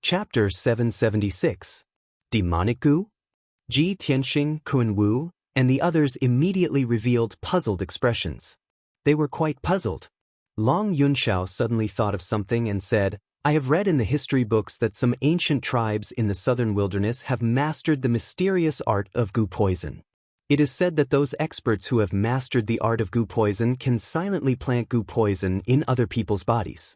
Chapter 776. Demonic Goo? Ji Tianxing, Kunwu, and the others immediately revealed puzzled expressions. They were quite puzzled. Long Yunxiao suddenly thought of something and said, I have read in the history books that some ancient tribes in the southern wilderness have mastered the mysterious art of goo poison. It is said that those experts who have mastered the art of goo poison can silently plant goo poison in other people's bodies.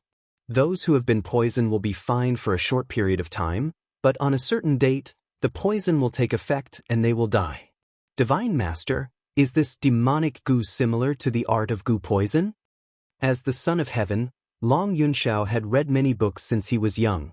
Those who have been poisoned will be fine for a short period of time, but on a certain date, the poison will take effect and they will die. Divine Master, is this demonic goo similar to the art of goo poison? As the son of heaven, Long Yunxiao had read many books since he was young.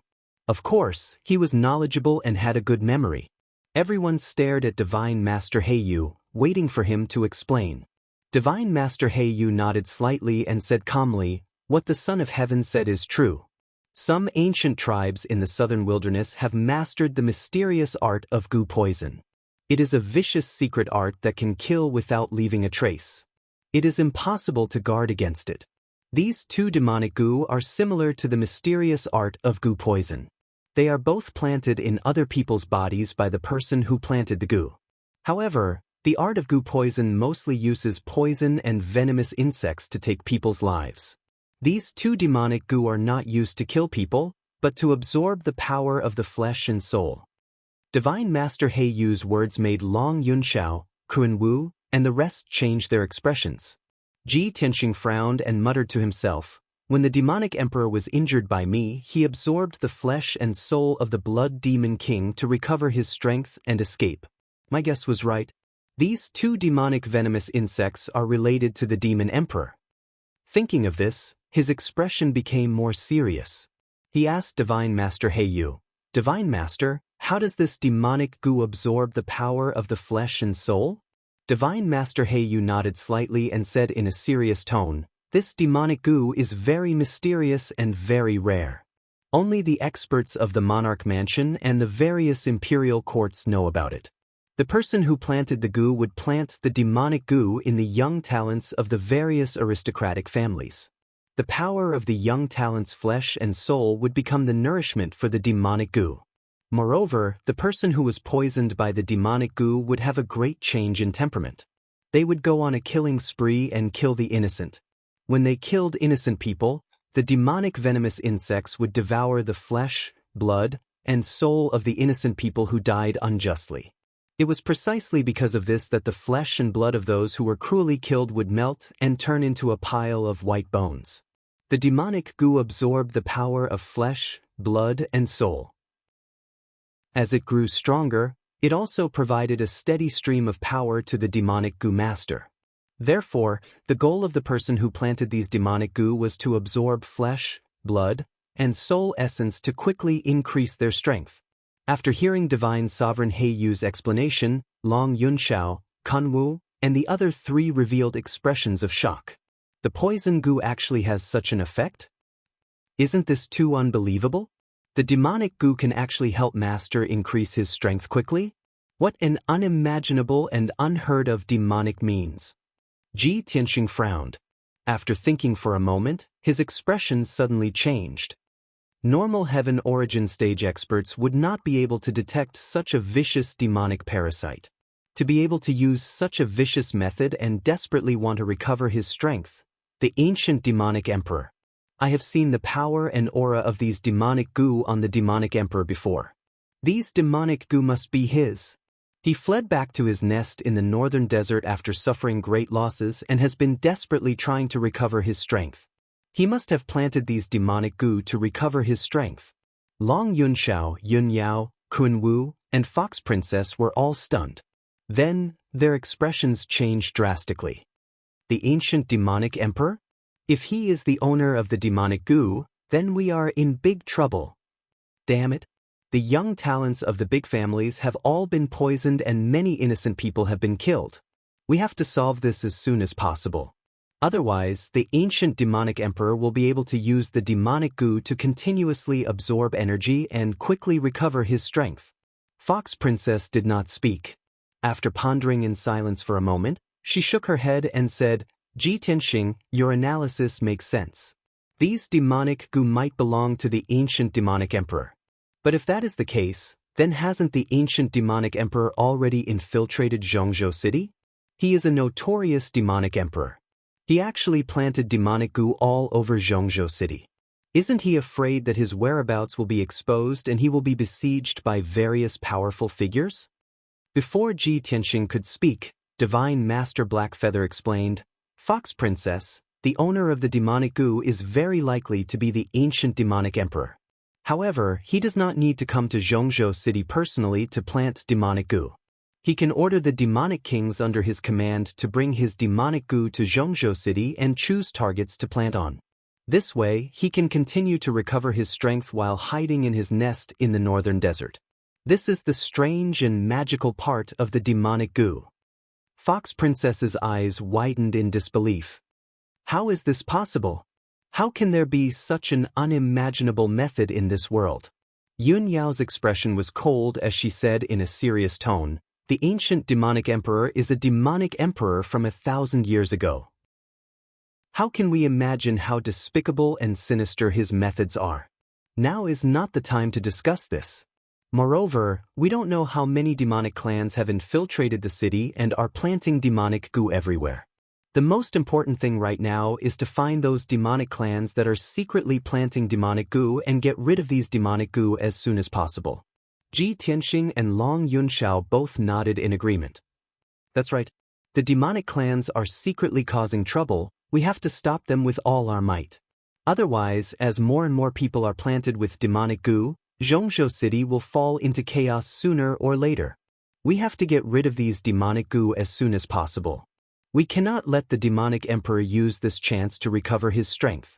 Of course, he was knowledgeable and had a good memory. Everyone stared at Divine Master Heiyu, waiting for him to explain. Divine Master Heiyu nodded slightly and said calmly, what the Son of Heaven said is true. Some ancient tribes in the southern wilderness have mastered the mysterious art of goo poison. It is a vicious secret art that can kill without leaving a trace. It is impossible to guard against it. These two demonic goo are similar to the mysterious art of goo poison. They are both planted in other people's bodies by the person who planted the goo. However, the art of goo poison mostly uses poison and venomous insects to take people's lives. These two demonic goo are not used to kill people, but to absorb the power of the flesh and soul. Divine Master Heiyu's words made Long Yunxiao, Kunwu, and the rest change their expressions. Ji Tianxing frowned and muttered to himself, when the demonic emperor was injured by me, he absorbed the flesh and soul of the blood demon king to recover his strength and escape. My guess was right. These two demonic venomous insects are related to the demon emperor. Thinking of this, his expression became more serious. He asked Divine Master Heiyu, Divine Master, how does this demonic goo absorb the power of the flesh and soul? Divine Master Heiyu nodded slightly and said in a serious tone, this demonic goo is very mysterious and very rare. Only the experts of the monarch mansion and the various imperial courts know about it. The person who planted the goo would plant the demonic goo in the young talents of the various aristocratic families. The power of the young talent's flesh and soul would become the nourishment for the demonic goo. Moreover, the person who was poisoned by the demonic goo would have a great change in temperament. They would go on a killing spree and kill the innocent. When they killed innocent people, the demonic venomous insects would devour the flesh, blood, and soul of the innocent people who died unjustly. It was precisely because of this that the flesh and blood of those who were cruelly killed would melt and turn into a pile of white bones. The demonic goo absorbed the power of flesh, blood, and soul. As it grew stronger, it also provided a steady stream of power to the demonic goo master. Therefore, the goal of the person who planted these demonic goo was to absorb flesh, blood, and soul essence to quickly increase their strength. After hearing Divine Sovereign Heiyu's explanation, Long Yunxiao, Kunwu, and the other three revealed expressions of shock. The poison goo actually has such an effect? Isn't this too unbelievable? The demonic goo can actually help Master increase his strength quickly? What an unimaginable and unheard of demonic means. Ji Tianxing frowned. After thinking for a moment, his expression suddenly changed. Normal heaven origin stage experts would not be able to detect such a vicious demonic parasite. To be able to use such a vicious method and desperately want to recover his strength, the ancient demonic emperor. I have seen the power and aura of these demonic goo on the demonic emperor before. These demonic goo must be his. He fled back to his nest in the northern desert after suffering great losses and has been desperately trying to recover his strength. He must have planted these demonic goo to recover his strength. Long Yunxiao, Yunyao, Kunwu, and Fox Princess were all stunned. Then, their expressions changed drastically. The ancient demonic emperor? If he is the owner of the demonic goo, then we are in big trouble. Damn it. The young talents of the big families have all been poisoned and many innocent people have been killed. We have to solve this as soon as possible. Otherwise, the ancient demonic emperor will be able to use the demonic goo to continuously absorb energy and quickly recover his strength. Fox Princess did not speak. After pondering in silence for a moment, she shook her head and said, Ji Tianxing, your analysis makes sense. These demonic goo might belong to the ancient demonic emperor. But if that is the case, then hasn't the ancient demonic emperor already infiltrated Zhongzhou City? He is a notorious demonic emperor. He actually planted demonic goo all over Zhongzhou City. Isn't he afraid that his whereabouts will be exposed and he will be besieged by various powerful figures? Before Ji Tianxing could speak, Divine Master Blackfeather explained, Fox Princess, the owner of the demonic goo is very likely to be the ancient demonic emperor. However, he does not need to come to Zhongzhou City personally to plant demonic goo. He can order the demonic kings under his command to bring his demonic goo to Zhongzhou City and choose targets to plant on. This way, he can continue to recover his strength while hiding in his nest in the northern desert. This is the strange and magical part of the demonic goo. Fox Princess's eyes widened in disbelief. How is this possible? How can there be such an unimaginable method in this world? Yun Yao's expression was cold as she said in a serious tone, the ancient demonic emperor is a demonic emperor from 1,000 years ago. How can we imagine how despicable and sinister his methods are? Now is not the time to discuss this. Moreover, we don't know how many demonic clans have infiltrated the city and are planting demonic goo everywhere. The most important thing right now is to find those demonic clans that are secretly planting demonic goo and get rid of these demonic goo as soon as possible. Ji Tianxing and Long Yunxiao both nodded in agreement. That's right. The demonic clans are secretly causing trouble. We have to stop them with all our might. Otherwise, as more and more people are planted with demonic goo, Zhongzhou City will fall into chaos sooner or later. We have to get rid of these demonic goo as soon as possible. We cannot let the demonic emperor use this chance to recover his strength.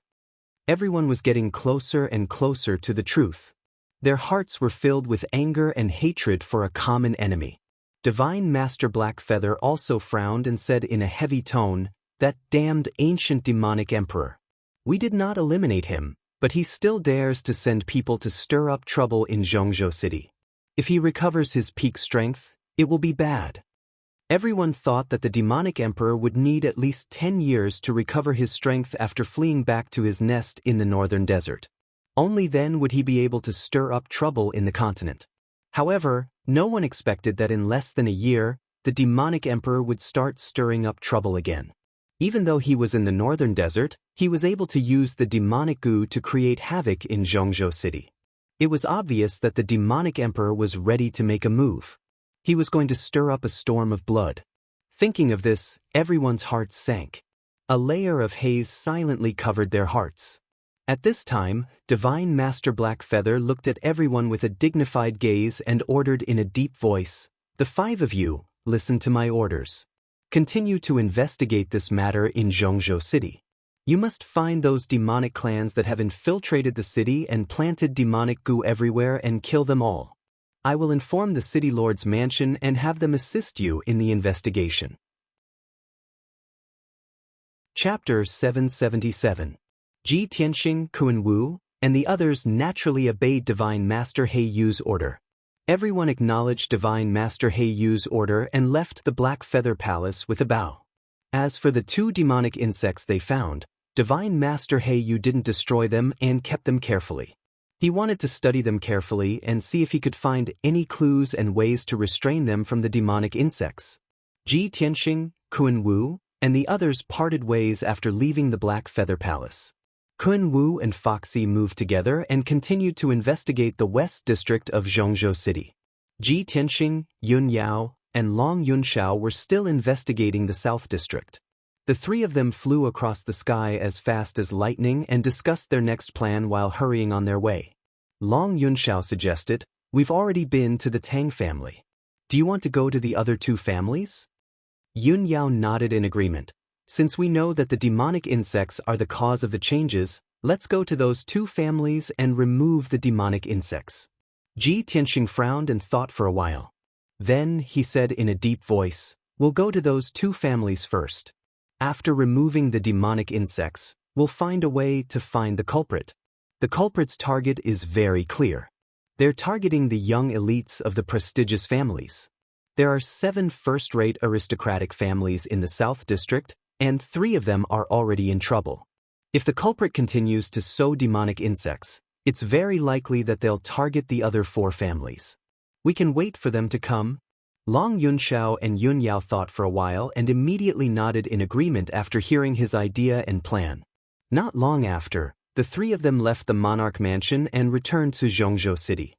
Everyone was getting closer and closer to the truth. Their hearts were filled with anger and hatred for a common enemy. Divine Master Blackfeather also frowned and said in a heavy tone, that damned ancient demonic emperor. We did not eliminate him, but he still dares to send people to stir up trouble in Zhongzhou City. If he recovers his peak strength, it will be bad. Everyone thought that the demonic emperor would need at least 10 years to recover his strength after fleeing back to his nest in the northern desert. Only then would he be able to stir up trouble in the continent. However, no one expected that in less than a year, the demonic emperor would start stirring up trouble again. Even though he was in the northern desert, he was able to use the demonic goo to create havoc in Zhongzhou City. It was obvious that the demonic emperor was ready to make a move. He was going to stir up a storm of blood. Thinking of this, everyone's hearts sank. A layer of haze silently covered their hearts. At this time, Divine Master Blackfeather looked at everyone with a dignified gaze and ordered in a deep voice, "The 5 of you, listen to my orders. Continue to investigate this matter in Zhongzhou City. You must find those demonic clans that have infiltrated the city and planted demonic goo everywhere and kill them all. I will inform the city lord's mansion and have them assist you in the investigation." Chapter 777. Ji Tianxing, Kunwu, and the others naturally obeyed Divine Master He Yu's order. Everyone acknowledged Divine Master He Yu's order and left the Black Feather Palace with a bow. As for the 2 demonic insects they found, Divine Master He Yu didn't destroy them and kept them carefully. He wanted to study them carefully and see if he could find any clues and ways to restrain them from the demonic insects. Ji Tianxing, Kunwu, and the others parted ways after leaving the Black Feather Palace. Kunwu and Foxy moved together and continued to investigate the west district of Zhongzhou City. Ji Tianxing, Yun Yao, and Long Yunxiao were still investigating the south district. The 3 of them flew across the sky as fast as lightning and discussed their next plan while hurrying on their way. Long Yunxiao suggested, "We've already been to the Tang family. Do you want to go to the other 2 families?" Yun Yao nodded in agreement. "Since we know that the demonic insects are the cause of the changes, let's go to those 2 families and remove the demonic insects." Ji Tianxing frowned and thought for a while. Then, he said in a deep voice, "We'll go to those 2 families first. After removing the demonic insects, we'll find a way to find the culprit. The culprit's target is very clear. They're targeting the young elites of the prestigious families. There are 7 first-rate aristocratic families in the South District, and 3 of them are already in trouble. If the culprit continues to sow demonic insects, It's very likely that they'll target the other 4 families. We can wait for them to come. Long Yunxiao and Yunyao thought for a while and immediately nodded in agreement after hearing his idea and plan. Not long after, the 3 of them left the monarch mansion and returned to Zhongzhou City.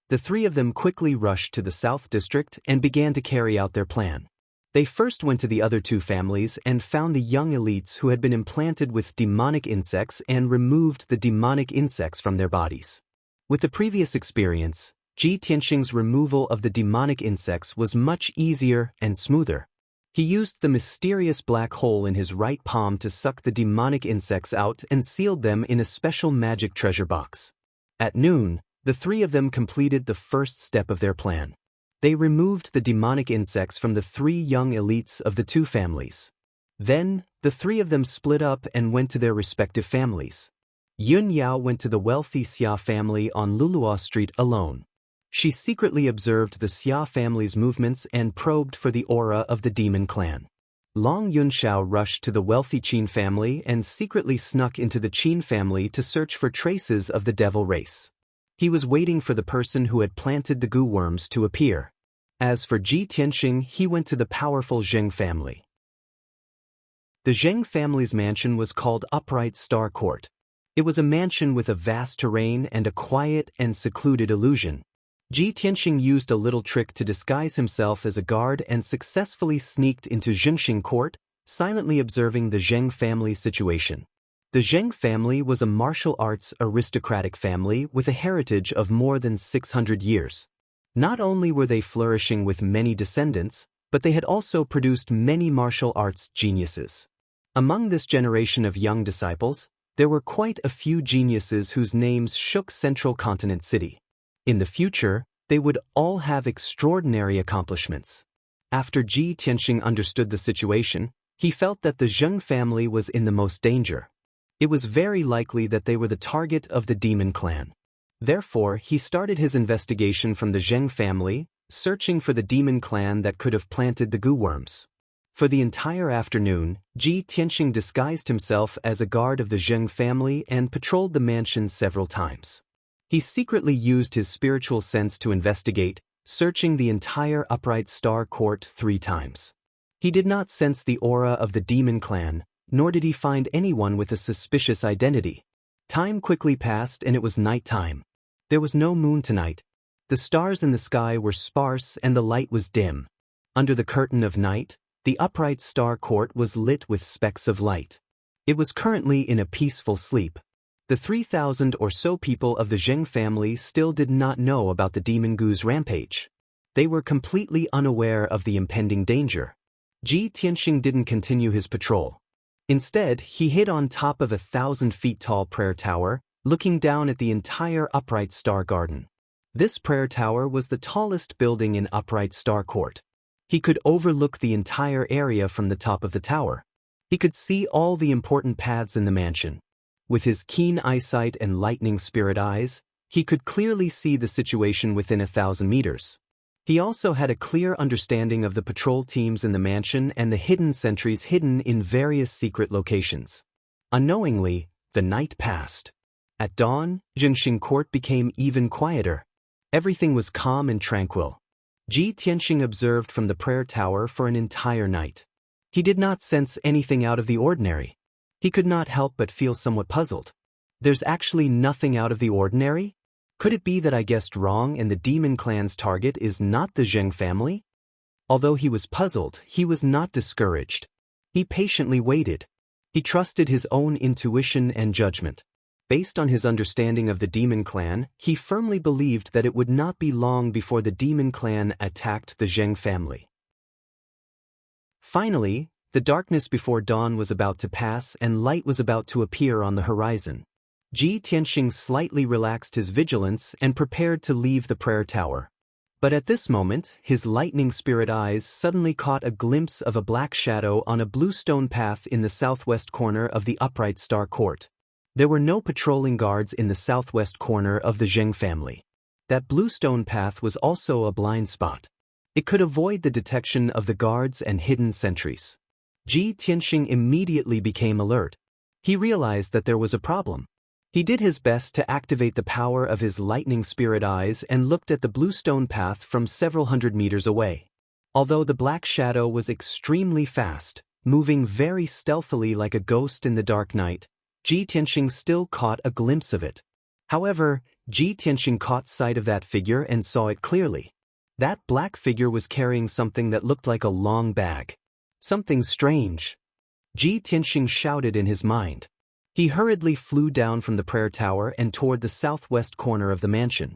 The 3 of them quickly rushed to the South District and began to carry out their plan. They first went to the other 2 families and found the young elites who had been implanted with demonic insects and removed the demonic insects from their bodies. With the previous experience, Ji Tianxing's removal of the demonic insects was much easier and smoother. He used the mysterious black hole in his right palm to suck the demonic insects out and sealed them in a special magic treasure box. At noon, the 3 of them completed the first step of their plan. They removed the demonic insects from the 3 young elites of the 2 families. Then, the 3 of them split up and went to their respective families. Yun Yao went to the wealthy Xia family on Luluo Street alone. She secretly observed the Xia family's movements and probed for the aura of the demon clan. Long Yunxiao rushed to the wealthy Qin family and secretly snuck into the Qin family to search for traces of the devil race. He was waiting for the person who had planted the goo worms to appear. As for Ji Tianxing, he went to the powerful Zheng family. The Zheng family's mansion was called Upright Star Court. It was a mansion with a vast terrain and a quiet and secluded illusion. Ji Tianxing used a little trick to disguise himself as a guard and successfully sneaked into Zhengxing Court, silently observing the Zheng family's situation. The Zheng family was a martial arts aristocratic family with a heritage of more than 600 years. Not only were they flourishing with many descendants, but they had also produced many martial arts geniuses. Among this generation of young disciples, there were quite a few geniuses whose names shook Central Continent City. In the future, they would all have extraordinary accomplishments. After Ji Tianxing understood the situation, he felt that the Zheng family was in the most danger. It was very likely that they were the target of the demon clan. Therefore, he started his investigation from the Zheng family, searching for the demon clan that could have planted the goo worms. For the entire afternoon, Ji Tianxing disguised himself as a guard of the Zheng family and patrolled the mansion several times. He secretly used his spiritual sense to investigate, searching the entire Upright Star Court 3 times. He did not sense the aura of the demon clan, nor did he find anyone with a suspicious identity. Time quickly passed and it was night time. There was no moon tonight. The stars in the sky were sparse and the light was dim. Under the curtain of night, the Upright Star Court was lit with specks of light. It was currently in a peaceful sleep. The 3,000 or so people of the Zheng family still did not know about the demon goo's rampage. They were completely unaware of the impending danger. Ji Tianxing didn't continue his patrol. Instead, he hid on top of a 1,000 feet tall prayer tower, looking down at the entire Upright Star Garden. This prayer tower was the tallest building in Upright Star Court. He could overlook the entire area from the top of the tower. He could see all the important paths in the mansion. With his keen eyesight and lightning spirit eyes, he could clearly see the situation within 1,000 meters. He also had a clear understanding of the patrol teams in the mansion and the hidden sentries hidden in various secret locations. Unknowingly, the night passed. At dawn, Zhengxing Court became even quieter. Everything was calm and tranquil. Ji Tianxing observed from the prayer tower for an entire night. He did not sense anything out of the ordinary. He could not help but feel somewhat puzzled. There's actually nothing out of the ordinary? Could it be that I guessed wrong and the demon clan's target is not the Zheng family? Although he was puzzled, he was not discouraged. He patiently waited. He trusted his own intuition and judgment. Based on his understanding of the demon clan, he firmly believed that it would not be long before the demon clan attacked the Zheng family. Finally, the darkness before dawn was about to pass and light was about to appear on the horizon. Ji Tianxing slightly relaxed his vigilance and prepared to leave the prayer tower. But at this moment, his lightning spirit eyes suddenly caught a glimpse of a black shadow on a blue stone path in the southwest corner of the Upright Star Court. There were no patrolling guards in the southwest corner of the Zheng family. That blue stone path was also a blind spot. It could avoid the detection of the guards and hidden sentries. Ji Tianxing immediately became alert. He realized that there was a problem. He did his best to activate the power of his lightning spirit eyes and looked at the blue stone path from several hundred meters away. Although the black shadow was extremely fast, moving very stealthily like a ghost in the dark night, Ji Tianxing still caught a glimpse of it. However, Ji Tianxing caught sight of that figure and saw it clearly. That black figure was carrying something that looked like a long bag. Something strange. Ji Tianxing shouted in his mind. He hurriedly flew down from the prayer tower and toward the southwest corner of the mansion.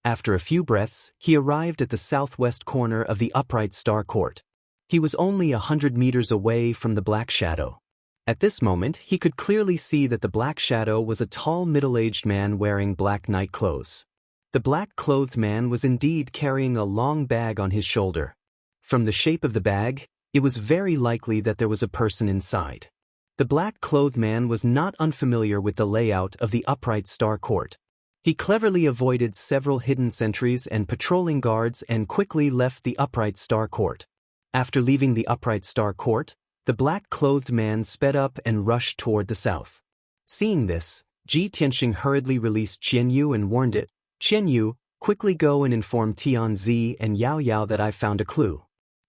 After a few breaths, he arrived at the southwest corner of the upright star court. He was only 100 meters away from the black shadow. At this moment, he could clearly see that the black shadow was a tall middle-aged man wearing black night clothes. The black-clothed man was indeed carrying a long bag on his shoulder. From the shape of the bag, it was very likely that there was a person inside. The black-clothed man was not unfamiliar with the layout of the upright star court. He cleverly avoided several hidden sentries and patrolling guards and quickly left the upright star court. After leaving the upright star court, the black-clothed man sped up and rushed toward the south. Seeing this, Ji Tianxing hurriedly released Qianyu and warned it, "Qianyu, quickly go and inform Tianzi and Yao Yao that I've found a clue.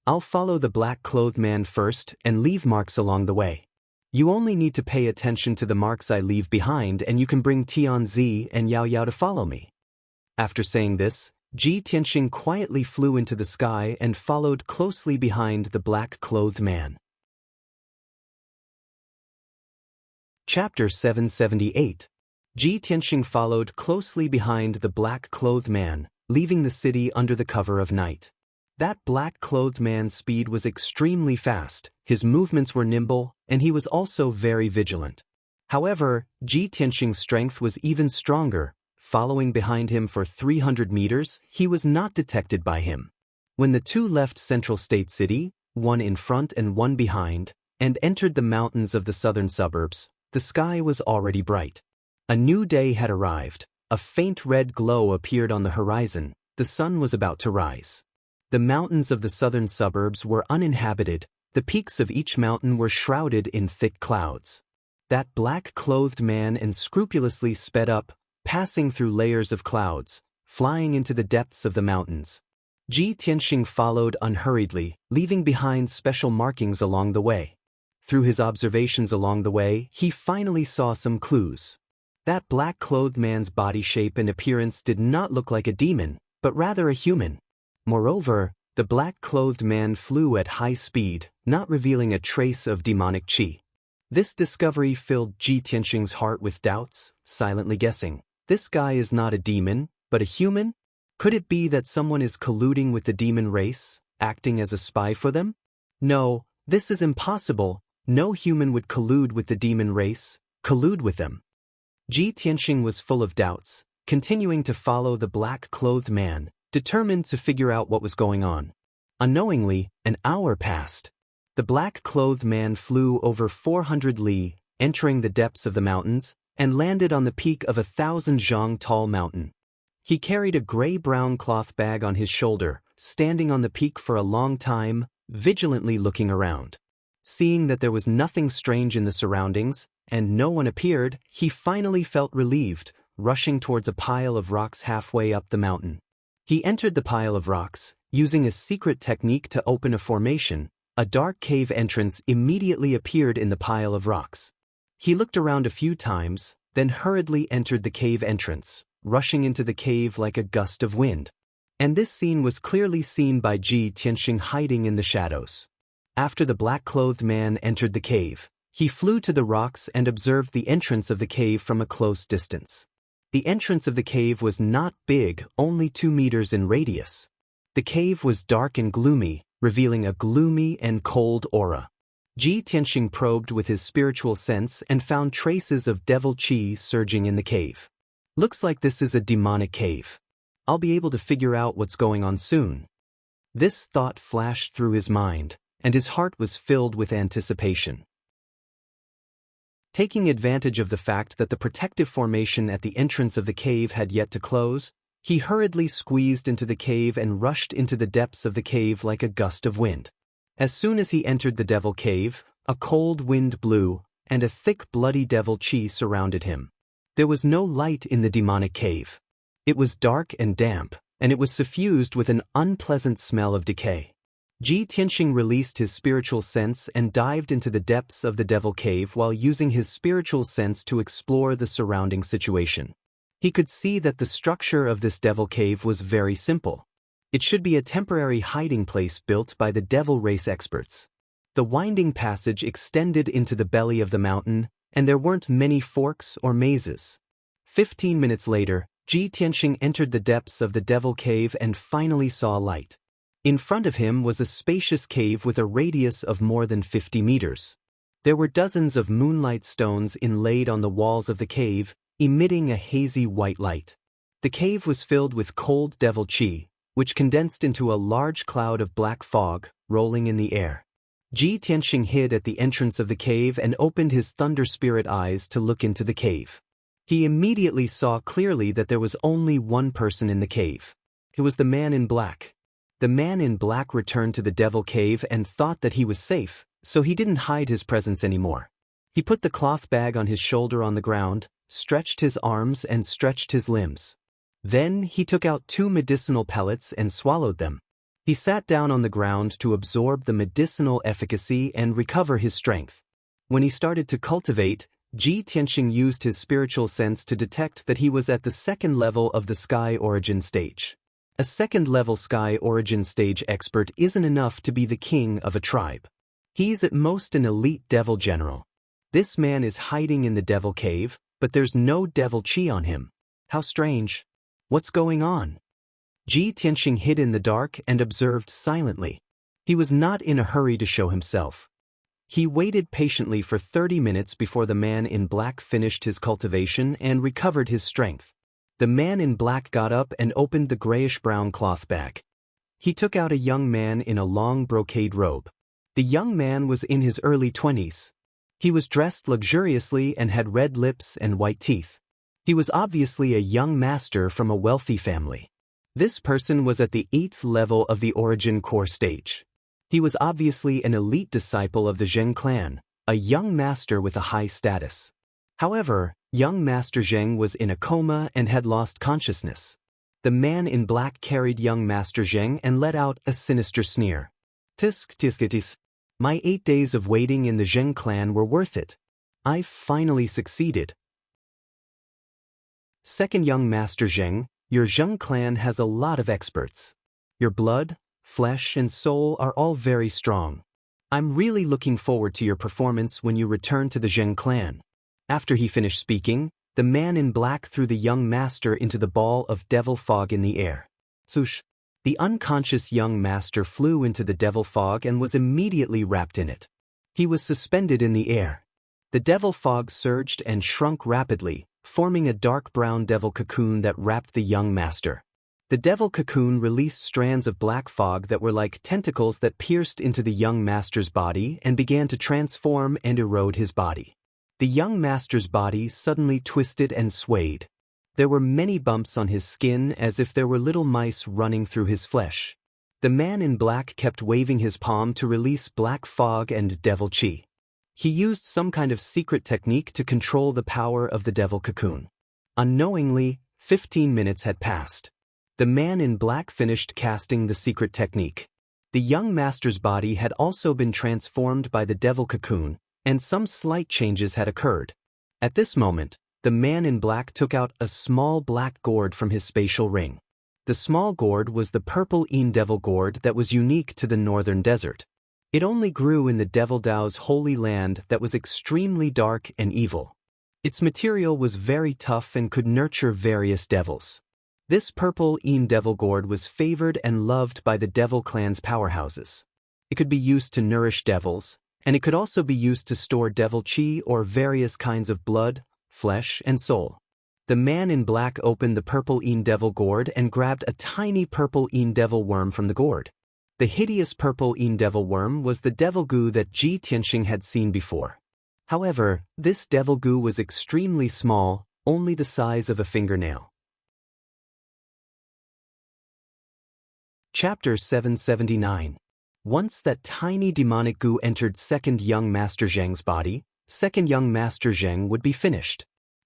I'll follow the black-clothed man first and leave marks along the way. You only need to pay attention to the marks I leave behind and you can bring Tianzi and Yao Yao to follow me." After saying this, Ji Tianxing quietly flew into the sky and followed closely behind the black-clothed man. Chapter 778. Ji Tianxing followed closely behind the black-clothed man, leaving the city under the cover of night. That black-clothed man's speed was extremely fast, his movements were nimble, and he was also very vigilant. However, Ji Tianxing's strength was even stronger. Following behind him for 300 meters, he was not detected by him. When the two left Central State City, one in front and one behind, and entered the mountains of the southern suburbs, the sky was already bright. A new day had arrived. A faint red glow appeared on the horizon. The sun was about to rise. The mountains of the southern suburbs were uninhabited. The peaks of each mountain were shrouded in thick clouds. That black-clothed man unscrupulously sped up, passing through layers of clouds, flying into the depths of the mountains. Ji Tianxing followed unhurriedly, leaving behind special markings along the way. Through his observations along the way, he finally saw some clues. That black-clothed man's body shape and appearance did not look like a demon, but rather a human. Moreover, the black-clothed man flew at high speed, not revealing a trace of demonic qi. This discovery filled Ji Tianxing's heart with doubts, silently guessing, this guy is not a demon, but a human? Could it be that someone is colluding with the demon race, acting as a spy for them? No, this is impossible. No human would collude with the demon race, collude with them. Ji Tianxing was full of doubts, continuing to follow the black-clothed man, determined to figure out what was going on. Unknowingly, an hour passed. The black-clothed man flew over 400 li, entering the depths of the mountains, and landed on the peak of 1,000 zhang tall mountain. He carried a gray-brown cloth bag on his shoulder, standing on the peak for a long time, vigilantly looking around. Seeing that there was nothing strange in the surroundings, and no one appeared, he finally felt relieved, rushing towards a pile of rocks halfway up the mountain. He entered the pile of rocks, using a secret technique to open a formation. A dark cave entrance immediately appeared in the pile of rocks. He looked around a few times, then hurriedly entered the cave entrance, rushing into the cave like a gust of wind. And this scene was clearly seen by Ji Tianxing hiding in the shadows. After the black-clothed man entered the cave, he flew to the rocks and observed the entrance of the cave from a close distance. The entrance of the cave was not big, only 2 meters in radius. The cave was dark and gloomy, revealing a gloomy and cold aura. Ji Tianxing probed with his spiritual sense and found traces of devil qi surging in the cave. Looks like this is a demonic cave. I'll be able to figure out what's going on soon. This thought flashed through his mind, and his heart was filled with anticipation. Taking advantage of the fact that the protective formation at the entrance of the cave had yet to close, he hurriedly squeezed into the cave and rushed into the depths of the cave like a gust of wind. As soon as he entered the devil cave, a cold wind blew, and a thick bloody devil qi surrounded him. There was no light in the demonic cave. It was dark and damp, and it was suffused with an unpleasant smell of decay. Ji Tianxing released his spiritual sense and dived into the depths of the devil cave while using his spiritual sense to explore the surrounding situation. He could see that the structure of this devil cave was very simple. It should be a temporary hiding place built by the devil race experts. The winding passage extended into the belly of the mountain, and there weren't many forks or mazes. 15 minutes later, Ji Tianxing entered the depths of the devil cave and finally saw light. In front of him was a spacious cave with a radius of more than 50 meters. There were dozens of moonlight stones inlaid on the walls of the cave, emitting a hazy white light. The cave was filled with cold devil qi, which condensed into a large cloud of black fog, rolling in the air. Ji Tianxing hid at the entrance of the cave and opened his thunder spirit eyes to look into the cave. He immediately saw clearly that there was only one person in the cave. It was the man in black. The man in black returned to the devil cave and thought that he was safe, so he didn't hide his presence anymore. He put the cloth bag on his shoulder on the ground, stretched his arms and stretched his limbs. Then he took out 2 medicinal pellets and swallowed them. He sat down on the ground to absorb the medicinal efficacy and recover his strength. When he started to cultivate, Ji Tianxing used his spiritual sense to detect that he was at the 2nd level of the sky origin stage. A 2nd-level sky origin stage expert isn't enough to be the king of a tribe. He's at most an elite devil general. This man is hiding in the devil cave, but there's no devil qi on him. How strange. What's going on? Ji Tianxing hid in the dark and observed silently. He was not in a hurry to show himself. He waited patiently for 30 minutes before the man in black finished his cultivation and recovered his strength. The man in black got up and opened the grayish-brown cloth bag. He took out a young man in a long brocade robe. The young man was in his early 20s. He was dressed luxuriously and had red lips and white teeth. He was obviously a young master from a wealthy family. This person was at the 8th level of the origin core stage. He was obviously an elite disciple of the Zheng clan, a young master with a high status. However, young Master Zheng was in a coma and had lost consciousness. The man in black carried young Master Zheng and let out a sinister sneer. Tisk tiskitis. My 8 days of waiting in the Zheng clan were worth it. I've finally succeeded. Second young Master Zheng, your Zheng clan has a lot of experts. Your blood, flesh and soul are all very strong. I'm really looking forward to your performance when you return to the Zheng clan. After he finished speaking, the man in black threw the young master into the ball of devil fog in the air. Swoosh! The unconscious young master flew into the devil fog and was immediately wrapped in it. He was suspended in the air. The devil fog surged and shrunk rapidly, forming a dark brown devil cocoon that wrapped the young master. The devil cocoon released strands of black fog that were like tentacles that pierced into the young master's body and began to transform and erode his body. The young master's body suddenly twisted and swayed. There were many bumps on his skin as if there were little mice running through his flesh. The man in black kept waving his palm to release black fog and devil qi. He used some kind of secret technique to control the power of the devil cocoon. Unknowingly, 15 minutes had passed. The man in black finished casting the secret technique. The young master's body had also been transformed by the devil cocoon, and some slight changes had occurred. At this moment, the man in black took out a small black gourd from his spatial ring. The small gourd was the purple devil gourd that was unique to the northern desert. It only grew in the Devil Dao's holy land that was extremely dark and evil. Its material was very tough and could nurture various devils. This purple devil gourd was favored and loved by the devil clan's powerhouses. It could be used to nourish devils, and it could also be used to store devil qi or various kinds of blood, flesh, and soul. The man in black opened the purple devil gourd and grabbed a tiny purple devil worm from the gourd. The hideous purple devil worm was the devil goo that Ji Tianxing had seen before. However, this devil goo was extremely small, only the size of a fingernail. Chapter 779. Once that tiny demonic goo entered second young Master Zheng's body, second young Master Zheng would be finished.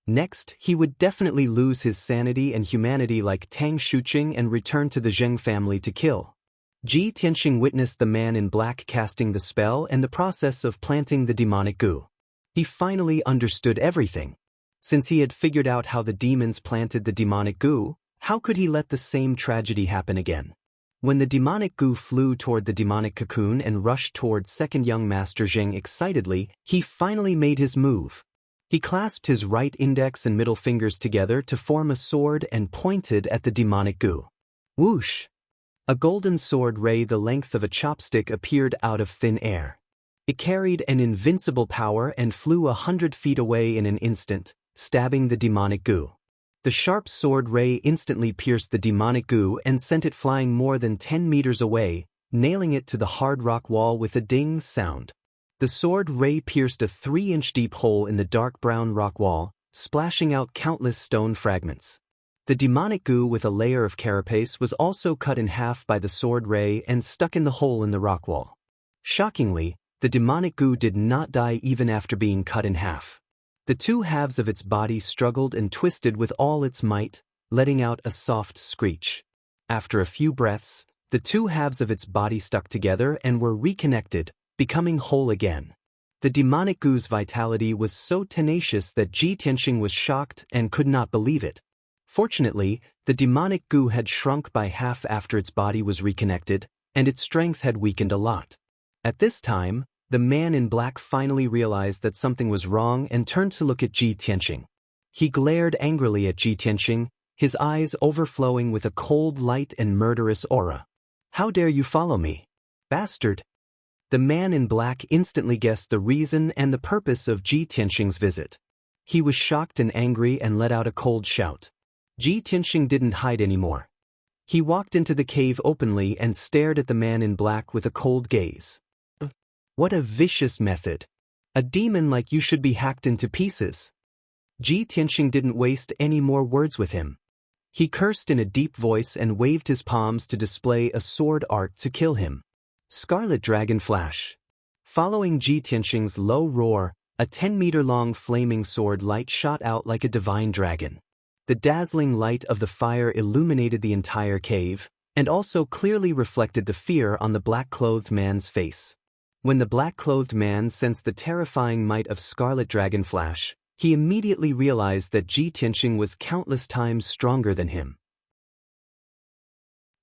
Next, he would definitely lose his sanity and humanity like Tang Shuqing and return to the Zheng family to kill. Ji Tianxing witnessed the man in black casting the spell and the process of planting the demonic goo. He finally understood everything. Since he had figured out how the demons planted the demonic goo, how could he let the same tragedy happen again? When the demonic goo flew toward the demonic cocoon and rushed toward second young master Zheng excitedly, he finally made his move. He clasped his right index and middle fingers together to form a sword and pointed at the demonic goo. Whoosh! A golden sword ray the length of a chopstick appeared out of thin air. It carried an invincible power and flew 100 feet away in an instant, stabbing the demonic goo. The sharp sword ray instantly pierced the demonic goo and sent it flying more than 10 meters away, nailing it to the hard rock wall with a ding sound. The sword ray pierced a 3-inch deep hole in the dark brown rock wall, splashing out countless stone fragments. The demonic goo with a layer of carapace was also cut in half by the sword ray and stuck in the hole in the rock wall. Shockingly, the demonic goo did not die even after being cut in half. The two halves of its body struggled and twisted with all its might, letting out a soft screech. After a few breaths, the two halves of its body stuck together and were reconnected, becoming whole again. The demonic goo's vitality was so tenacious that Ji Tianxing was shocked and could not believe it. Fortunately, the demonic goo had shrunk by half after its body was reconnected, and its strength had weakened a lot. At this time, the man in black finally realized that something was wrong and turned to look at Ji Tianxing. He glared angrily at Ji Tianxing, his eyes overflowing with a cold light and murderous aura. "How dare you follow me, bastard?" The man in black instantly guessed the reason and the purpose of Ji Tianxing's visit. He was shocked and angry and let out a cold shout. Ji Tianxing didn't hide anymore. He walked into the cave openly and stared at the man in black with a cold gaze. "What a vicious method. A demon like you should be hacked into pieces." Ji Tianxing didn't waste any more words with him. He cursed in a deep voice and waved his palms to display a sword art to kill him. Scarlet Dragon Flash. Following Ji Tianxing's low roar, a 10-meter-long flaming sword light shot out like a divine dragon. The dazzling light of the fire illuminated the entire cave, and also clearly reflected the fear on the black-clothed man's face. When the black-clothed man sensed the terrifying might of Scarlet Dragon Flash, he immediately realized that Ji Tianxing was countless times stronger than him.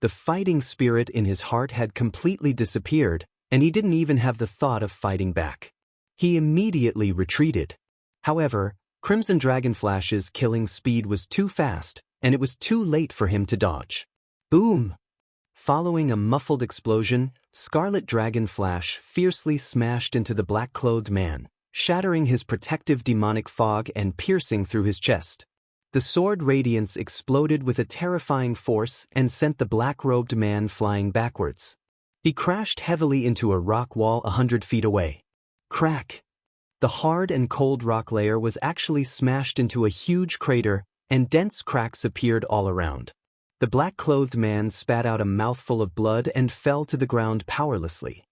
The fighting spirit in his heart had completely disappeared, and he didn't even have the thought of fighting back. He immediately retreated. However, Crimson Dragon Flash's killing speed was too fast, and it was too late for him to dodge. Boom! Following a muffled explosion, Scarlet Dragon Flash fiercely smashed into the black-clothed man, shattering his protective demonic fog and piercing through his chest. The sword radiance exploded with a terrifying force and sent the black-robed man flying backwards. He crashed heavily into a rock wall 100 feet away. Crack! The hard and cold rock layer was actually smashed into a huge crater, and dense cracks appeared all around. The black-clothed man spat out a mouthful of blood and fell to the ground powerlessly.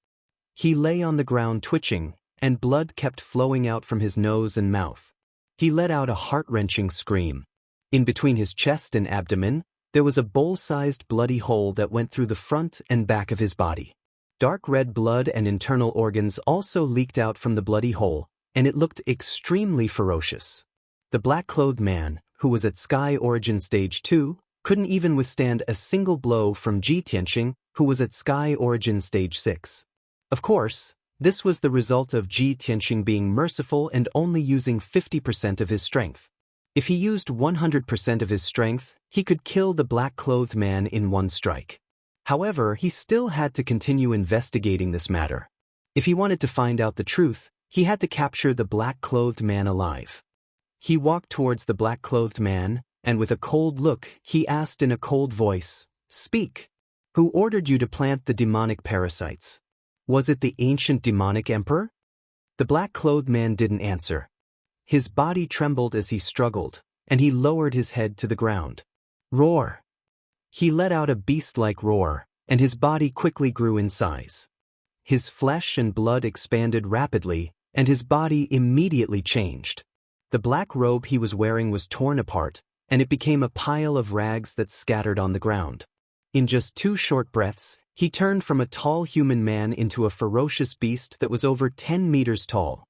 He lay on the ground twitching, and blood kept flowing out from his nose and mouth. He let out a heart-wrenching scream. In between his chest and abdomen, there was a bowl-sized bloody hole that went through the front and back of his body. Dark red blood and internal organs also leaked out from the bloody hole, and it looked extremely ferocious. The black-clothed man, who was at Sky Origin Stage 2, couldn't even withstand a single blow from Ji Tianxing, who was at Sky Origin Stage 6. Of course, this was the result of Ji Tianxing being merciful and only using 50% of his strength. If he used 100% of his strength, he could kill the black-clothed man in one strike. However, he still had to continue investigating this matter. If he wanted to find out the truth, he had to capture the black-clothed man alive. He walked towards the black-clothed man, and with a cold look, he asked in a cold voice, "Speak. Who ordered you to plant the demonic parasites? Was it the ancient demonic emperor?" The black-clothed man didn't answer. His body trembled as he struggled, and he lowered his head to the ground. Roar! He let out a beast-like roar, and his body quickly grew in size. His flesh and blood expanded rapidly, and his body immediately changed. The black robe he was wearing was torn apart, and it became a pile of rags that scattered on the ground. In just 2 short breaths, he turned from a tall human man into a ferocious beast that was over 10 meters tall.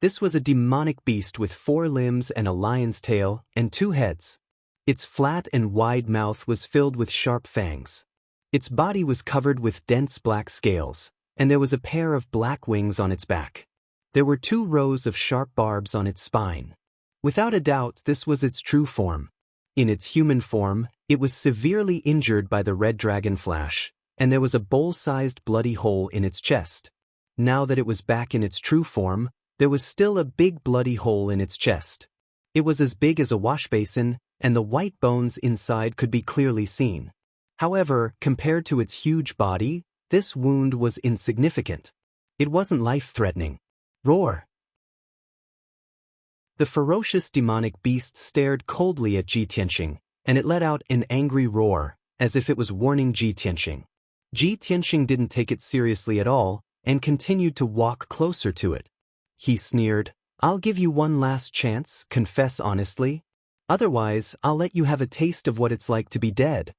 This was a demonic beast with 4 limbs and a lion's tail and 2 heads. Its flat and wide mouth was filled with sharp fangs. Its body was covered with dense black scales, and there was a pair of black wings on its back. There were 2 rows of sharp barbs on its spine. Without a doubt, this was its true form. In its human form, it was severely injured by the red dragon flash, and there was a bowl-sized bloody hole in its chest. Now that it was back in its true form, there was still a big bloody hole in its chest. It was as big as a wash basin, and the white bones inside could be clearly seen. However, compared to its huge body, this wound was insignificant. It wasn't life-threatening. Roar! The ferocious demonic beast stared coldly at Ji Tianxing, and it let out an angry roar, as if it was warning Ji Tianxing. Ji Tianxing didn't take it seriously at all, and continued to walk closer to it. He sneered, "I'll give you one last chance, confess honestly. Otherwise, I'll let you have a taste of what it's like to be dead."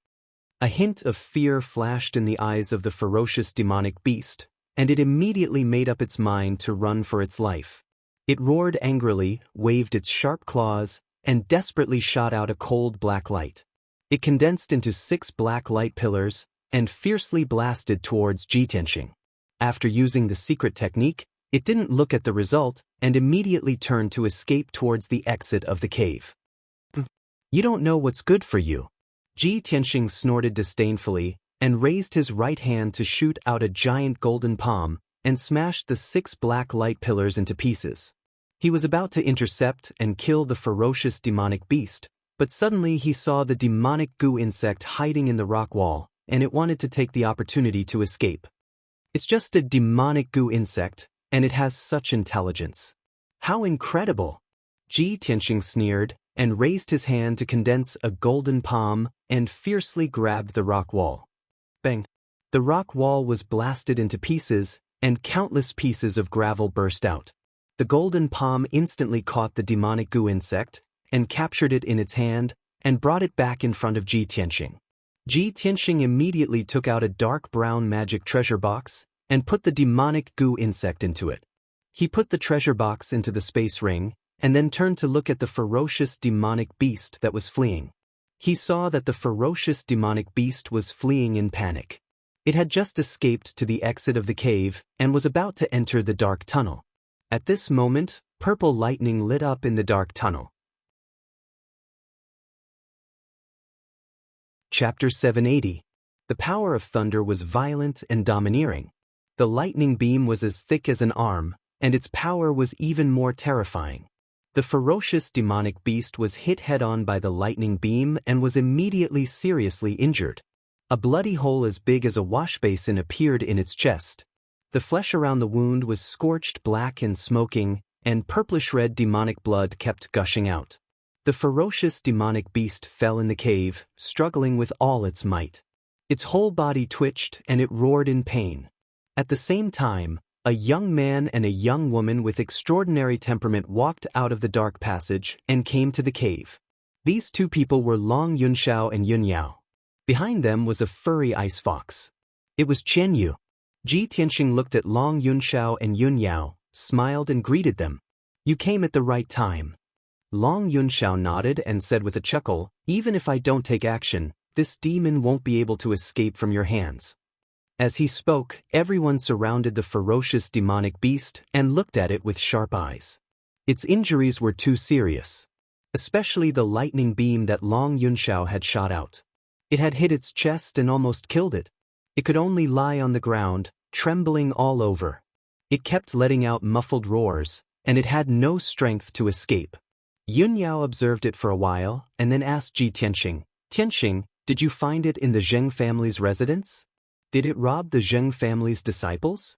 A hint of fear flashed in the eyes of the ferocious demonic beast, and it immediately made up its mind to run for its life. It roared angrily, waved its sharp claws, and desperately shot out a cold black light. It condensed into 6 black light pillars, and fiercely blasted towards Ji Tianxing. After using the secret technique, it didn't look at the result, and immediately turned to escape towards the exit of the cave. "You don't know what's good for you." Ji Tianxing snorted disdainfully, and raised his right hand to shoot out a giant golden palm, and smashed the 6 black light pillars into pieces. He was about to intercept and kill the ferocious demonic beast, but suddenly he saw the demonic goo insect hiding in the rock wall, and it wanted to take the opportunity to escape. It's just a demonic goo insect, and it has such intelligence. How incredible! Ji Tianxing sneered, and raised his hand to condense a golden palm, and fiercely grabbed the rock wall. Bang! The rock wall was blasted into pieces, and countless pieces of gravel burst out. The golden palm instantly caught the demonic goo insect, and captured it in its hand, and brought it back in front of Ji Tianxing. Ji Tianxing immediately took out a dark brown magic treasure box, and put the demonic goo insect into it. He put the treasure box into the space ring, and then turned to look at the ferocious demonic beast that was fleeing. He saw that the ferocious demonic beast was fleeing in panic. It had just escaped to the exit of the cave, and was about to enter the dark tunnel. At this moment, purple lightning lit up in the dark tunnel. Chapter 780. The power of thunder was violent and domineering. The lightning beam was as thick as an arm, and its power was even more terrifying. The ferocious demonic beast was hit head-on by the lightning beam and was immediately seriously injured. A bloody hole as big as a wash basin appeared in its chest. The flesh around the wound was scorched black and smoking, and purplish-red demonic blood kept gushing out. The ferocious demonic beast fell in the cave, struggling with all its might. Its whole body twitched and it roared in pain. At the same time, a young man and a young woman with extraordinary temperament walked out of the dark passage and came to the cave. These 2 people were Long Yunxiao and Yunyao. Behind them was a furry ice fox. It was Qianyu. Ji Tianxing looked at Long Yunxiao and Yunyao, smiled and greeted them. "You came at the right time." Long Yunxiao nodded and said with a chuckle, "Even if I don't take action, this demon won't be able to escape from your hands." As he spoke, everyone surrounded the ferocious demonic beast and looked at it with sharp eyes. Its injuries were too serious, especially the lightning beam that Long Yunxiao had shot out. It had hit its chest and almost killed it. It could only lie on the ground, trembling all over. It kept letting out muffled roars, and it had no strength to escape. Yunyao observed it for a while, and then asked Ji Tianxing, "Tianxing, did you find it in the Zheng family's residence? Did it rob the Zheng family's disciples?"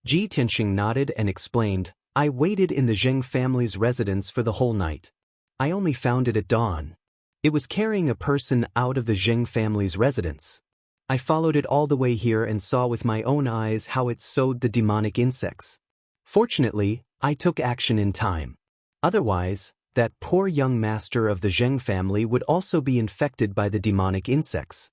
Ji Tianxing nodded and explained, "I waited in the Zheng family's residence for the whole night. I only found it at dawn. It was carrying a person out of the Zheng family's residence. I followed it all the way here and saw with my own eyes how it sowed the demonic insects. Fortunately, I took action in time. Otherwise, that poor young master of the Zheng family would also be infected by the demonic insects.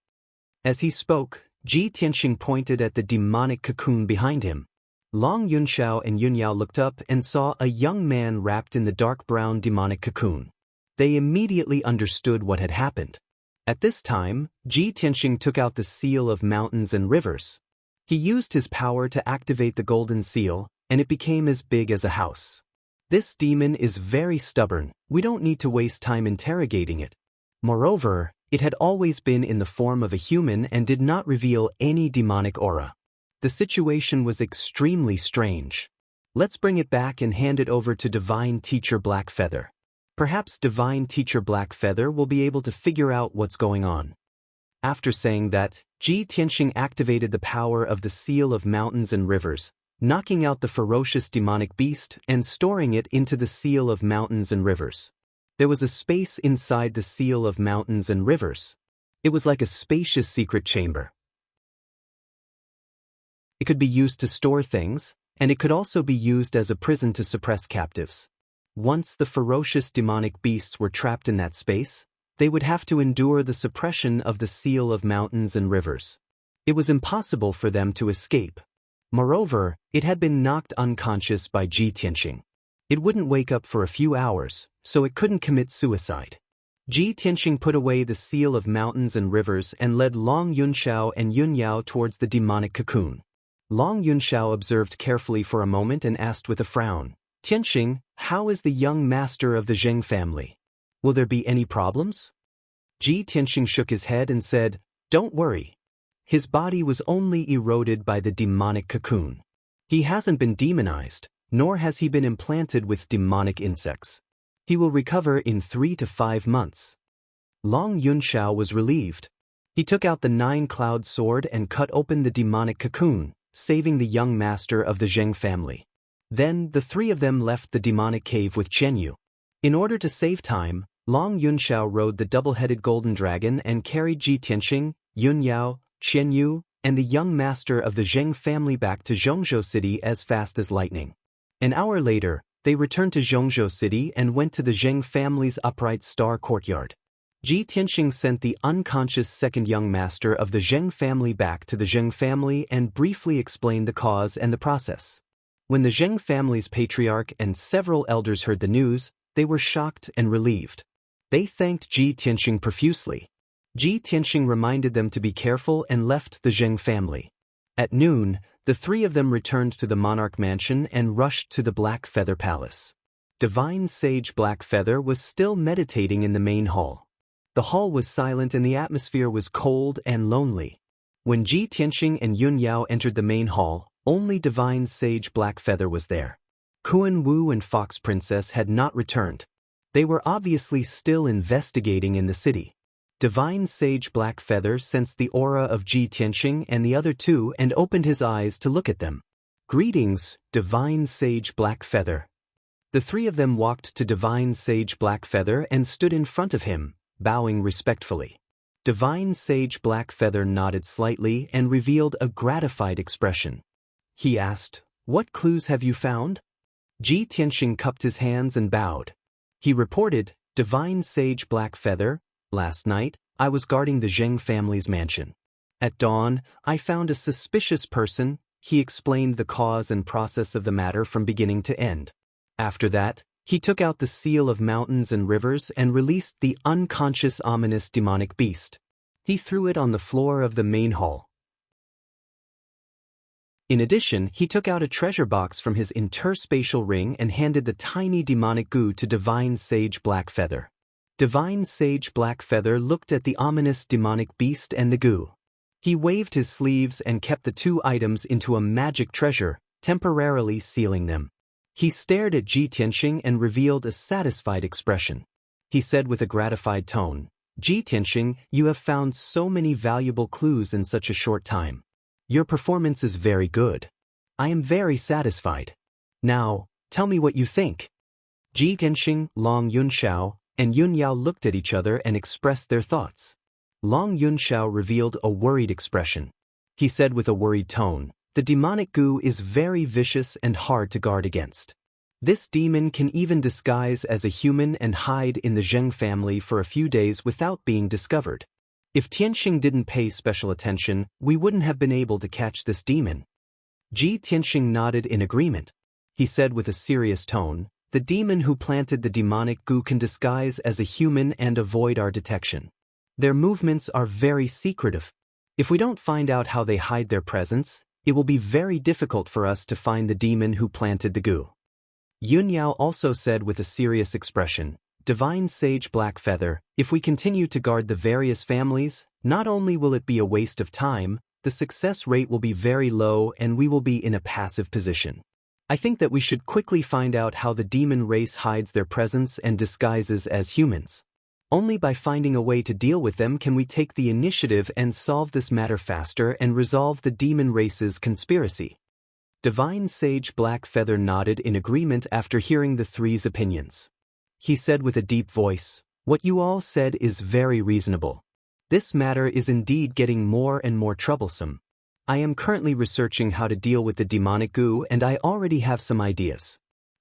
As he spoke, Ji Tianxing pointed at the demonic cocoon behind him. Long Yunxiao and Yunyao looked up and saw a young man wrapped in the dark brown demonic cocoon. They immediately understood what had happened. At this time, Ji Tianxing took out the seal of mountains and rivers. He used his power to activate the golden seal, and it became as big as a house. This demon is very stubborn, we don't need to waste time interrogating it. Moreover, it had always been in the form of a human and did not reveal any demonic aura. The situation was extremely strange. Let's bring it back and hand it over to Divine Teacher Blackfeather. Perhaps Divine Teacher Blackfeather will be able to figure out what's going on. After saying that, Ji Tianxing activated the power of the Seal of Mountains and Rivers, knocking out the ferocious demonic beast and storing it into the Seal of Mountains and Rivers. There was a space inside the Seal of Mountains and Rivers. It was like a spacious secret chamber. It could be used to store things, and it could also be used as a prison to suppress captives. Once the ferocious demonic beasts were trapped in that space, they would have to endure the suppression of the Seal of Mountains and Rivers. It was impossible for them to escape. Moreover, it had been knocked unconscious by Ji Tianxing. It wouldn't wake up for a few hours, so it couldn't commit suicide. Ji Tianxing put away the Seal of Mountains and Rivers and led Long Yunxiao and Yunyao towards the demonic cocoon. Long Yunxiao observed carefully for a moment and asked with a frown, "Tianxing, how is the young master of the Zheng family? Will there be any problems?" Ji Tianxing shook his head and said, "Don't worry. His body was only eroded by the demonic cocoon. He hasn't been demonized, nor has he been implanted with demonic insects. He will recover in 3 to 5 months." Long Yunxiao was relieved. He took out the 9-cloud sword and cut open the demonic cocoon, saving the young master of the Zheng family. Then the three of them left the demonic cave with Qianyu. In order to save time, Long Yunxiao rode the double-headed golden dragon and carried Ji Tianxing, Yunyao, Qianyu, and the young master of the Zheng family back to Zhongzhou City as fast as lightning. An hour later, they returned to Zhongzhou City and went to the Zheng family's upright star courtyard. Ji Tianxing sent the unconscious second young master of the Zheng family back to the Zheng family and briefly explained the cause and the process. When the Zheng family's patriarch and several elders heard the news, they were shocked and relieved. They thanked Ji Tianxing profusely. Ji Tianxing reminded them to be careful and left the Zheng family. At noon, the three of them returned to the monarch mansion and rushed to the Black Feather Palace. Divine Sage Blackfeather was still meditating in the main hall. The hall was silent and the atmosphere was cold and lonely. When Ji Tianxing and Yunyao entered the main hall, only Divine Sage Blackfeather was there. Kuan Wu and Fox Princess had not returned. They were obviously still investigating in the city. Divine Sage Blackfeather sensed the aura of Ji Tianxing and the other two and opened his eyes to look at them. "Greetings, Divine Sage Blackfeather." The three of them walked to Divine Sage Blackfeather and stood in front of him, bowing respectfully. Divine Sage Blackfeather nodded slightly and revealed a gratified expression. He asked, "What clues have you found?" Ji Tianxing cupped his hands and bowed. He reported, "Divine Sage Blackfeather, last night, I was guarding the Zheng family's mansion. At dawn, I found a suspicious person." He explained the cause and process of the matter from beginning to end. After that, he took out the Seal of Mountains and Rivers and released the unconscious ominous demonic beast. He threw it on the floor of the main hall. In addition, he took out a treasure box from his interspatial ring and handed the tiny demonic goo to Divine Sage Blackfeather. Divine Sage Blackfeather looked at the ominous demonic beast and the goo. He waved his sleeves and kept the two items into a magic treasure, temporarily sealing them. He stared at Ji Tianxing and revealed a satisfied expression. He said with a gratified tone, "Ji Tianxing, you have found so many valuable clues in such a short time. Your performance is very good. I am very satisfied. Now, tell me what you think." Ji Tianxing, Long Yunxiao, and Yunyao looked at each other and expressed their thoughts. Long Yunxiao revealed a worried expression. He said with a worried tone, "The demonic goo is very vicious and hard to guard against. This demon can even disguise as a human and hide in the Zheng family for a few days without being discovered. If Tianxing didn't pay special attention, we wouldn't have been able to catch this demon. Tianxing nodded in agreement. He said with a serious tone, "The demon who planted the demonic goo can disguise as a human and avoid our detection. Their movements are very secretive. If we don't find out how they hide their presence, it will be very difficult for us to find the demon who planted the goo." Yunyao also said with a serious expression, "Divine Sage Blackfeather, if we continue to guard the various families, not only will it be a waste of time, the success rate will be very low and we will be in a passive position. I think that we should quickly find out how the demon race hides their presence and disguises as humans. Only by finding a way to deal with them can we take the initiative and solve this matter faster and resolve the demon race's conspiracy." Divine Sage Blackfeather nodded in agreement after hearing the three's opinions. He said with a deep voice, "What you all said is very reasonable. This matter is indeed getting more and more troublesome. I am currently researching how to deal with the demonic goo and I already have some ideas.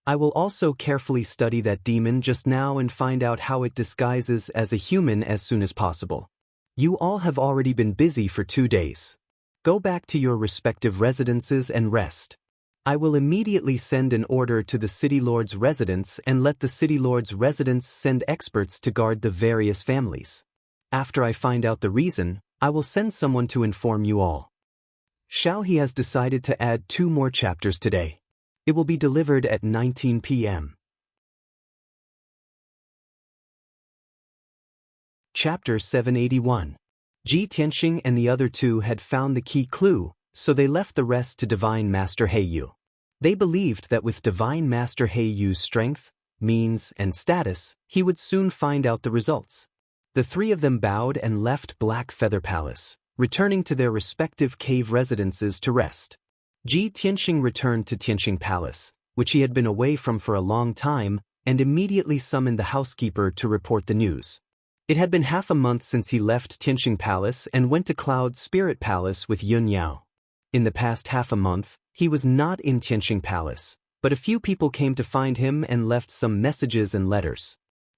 I will also carefully study that demon just now and find out how it disguises as a human as soon as possible. You all have already been busy for 2 days. Go back to your respective residences and rest. I will immediately send an order to the City Lord's residence and let the City Lord's residence send experts to guard the various families. After I find out the reason, I will send someone to inform you all." Xiaohe has decided to add 2 more chapters today. It will be delivered at 19 p.m. Chapter 781. Tianxing and the other 2 had found the key clue, so they left the rest to Divine Master Heiyu. They believed that with Divine Master Heiyu's strength, means, and status, he would soon find out the results. The 3 of them bowed and left Black Feather Palace, returning to their respective cave residences to rest. Tianxing returned to Tianxing Palace, which he had been away from for a long time, and immediately summoned the housekeeper to report the news. It had been half a month since he left Tianxing Palace and went to Cloud Spirit Palace with Yunyao. In the past half a month, he was not in Tianxing Palace, but a few people came to find him and left some messages and letters.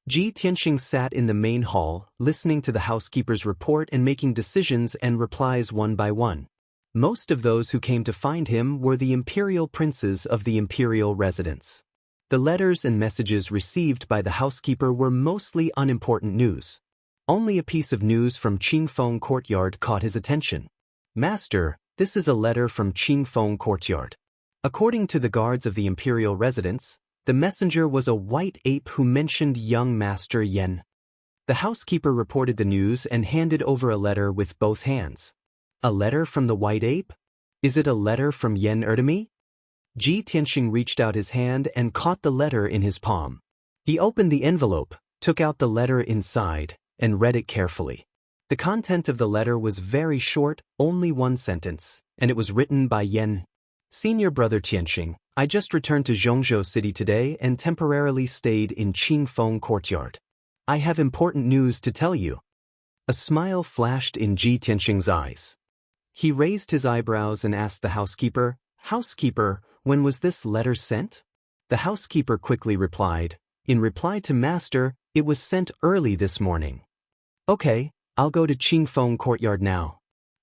Tianxing sat in the main hall, listening to the housekeeper's report and making decisions and replies one by one. Most of those who came to find him were the imperial princes of the imperial residence. The letters and messages received by the housekeeper were mostly unimportant news. Only a piece of news from Qingfeng Courtyard caught his attention. "Master, this is a letter from Qingfeng Courtyard." According to the guards of the imperial residence, the messenger was a white ape who mentioned young Master Yen. The housekeeper reported the news and handed over a letter with both hands. "A letter from the white ape? Is it a letter from Yen to me?" Tianxing reached out his hand and caught the letter in his palm. He opened the envelope, took out the letter inside, and read it carefully. The content of the letter was very short, only 1 sentence, and it was written by Yen. "Senior Brother Tianxing, I just returned to Zhongzhou City today and temporarily stayed in Qingfeng Courtyard. I have important news to tell you." A smile flashed in Tianxing's eyes. He raised his eyebrows and asked the housekeeper, "Housekeeper, when was this letter sent?" The housekeeper quickly replied, "In reply to Master, it was sent early this morning." "Okay, I'll go to Qingfeng Courtyard now."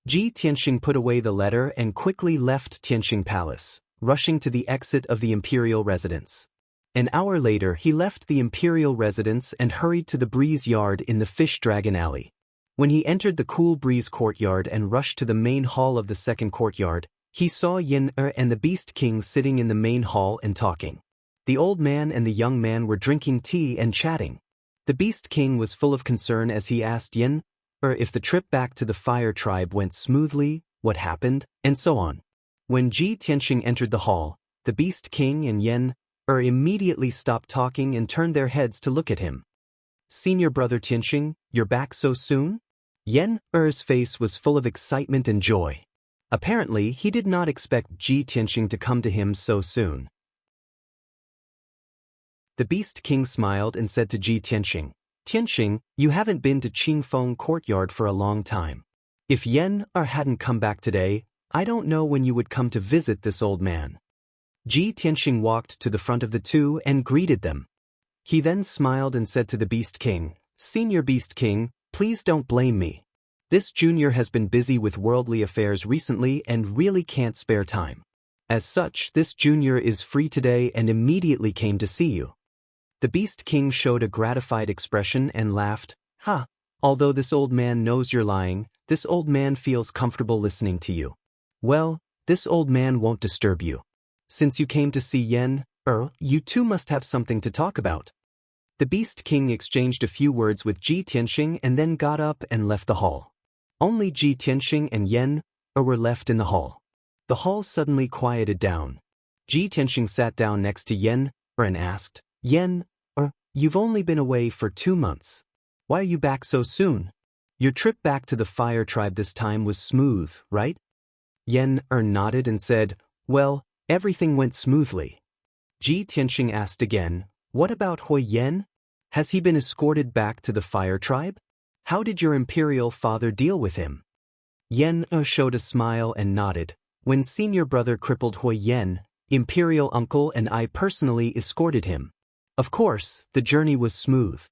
Tianxing put away the letter and quickly left Tianxing Palace, rushing to the exit of the imperial residence. An hour later he left the imperial residence and hurried to the breeze yard in the Fish Dragon Alley. When he entered the Cool Breeze Courtyard and rushed to the main hall of the second courtyard, he saw Yin and the Beast King sitting in the main hall and talking. The old man and the young man were drinking tea and chatting. The Beast King was full of concern as he asked Yin if the trip back to the Fire Tribe went smoothly, what happened, and so on. When Tianxing entered the hall, the Beast King and Yin immediately stopped talking and turned their heads to look at him. "Senior Brother Tianxing, you're back so soon?" Yen's face was full of excitement and joy. Apparently, he did not expect Tianxing to come to him so soon. The Beast King smiled and said to Tianxing, "Tianxing, you haven't been to Qingfeng Courtyard for a long time. If Yen hadn't come back today, I don't know when you would come to visit this old man." Ji Tianxing walked to the front of the two and greeted them. He then smiled and said to the Beast King, "Senior Beast King, please don't blame me. This junior has been busy with worldly affairs recently and really can't spare time. As such, this junior is free today and immediately came to see you." The Beast King showed a gratified expression and laughed, "Ha! Although this old man knows you're lying, this old man feels comfortable listening to you. Well, this old man won't disturb you. Since you came to see Yen, you two must have something to talk about." The Beast King exchanged a few words with Ji Tianxing and then got up and left the hall. Only Ji Tianxing and Yen were left in the hall. The hall suddenly quieted down. Ji Tianxing sat down next to Yen and asked, "Yen, you've only been away for 2 months. Why are you back so soon? Your trip back to the fire tribe this time was smooth, right?" Yen nodded and said, "Well, everything went smoothly." Ji Tianxing asked again, "What about Hui Yen? Has he been escorted back to the fire tribe? How did your imperial father deal with him?" Yen showed a smile and nodded. "When senior brother crippled Hui Yen, imperial uncle and I personally escorted him. Of course, the journey was smooth.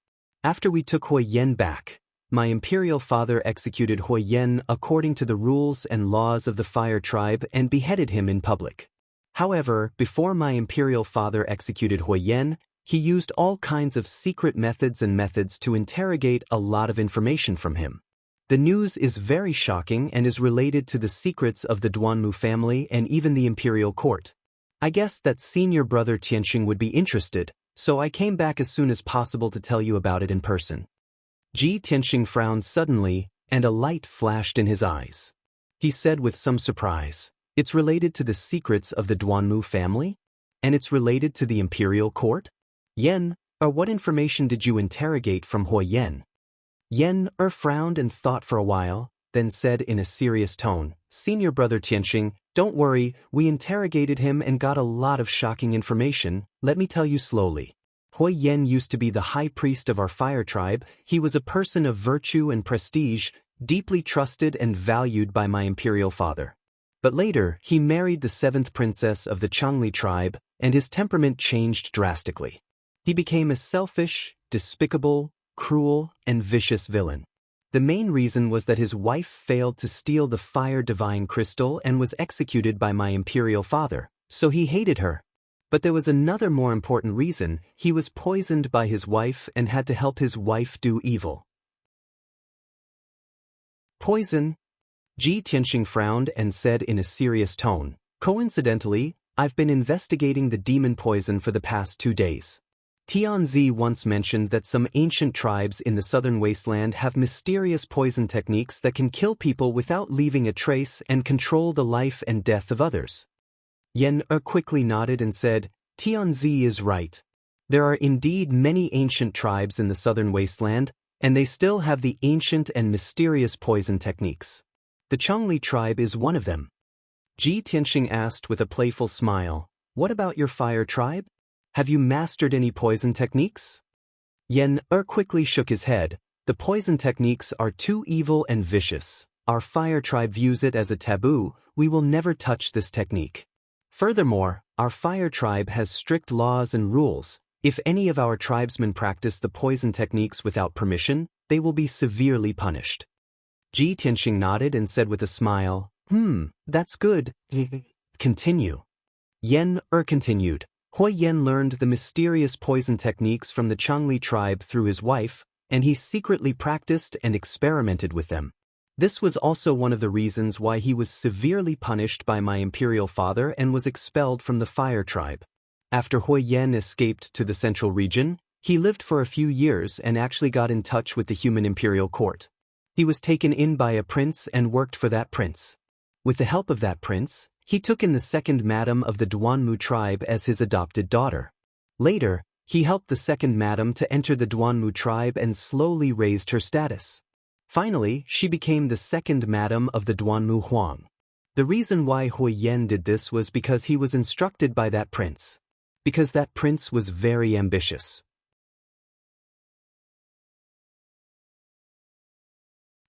After we took Hui Yen back, my imperial father executed Hui Yen according to the rules and laws of the fire tribe and beheaded him in public. However, before my imperial father executed Hui Yen, he used all kinds of secret methods to interrogate a lot of information from him. The news is very shocking and is related to the secrets of the Duanmu family and even the imperial court. I guess that senior brother Tianxing would be interested, so I came back as soon as possible to tell you about it in person." Ji Tianxing frowned suddenly, and a light flashed in his eyes. He said with some surprise, "It's related to the secrets of the Duanmu family? And it's related to the imperial court? Yen, what information did you interrogate from Hui Yen?" Yen frowned and thought for a while, then said in a serious tone, "Senior brother Tianxing, don't worry, we interrogated him and got a lot of shocking information. Let me tell you slowly. Hui Yen used to be the high priest of our fire tribe. He was a person of virtue and prestige, deeply trusted and valued by my imperial father. But later, he married the 7th princess of the Changli tribe, and his temperament changed drastically. He became a selfish, despicable, cruel, and vicious villain. The main reason was that his wife failed to steal the fire divine crystal and was executed by my imperial father, so he hated her. But there was another more important reason. He was poisoned by his wife and had to help his wife do evil." "Poison?" Ji Tianxing frowned and said in a serious tone, "Coincidentally, I've been investigating the demon poison for the past 2 days. Tianzi once mentioned that some ancient tribes in the southern wasteland have mysterious poison techniques that can kill people without leaving a trace and control the life and death of others." Yen quickly nodded and said, "Tianzi is right. There are indeed many ancient tribes in the southern wasteland, and they still have the ancient and mysterious poison techniques. The Changli tribe is one of them." Ji Tianxing asked with a playful smile, "What about your fire tribe? Have you mastered any poison techniques?" Yen quickly shook his head. "The poison techniques are too evil and vicious. Our fire tribe views it as a taboo. We will never touch this technique. Furthermore, our fire tribe has strict laws and rules. If any of our tribesmen practice the poison techniques without permission, they will be severely punished." Ji Tianxing nodded and said with a smile, "That's good. Continue." Yen continued. "Hui Yen learned the mysterious poison techniques from the Changli tribe through his wife, and he secretly practiced and experimented with them. This was also one of the reasons why he was severely punished by my imperial father and was expelled from the fire tribe. After Hui Yen escaped to the central region, he lived for a few years and actually got in touch with the human imperial court. He was taken in by a prince and worked for that prince. With the help of that prince, he took in the 2nd madam of the Duanmu tribe as his adopted daughter. Later, he helped the 2nd madam to enter the Duanmu tribe and slowly raised her status. Finally, she became the 2nd madam of the Duanmu Huang. The reason why Hui Yen did this was because he was instructed by that prince. Because that prince was very ambitious.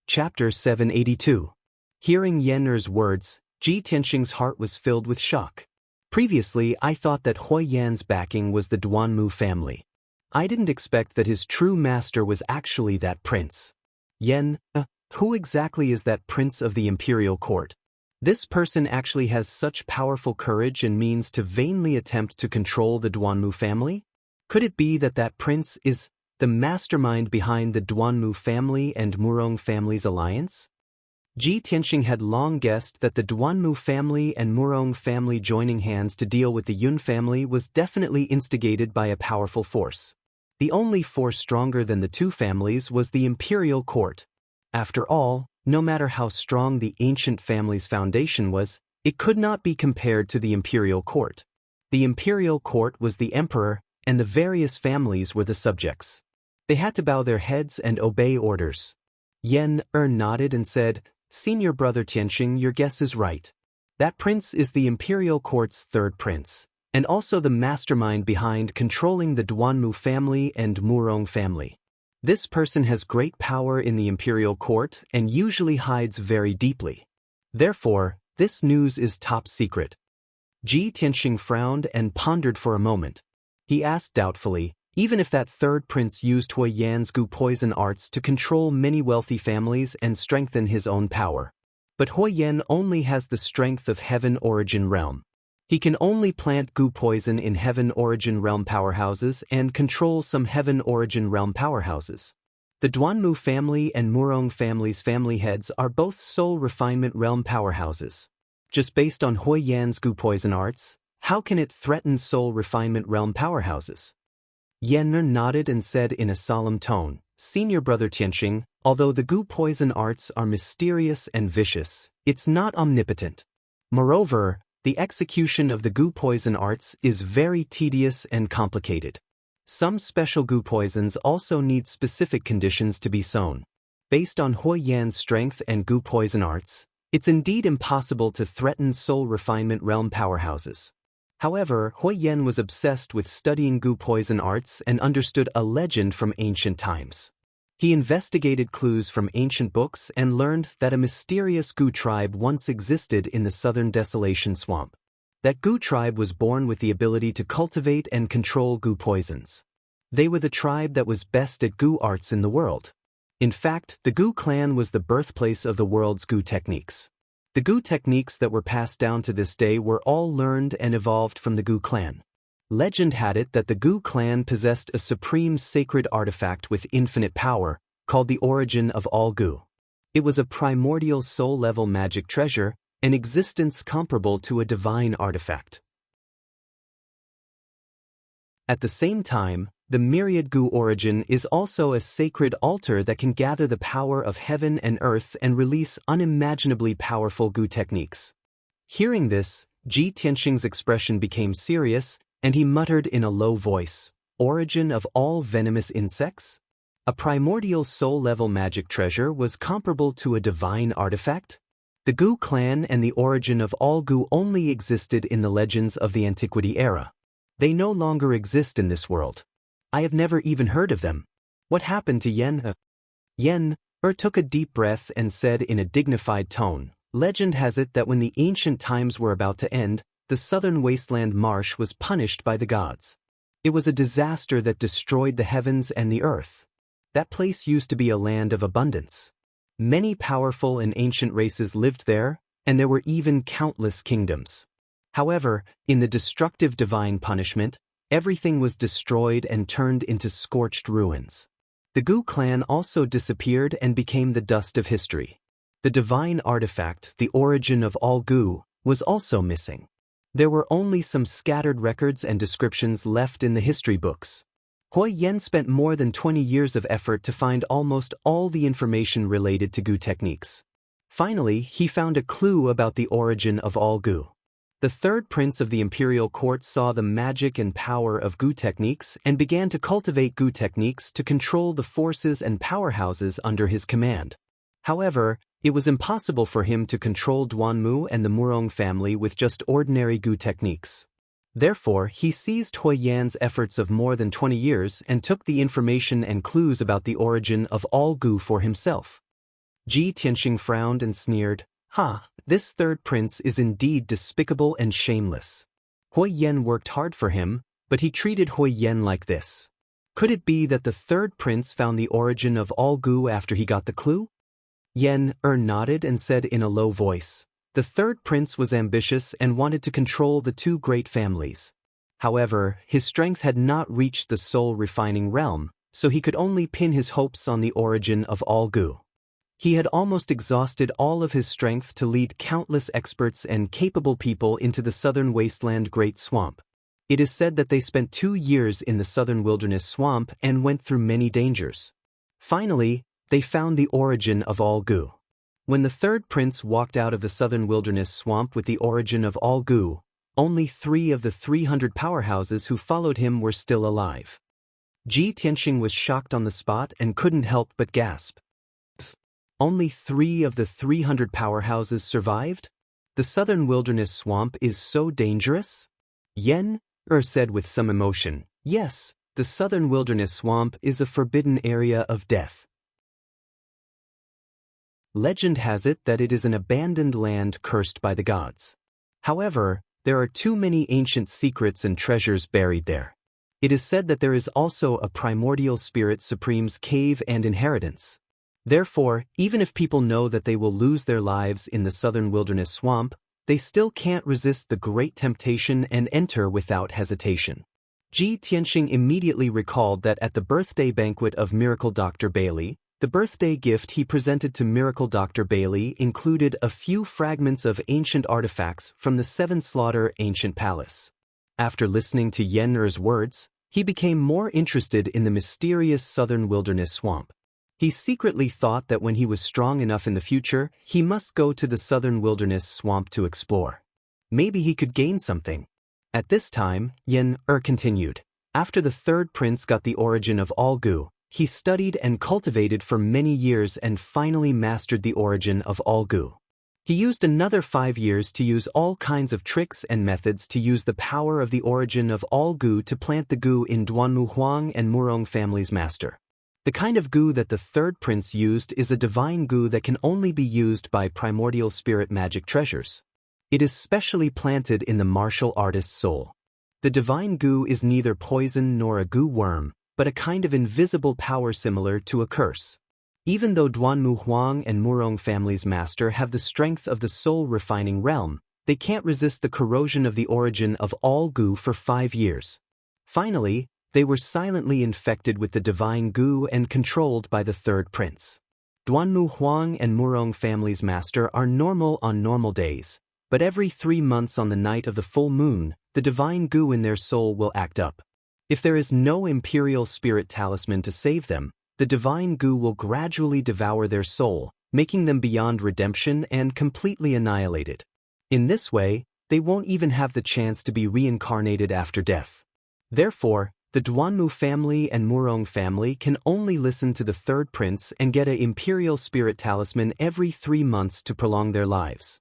Chapter 782. Hearing Yen's words, Ji Tianxing's heart was filled with shock. Previously, I thought that Hui Yan's backing was the Duanmu family. I didn't expect that his true master was actually that prince. Yan, who exactly is that prince of the imperial court? This person actually has such powerful courage and means to vainly attempt to control the Duanmu family? Could it be that that prince is the mastermind behind the Duanmu family and Murong family's alliance? Ji Tianxing had long guessed that the Duanmu family and Murong family joining hands to deal with the Yun family was definitely instigated by a powerful force. The only force stronger than the two families was the imperial court. After all, no matter how strong the ancient family's foundation was, it could not be compared to the imperial court. The imperial court was the emperor, and the various families were the subjects. They had to bow their heads and obey orders. Yan nodded and said, "Senior brother Tianxing, your guess is right. That prince is the imperial court's third prince, and also the mastermind behind controlling the Duanmu family and Murong family. This person has great power in the imperial court and usually hides very deeply. Therefore, this news is top secret." Ji Tianxing frowned and pondered for a moment. He asked doubtfully, even if that third prince used Hui Yan's Gu poison arts to control many wealthy families and strengthen his own power. But Hui Yan only has the strength of Heaven Origin Realm. He can only plant Gu poison in Heaven Origin Realm powerhouses and control some Heaven Origin Realm powerhouses. The Duanmu family and Murong family's family heads are both Soul Refinement Realm powerhouses. Just based on Hui Yan's Gu poison arts, how can it threaten Soul Refinement Realm powerhouses? Yan nodded and said in a solemn tone, "Senior brother Tianxing, although the Gu poison arts are mysterious and vicious, it's not omnipotent. Moreover, the execution of the Gu poison arts is very tedious and complicated. Some special Gu poisons also need specific conditions to be sown. Based on Hui Yan's strength and Gu poison arts, it's indeed impossible to threaten Soul Refinement Realm powerhouses." However, Hui Yan was obsessed with studying Gu poison arts and understood a legend from ancient times. He investigated clues from ancient books and learned that a mysterious Gu tribe once existed in the southern Desolation Swamp. That Gu tribe was born with the ability to cultivate and control Gu poisons. They were the tribe that was best at Gu arts in the world. In fact, the Gu clan was the birthplace of the world's Gu techniques. The Gu techniques that were passed down to this day were all learned and evolved from the Gu clan. Legend had it that the Gu clan possessed a supreme sacred artifact with infinite power, called the Origin of All Gu. It was a primordial soul-level magic treasure, an existence comparable to a divine artifact. At the same time, the myriad Gu origin is also a sacred altar that can gather the power of heaven and earth and release unimaginably powerful Gu techniques. Hearing this, Ji Tianxing's expression became serious, and he muttered in a low voice, "Origin of all venomous insects? A primordial soul-level magic treasure was comparable to a divine artifact? The Gu clan and the origin of all Gu only existed in the legends of the Antiquity era. They no longer exist in this world. I have never even heard of them. What happened to Yan?" Yan took a deep breath and said in a dignified tone, "Legend has it that when the ancient times were about to end, the southern wasteland marsh was punished by the gods. It was a disaster that destroyed the heavens and the earth. That place used to be a land of abundance. Many powerful and ancient races lived there, and there were even countless kingdoms. However, in the destructive divine punishment, everything was destroyed and turned into scorched ruins. The Gu clan also disappeared and became the dust of history. The divine artifact, the origin of all Gu, was also missing. There were only some scattered records and descriptions left in the history books. Hui Yan spent more than 20 years of effort to find almost all the information related to Gu techniques. Finally, he found a clue about the origin of all Gu. The third prince of the imperial court saw the magic and power of Gu techniques and began to cultivate Gu techniques to control the forces and powerhouses under his command. However, it was impossible for him to control Duanmu and the Murong family with just ordinary Gu techniques. Therefore, he seized Hui Yan's efforts of more than 20 years and took the information and clues about the origin of all Gu for himself. Ji Tianxing frowned and sneered, "Ha, this third prince is indeed despicable and shameless. Hui Yen worked hard for him, but he treated Hui Yen like this. Could it be that the third prince found the origin of all Gu after he got the clue? Yen nodded and said in a low voice, the third prince was ambitious and wanted to control the two great families. However, his strength had not reached the soul-refining realm, so he could only pin his hopes on the origin of all Gu. He had almost exhausted all of his strength to lead countless experts and capable people into the southern wasteland Great Swamp. It is said that they spent 2 years in the southern wilderness swamp and went through many dangers. Finally, they found the origin of all Gu. When the third prince walked out of the southern wilderness swamp with the origin of all Gu, only 3 of the 300 powerhouses who followed him were still alive. Ji Tianxing was shocked on the spot and couldn't help but gasp. Only 3 of the 300 powerhouses survived? The southern wilderness swamp is so dangerous? Yen said with some emotion, yes, the southern wilderness swamp is a forbidden area of death. Legend has it that it is an abandoned land cursed by the gods. However, there are too many ancient secrets and treasures buried there. It is said that there is also a primordial spirit supreme's cave and inheritance. Therefore, even if people know that they will lose their lives in the southern wilderness swamp, they still can't resist the great temptation and enter without hesitation. Ji Tianxing immediately recalled that at the birthday banquet of Miracle Dr. Bailey, the birthday gift he presented to Miracle Dr. Bailey included a few fragments of ancient artifacts from the Seven Slaughter ancient palace. After listening to Yen words, he became more interested in the mysterious southern wilderness swamp. He secretly thought that when he was strong enough in the future, he must go to the southern wilderness swamp to explore. Maybe he could gain something. At this time, Yen continued. After the third prince got the origin of all Gu, he studied and cultivated for many years and finally mastered the origin of all Gu. He used another 5 years to use all kinds of tricks and methods to use the power of the origin of all Gu to plant the Gu in Duanmu Huang and Murong family's master. The kind of Gu that the third prince used is a divine Gu that can only be used by primordial spirit magic treasures. It is specially planted in the martial artist's soul. The divine Gu is neither poison nor a Gu worm, but a kind of invisible power similar to a curse. Even though Duanmu Huang and Murong family's master have the strength of the soul-refining realm, they can't resist the corrosion of the origin of all Gu for 5 years. Finally, they were silently infected with the divine Gu and controlled by the third prince. Duanmu Huang and Murong family's master are normal on normal days, but every 3 months on the night of the full moon, the divine Gu in their soul will act up. If there is no imperial spirit talisman to save them, the divine Gu will gradually devour their soul, making them beyond redemption and completely annihilated. In this way, they won't even have the chance to be reincarnated after death. Therefore, the Duanmu family and Murong family can only listen to the third prince and get an imperial spirit talisman every 3 months to prolong their lives.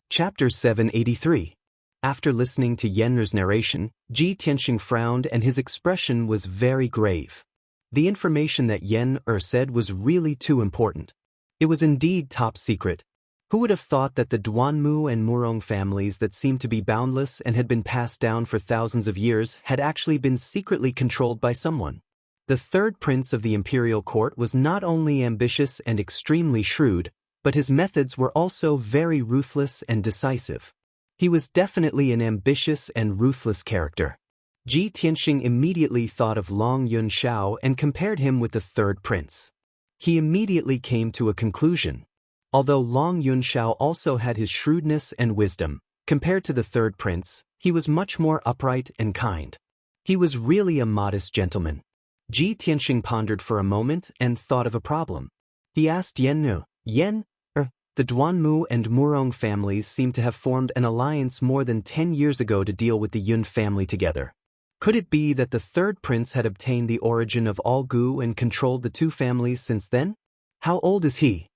Chapter 783. After listening to Yen's narration, Ji Tianxing frowned and his expression was very grave. The information that Yen said was really too important. It was indeed top secret. Who would have thought that the Duanmu and Murong families that seemed to be boundless and had been passed down for thousands of years had actually been secretly controlled by someone? The third prince of the imperial court was not only ambitious and extremely shrewd, but his methods were also very ruthless and decisive. He was definitely an ambitious and ruthless character. Ji Tianxing immediately thought of Long Yunxiao and compared him with the third prince. He immediately came to a conclusion. Although Long Yunxiao also had his shrewdness and wisdom, compared to the third prince, he was much more upright and kind. He was really a modest gentleman. Ji Tianxing pondered for a moment and thought of a problem. He asked Yen, the Duanmu and Murong families seem to have formed an alliance more than 10 years ago to deal with the Yun family together. Could it be that the third prince had obtained the origin of all Gu and controlled the two families since then? How old is he?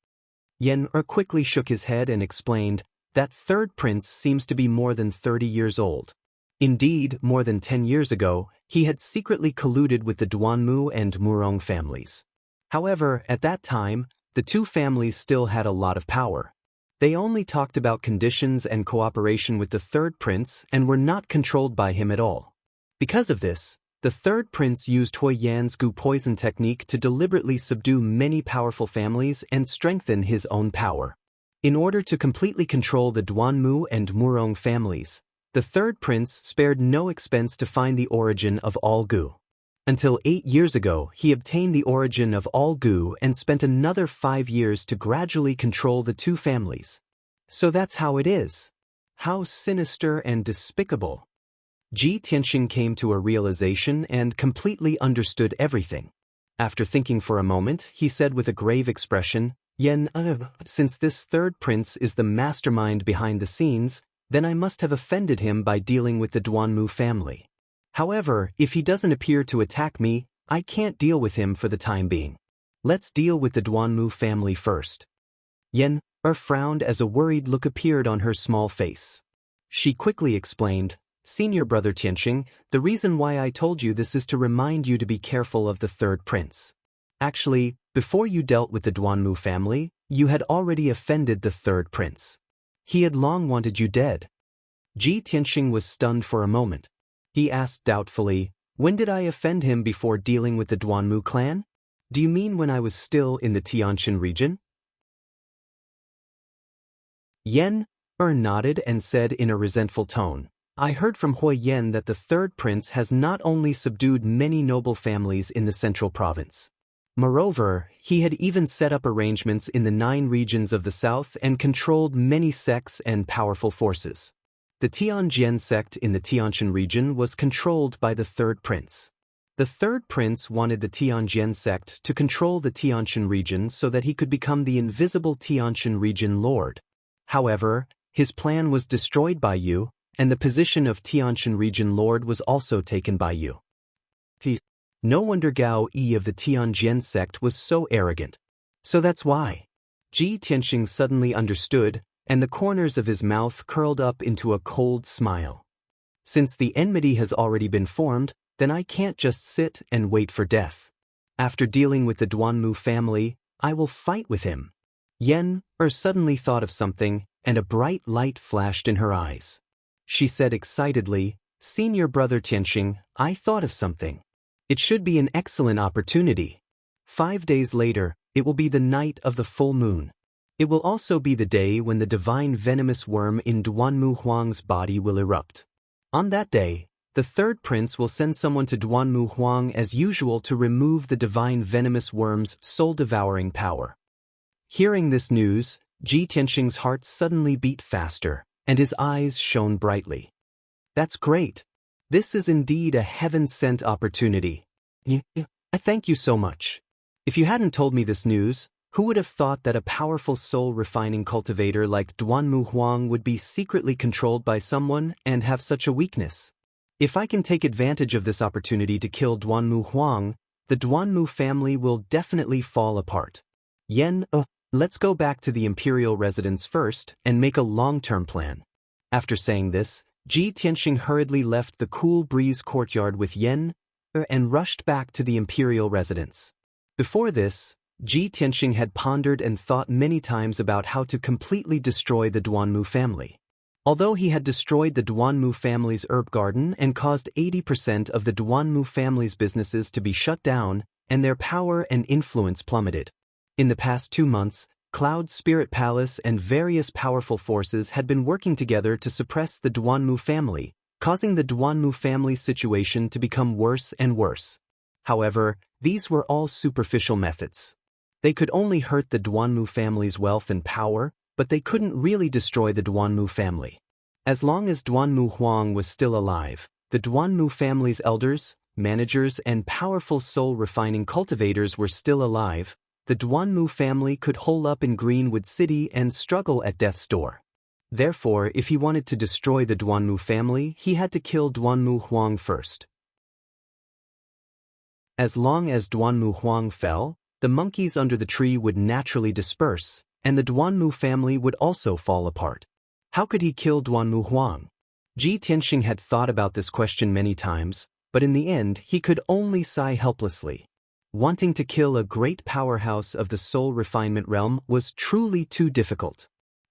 Yen quickly shook his head and explained, that third prince seems to be more than 30 years old. Indeed, more than 10 years ago, he had secretly colluded with the Duanmu and Murong families. However, at that time, the two families still had a lot of power. They only talked about conditions and cooperation with the third prince and were not controlled by him at all. Because of this, the third prince used Hui Yan's Gu poison technique to deliberately subdue many powerful families and strengthen his own power. In order to completely control the Duanmu and Murong families, the third prince spared no expense to find the origin of all Gu. Until 8 years ago, he obtained the origin of all Gu and spent another 5 years to gradually control the two families. So that's how it is. How sinister and despicable. Ji Tianxing came to a realization and completely understood everything. After thinking for a moment, he said with a grave expression, Yen, since this third prince is the mastermind behind the scenes, then I must have offended him by dealing with the Duanmu family. However, if he doesn't appear to attack me, I can't deal with him for the time being. Let's deal with the Duanmu family first. Yen frowned as a worried look appeared on her small face. She quickly explained, Senior Brother Tianxing, the reason why I told you this is to remind you to be careful of the third prince. Actually, before you dealt with the Duanmu family, you had already offended the third prince. He had long wanted you dead. Ji Tianxing was stunned for a moment. He asked doubtfully, when did I offend him before dealing with the Duanmu clan? Do you mean when I was still in the Tianshan region? Yen nodded and said in a resentful tone, I heard from Hui Yan that the third prince has not only subdued many noble families in the central province. Moreover, he had even set up arrangements in the 9 regions of the south and controlled many sects and powerful forces. The Tianjian sect in the Tianshan region was controlled by the third prince. The third prince wanted the Tianjian sect to control the Tianshan region so that he could become the invisible Tianshan region lord. However, his plan was destroyed by you, and the position of Tianshan region lord was also taken by you. No wonder Gao Yi of the Tianjian sect was so arrogant. So that's why. Ji Tianxing suddenly understood, and the corners of his mouth curled up into a cold smile. Since the enmity has already been formed, then I can't just sit and wait for death. After dealing with the Duanmu family, I will fight with him. Yen suddenly thought of something, and a bright light flashed in her eyes. She said excitedly, Senior Brother Tianxing, I thought of something. It should be an excellent opportunity. 5 days later, it will be the night of the full moon. It will also be the day when the divine venomous worm in Duanmu Huang's body will erupt. On that day, the third prince will send someone to Duanmu Huang as usual to remove the divine venomous worm's soul-devouring power. Hearing this news, Ji Tianxing's heart suddenly beat faster, and his eyes shone brightly. That's great. This is indeed a heaven-sent opportunity. I thank you so much. If you hadn't told me this news, who would have thought that a powerful soul-refining cultivator like Duanmu Huang would be secretly controlled by someone and have such a weakness? If I can take advantage of this opportunity to kill Duanmu Huang, the Duanmu family will definitely fall apart. Yen, let's go back to the imperial residence first and make a long-term plan. After saying this, Ji Tianxing hurriedly left the cool breeze courtyard with Yen and rushed back to the imperial residence. Before this, Ji Tianxing had pondered and thought many times about how to completely destroy the Duanmu family. Although he had destroyed the Duanmu family's herb garden and caused 80% of the Duanmu family's businesses to be shut down, and their power and influence plummeted. In the past 2 months, Cloud Spirit Palace and various powerful forces had been working together to suppress the Duanmu family, causing the Duanmu family's situation to become worse and worse. However, these were all superficial methods. They could only hurt the Duanmu family's wealth and power, but they couldn't really destroy the Duanmu family. As long as Duanmu Huang was still alive, the Duanmu family's elders, managers, and powerful soul-refining cultivators were still alive. The Duanmu family could hole up in Greenwood City and struggle at death's door. Therefore, if he wanted to destroy the Duanmu family, he had to kill Duanmu Huang first. As long as Duanmu Huang fell, the monkeys under the tree would naturally disperse, and the Duanmu family would also fall apart. How could he kill Duanmu Huang? Ji Tianxing had thought about this question many times, but in the end he could only sigh helplessly. Wanting to kill a great powerhouse of the soul refinement realm was truly too difficult.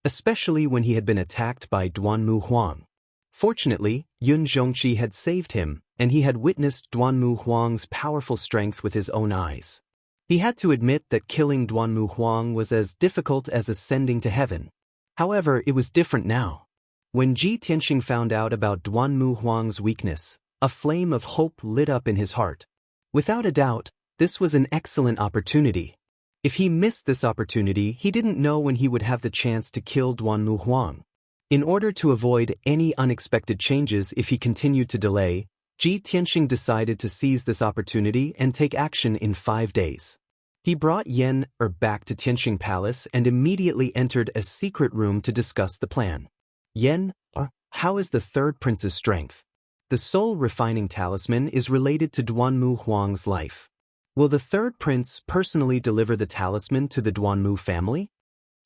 especially when he had been attacked by Duanmu Huang. Fortunately, Yun Zhongqi had saved him, and he had witnessed Duanmu Huang's powerful strength with his own eyes. He had to admit that killing Duanmu Huang was as difficult as ascending to heaven. However, it was different now. When Ji Tianxing found out about Duanmu Huang's weakness, a flame of hope lit up in his heart. Without a doubt, this was an excellent opportunity. If he missed this opportunity, he didn't know when he would have the chance to kill Duanmu Huang. In order to avoid any unexpected changes if he continued to delay, Ji Tianxing decided to seize this opportunity and take action in 5 days. He brought Yan back to Tianxing Palace and immediately entered a secret room to discuss the plan. Yan, how is the third prince's strength? The soul refining talisman is related to Duanmu Huang's life. Will the third prince personally deliver the talisman to the Duanmu family?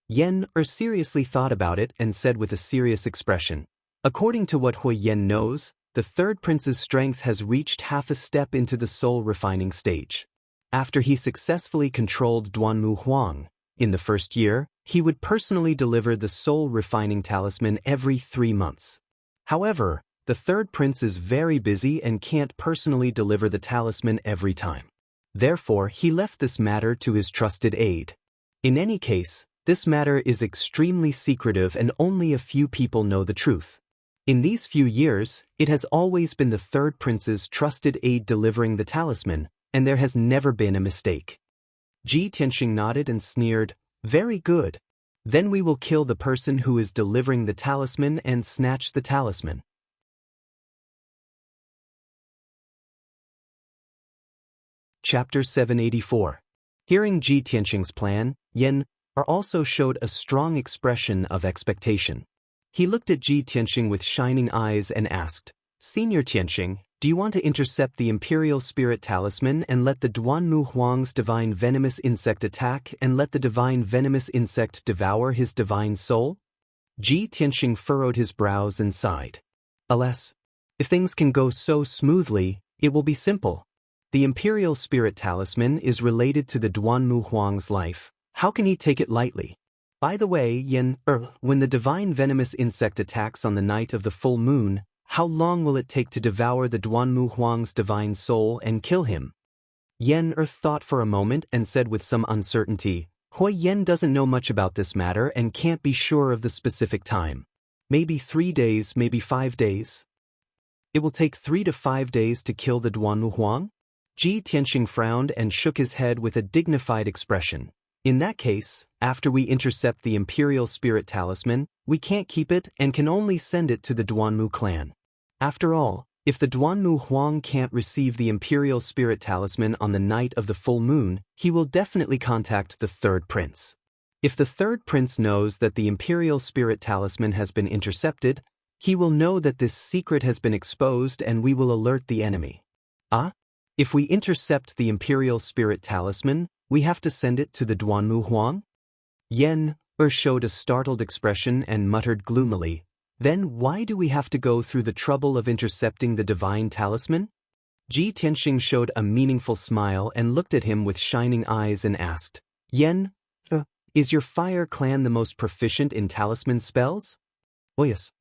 Yan seriously thought about it and said with a serious expression, according to what Hui Yan knows, the third prince's strength has reached half a step into the soul refining stage. After he successfully controlled Duanmu Huang, in the first year, he would personally deliver the soul refining talisman every 3 months. However, the third prince is very busy and can't personally deliver the talisman every time. Therefore, he left this matter to his trusted aide. In any case, this matter is extremely secretive and only a few people know the truth. In these few years, it has always been the third prince's trusted aide delivering the talisman, and there has never been a mistake. Ji Tianxing nodded and sneered, very good. Then we will kill the person who is delivering the talisman and snatch the talisman. Chapter 784. Hearing Ji Tianxing's plan, Yan also showed a strong expression of expectation. He looked at Ji Tianxing with shining eyes and asked, Senior Tianxing, do you want to intercept the Imperial Spirit Talisman and let the Duanmu Huang's divine venomous insect attack and let the divine venomous insect devour his divine soul? Ji Tianxing furrowed his brows and sighed. Alas, if things can go so smoothly, it will be simple. The Imperial Spirit Talisman is related to the Duanmu Huang's life. How can he take it lightly? By the way, Yan, when the divine venomous insect attacks on the night of the full moon, how long will it take to devour the Duanmu Huang's divine soul and kill him? Yan thought for a moment and said with some uncertainty, Hui Yan doesn't know much about this matter and can't be sure of the specific time. Maybe 3 days, maybe 5 days. It will take 3 to 5 days to kill the Duanmu Huang? Ji Tianxing frowned and shook his head with a dignified expression. In that case, after we intercept the Imperial Spirit Talisman, we can't keep it and can only send it to the Duanmu clan. After all, if the Duanmu Huang can't receive the Imperial Spirit Talisman on the night of the full moon, he will definitely contact the third prince. If the third prince knows that the Imperial Spirit Talisman has been intercepted, he will know that this secret has been exposed and we will alert the enemy. If we intercept the Imperial Spirit Talisman, we have to send it to the Duanmu Huang? Yan showed a startled expression and muttered gloomily, then why do we have to go through the trouble of intercepting the divine talisman? Ji Tianxing showed a meaningful smile and looked at him with shining eyes and asked, Yan, is your fire clan the most proficient in talisman spells? Oh yes.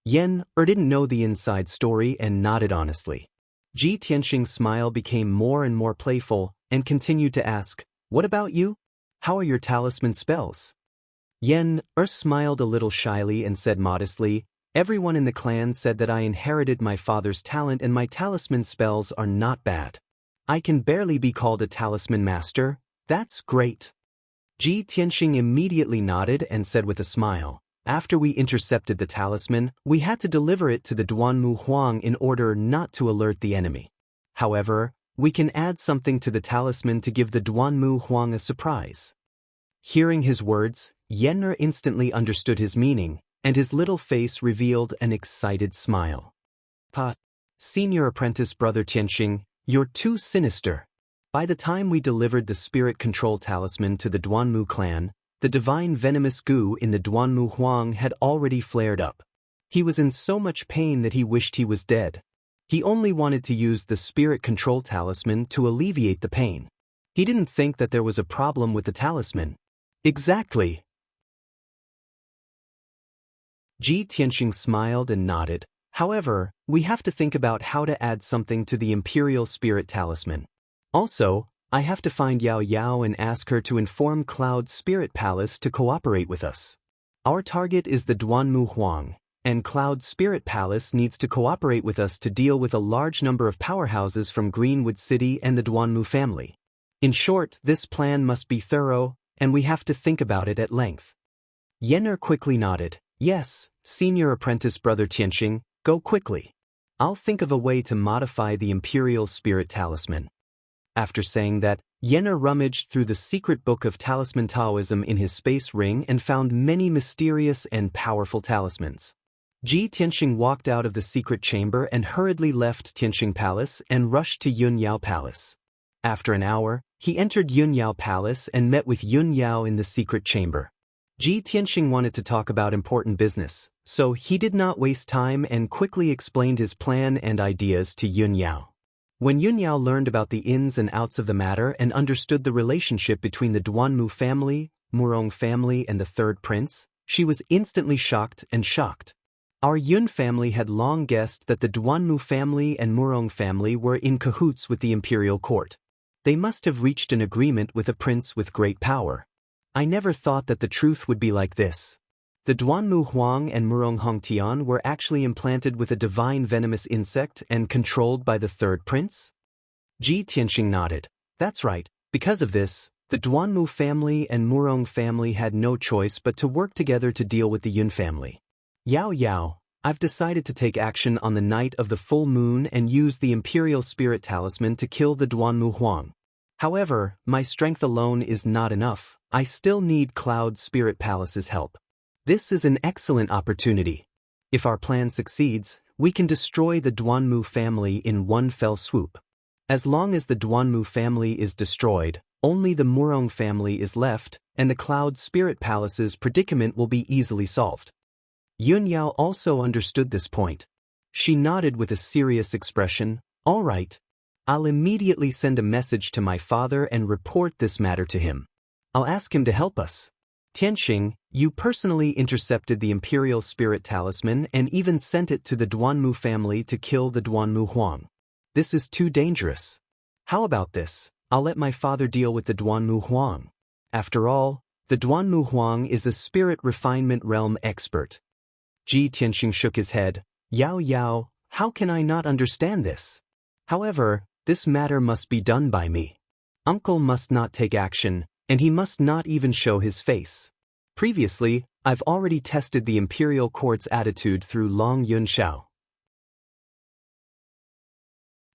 Yan didn't know the inside story and nodded honestly. Ji Tianxing's smile became more and more playful and continued to ask, what about you? How are your talisman spells? Yan smiled a little shyly and said modestly, everyone in the clan said that I inherited my father's talent and my talisman spells are not bad. I can barely be called a talisman master. That's great. Ji Tianxing immediately nodded and said with a smile, after we intercepted the talisman, we had to deliver it to the Duanmu Huang in order not to alert the enemy. However, we can add something to the talisman to give the Duanmu Huang a surprise. Hearing his words, Yan instantly understood his meaning, and his little face revealed an excited smile. Senior apprentice brother Tianxing, you're too sinister. By the time we delivered the spirit control talisman to the Duanmu clan, the divine venomous goo in the Duanmu Huang had already flared up. He was in so much pain that he wished he was dead. He only wanted to use the spirit control talisman to alleviate the pain. He didn't think that there was a problem with the talisman. Exactly. Ji Tianxing smiled and nodded. However, we have to think about how to add something to the Imperial Spirit Talisman. Also, I have to find Yao Yao and ask her to inform Cloud Spirit Palace to cooperate with us. Our target is the Duanmu Huang, and Cloud Spirit Palace needs to cooperate with us to deal with a large number of powerhouses from Greenwood City and the Duanmu family. In short, this plan must be thorough, and we have to think about it at length. Yenner quickly nodded. Yes, Senior Apprentice Brother Tianxing, go quickly. I'll think of a way to modify the Imperial Spirit Talisman. After saying that, Yenner rummaged through the secret book of Talisman Taoism in his space ring and found many mysterious and powerful talismans. Ji Tianxing walked out of the secret chamber and hurriedly left Tianxing Palace and rushed to Yun Yao Palace. After an hour, he entered Yun Yao Palace and met with Yun Yao in the secret chamber. Ji Tianxing wanted to talk about important business, so he did not waste time and quickly explained his plan and ideas to Yun Yao. When Yun Yao learned about the ins and outs of the matter and understood the relationship between the Duanmu family, Murong family and the third prince, she was instantly shocked. Our Yun family had long guessed that the Duanmu family and Murong family were in cahoots with the imperial court. They must have reached an agreement with a prince with great power. I never thought that the truth would be like this. The Duanmu Huang and Murong Hongtian were actually implanted with a divine venomous insect and controlled by the third prince? Ji Tianxing nodded. That's right. Because of this, the Duanmu family and Murong family had no choice but to work together to deal with the Yun family. Yao Yao, I've decided to take action on the night of the full moon and use the Imperial Spirit Talisman to kill the Duanmu Huang. However, my strength alone is not enough. I still need Cloud Spirit Palace's help. This is an excellent opportunity. If our plan succeeds, we can destroy the Duanmu family in one fell swoop. As long as the Duanmu family is destroyed, only the Murong family is left, and the Cloud Spirit Palace's predicament will be easily solved. Yun Yao also understood this point. She nodded with a serious expression. All right. I'll immediately send a message to my father and report this matter to him. I'll ask him to help us. Tianxing, you personally intercepted the Imperial Spirit Talisman and even sent it to the Duanmu family to kill the Duanmu Huang. This is too dangerous. How about this? I'll let my father deal with the Duanmu Huang. After all, the Duanmu Huang is a spirit refinement realm expert. Ji Tianxing shook his head. Yao Yao, how can I not understand this? However, this matter must be done by me. Uncle must not take action, and he must not even show his face. Previously, I've already tested the Imperial Court's attitude through Long Yun Shao.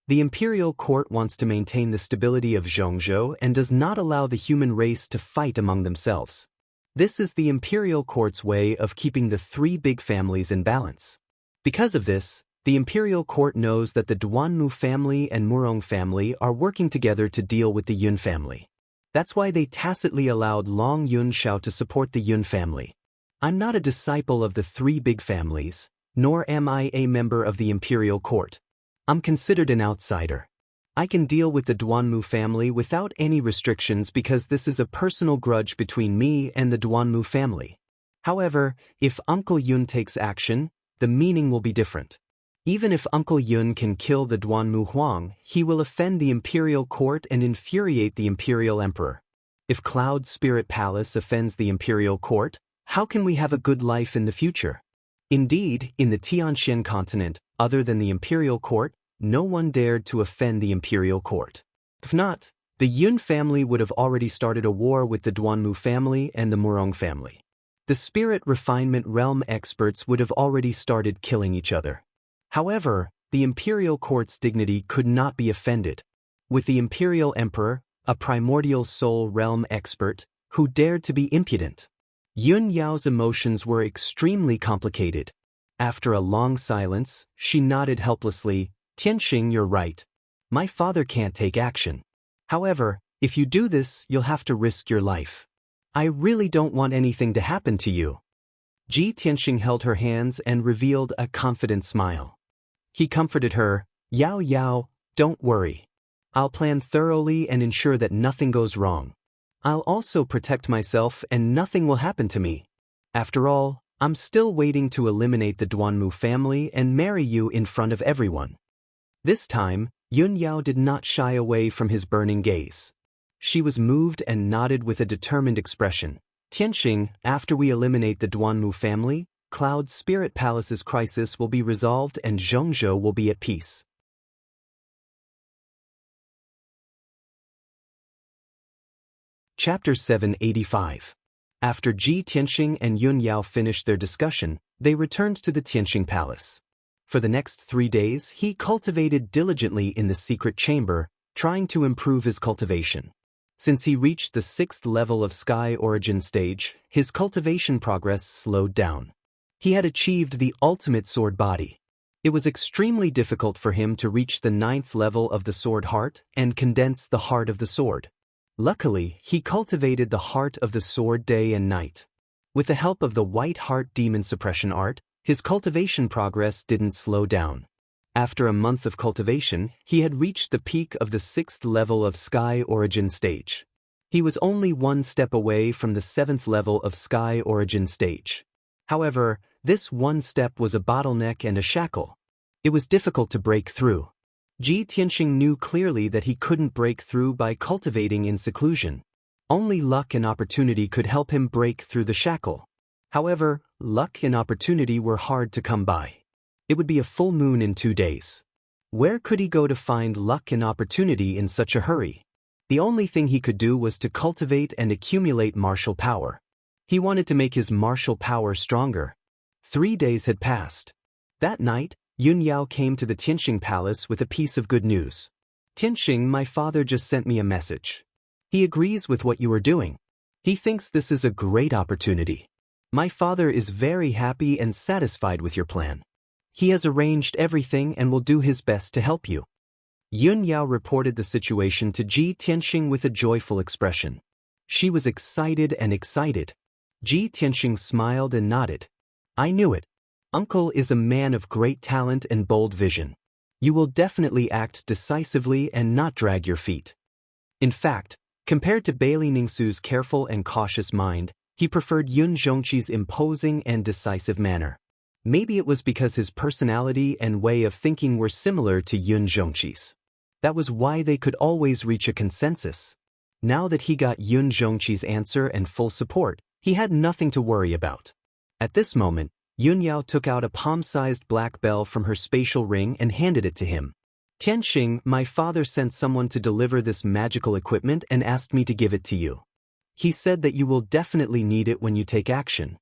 The Imperial Court wants to maintain the stability of Zhongzhou and does not allow the human race to fight among themselves. This is the Imperial Court's way of keeping the three big families in balance. Because of this, the Imperial Court knows that the Duanmu family and Murong family are working together to deal with the Yun family. That's why they tacitly allowed Long Yun Shao to support the Yun family. I'm not a disciple of the three big families, nor am I a member of the Imperial Court. I'm considered an outsider. I can deal with the Duanmu family without any restrictions because this is a personal grudge between me and the Duanmu family. However, if Uncle Yun takes action, the meaning will be different. Even if Uncle Yun can kill the Duanmu Huang, he will offend the Imperial Court and infuriate the Imperial Emperor. If Cloud Spirit Palace offends the Imperial Court, how can we have a good life in the future? Indeed, in the Tianxian continent, other than the Imperial Court, no one dared to offend the Imperial Court. If not, the Yun family would have already started a war with the Duanmu family and the Murong family. The spirit refinement realm experts would have already started killing each other. However, the Imperial Court's dignity could not be offended. With the Imperial Emperor, a primordial soul realm expert, who dared to be impudent. Yun Yao's emotions were extremely complicated. After a long silence, she nodded helplessly. Tianxing, you're right. My father can't take action. However, if you do this, you'll have to risk your life. I really don't want anything to happen to you. Ji Tianxing held her hands and revealed a confident smile. He comforted her. Yao Yao, don't worry. I'll plan thoroughly and ensure that nothing goes wrong. I'll also protect myself and nothing will happen to me. After all, I'm still waiting to eliminate the Duanmu family and marry you in front of everyone." This time, Yun Yao did not shy away from his burning gaze. She was moved and nodded with a determined expression. "Tianxing, after we eliminate the Duanmu family, Cloud Spirit Palace's crisis will be resolved and Zhongzhou will be at peace." Chapter 785. After Ji Tianxing and Yun Yao finished their discussion, they returned to the Tianxing Palace. For the next 3 days, he cultivated diligently in the secret chamber, trying to improve his cultivation. Since he reached the 6th level of Sky Origin stage, his cultivation progress slowed down. He had achieved the ultimate sword body. It was extremely difficult for him to reach the 9th level of the sword heart and condense the heart of the sword. Luckily, he cultivated the heart of the sword day and night. With the help of the White Heart Demon Suppression Art, his cultivation progress didn't slow down. After a month of cultivation, he had reached the peak of the 6th level of Sky Origin stage. He was only 1 step away from the 7th level of Sky Origin stage. However, this 1 step was a bottleneck and a shackle. It was difficult to break through. Ji Tianxing knew clearly that he couldn't break through by cultivating in seclusion. Only luck and opportunity could help him break through the shackle. However, luck and opportunity were hard to come by. It would be a full moon in 2 days. Where could he go to find luck and opportunity in such a hurry? The only thing he could do was to cultivate and accumulate martial power. He wanted to make his martial power stronger. 3 days had passed. That night, Yun Yao came to the Tianxing Palace with a piece of good news. "Tianxing, my father just sent me a message. He agrees with what you are doing. He thinks this is a great opportunity. My father is very happy and satisfied with your plan. He has arranged everything and will do his best to help you." Yun Yao reported the situation to Ji Tianxing with a joyful expression. She was excited and excited. Ji Tianxing smiled and nodded. "I knew it. Uncle is a man of great talent and bold vision. You will definitely act decisively and not drag your feet." In fact, compared to Bailey Ningsu's careful and cautious mind, he preferred Yun Zhongqi's imposing and decisive manner. Maybe it was because his personality and way of thinking were similar to Yun Zhongqi's. That was why they could always reach a consensus. Now that he got Yun Zhongqi's answer and full support, he had nothing to worry about. At this moment, Yun Yao took out a palm-sized black bell from her spatial ring and handed it to him. "Tianxing, my father sent someone to deliver this magical equipment and asked me to give it to you. He said that you will definitely need it when you take action."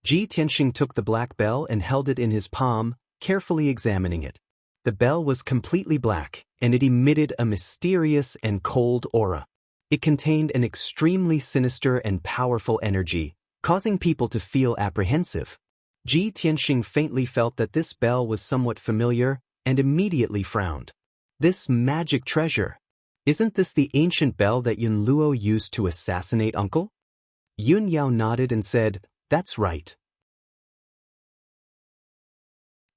Ji Tianxing took the black bell and held it in his palm, carefully examining it. The bell was completely black, and it emitted a mysterious and cold aura. It contained an extremely sinister and powerful energy, causing people to feel apprehensive. Ji Tianxing faintly felt that this bell was somewhat familiar and immediately frowned. "This magic treasure. Isn't this the ancient bell that Yun Luo used to assassinate Uncle?" Yun Yao nodded and said, "That's right.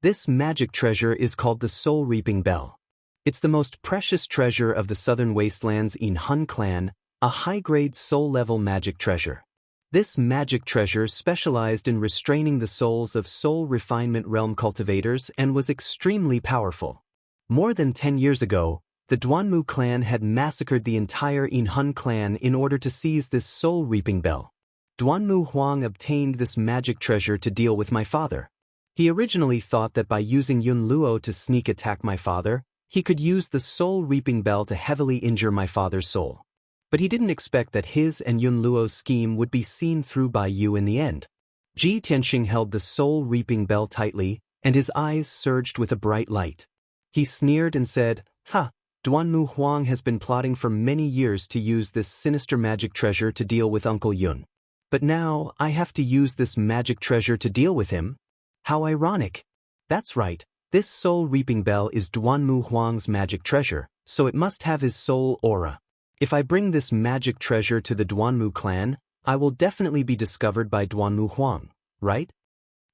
This magic treasure is called the Soul Reaping Bell. It's the most precious treasure of the Southern Wastelands in Hun Clan, a high-grade soul-level magic treasure. This magic treasure specialized in restraining the souls of soul refinement realm cultivators and was extremely powerful. More than 10 years ago, the Duanmu clan had massacred the entire Inhun clan in order to seize this soul-reaping bell. Duanmu Huang obtained this magic treasure to deal with my father. He originally thought that by using Yun Luo to sneak attack my father, he could use the soul-reaping bell to heavily injure my father's soul. But he didn't expect that his and Yun Luo's scheme would be seen through by you in the end." Ji Tianxing held the soul-reaping bell tightly, and his eyes surged with a bright light. He sneered and said, "Ha! Duanmu Huang has been plotting for many years to use this sinister magic treasure to deal with Uncle Yun. But now, I have to use this magic treasure to deal with him? How ironic. That's right, this soul-reaping bell is Duanmu Huang's magic treasure, so it must have his soul aura. If I bring this magic treasure to the Duanmu clan, I will definitely be discovered by Duanmu Huang, right?"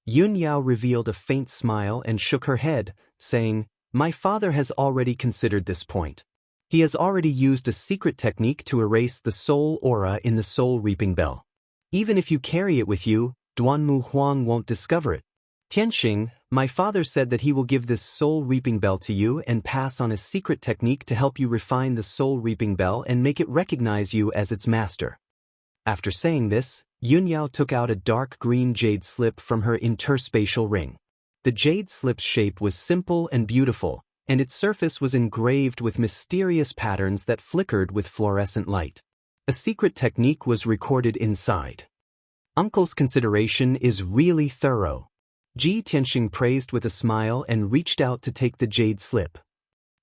Yun Yao revealed a faint smile and shook her head, saying, "My father has already considered this point. He has already used a secret technique to erase the soul aura in the soul-reaping bell. Even if you carry it with you, Duanmu Huang won't discover it. Tianxing, my father said that he will give this soul-reaping bell to you and pass on a secret technique to help you refine the soul-reaping bell and make it recognize you as its master. After saying this, Yunyao took out a dark green jade slip from her interspatial ring. The jade slip's shape was simple and beautiful, and its surface was engraved with mysterious patterns that flickered with fluorescent light. A secret technique was recorded inside. Uncle's consideration is really thorough. Ji Tianxing praised with a smile and reached out to take the jade slip.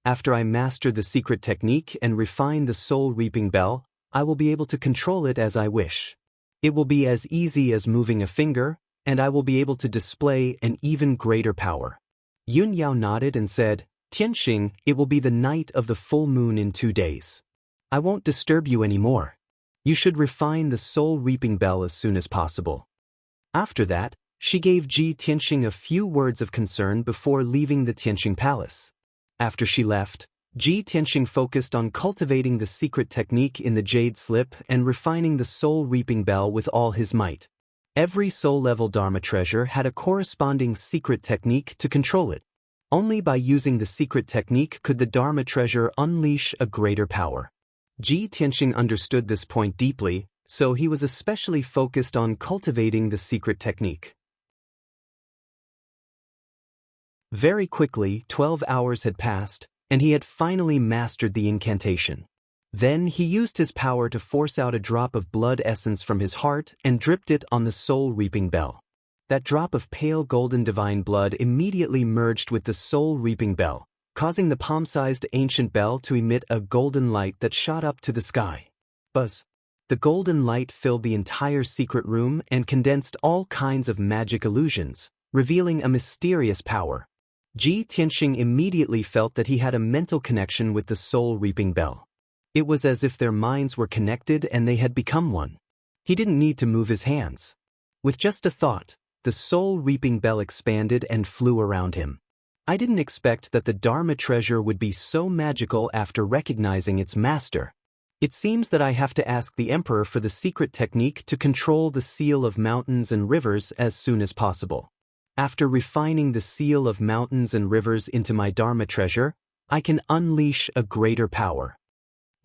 After I master the secret technique and refine the soul-reaping bell, I will be able to control it as I wish. It will be as easy as moving a finger, and I will be able to display an even greater power. Yunyao nodded and said, Tianxing, it will be the night of the full moon in 2 days. I won't disturb you anymore. You should refine the soul-reaping bell as soon as possible. After that, she gave Ji Tianxing a few words of concern before leaving the Tianxing Palace. After she left, Ji Tianxing focused on cultivating the secret technique in the jade slip and refining the soul-reaping bell with all his might. Every soul-level Dharma treasure had a corresponding secret technique to control it. Only by using the secret technique could the Dharma treasure unleash a greater power. Ji Tianxing understood this point deeply, so he was especially focused on cultivating the secret technique. Very quickly, 12 hours had passed, and he had finally mastered the incantation. Then he used his power to force out a drop of blood essence from his heart and dripped it on the soul-reaping bell. That drop of pale golden divine blood immediately merged with the soul-reaping bell, causing the palm-sized ancient bell to emit a golden light that shot up to the sky. Buzz! The golden light filled the entire secret room and condensed all kinds of magic illusions, revealing a mysterious power. Ji Tianxing immediately felt that he had a mental connection with the soul-reaping bell. It was as if their minds were connected and they had become one. He didn't need to move his hands. With just a thought, the soul-reaping bell expanded and flew around him. I didn't expect that the Dharma treasure would be so magical after recognizing its master. It seems that I have to ask the Emperor for the secret technique to control the seal of mountains and rivers as soon as possible. After refining the seal of mountains and rivers into my Dharma treasure, I can unleash a greater power.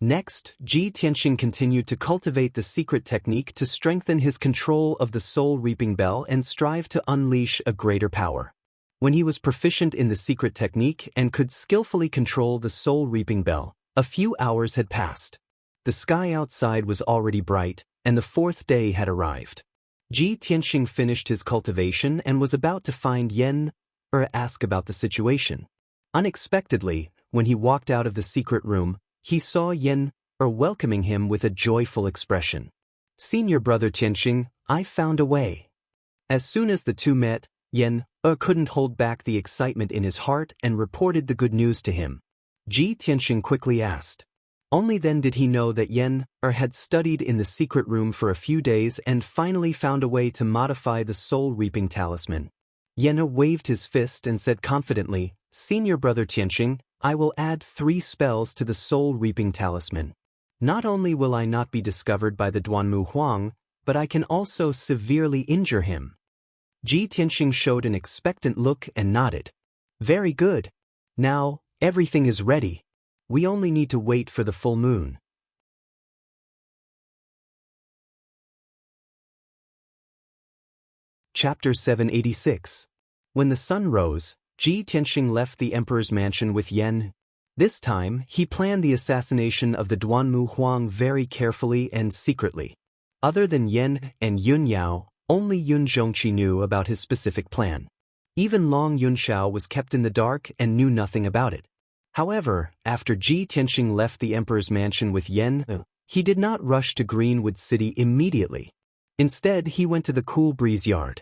Next, Ji Tianxing continued to cultivate the secret technique to strengthen his control of the soul-reaping bell and strive to unleash a greater power. When he was proficient in the secret technique and could skillfully control the soul-reaping bell, a few hours had passed. The sky outside was already bright, and the 4th day had arrived. Ji Tianxing finished his cultivation and was about to find ask about the situation. Unexpectedly, when he walked out of the secret room, he saw welcoming him with a joyful expression. Senior brother Tianxing, I found a way. As soon as the two met, couldn't hold back the excitement in his heart and reported the good news to him. Ji Tianxing quickly asked. Only then did he know that had studied in the secret room for a few days and finally found a way to modify the soul-reaping talisman. Waved his fist and said confidently, Senior brother Tianxing, I will add 3 spells to the soul-reaping talisman. Not only will I not be discovered by the Duanmu Huang, but I can also severely injure him. Ji Tianxing showed an expectant look and nodded. Very good. Now, everything is ready. We only need to wait for the full moon. Chapter 786. When the sun rose, Ji Tianxing left the emperor's mansion with Yan. This time, he planned the assassination of the Duanmu Huang very carefully and secretly. Other than Yan and Yunyao, only Yun Zhongqi knew about his specific plan. Even Long Yunxiao was kept in the dark and knew nothing about it. However, after Ji Tianxing left the emperor's mansion with Yan, he did not rush to Greenwood City immediately. Instead, he went to the Cool Breeze Yard.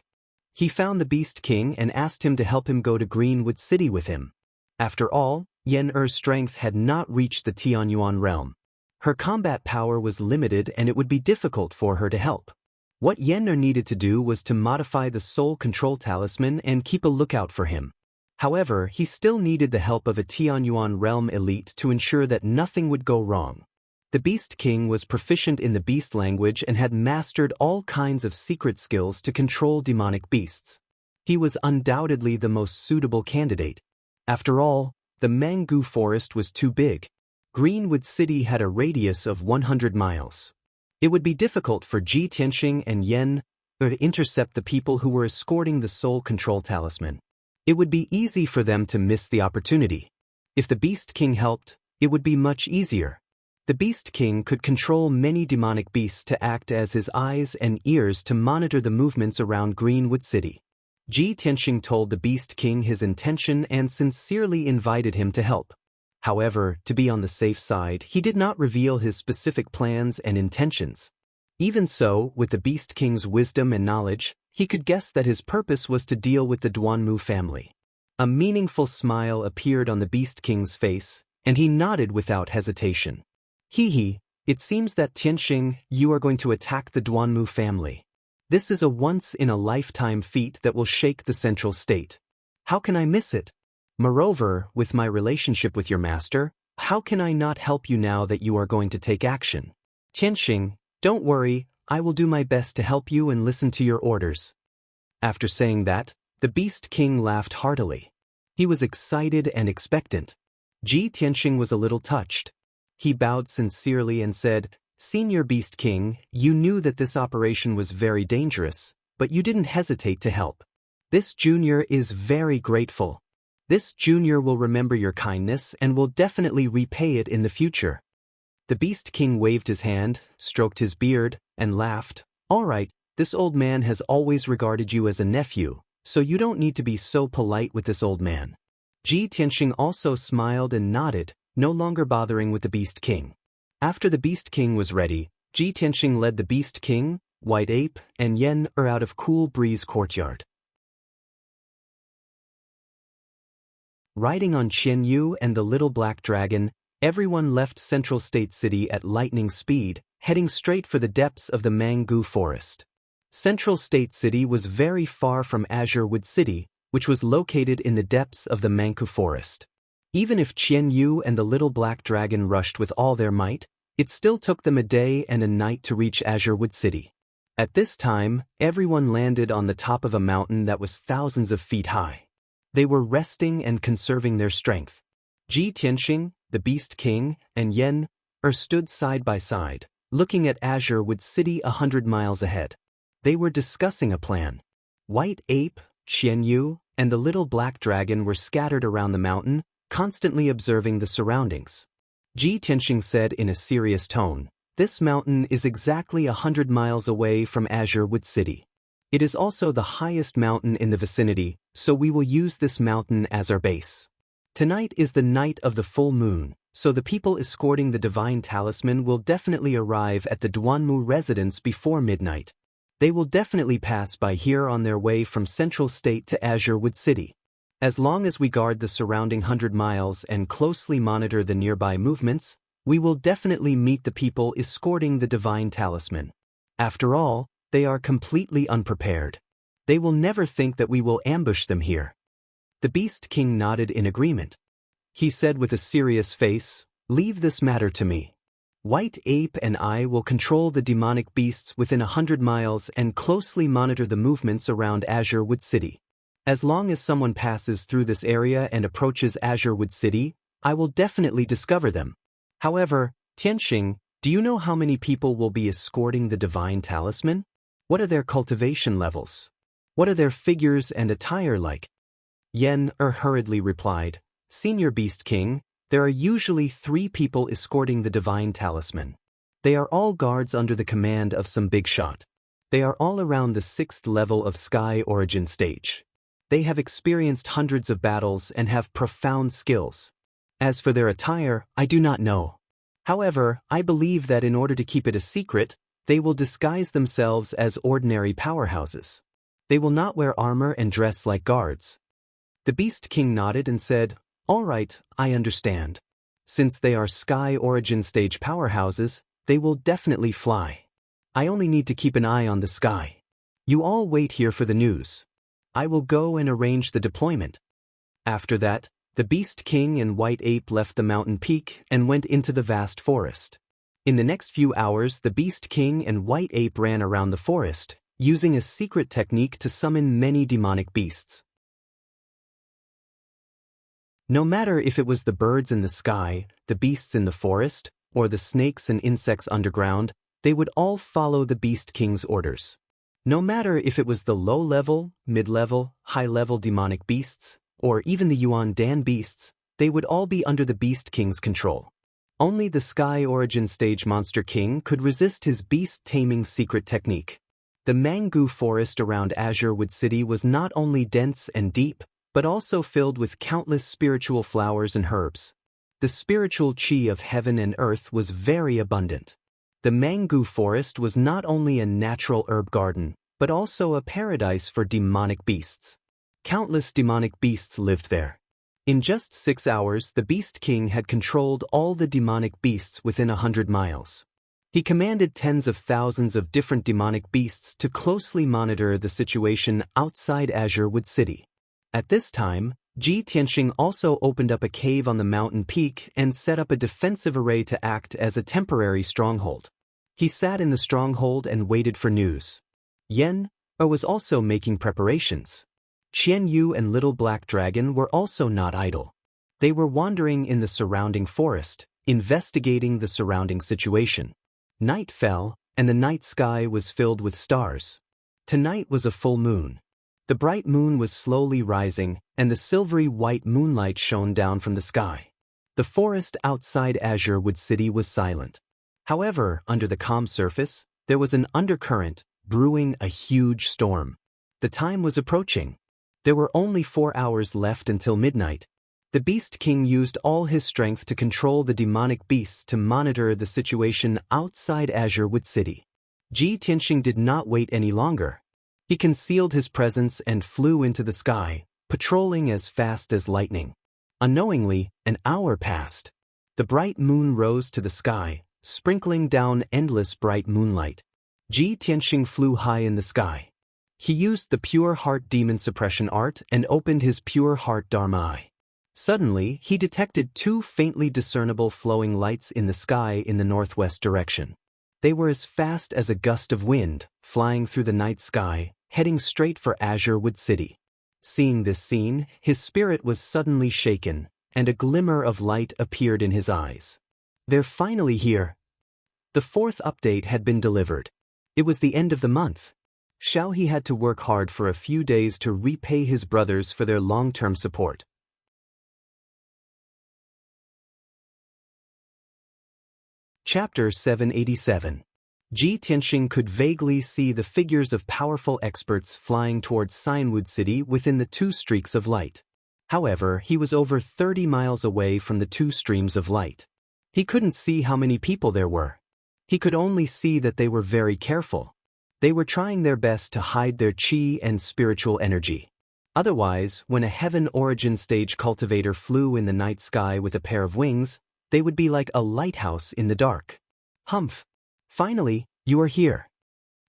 He found the Beast King and asked him to help him go to Greenwood City with him. After all, Yan-Er's strength had not reached the Tianyuan realm. Her combat power was limited and it would be difficult for her to help. What Yan-Er needed to do was to modify the soul control talisman and keep a lookout for him. However, he still needed the help of a Tianyuan realm elite to ensure that nothing would go wrong. The The Beast King was proficient in the beast language and had mastered all kinds of secret skills to control demonic beasts. He was undoubtedly the most suitable candidate. After all, the Mangu forest was too big. Greenwood City had a radius of 100 miles. It would be difficult for Ji Tianxing and Yen to intercept the people who were escorting the soul control talisman. It would be easy for them to miss the opportunity. If the Beast King helped, it would be much easier. The Beast King could control many demonic beasts to act as his eyes and ears to monitor the movements around Greenwood City. Ji Tianxing told the Beast King his intention and sincerely invited him to help. However, to be on the safe side, he did not reveal his specific plans and intentions. Even so, with the Beast King's wisdom and knowledge, he could guess that his purpose was to deal with the Duanmu family. A meaningful smile appeared on the Beast King's face, and he nodded without hesitation. He, it seems that Tianxing, you are going to attack the Duanmu family. This is a once-in-a-lifetime feat that will shake the central state. How can I miss it? Moreover, with my relationship with your master, how can I not help you now that you are going to take action? Tianxing, don't worry, I will do my best to help you and listen to your orders. After saying that, the Beast King laughed heartily. He was excited and expectant. Ji Tianxing was a little touched. He bowed sincerely and said, Senior Beast King, you knew that this operation was very dangerous, but you didn't hesitate to help. This junior is very grateful. This junior will remember your kindness and will definitely repay it in the future. The Beast King waved his hand, stroked his beard, and laughed. All right, this old man has always regarded you as a nephew, so you don't need to be so polite with this old man. Ji Tianxing also smiled and nodded, no longer bothering with the Beast King. After the Beast King was ready, Ji Tianxing led the Beast King, White Ape, and Yen out of Cool Breeze Courtyard. Riding on Qianyu and the Little Black Dragon, everyone left Central State City at lightning speed, heading straight for the depths of the Mangu Forest. Central State City was very far from Azure Wood City, which was located in the depths of the Mangu Forest. Even if Qianyu and the Little Black Dragon rushed with all their might, it still took them a day and a night to reach Azure Wood City. At this time, everyone landed on the top of a mountain that was thousands of feet high. They were resting and conserving their strength. Ji Tianxing, the Beast King, and Yen stood side by side, looking at Azure Wood City 100 miles ahead. They were discussing a plan. White Ape, Qianyu, and the Little Black Dragon were scattered around the mountain, constantly observing the surroundings. Ji Tianxing said in a serious tone, This mountain is exactly 100 miles away from Azure Wood City. It is also the highest mountain in the vicinity, so we will use this mountain as our base. Tonight is the night of the full moon, so the people escorting the divine talisman will definitely arrive at the Duanmu residence before midnight. They will definitely pass by here on their way from Central State to Azure Wood City. As long as we guard the surrounding 100 miles and closely monitor the nearby movements, we will definitely meet the people escorting the divine talisman. After all, they are completely unprepared. They will never think that we will ambush them here. The Beast King nodded in agreement. He said with a serious face, Leave this matter to me. White Ape and I will control the demonic beasts within 100 miles and closely monitor the movements around Azure Wood City. As long as someone passes through this area and approaches Azure Wood City, I will definitely discover them. However, Tianxing, do you know how many people will be escorting the divine talisman? What are their cultivation levels? What are their figures and attire like? Yen hurriedly replied, Senior Beast King, there are usually 3 people escorting the divine talisman. They are all guards under the command of some big shot. They are all around the 6th level of Sky Origin stage. They have experienced hundreds of battles and have profound skills. As for their attire, I do not know. However, I believe that in order to keep it a secret, they will disguise themselves as ordinary powerhouses. They will not wear armor and dress like guards. The Beast King nodded and said, All right, I understand. Since they are Sky Origin stage powerhouses, they will definitely fly. I only need to keep an eye on the sky. You all wait here for the news. I will go and arrange the deployment. After that, the Beast King and White Ape left the mountain peak and went into the vast forest. In the next few hours, the Beast King and White Ape ran around the forest, using a secret technique to summon many demonic beasts. No matter if it was the birds in the sky, the beasts in the forest, or the snakes and insects underground, they would all follow the Beast King's orders. No matter if it was the low-level, mid-level, high-level demonic beasts, or even the Yuan Dan beasts, they would all be under the Beast King's control. Only the Sky Origin Stage Monster King could resist his beast-taming secret technique. The mango forest around Azure Wood City was not only dense and deep, but also filled with countless spiritual flowers and herbs. The spiritual chi of heaven and earth was very abundant. The mango forest was not only a natural herb garden, but also a paradise for demonic beasts. Countless demonic beasts lived there. In just 6 hours, the Beast King had controlled all the demonic beasts within 100 miles. He commanded tens of thousands of different demonic beasts to closely monitor the situation outside Azure Wood City. At this time, Ji Tianxing also opened up a cave on the mountain peak and set up a defensive array to act as a temporary stronghold. He sat in the stronghold and waited for news. Yan was also making preparations. Qian Yu and Little Black Dragon were also not idle. They were wandering in the surrounding forest, investigating the surrounding situation. Night fell, and the night sky was filled with stars. Tonight was a full moon. The bright moon was slowly rising, and the silvery white moonlight shone down from the sky. The forest outside Azure Wood City was silent. However, under the calm surface, there was an undercurrent, brewing a huge storm. The time was approaching. There were only 4 hours left until midnight. The Beast King used all his strength to control the demonic beasts to monitor the situation outside Azure Wood City. Ji Tianxing did not wait any longer. He concealed his presence and flew into the sky, patrolling as fast as lightning. Unknowingly, an hour passed. The bright moon rose to the sky, sprinkling down endless bright moonlight. Ji Tianxing flew high in the sky. He used the Pure Heart Demon Suppression Art and opened his Pure Heart Dharma Eye. Suddenly, he detected 2 faintly discernible flowing lights in the sky in the northwest direction. They were as fast as a gust of wind, flying through the night sky, heading straight for Azure Wood City. Seeing this scene, his spirit was suddenly shaken, and a glimmer of light appeared in his eyes. They're finally here. The 4th update had been delivered. It was the end of the month. Xiao had to work hard for a few days to repay his brothers for their long-term support. Chapter 787. Ji Tianxing could vaguely see the figures of powerful experts flying towards Xianwood City within the 2 streaks of light. However, he was over 30 miles away from the 2 streams of light. He couldn't see how many people there were. He could only see that they were very careful. They were trying their best to hide their chi and spiritual energy. Otherwise, when a heaven origin stage cultivator flew in the night sky with a pair of wings, they would be like a lighthouse in the dark. Humph! Finally, you are here.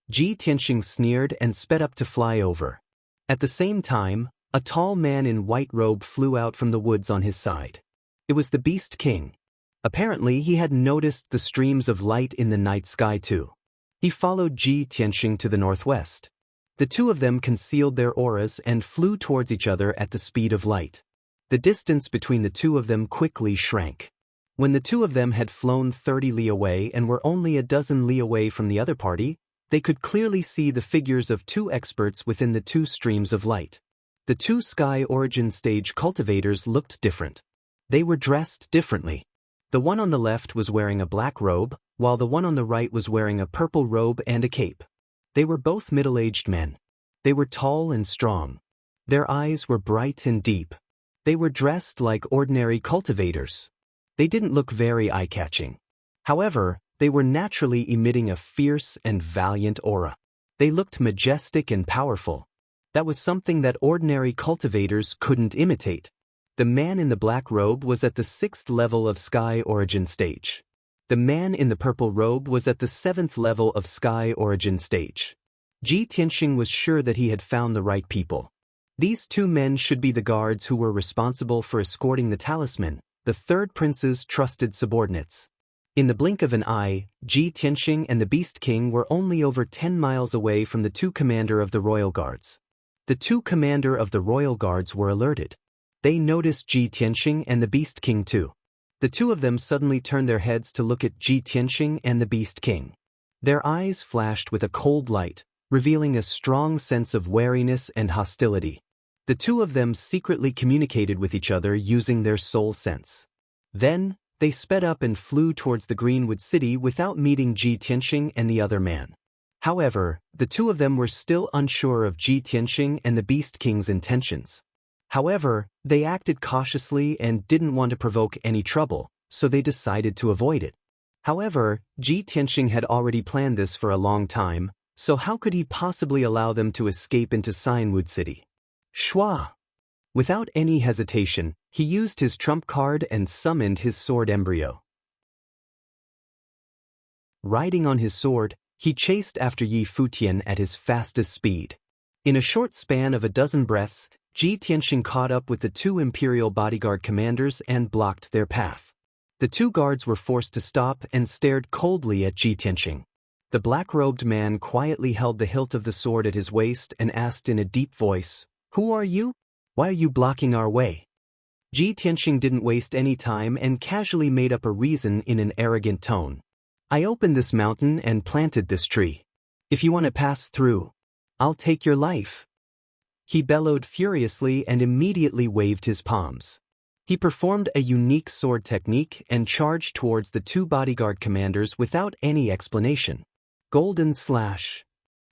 Ji Tianxing sneered and sped up to fly over. At the same time, a tall man in white robe flew out from the woods on his side. It was the Beast King. Apparently, he had noticed the streams of light in the night sky too. He followed Ji Tianxing to the northwest. The 2 of them concealed their auras and flew towards each other at the speed of light. The distance between the 2 of them quickly shrank. When the 2 of them had flown 30 li away and were only a dozen li away from the other party, they could clearly see the figures of 2 experts within the 2 streams of light. The 2 Sky Origin Stage cultivators looked different. They were dressed differently. The one on the left was wearing a black robe, while the one on the right was wearing a purple robe and a cape. They were both middle-aged men. They were tall and strong. Their eyes were bright and deep. They were dressed like ordinary cultivators. They didn't look very eye-catching. However, they were naturally emitting a fierce and valiant aura. They looked majestic and powerful. That was something that ordinary cultivators couldn't imitate. The man in the black robe was at the 6th level of Sky Origin Stage. The man in the purple robe was at the 7th level of Sky Origin Stage. Ji Tianxing was sure that he had found the right people. These 2 men should be the guards who were responsible for escorting the talisman, the 3rd prince's trusted subordinates. In the blink of an eye, Ji Tianxing and the Beast King were only over 10 miles away from the two commander of the Royal Guards. The two commander of the Royal Guards were alerted. They noticed Ji Tianxing and the Beast King too. The two of them suddenly turned their heads to look at Ji Tianxing and the Beast King. Their eyes flashed with a cold light, revealing a strong sense of wariness and hostility. The two of them secretly communicated with each other using their soul sense. Then, they sped up and flew towards the Greenwood City without meeting Ji Tianxing and the other man. However, the two of them were still unsure of Ji Tianxing and the Beast King's intentions. However, they acted cautiously and didn't want to provoke any trouble, so they decided to avoid it. However, Ji Tianxing had already planned this for a long time, so how could he possibly allow them to escape into Greenwood City? Shua! Without any hesitation, he used his trump card and summoned his sword embryo. Riding on his sword, he chased after Yi Futian at his fastest speed. In a short span of a dozen breaths, Ji Tianxing caught up with the two Imperial bodyguard commanders and blocked their path. The two guards were forced to stop and stared coldly at Ji Tianxing. The black-robed man quietly held the hilt of the sword at his waist and asked in a deep voice, "Who are you? Why are you blocking our way?" Ji Tianxing didn't waste any time and casually made up a reason in an arrogant tone. "I opened this mountain and planted this tree. If you want to pass through, I'll take your life." He bellowed furiously and immediately waved his palms. He performed a unique sword technique and charged towards the two bodyguard commanders without any explanation. Golden slash.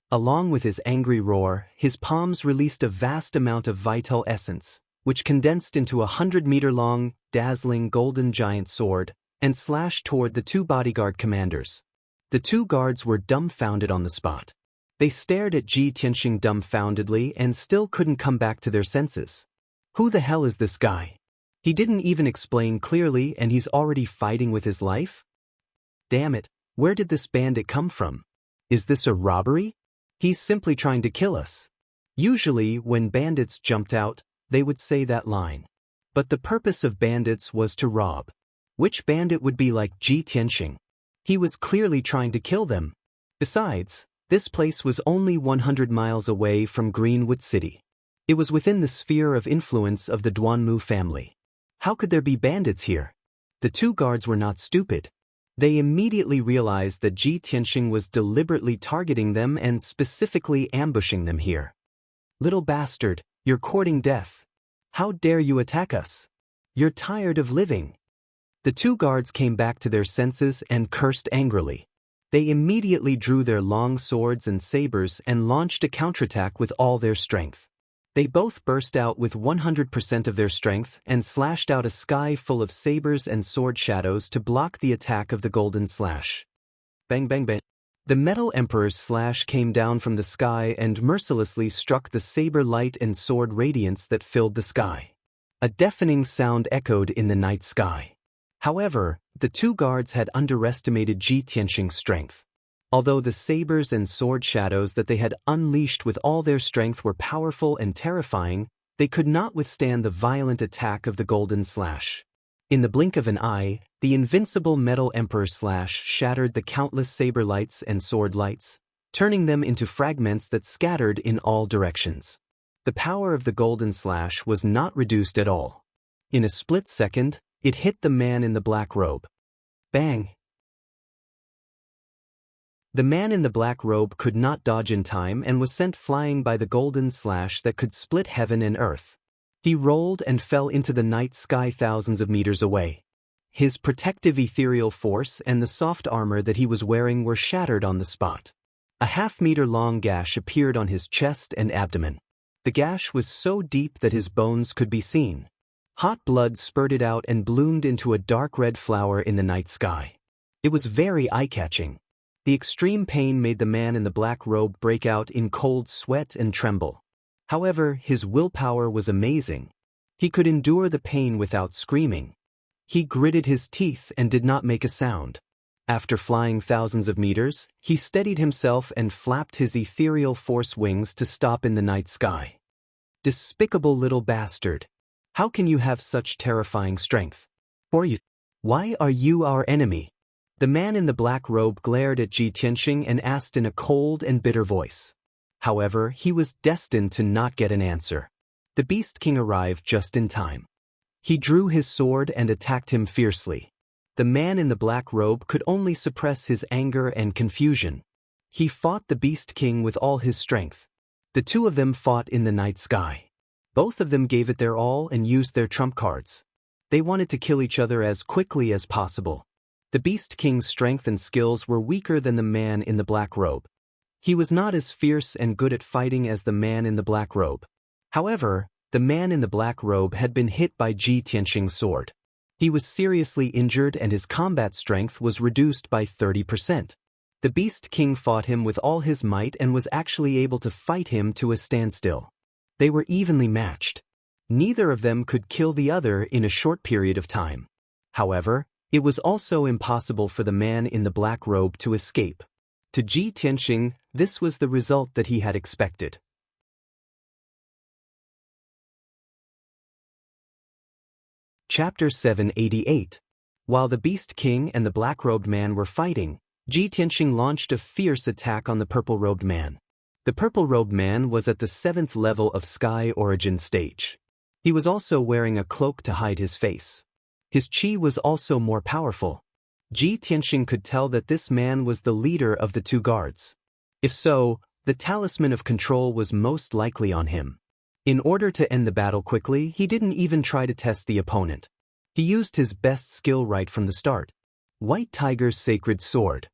Along with his angry roar, his palms released a vast amount of vital essence, which condensed into a 100-meter-long, dazzling golden giant sword, and slashed toward the two bodyguard commanders. The two guards were dumbfounded on the spot. They stared at Ji Tianxing dumbfoundedly and still couldn't come back to their senses. Who the hell is this guy? He didn't even explain clearly and he's already fighting with his life? Damn it, where did this bandit come from? Is this a robbery? He's simply trying to kill us. Usually, when bandits jumped out, they would say that line. But the purpose of bandits was to rob. Which bandit would be like Ji Tianxing? He was clearly trying to kill them. Besides, this place was only 100 miles away from Greenwood City. It was within the sphere of influence of the Duanmu family. How could there be bandits here? The two guards were not stupid. They immediately realized that Ji Tianxing was deliberately targeting them and specifically ambushing them here. "Little bastard, you're courting death. How dare you attack us? You're tired of living." The two guards came back to their senses and cursed angrily. They immediately drew their long swords and sabers and launched a counterattack with all their strength. They both burst out with 100% of their strength and slashed out a sky full of sabers and sword shadows to block the attack of the golden slash. Bang bang bang. The Metal Emperor's slash came down from the sky and mercilessly struck the saber light and sword radiance that filled the sky. A deafening sound echoed in the night sky. However, the two guards had underestimated Ji Tianxing's strength. Although the sabers and sword shadows that they had unleashed with all their strength were powerful and terrifying, they could not withstand the violent attack of the golden slash. In the blink of an eye, the invincible Metal Emperor slash shattered the countless saber lights and sword lights, turning them into fragments that scattered in all directions. The power of the golden slash was not reduced at all. In a split second, it hit the man in the black robe. Bang! The man in the black robe could not dodge in time and was sent flying by the golden slash that could split heaven and earth. He rolled and fell into the night sky thousands of meters away. His protective ethereal force and the soft armor that he was wearing were shattered on the spot. A half-meter-long gash appeared on his chest and abdomen. The gash was so deep that his bones could be seen. Hot blood spurted out and bloomed into a dark red flower in the night sky. It was very eye-catching. The extreme pain made the man in the black robe break out in cold sweat and tremble. However, his willpower was amazing. He could endure the pain without screaming. He gritted his teeth and did not make a sound. After flying thousands of meters, he steadied himself and flapped his ethereal force wings to stop in the night sky. Despicable little bastard! How can you have such terrifying strength? Why are you our enemy? The man in the black robe glared at Ji Tianxing and asked in a cold and bitter voice. However, he was destined to not get an answer. The Beast King arrived just in time. He drew his sword and attacked him fiercely. The man in the black robe could only suppress his anger and confusion. He fought the Beast King with all his strength. The two of them fought in the night sky. Both of them gave it their all and used their trump cards. They wanted to kill each other as quickly as possible. The Beast King's strength and skills were weaker than the man in the black robe. He was not as fierce and good at fighting as the man in the black robe. However, the man in the black robe had been hit by Ji Tianxing's sword. He was seriously injured and his combat strength was reduced by 30%. The Beast King fought him with all his might and was actually able to fight him to a standstill. They were evenly matched. Neither of them could kill the other in a short period of time. However, it was also impossible for the man in the black robe to escape. To Ji Tianxing, this was the result that he had expected. Chapter 788. While the Beast King and the black-robed man were fighting, Ji Tianxing launched a fierce attack on the purple-robed man. The purple-robed man was at the 7th level of Sky Origin stage. He was also wearing a cloak to hide his face. His qi was also more powerful. Ji Tianxing could tell that this man was the leader of the two guards. If so, the talisman of control was most likely on him. In order to end the battle quickly, he didn't even try to test the opponent. He used his best skill right from the start. White Tiger's Sacred Sword.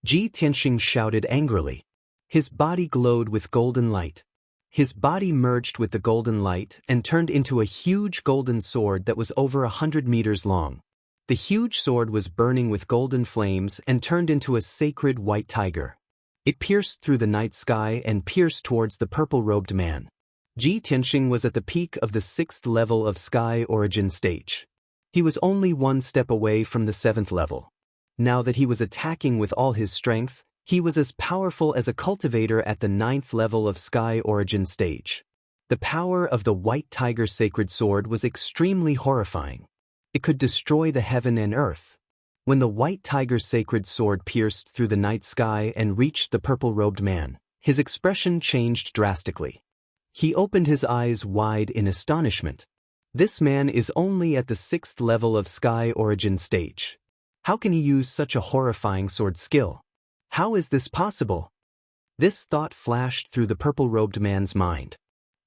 Ji Tianxing shouted angrily. His body glowed with golden light. His body merged with the golden light and turned into a huge golden sword that was over 100 meters long. The huge sword was burning with golden flames and turned into a sacred white tiger. It pierced through the night sky and pierced towards the purple-robed man. Ji Tianxing was at the peak of the 6th level of Sky Origin stage. He was only one step away from the 7th level. Now that he was attacking with all his strength, he was as powerful as a cultivator at the 9th level of Sky Origin stage. The power of the White Tiger Sacred Sword was extremely horrifying. It could destroy the heaven and earth. When the White Tiger Sacred Sword pierced through the night sky and reached the purple-robed man, his expression changed drastically. He opened his eyes wide in astonishment. This man is only at the 6th level of Sky Origin stage. How can he use such a horrifying sword skill? How is this possible? This thought flashed through the purple-robed man's mind.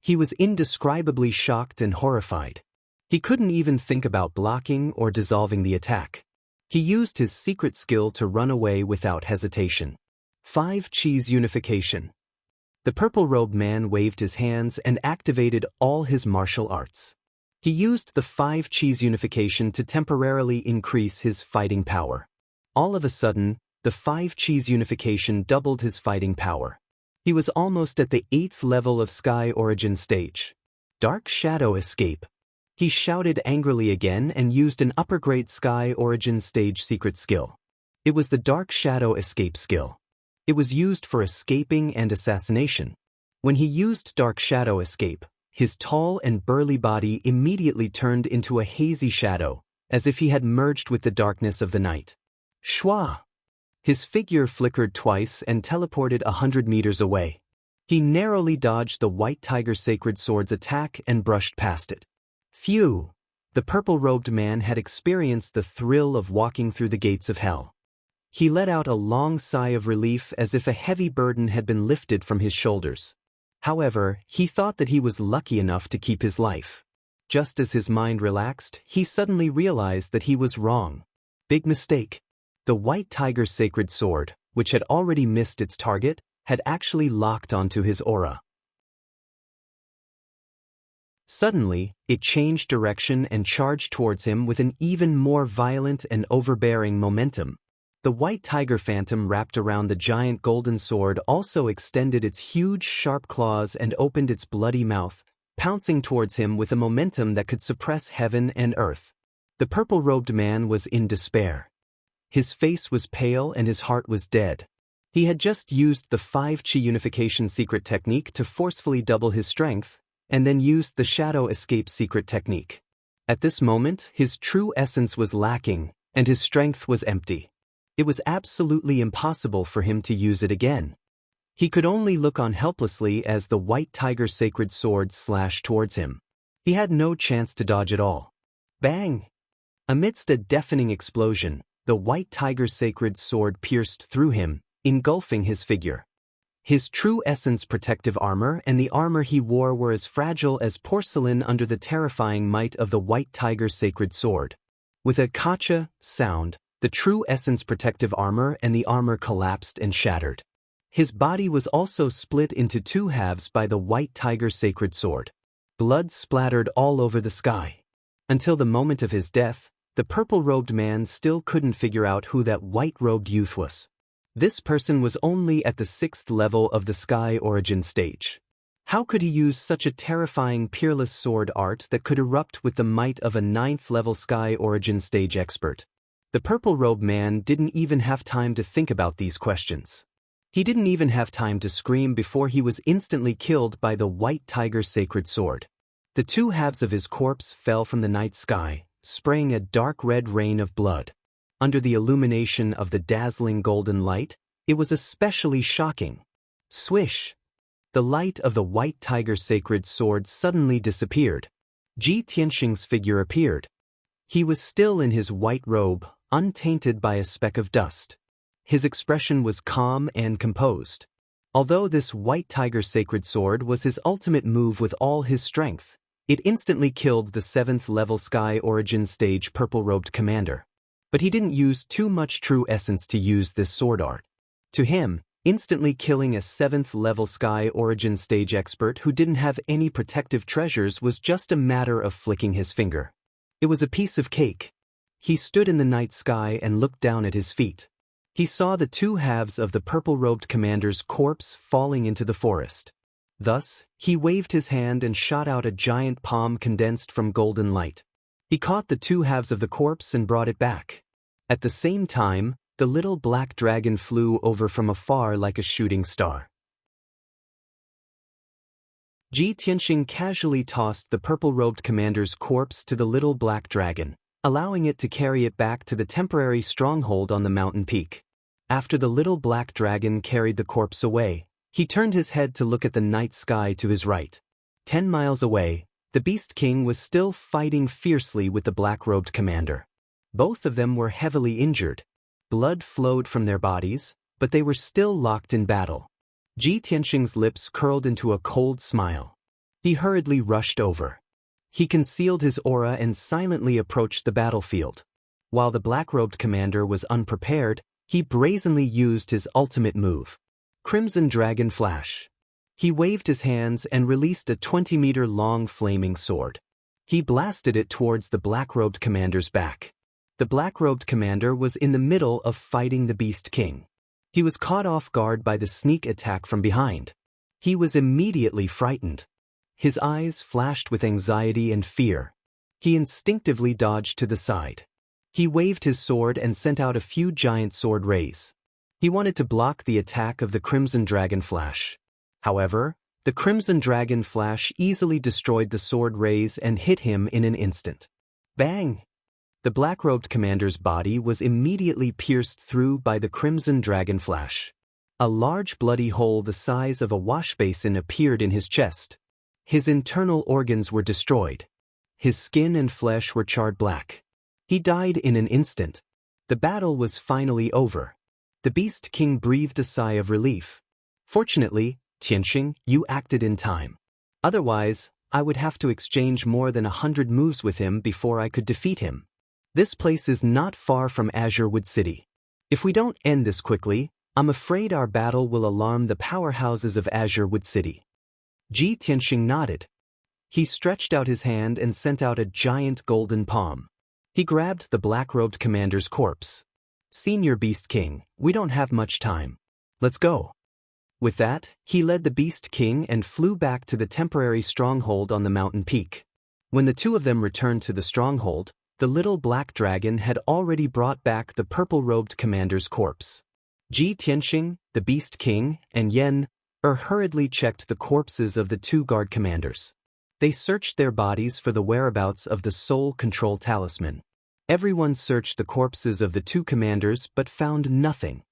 He was indescribably shocked and horrified. He couldn't even think about blocking or dissolving the attack. He used his secret skill to run away without hesitation. 5 Chi's Unification. The purple-robed man waved his hands and activated all his martial arts. He used the 5 Chi's Unification to temporarily increase his fighting power. All of a sudden, the 5 Chi's Unification doubled his fighting power. He was almost at the 8th level of Sky Origin stage. Dark Shadow Escape. He shouted angrily again and used an upper-grade Sky Origin stage secret skill. It was the Dark Shadow Escape skill. It was used for escaping and assassination. When he used Dark Shadow Escape, his tall and burly body immediately turned into a hazy shadow, as if he had merged with the darkness of the night. Shua! His figure flickered twice and teleported 100 meters away. He narrowly dodged the White Tiger Sacred Sword's attack and brushed past it. Phew! The purple-robed man had experienced the thrill of walking through the gates of hell. He let out a long sigh of relief as if a heavy burden had been lifted from his shoulders. However, he thought that he was lucky enough to keep his life. Just as his mind relaxed, he suddenly realized that he was wrong. Big mistake. The White Tiger Sacred Sword, which had already missed its target, had actually locked onto his aura. Suddenly, it changed direction and charged towards him with an even more violent and overbearing momentum. The White Tiger Phantom wrapped around the giant golden sword also extended its huge sharp claws and opened its bloody mouth, pouncing towards him with a momentum that could suppress heaven and earth. The purple-robed man was in despair. His face was pale and his heart was dead. He had just used the 5 Chi Unification secret technique to forcefully double his strength, and then used the Shadow Escape secret technique. At this moment, his true essence was lacking, and his strength was empty. It was absolutely impossible for him to use it again. He could only look on helplessly as the white tiger's sacred sword slashed towards him. He had no chance to dodge at all. Bang! Amidst a deafening explosion, the white tiger's sacred sword pierced through him, engulfing his figure. His true essence protective armor and the armor he wore were as fragile as porcelain under the terrifying might of the white tiger's sacred sword. With a kacha sound, the true essence protective armor and the armor collapsed and shattered. His body was also split into two halves by the white tiger's sacred sword. Blood splattered all over the sky. Until the moment of his death, the purple-robed man still couldn't figure out who that white-robed youth was. This person was only at the 6th level of the Sky Origin stage. How could he use such a terrifying peerless sword art that could erupt with the might of a 9th-level Sky Origin stage expert? The purple-robed man didn't even have time to think about these questions. He didn't even have time to scream before he was instantly killed by the white tiger's sacred sword. The two halves of his corpse fell from the night sky, spraying a dark red rain of blood. Under the illumination of the dazzling golden light, it was especially shocking. Swish! The light of the white tiger's sacred sword suddenly disappeared. Ji Tianxing's figure appeared. He was still in his white robe, untainted by a speck of dust. His expression was calm and composed. Although this white tiger's sacred sword was his ultimate move with all his strength, it instantly killed the 7th-level Sky Origin stage purple-robed commander. But he didn't use too much true essence to use this sword art. To him, instantly killing a 7th-level Sky Origin stage expert who didn't have any protective treasures was just a matter of flicking his finger. It was a piece of cake. He stood in the night sky and looked down at his feet. He saw the two halves of the purple-robed commander's corpse falling into the forest. Thus, he waved his hand and shot out a giant palm condensed from golden light. He caught the two halves of the corpse and brought it back. At the same time, the little black dragon flew over from afar like a shooting star. Ji Tianxing casually tossed the purple-robed commander's corpse to the little black dragon, allowing it to carry it back to the temporary stronghold on the mountain peak. After the little black dragon carried the corpse away, he turned his head to look at the night sky to his right. 10 miles away, the Beast King was still fighting fiercely with the black-robed commander. Both of them were heavily injured. Blood flowed from their bodies, but they were still locked in battle. Ji Tianxing's lips curled into a cold smile. He hurriedly rushed over. He concealed his aura and silently approached the battlefield. While the black-robed commander was unprepared, he brazenly used his ultimate move. Crimson Dragon Flash. He waved his hands and released a 20-meter-long flaming sword. He blasted it towards the black-robed commander's back. The black-robed commander was in the middle of fighting the Beast King. He was caught off guard by the sneak attack from behind. He was immediately frightened. His eyes flashed with anxiety and fear. He instinctively dodged to the side. He waved his sword and sent out a few giant sword rays. He wanted to block the attack of the Crimson Dragon Flash. However, the Crimson Dragon Flash easily destroyed the sword rays and hit him in an instant. Bang! The black-robed commander's body was immediately pierced through by the Crimson Dragon Flash. A large bloody hole the size of a wash basin appeared in his chest. His internal organs were destroyed. His skin and flesh were charred black. He died in an instant. The battle was finally over. The Beast King breathed a sigh of relief. Fortunately, Tianxing, you acted in time. Otherwise, I would have to exchange more than 100 moves with him before I could defeat him. This place is not far from Azure Wood City. If we don't end this quickly, I'm afraid our battle will alarm the powerhouses of Azure Wood City. Ji Tianxing nodded. He stretched out his hand and sent out a giant golden palm. He grabbed the black-robed commander's corpse. Senior Beast King, we don't have much time. Let's go. With that, he led the Beast King and flew back to the temporary stronghold on the mountain peak. When the two of them returned to the stronghold, the little black dragon had already brought back the purple-robed commander's corpse. Ji Tianxing, the Beast King, and Yen hurriedly checked the corpses of the two guard commanders. They searched their bodies for the whereabouts of the soul control talisman. Everyone searched the corpses of the two commanders but found nothing.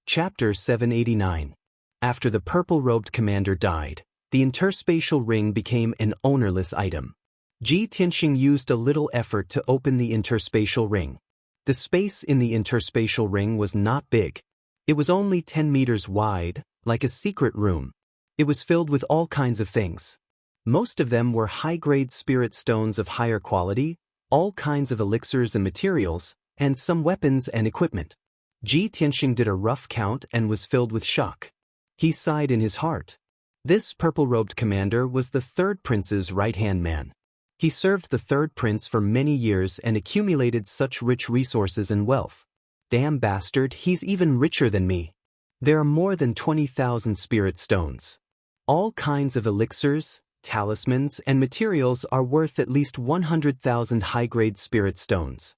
Chapter 789. After the purple-robed commander died, the interspatial ring became an ownerless item. Ji Tianxing used a little effort to open the interspatial ring. The space in the interspatial ring was not big. It was only 10 meters wide, like a secret room. It was filled with all kinds of things. Most of them were high-grade spirit stones of higher quality, all kinds of elixirs and materials, and some weapons and equipment. Ji Tianxing did a rough count and was filled with shock. He sighed in his heart. This purple-robed commander was the third prince's right-hand man. He served the third prince for many years and accumulated such rich resources and wealth. Damn bastard, he's even richer than me. There are more than 20,000 spirit stones. All kinds of elixirs, talismans, and materials are worth at least 100,000 high-grade spirit stones.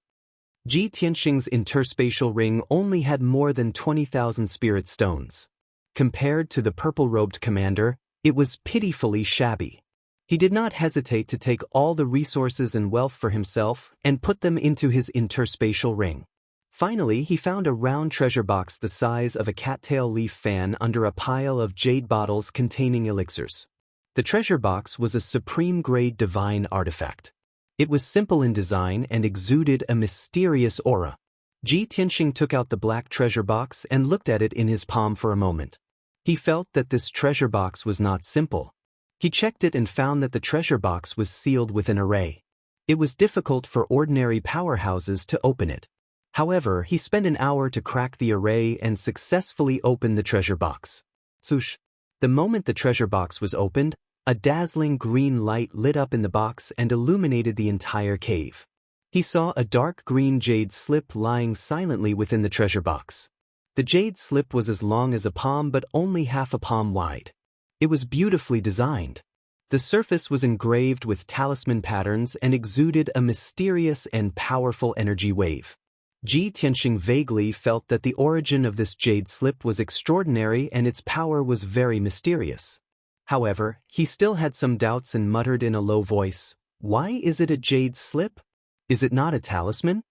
Ji Tianxing's interspatial ring only had more than 20,000 spirit stones. Compared to the purple-robed commander, it was pitifully shabby. He did not hesitate to take all the resources and wealth for himself and put them into his interspatial ring. Finally, he found a round treasure box the size of a cattail leaf fan under a pile of jade bottles containing elixirs. The treasure box was a supreme-grade divine artifact. It was simple in design and exuded a mysterious aura. Ji Tianxing took out the black treasure box and looked at it in his palm for a moment. He felt that this treasure box was not simple. He checked it and found that the treasure box was sealed with an array. It was difficult for ordinary powerhouses to open it. However, he spent an hour to crack the array and successfully open the treasure box. Swoosh! The moment the treasure box was opened, a dazzling green light lit up in the box and illuminated the entire cave. He saw a dark green jade slip lying silently within the treasure box. The jade slip was as long as a palm but only half a palm wide. It was beautifully designed. The surface was engraved with talisman patterns and exuded a mysterious and powerful energy wave. Ji Tianxing vaguely felt that the origin of this jade slip was extraordinary and its power was very mysterious. However, he still had some doubts and muttered in a low voice, "Why is it a jade slip? Is it not a talisman?"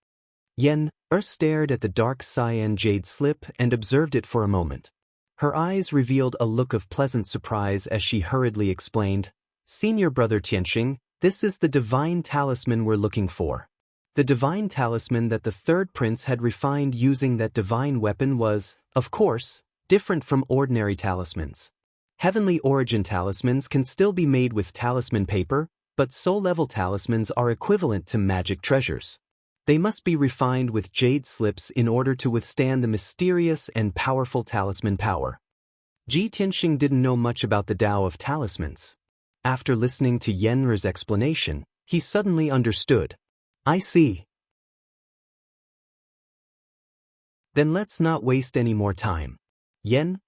Yen stared at the dark cyan jade slip and observed it for a moment. Her eyes revealed a look of pleasant surprise as she hurriedly explained, "Senior brother Tianxing, this is the divine talisman we're looking for." The divine talisman that the third prince had refined using that divine weapon was, of course, different from ordinary talismans. Heavenly origin talismans can still be made with talisman paper, but soul-level talismans are equivalent to magic treasures. They must be refined with jade slips in order to withstand the mysterious and powerful talisman power. Ji Tianxing didn't know much about the Tao of talismans. After listening to Yen's explanation, he suddenly understood. "I see. Then let's not waste any more time. Yen,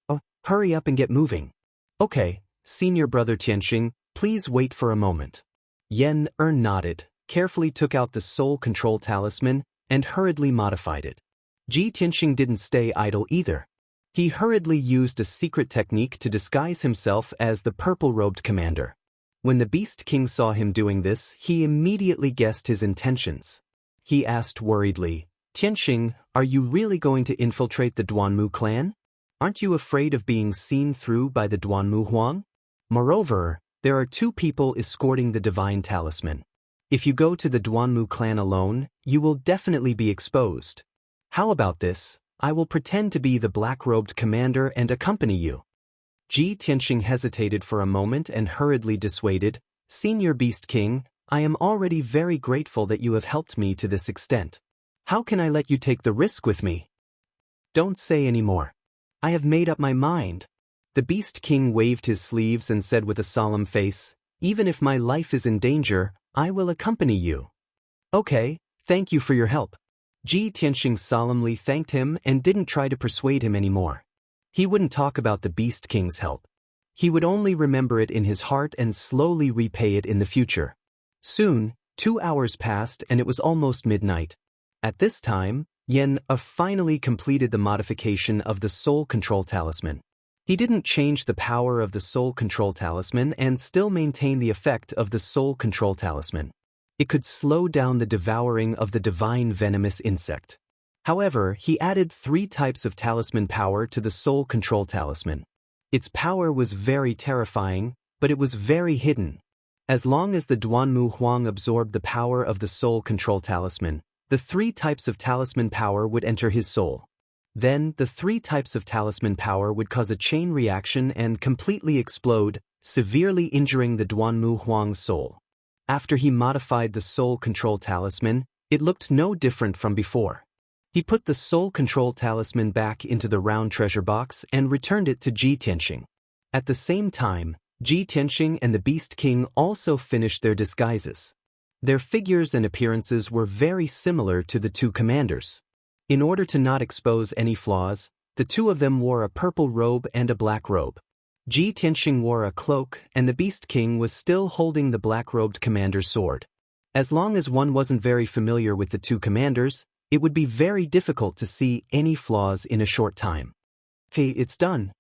hurry up and get moving." "Okay, senior brother Tianxing, please wait for a moment." Yen nodded, carefully took out the soul control talisman, and hurriedly modified it. Ji Tianxing didn't stay idle either. He hurriedly used a secret technique to disguise himself as the purple-robed commander. When the Beast King saw him doing this, he immediately guessed his intentions. He asked worriedly, "Tianxing, are you really going to infiltrate the Duanmu clan? Aren't you afraid of being seen through by the Duanmu Huang? Moreover, there are two people escorting the divine talisman. If you go to the Duanmu clan alone, you will definitely be exposed. How about this? I will pretend to be the black-robed commander and accompany you." Ji Tianxing hesitated for a moment and hurriedly dissuaded, "Senior Beast King, I am already very grateful that you have helped me to this extent. How can I let you take the risk with me?" "Don't say any more. I have made up my mind." The Beast King waved his sleeves and said with a solemn face, "Even if my life is in danger, I will accompany you." "Okay, thank you for your help." Ji Tianxing solemnly thanked him and didn't try to persuade him anymore. He wouldn't talk about the Beast King's help. He would only remember it in his heart and slowly repay it in the future. Soon, 2 hours passed and it was almost midnight. At this time, Yen finally completed the modification of the soul control talisman. He didn't change the power of the soul control talisman and still maintain the effect of the soul control talisman. It could slow down the devouring of the divine venomous insect. However, he added 3 types of talisman power to the soul control talisman. Its power was very terrifying, but it was very hidden. As long as the Duanmu Huang absorbed the power of the soul control talisman, the 3 types of talisman power would enter his soul. Then, the 3 types of talisman power would cause a chain reaction and completely explode, severely injuring the Duanmu Huang's soul. After he modified the soul control talisman, it looked no different from before. He put the soul control talisman back into the round treasure box and returned it to Ji Tianxing. At the same time, Ji Tianxing and the Beast King also finished their disguises. Their figures and appearances were very similar to the 2 commanders. In order to not expose any flaws, the 2 of them wore a purple robe and a black robe. Ji Tianxing wore a cloak and the Beast King was still holding the black-robed commander's sword. As long as one wasn't very familiar with the 2 commanders, it would be very difficult to see any flaws in a short time. Okay, it's done.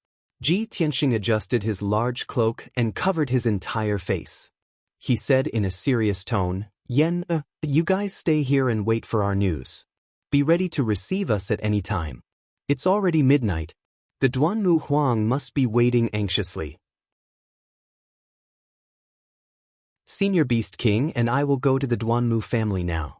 Ji Tianxing adjusted his large cloak and covered his entire face. He said in a serious tone, "Yen, you guys stay here and wait for our news. Be ready to receive us at any time. It's already midnight. The Duanmu Huang must be waiting anxiously. Senior Beast King and I will go to the Duanmu family now.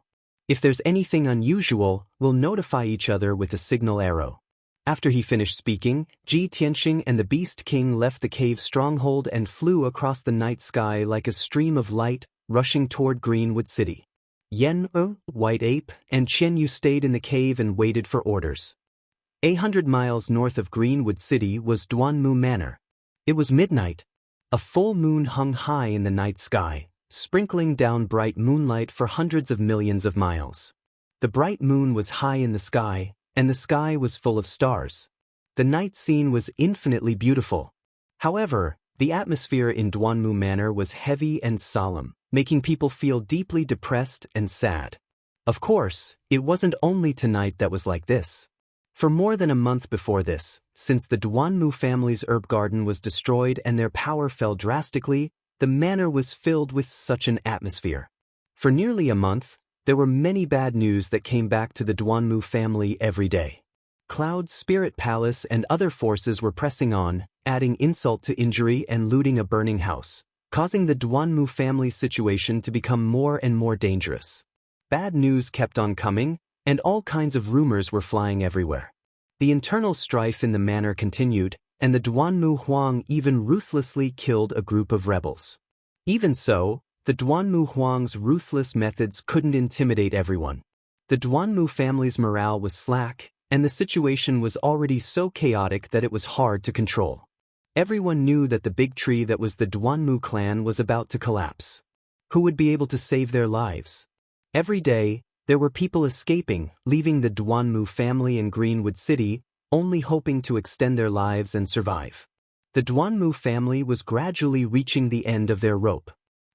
If there's anything unusual, we'll notify each other with a signal arrow." After he finished speaking, Ji Tianxing and the Beast King left the cave stronghold and flew across the night sky like a stream of light, rushing toward Greenwood City. Yen, White Ape, and Chen Yu stayed in the cave and waited for orders. 800 miles north of Greenwood City was Duanmu Manor. It was midnight. A full moon hung high in the night sky, sprinkling down bright moonlight for hundreds of millions of miles. The bright moon was high in the sky, and the sky was full of stars. The night scene was infinitely beautiful. However, the atmosphere in Duanmu Manor was heavy and solemn, making people feel deeply depressed and sad. Of course, it wasn't only tonight that was like this. For more than a month before this, since the Duanmu family's herb garden was destroyed and their power fell drastically, the manor was filled with such an atmosphere. For nearly a month, there were many bad news that came back to the Duanmu family every day. Cloud's spirit palace and other forces were pressing on, adding insult to injury and looting a burning house, causing the Duanmu family's situation to become more and more dangerous. Bad news kept on coming, and all kinds of rumors were flying everywhere. The internal strife in the manor continued, and the Duanmu Huang even ruthlessly killed a group of rebels. Even so, the Duanmu Huang's ruthless methods couldn't intimidate everyone. The Duanmu family's morale was slack, and the situation was already so chaotic that it was hard to control. Everyone knew that the big tree that was the Duanmu clan was about to collapse. Who would be able to save their lives? Every day, there were people escaping, leaving the Duanmu family in Greenwood City, only hoping to extend their lives and survive. The Duanmu family was gradually reaching the end of their rope.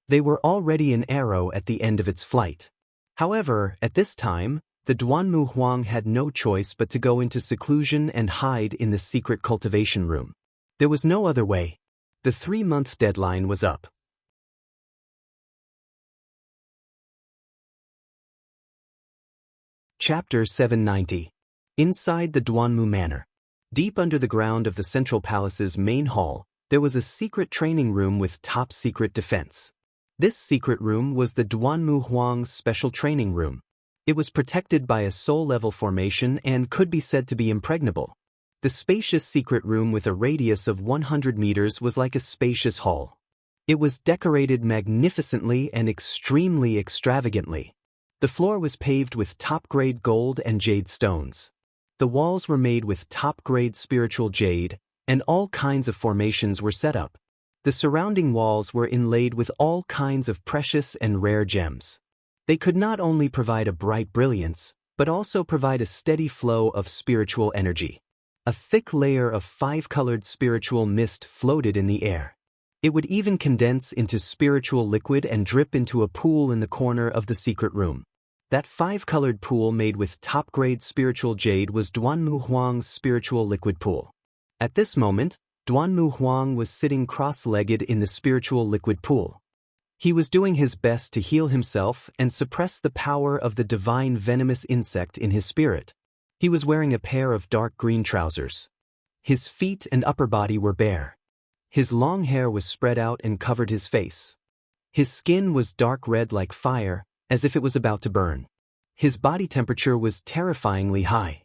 They were already an arrow at the end of its flight. However, at this time, the Duanmu Huang had no choice but to go into seclusion and hide in the secret cultivation room. There was no other way. The 3-month deadline was up. Chapter 790. Inside the Duanmu Manor. Deep under the ground of the Central Palace's main hall, there was a secret training room with top-secret defense. This secret room was the Duanmu Huang's special training room. It was protected by a soul-level formation and could be said to be impregnable. The spacious secret room with a radius of 100 meters was like a spacious hall. It was decorated magnificently and extremely extravagantly. The floor was paved with top-grade gold and jade stones. The walls were made with top-grade spiritual jade, and all kinds of formations were set up. The surrounding walls were inlaid with all kinds of precious and rare gems. They could not only provide a bright brilliance, but also provide a steady flow of spiritual energy. A thick layer of 5-colored spiritual mist floated in the air. It would even condense into spiritual liquid and drip into a pool in the corner of the secret room. That 5-colored pool made with top-grade spiritual jade was Duanmu Huang's spiritual liquid pool. At this moment, Duanmu Huang was sitting cross-legged in the spiritual liquid pool. He was doing his best to heal himself and suppress the power of the divine venomous insect in his spirit. He was wearing a pair of dark green trousers. His feet and upper body were bare. His long hair was spread out and covered his face. His skin was dark red like fire, as if it was about to burn. His body temperature was terrifyingly high.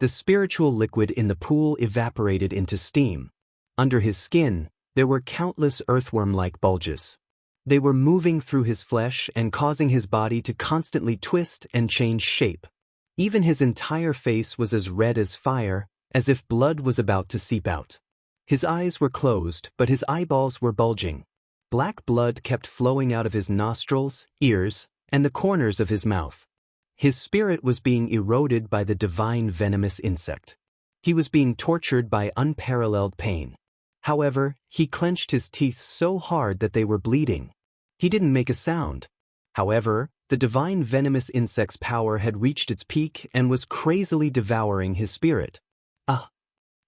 The spiritual liquid in the pool evaporated into steam. Under his skin, there were countless earthworm-like bulges. They were moving through his flesh and causing his body to constantly twist and change shape. Even his entire face was as red as fire, as if blood was about to seep out. His eyes were closed, but his eyeballs were bulging. Black blood kept flowing out of his nostrils, ears, and the corners of his mouth. His spirit was being eroded by the divine venomous insect. He was being tortured by unparalleled pain. However, he clenched his teeth so hard that they were bleeding. He didn't make a sound. However, the divine venomous insect's power had reached its peak and was crazily devouring his spirit.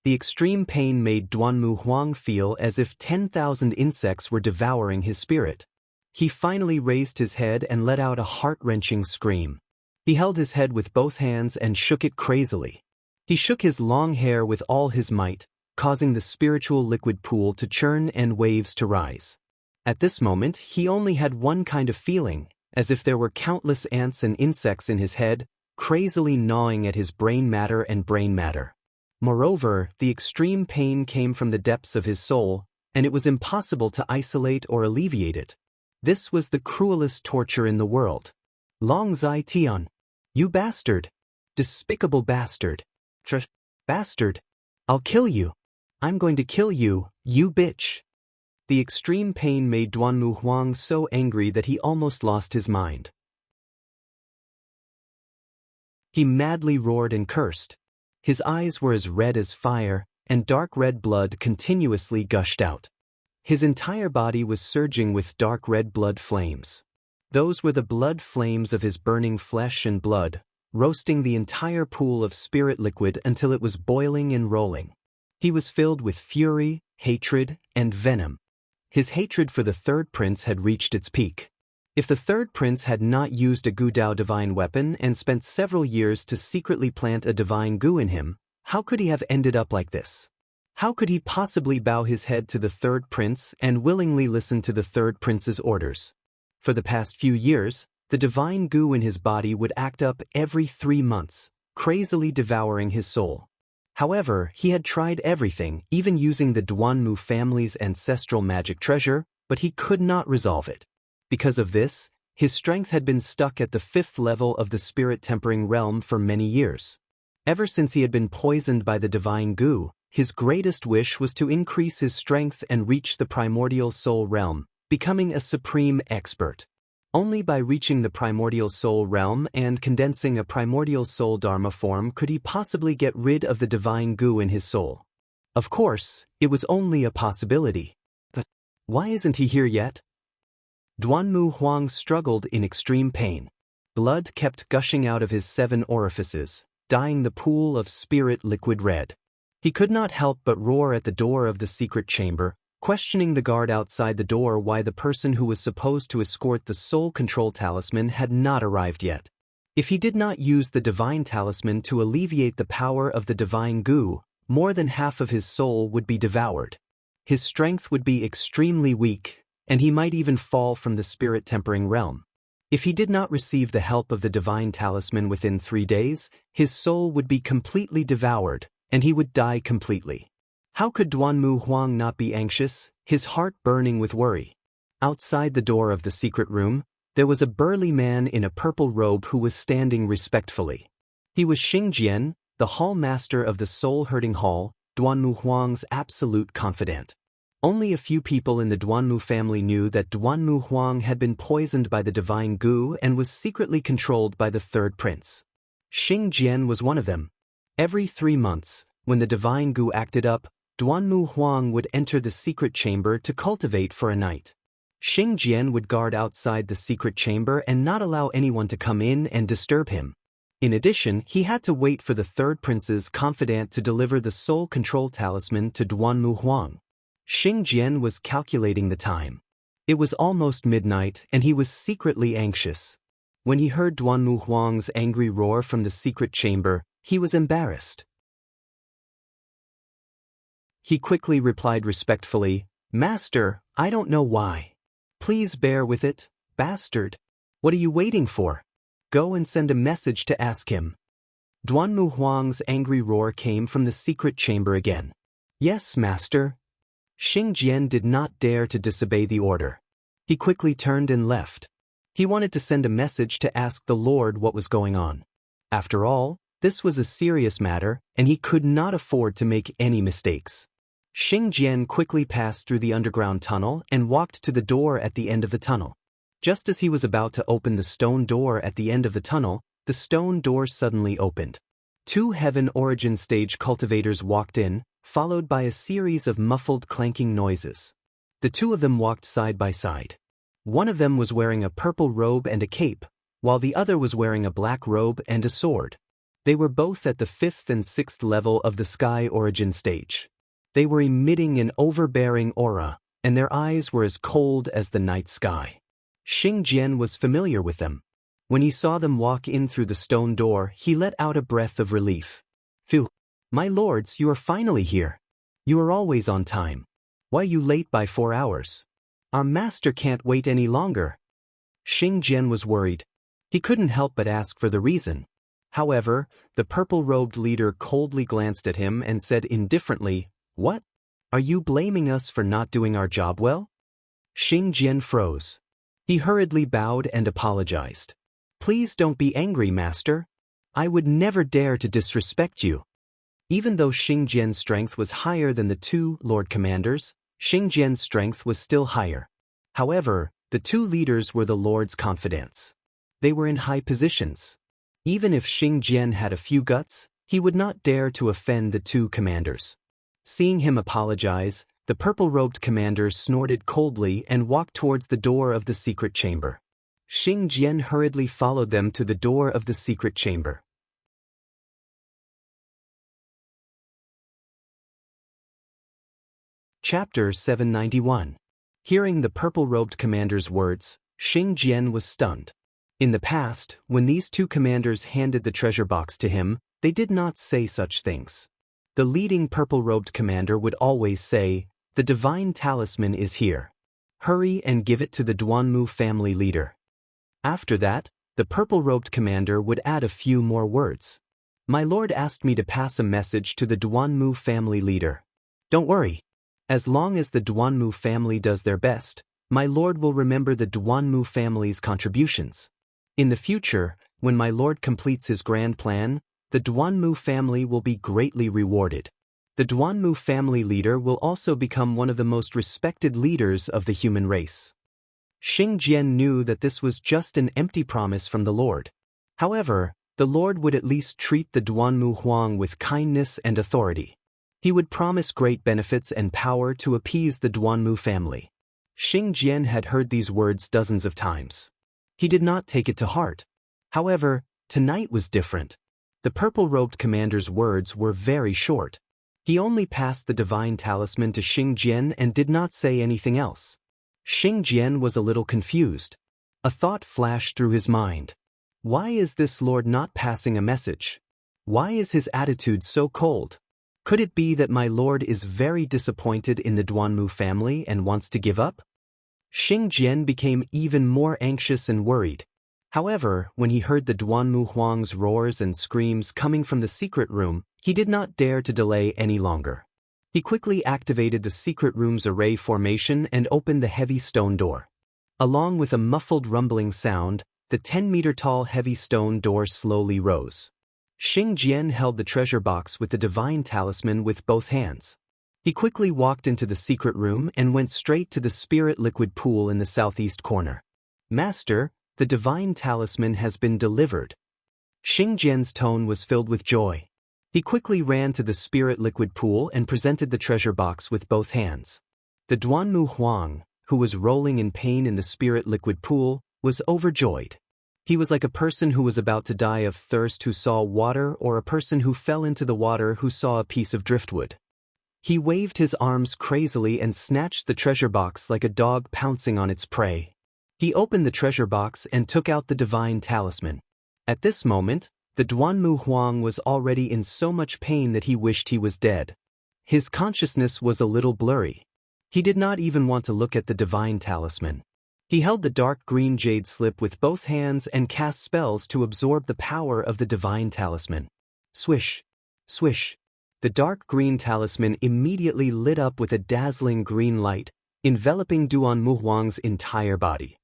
The extreme pain made Duanmu Huang feel as if 10,000 insects were devouring his spirit. He finally raised his head and let out a heart-wrenching scream. He held his head with both hands and shook it crazily. He shook his long hair with all his might, causing the spiritual liquid pool to churn and waves to rise. At this moment, he only had one kind of feeling, as if there were countless ants and insects in his head, crazily gnawing at his brain matter and brain matter. Moreover, the extreme pain came from the depths of his soul, and it was impossible to isolate or alleviate it. This was the cruelest torture in the world. Long Zai Tian. You bastard! Despicable bastard! Bastard! I'll kill you! I'm going to kill you, you bitch! The extreme pain made Duanmu Huang so angry that he almost lost his mind. He madly roared and cursed. His eyes were as red as fire, and dark red blood continuously gushed out. His entire body was surging with dark red blood flames. Those were the blood flames of his burning flesh and blood, roasting the entire pool of spirit liquid until it was boiling and rolling. He was filled with fury, hatred, and venom. His hatred for the third prince had reached its peak. If the third prince had not used a Gu Dao divine weapon and spent several years to secretly plant a divine Gu in him, how could he have ended up like this? How could he possibly bow his head to the third prince and willingly listen to the third prince's orders? For the past few years, the divine Gu in his body would act up every 3 months, crazily devouring his soul. However, he had tried everything, even using the Duanmu family's ancestral magic treasure, but he could not resolve it. Because of this, his strength had been stuck at the 5th level of the spirit-tempering realm for many years. Ever since he had been poisoned by the divine Gu, his greatest wish was to increase his strength and reach the primordial soul realm, becoming a supreme expert. Only by reaching the primordial soul realm and condensing a primordial soul dharma form could he possibly get rid of the divine Gu in his soul. Of course, it was only a possibility. But why isn't he here yet? Duanmu Huang struggled in extreme pain. Blood kept gushing out of his 7 orifices, dyeing the pool of spirit liquid red. He could not help but roar at the door of the secret chamber, questioning the guard outside the door why the person who was supposed to escort the soul control talisman had not arrived yet. If he did not use the divine talisman to alleviate the power of the divine Gu, more than half of his soul would be devoured. His strength would be extremely weak, and he might even fall from the spirit-tempering realm. If he did not receive the help of the divine talisman within 3 days, his soul would be completely devoured, and he would die completely. How could Duanmu Huang not be anxious, his heart burning with worry? Outside the door of the secret room, there was a burly man in a purple robe who was standing respectfully. He was Xingjian, the hall master of the soul-herding hall, Duanmu Huang's absolute confidant. Only a few people in the Duanmu family knew that Duanmu Huang had been poisoned by the divine Gu and was secretly controlled by the third prince. Xingjian was one of them. Every 3 months, when the divine Gu acted up, Duanmu Huang would enter the secret chamber to cultivate for a night. Xingjian would guard outside the secret chamber and not allow anyone to come in and disturb him. In addition, he had to wait for the third prince's confidant to deliver the soul control talisman to Duanmu Huang. Xing Jian was calculating the time. It was almost midnight, and he was secretly anxious. When he heard Duanmu Huang's angry roar from the secret chamber, he was embarrassed. He quickly replied respectfully, "Master, I don't know why. Please bear with it, bastard. What are you waiting for? Go and send a message to ask him." Duanmu Huang's angry roar came from the secret chamber again. "Yes, master." Xing Jian did not dare to disobey the order. He quickly turned and left. He wanted to send a message to ask the Lord what was going on. After all, this was a serious matter, and he could not afford to make any mistakes. Xing Jian quickly passed through the underground tunnel and walked to the door at the end of the tunnel. Just as he was about to open the stone door at the end of the tunnel, the stone door suddenly opened. 2 Heaven Origin Stage cultivators walked in, followed by a series of muffled clanking noises. The 2 of them walked side by side. One of them was wearing a purple robe and a cape, while the other was wearing a black robe and a sword. They were both at the 5th and 6th level of the Sky Origin Stage. They were emitting an overbearing aura, and their eyes were as cold as the night sky. Xing Jian was familiar with them. When he saw them walk in through the stone door, he let out a breath of relief. "Phew! My lords, you are finally here. You are always on time. Why are you late by 4 hours? Our master can't wait any longer." Xing Jian was worried. He couldn't help but ask for the reason. However, the purple-robed leader coldly glanced at him and said indifferently, "What? Are you blaming us for not doing our job well?" Xing Jian froze. He hurriedly bowed and apologized. "Please don't be angry, master. I would never dare to disrespect you." Even though Xing Jian's strength was higher than the 2 Lord Commanders, Xing Jian's strength was still higher. However, the 2 leaders were the Lord's confidants. They were in high positions. Even if Xing Jian had a few guts, he would not dare to offend the 2 commanders. Seeing him apologize, the purple-robed commander snorted coldly and walked towards the door of the secret chamber. Xing Jian hurriedly followed them to the door of the secret chamber. Chapter 791. Hearing the purple-robed commander's words, Xing Jian was stunned. In the past, when these 2 commanders handed the treasure box to him, they did not say such things. The leading purple-robed commander would always say, "The divine talisman is here. Hurry and give it to the Duanmu family leader." After that, the purple-robed commander would add a few more words. "My lord asked me to pass a message to the Duanmu family leader. Don't worry. As long as the Duanmu family does their best, my lord will remember the Duanmu family's contributions. In the future, when my lord completes his grand plan, the Duanmu family will be greatly rewarded. The Duanmu family leader will also become one of the most respected leaders of the human race." Xing Jian knew that this was just an empty promise from the Lord. However, the Lord would at least treat the Duanmu Huang with kindness and authority. He would promise great benefits and power to appease the Duanmu family. Xing Jian had heard these words dozens of times. He did not take it to heart. However, tonight was different. The purple-robed commander's words were very short. He only passed the divine talisman to Xing Jian and did not say anything else. Xing Jian was a little confused. A thought flashed through his mind. Why is this lord not passing a message? Why is his attitude so cold? Could it be that my lord is very disappointed in the Duanmu family and wants to give up? Xing Jian became even more anxious and worried. However, when he heard the Duanmu Huang's roars and screams coming from the secret room, he did not dare to delay any longer. He quickly activated the secret room's array formation and opened the heavy stone door. Along with a muffled rumbling sound, the 10-meter-tall heavy stone door slowly rose. Xing Jian held the treasure box with the divine talisman with both hands. He quickly walked into the secret room and went straight to the spirit liquid pool in the southeast corner. "Master, the divine talisman has been delivered." Xing Jian's tone was filled with joy. He quickly ran to the spirit liquid pool and presented the treasure box with both hands. The Duanmu Huang, who was rolling in pain in the spirit liquid pool, was overjoyed. He was like a person who was about to die of thirst who saw water, or a person who fell into the water who saw a piece of driftwood. He waved his arms crazily and snatched the treasure box like a dog pouncing on its prey. He opened the treasure box and took out the divine talisman. At this moment, the Duanmu Huang was already in so much pain that he wished he was dead. His consciousness was a little blurry. He did not even want to look at the divine talisman. He held the dark green jade slip with both hands and cast spells to absorb the power of the divine talisman. Swish, swish. The dark green talisman immediately lit up with a dazzling green light, enveloping Duanmu Huang's entire body.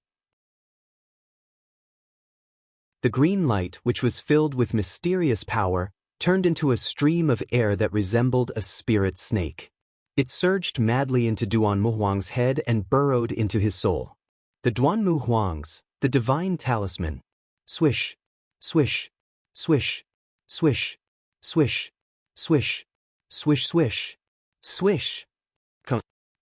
The green light, which was filled with mysterious power, turned into a stream of air that resembled a spirit snake. It surged madly into Duanmu Huang's head and burrowed into his soul. The Duanmu Huangs, the divine talisman. Swish, swish, swish, swish, swish, swish, swish, swish, swish,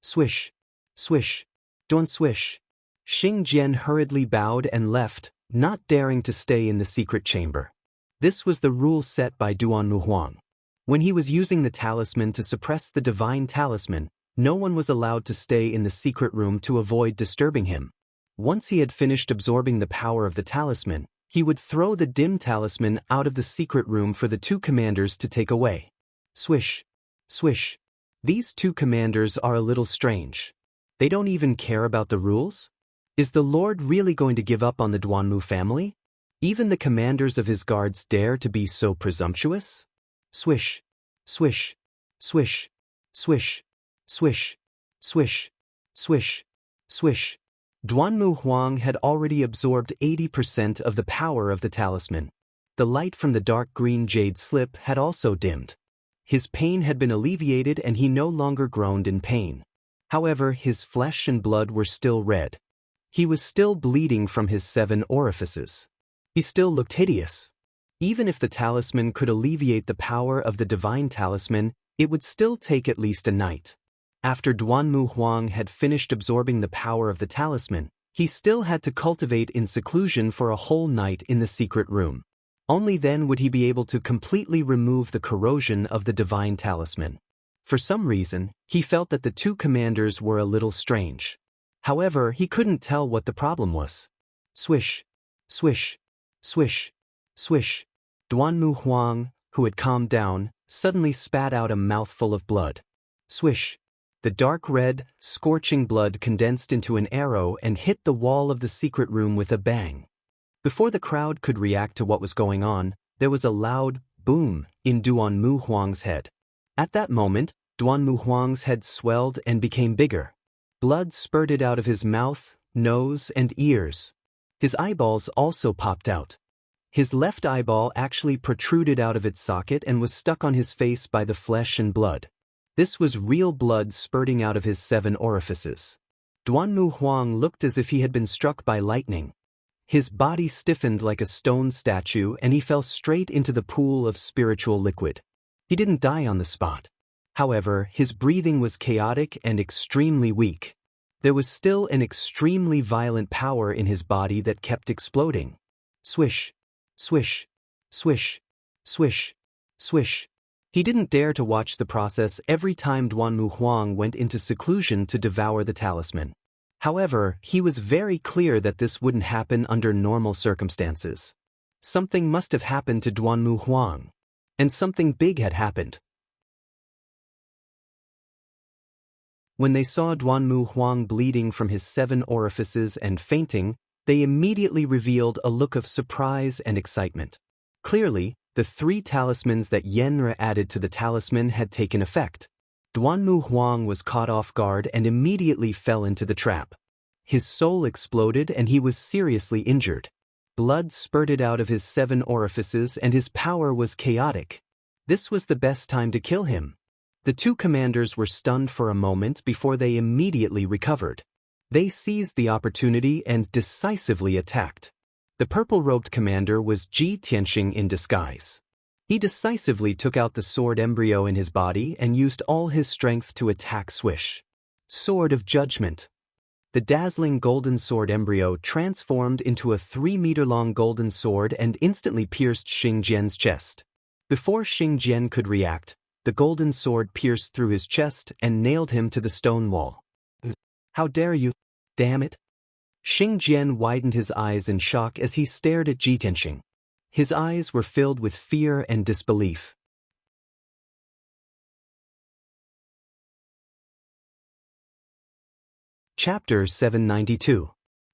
swish, swish, Duan swish. Xing Jian hurriedly bowed and left, not daring to stay in the secret chamber. This was the rule set by Duanmu Huang. When he was using the talisman to suppress the divine talisman, no one was allowed to stay in the secret room to avoid disturbing him. Once he had finished absorbing the power of the talisman, he would throw the dim talisman out of the secret room for the two commanders to take away. Swish, swish. These two commanders are a little strange. They don't even care about the rules? Is the Lord really going to give up on the Duanmu family? Even the commanders of his guards dare to be so presumptuous? Swish, swish, swish, swish, swish, swish, swish, swish. Duanmu Huang had already absorbed 80% of the power of the talisman. The light from the dark green jade slip had also dimmed. His pain had been alleviated and he no longer groaned in pain. However, his flesh and blood were still red. He was still bleeding from his 7 orifices. He still looked hideous. Even if the talisman could alleviate the power of the divine talisman, it would still take at least a night. After Duanmu Huang had finished absorbing the power of the talisman, he still had to cultivate in seclusion for a whole night in the secret room. Only then would he be able to completely remove the corrosion of the divine talisman. For some reason, he felt that the two commanders were a little strange. However, he couldn't tell what the problem was. Swish, swish, swish, swish. Duanmu Huang, who had calmed down, suddenly spat out a mouthful of blood. Swish. The dark red, scorching blood condensed into an arrow and hit the wall of the secret room with a bang. Before the crowd could react to what was going on, there was a loud boom in Duanmu Huang's head. At that moment, Duanmu Huang's head swelled and became bigger. Blood spurted out of his mouth, nose, and ears. His eyeballs also popped out. His left eyeball actually protruded out of its socket and was stuck on his face by the flesh and blood. This was real blood spurting out of his 7 orifices. Duanmu Huang looked as if he had been struck by lightning. His body stiffened like a stone statue and he fell straight into the pool of spiritual liquid. He didn't die on the spot. However, his breathing was chaotic and extremely weak. There was still an extremely violent power in his body that kept exploding. Swish, swish, swish, swish, swish. He didn't dare to watch the process every time Duanmu Huang went into seclusion to devour the talisman. However, he was very clear that this wouldn't happen under normal circumstances. Something must have happened to Duanmu Huang. And something big had happened. When they saw Duanmu Huang bleeding from his 7 orifices and fainting, they immediately revealed a look of surprise and excitement. Clearly, the 3 talismans that Yenra added to the talisman had taken effect. Duanmu Huang was caught off guard and immediately fell into the trap. His soul exploded and he was seriously injured. Blood spurted out of his 7 orifices and his power was chaotic. This was the best time to kill him. The 2 commanders were stunned for a moment before they immediately recovered. They seized the opportunity and decisively attacked. The purple-robed commander was Ji Tianxing in disguise. He decisively took out the sword embryo in his body and used all his strength to attack Swish. Sword of Judgment. The dazzling golden sword embryo transformed into a 3-meter-long golden sword and instantly pierced Xing Jian's chest. Before Xing Jian could react, the golden sword pierced through his chest and nailed him to the stone wall. "How dare you? Damn it!" Xing Jian widened his eyes in shock as he stared at Ji Tianxing. His eyes were filled with fear and disbelief. Chapter 792.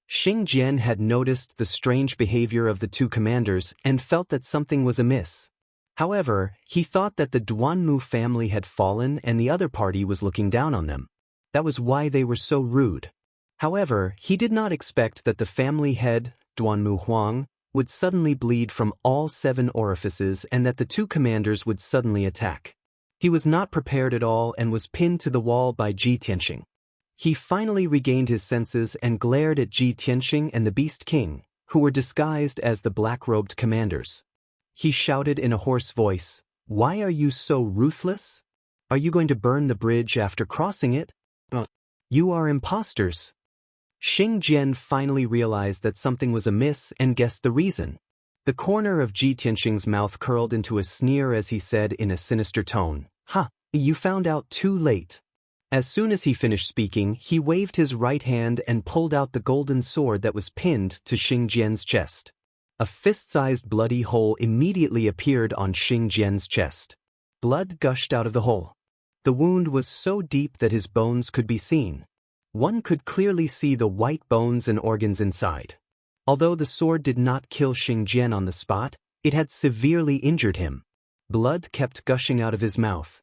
Xing Jian had noticed the strange behavior of the two commanders and felt that something was amiss. However, he thought that the Duanmu family had fallen and the other party was looking down on them. That was why they were so rude. However, he did not expect that the family head, Duanmu Huang, would suddenly bleed from all 7 orifices and that the two commanders would suddenly attack. He was not prepared at all and was pinned to the wall by Ji Tianxing. He finally regained his senses and glared at Ji Tianxing and the Beast King, who were disguised as the black-robed commanders. He shouted in a hoarse voice, "Why are you so ruthless? Are you going to burn the bridge after crossing it? You are imposters." Xing Jian finally realized that something was amiss and guessed the reason. The corner of Ji Tianxing's mouth curled into a sneer as he said in a sinister tone, "Ha, you found out too late." As soon as he finished speaking, he waved his right hand and pulled out the golden sword that was pinned to Xing Jian's chest. A fist-sized bloody hole immediately appeared on Xing Jian's chest. Blood gushed out of the hole. The wound was so deep that his bones could be seen. One could clearly see the white bones and organs inside. Although the sword did not kill Xing Jian on the spot, it had severely injured him. Blood kept gushing out of his mouth.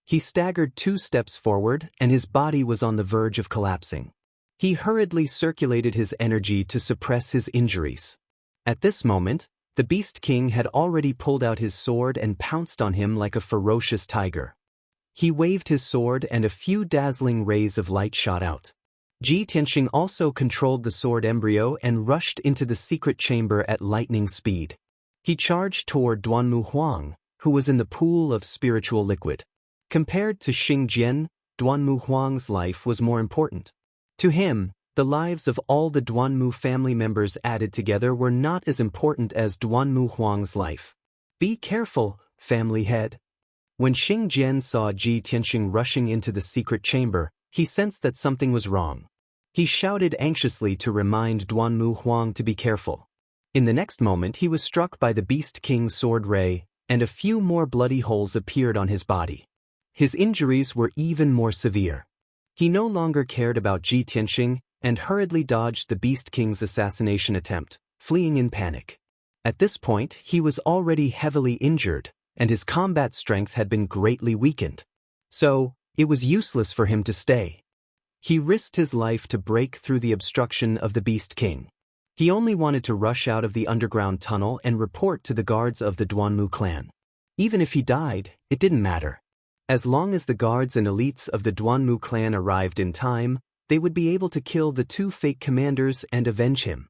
He staggered 2 steps forward and his body was on the verge of collapsing. He hurriedly circulated his energy to suppress his injuries. At this moment, the Beast King had already pulled out his sword and pounced on him like a ferocious tiger. He waved his sword and a few dazzling rays of light shot out. Ji Tianxing also controlled the sword embryo and rushed into the secret chamber at lightning speed. He charged toward Duanmu Huang, who was in the pool of spiritual liquid. Compared to Xing Jian, Duanmu Huang's life was more important. To him, the lives of all the Duanmu family members added together were not as important as Duanmu Huang's life. "Be careful, family head." When Xing Jian saw Ji Tianxing rushing into the secret chamber, he sensed that something was wrong. He shouted anxiously to remind Duanmu Huang to be careful. In the next moment he was struck by the Beast King's sword ray, and a few more bloody holes appeared on his body. His injuries were even more severe. He no longer cared about Ji Tianxing and hurriedly dodged the Beast King's assassination attempt, fleeing in panic. At this point, he was already heavily injured, and his combat strength had been greatly weakened. So, it was useless for him to stay. He risked his life to break through the obstruction of the Beast King. He only wanted to rush out of the underground tunnel and report to the guards of the Duanmu clan. Even if he died, it didn't matter. As long as the guards and elites of the Duanmu clan arrived in time, they would be able to kill the 2 fake commanders and avenge him.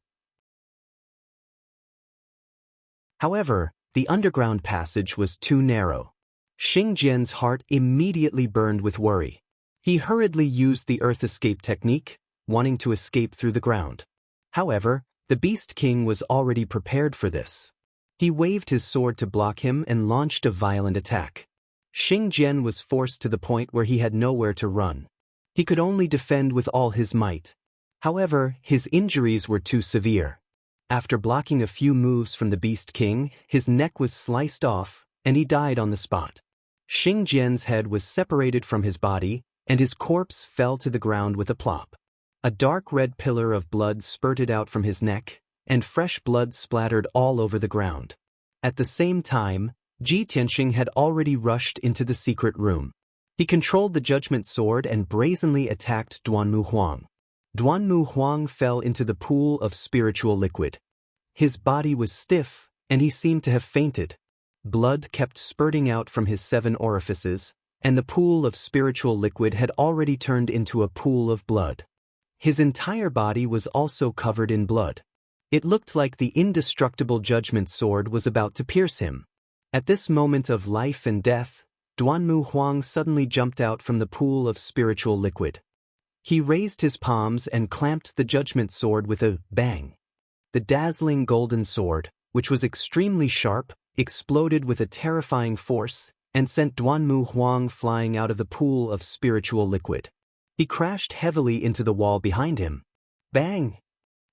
However, the underground passage was too narrow. Xing Jian's heart immediately burned with worry. He hurriedly used the earth escape technique, wanting to escape through the ground. However, the Beast King was already prepared for this. He waved his sword to block him and launched a violent attack. Xing Jian was forced to the point where he had nowhere to run. He could only defend with all his might. However, his injuries were too severe. After blocking a few moves from the Beast King, his neck was sliced off, and he died on the spot. Xing Jian's head was separated from his body, and his corpse fell to the ground with a plop. A dark red pillar of blood spurted out from his neck, and fresh blood splattered all over the ground. At the same time, Ji Tianxing had already rushed into the secret room. He controlled the judgment sword and brazenly attacked Duanmu Huang. Duanmu Huang fell into the pool of spiritual liquid. His body was stiff, and he seemed to have fainted. Blood kept spurting out from his 7 orifices, and the pool of spiritual liquid had already turned into a pool of blood. His entire body was also covered in blood. It looked like the indestructible judgment sword was about to pierce him. At this moment of life and death, Duanmu Huang suddenly jumped out from the pool of spiritual liquid. He raised his palms and clamped the judgment sword with a bang. The dazzling golden sword, which was extremely sharp, exploded with a terrifying force and sent Duanmu Huang flying out of the pool of spiritual liquid. He crashed heavily into the wall behind him. Bang!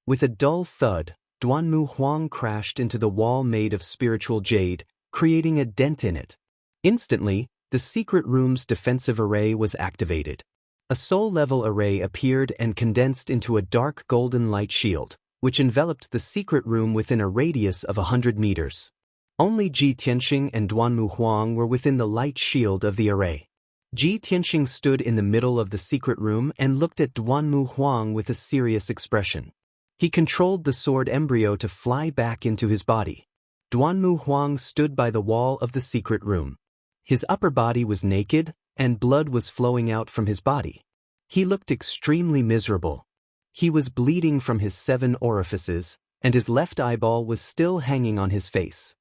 With a dull thud, Duanmu Huang crashed into the wall made of spiritual jade, creating a dent in it. Instantly, the secret room's defensive array was activated. A soul-level array appeared and condensed into a dark golden light shield, which enveloped the secret room within a radius of 100 meters. Only Ji Tianxing and Duanmu Huang were within the light shield of the array. Ji Tianxing stood in the middle of the secret room and looked at Duanmu Huang with a serious expression. He controlled the sword embryo to fly back into his body. Duanmu Huang stood by the wall of the secret room. His upper body was naked, and blood was flowing out from his body. He looked extremely miserable. He was bleeding from his 7 orifices, and his left eyeball was still hanging on his face.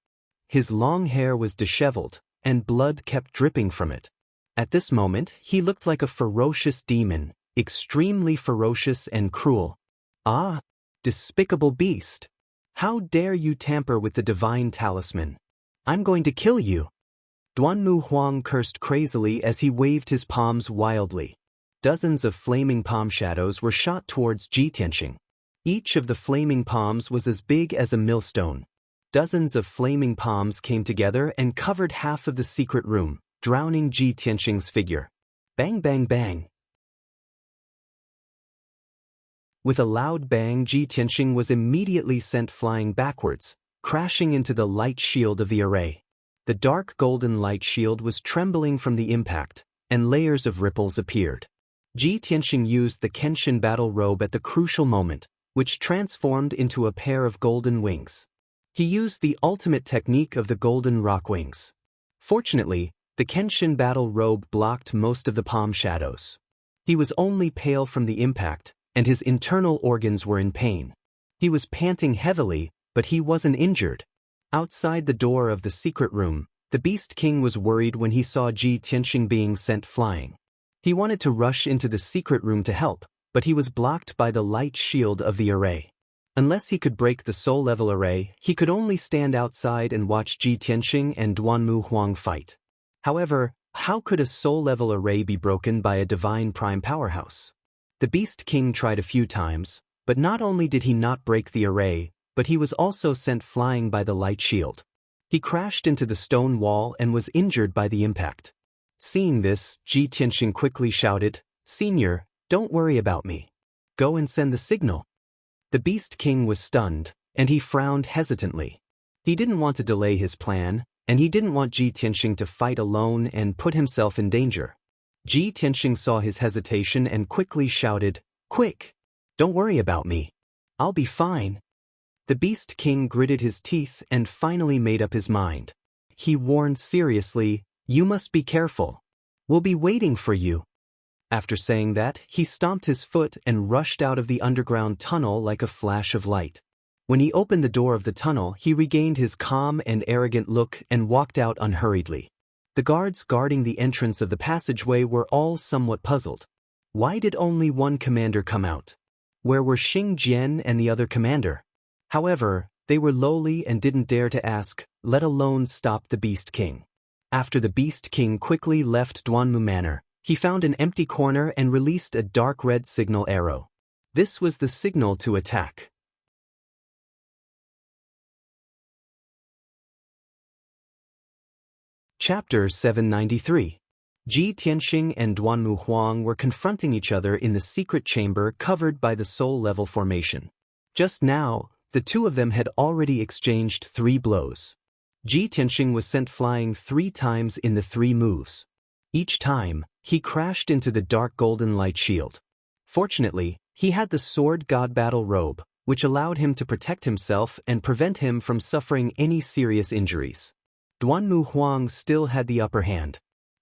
His long hair was disheveled, and blood kept dripping from it. At this moment, he looked like a ferocious demon, extremely ferocious and cruel. Ah, despicable beast! How dare you tamper with the divine talisman? I'm going to kill you! Duanmu Huang cursed crazily as he waved his palms wildly. Dozens of flaming palm shadows were shot towards Ji Tianxing. Each of the flaming palms was as big as a millstone. Dozens of flaming palms came together and covered half of the secret room, drowning Ji Tianxing's figure. Bang bang bang! With a loud bang, Ji Tianxing was immediately sent flying backwards, crashing into the light shield of the array. The dark golden light shield was trembling from the impact, and layers of ripples appeared. Ji Tianxing used the Kenshin battle robe at the crucial moment, which transformed into a pair of golden wings. He used the ultimate technique of the golden rock wings. Fortunately, the Kenshin battle robe blocked most of the palm shadows. He was only pale from the impact, and his internal organs were in pain. He was panting heavily, but he wasn't injured. Outside the door of the secret room, the Beast King was worried when he saw Ji Tianxing being sent flying. He wanted to rush into the secret room to help, but he was blocked by the light shield of the array. Unless he could break the soul-level array, he could only stand outside and watch Ji Tianxing and Duanmu Huang fight. However, how could a soul-level array be broken by a divine prime powerhouse? The Beast King tried a few times, but not only did he not break the array, but he was also sent flying by the light shield. He crashed into the stone wall and was injured by the impact. Seeing this, Ji Tianxing quickly shouted, "Senior, don't worry about me. Go and send the signal." The Beast King was stunned, and he frowned hesitantly. He didn't want to delay his plan, and he didn't want Ji Tianxing to fight alone and put himself in danger. Ji Tianxing saw his hesitation and quickly shouted, "Quick! Don't worry about me. I'll be fine." The Beast King gritted his teeth and finally made up his mind. He warned seriously, "You must be careful. We'll be waiting for you." After saying that, he stomped his foot and rushed out of the underground tunnel like a flash of light. When he opened the door of the tunnel, he regained his calm and arrogant look and walked out unhurriedly. The guards guarding the entrance of the passageway were all somewhat puzzled. Why did only one commander come out? Where were Xing Jian and the other commander? However, they were lowly and didn't dare to ask, let alone stop the Beast King. After the Beast King quickly left Duanmu Manor, he found an empty corner and released a dark red signal arrow. This was the signal to attack. Chapter 793. Ji Tianxing and Duanmu Huang were confronting each other in the secret chamber covered by the soul-level formation. Just now, the two of them had already exchanged 3 blows. Ji Tianxing was sent flying 3 times in the 3 moves. Each time, he crashed into the dark golden light shield. Fortunately, he had the Sword God Battle robe, which allowed him to protect himself and prevent him from suffering any serious injuries. Duanmu Huang still had the upper hand.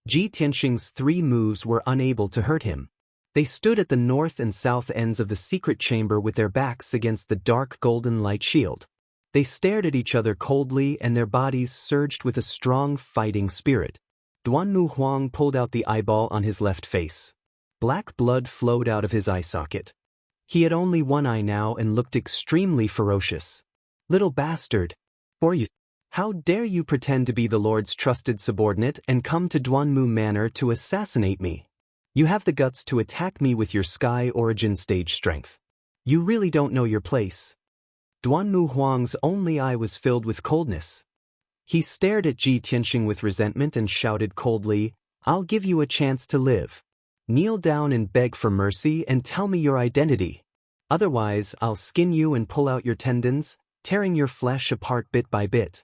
Ji Tianxing's 3 moves were unable to hurt him. They stood at the north and south ends of the secret chamber with their backs against the dark golden light shield. They stared at each other coldly and their bodies surged with a strong fighting spirit. Duanmu Huang pulled out the eyeball on his left face. Black blood flowed out of his eye socket. He had only one eye now and looked extremely ferocious. Little bastard! Or you! How dare you pretend to be the Lord's trusted subordinate and come to Duanmu Manor to assassinate me? You have the guts to attack me with your Sky Origin stage strength. You really don't know your place. Duanmu Huang's only eye was filled with coldness. He stared at Ji Tianxing with resentment and shouted coldly, "I'll give you a chance to live. Kneel down and beg for mercy and tell me your identity. Otherwise, I'll skin you and pull out your tendons, tearing your flesh apart bit by bit."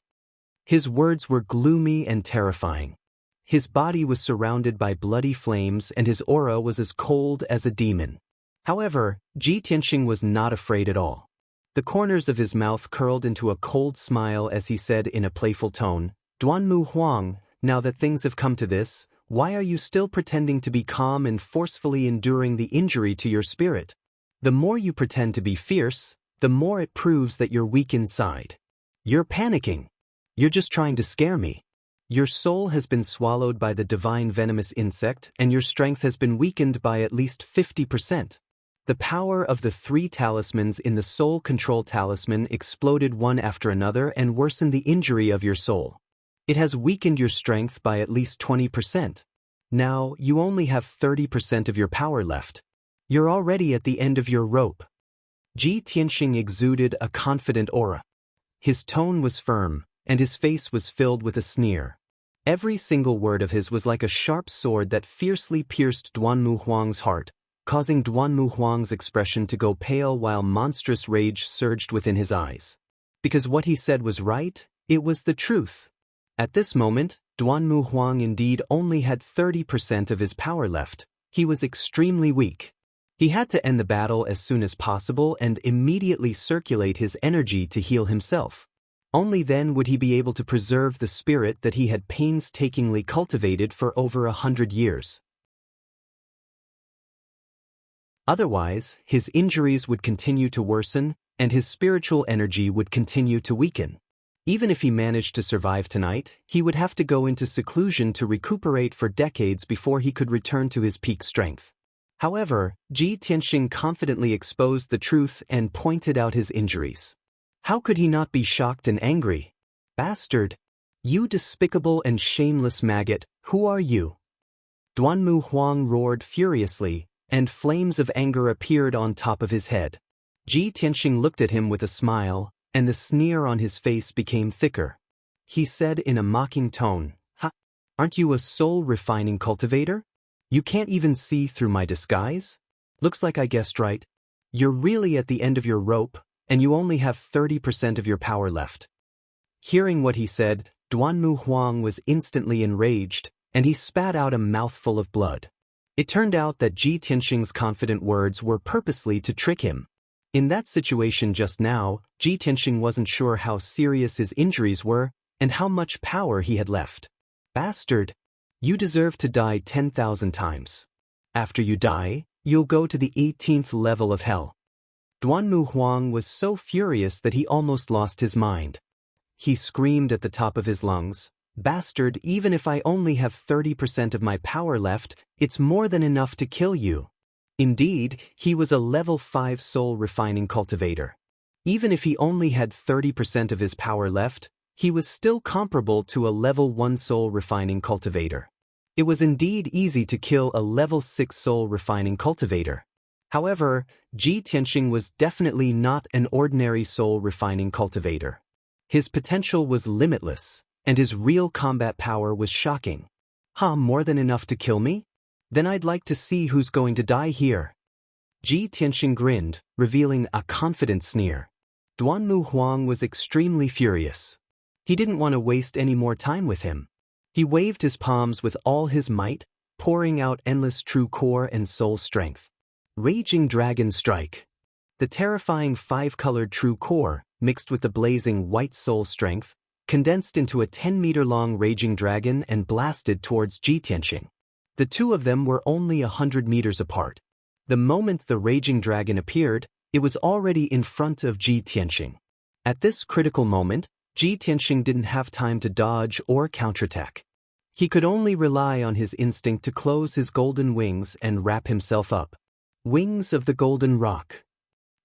His words were gloomy and terrifying. His body was surrounded by bloody flames and his aura was as cold as a demon. However, Ji Tianxing was not afraid at all. The corners of his mouth curled into a cold smile as he said in a playful tone, "Duanmu Huang, now that things have come to this, why are you still pretending to be calm and forcefully enduring the injury to your spirit? The more you pretend to be fierce, the more it proves that you're weak inside. You're panicking. You're just trying to scare me. Your soul has been swallowed by the divine venomous insect and your strength has been weakened by at least 50%. The power of the 3 talismans in the soul control talisman exploded one after another and worsened the injury of your soul. It has weakened your strength by at least 20%. Now, you only have 30% of your power left. You're already at the end of your rope." Ji Tianxing exuded a confident aura. His tone was firm, and his face was filled with a sneer. Every single word of his was like a sharp sword that fiercely pierced Duanmu Huang's heart, causing Duanmu Huang's expression to go pale while monstrous rage surged within his eyes. Because what he said was right, it was the truth. At this moment, Duanmu Huang indeed only had 30% of his power left. He was extremely weak. He had to end the battle as soon as possible and immediately circulate his energy to heal himself. Only then would he be able to preserve the spirit that he had painstakingly cultivated for over 100 years. Otherwise, his injuries would continue to worsen, and his spiritual energy would continue to weaken. Even if he managed to survive tonight, he would have to go into seclusion to recuperate for decades before he could return to his peak strength. However, Ji Tianxing confidently exposed the truth and pointed out his injuries. How could he not be shocked and angry? "Bastard! You despicable and shameless maggot, who are you?" Duanmu Huang roared furiously, and flames of anger appeared on top of his head. Ji Tianxing looked at him with a smile, and the sneer on his face became thicker. He said in a mocking tone, "Ha! Aren't you a soul-refining cultivator? You can't even see through my disguise? Looks like I guessed right. You're really at the end of your rope, and you only have 30% of your power left." Hearing what he said, Duanmu Huang was instantly enraged, and he spat out a mouthful of blood. It turned out that Ji Tianxing's confident words were purposely to trick him. In that situation just now, Ji Tianxing wasn't sure how serious his injuries were and how much power he had left. "Bastard! You deserve to die 10,000 times. After you die, you'll go to the 18th level of hell." Duanmu Huang was so furious that he almost lost his mind. He screamed at the top of his lungs, "Bastard, even if I only have 30% of my power left, it's more than enough to kill you." Indeed, he was a level 5 soul-refining cultivator. Even if he only had 30% of his power left, he was still comparable to a level 1 soul-refining cultivator. It was indeed easy to kill a level 6 soul-refining cultivator. However, Ji Tianxing was definitely not an ordinary soul-refining cultivator. His potential was limitless, and his real combat power was shocking. "Huh, more than enough to kill me? Then I'd like to see who's going to die here." Ji Tianxing grinned, revealing a confident sneer. Duanmu Huang was extremely furious. He didn't want to waste any more time with him. He waved his palms with all his might, pouring out endless true core and soul strength. Raging Dragon Strike. The terrifying 5-colored true core, mixed with the blazing white soul strength, condensed into a 10-meter-long raging dragon and blasted towards Ji Tianxing. The two of them were only 100 meters apart. The moment the raging dragon appeared, it was already in front of Ji Tianxing. At this critical moment, Ji Tianxing didn't have time to dodge or counterattack. He could only rely on his instinct to close his golden wings and wrap himself up. Wings of the golden rock.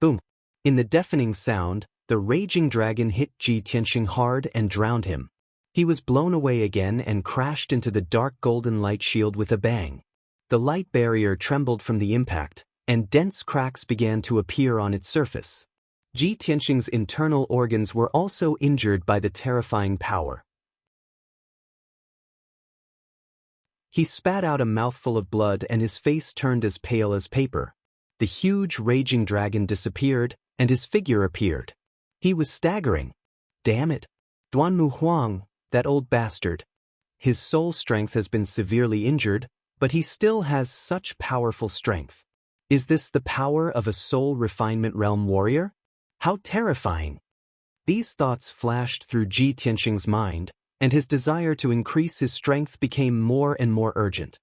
Boom. In the deafening sound, the raging dragon hit Ji Tianxing hard and drowned him. He was blown away again and crashed into the dark golden light shield with a bang. The light barrier trembled from the impact, and dense cracks began to appear on its surface. Ji Tianxing's internal organs were also injured by the terrifying power. He spat out a mouthful of blood and his face turned as pale as paper. The huge raging dragon disappeared, and his figure appeared. He was staggering. Damn it. Duanmu Huang, that old bastard. His soul strength has been severely injured, but he still has such powerful strength. Is this the power of a soul refinement realm warrior? How terrifying! These thoughts flashed through Ji Tianxing's mind, and his desire to increase his strength became more and more urgent.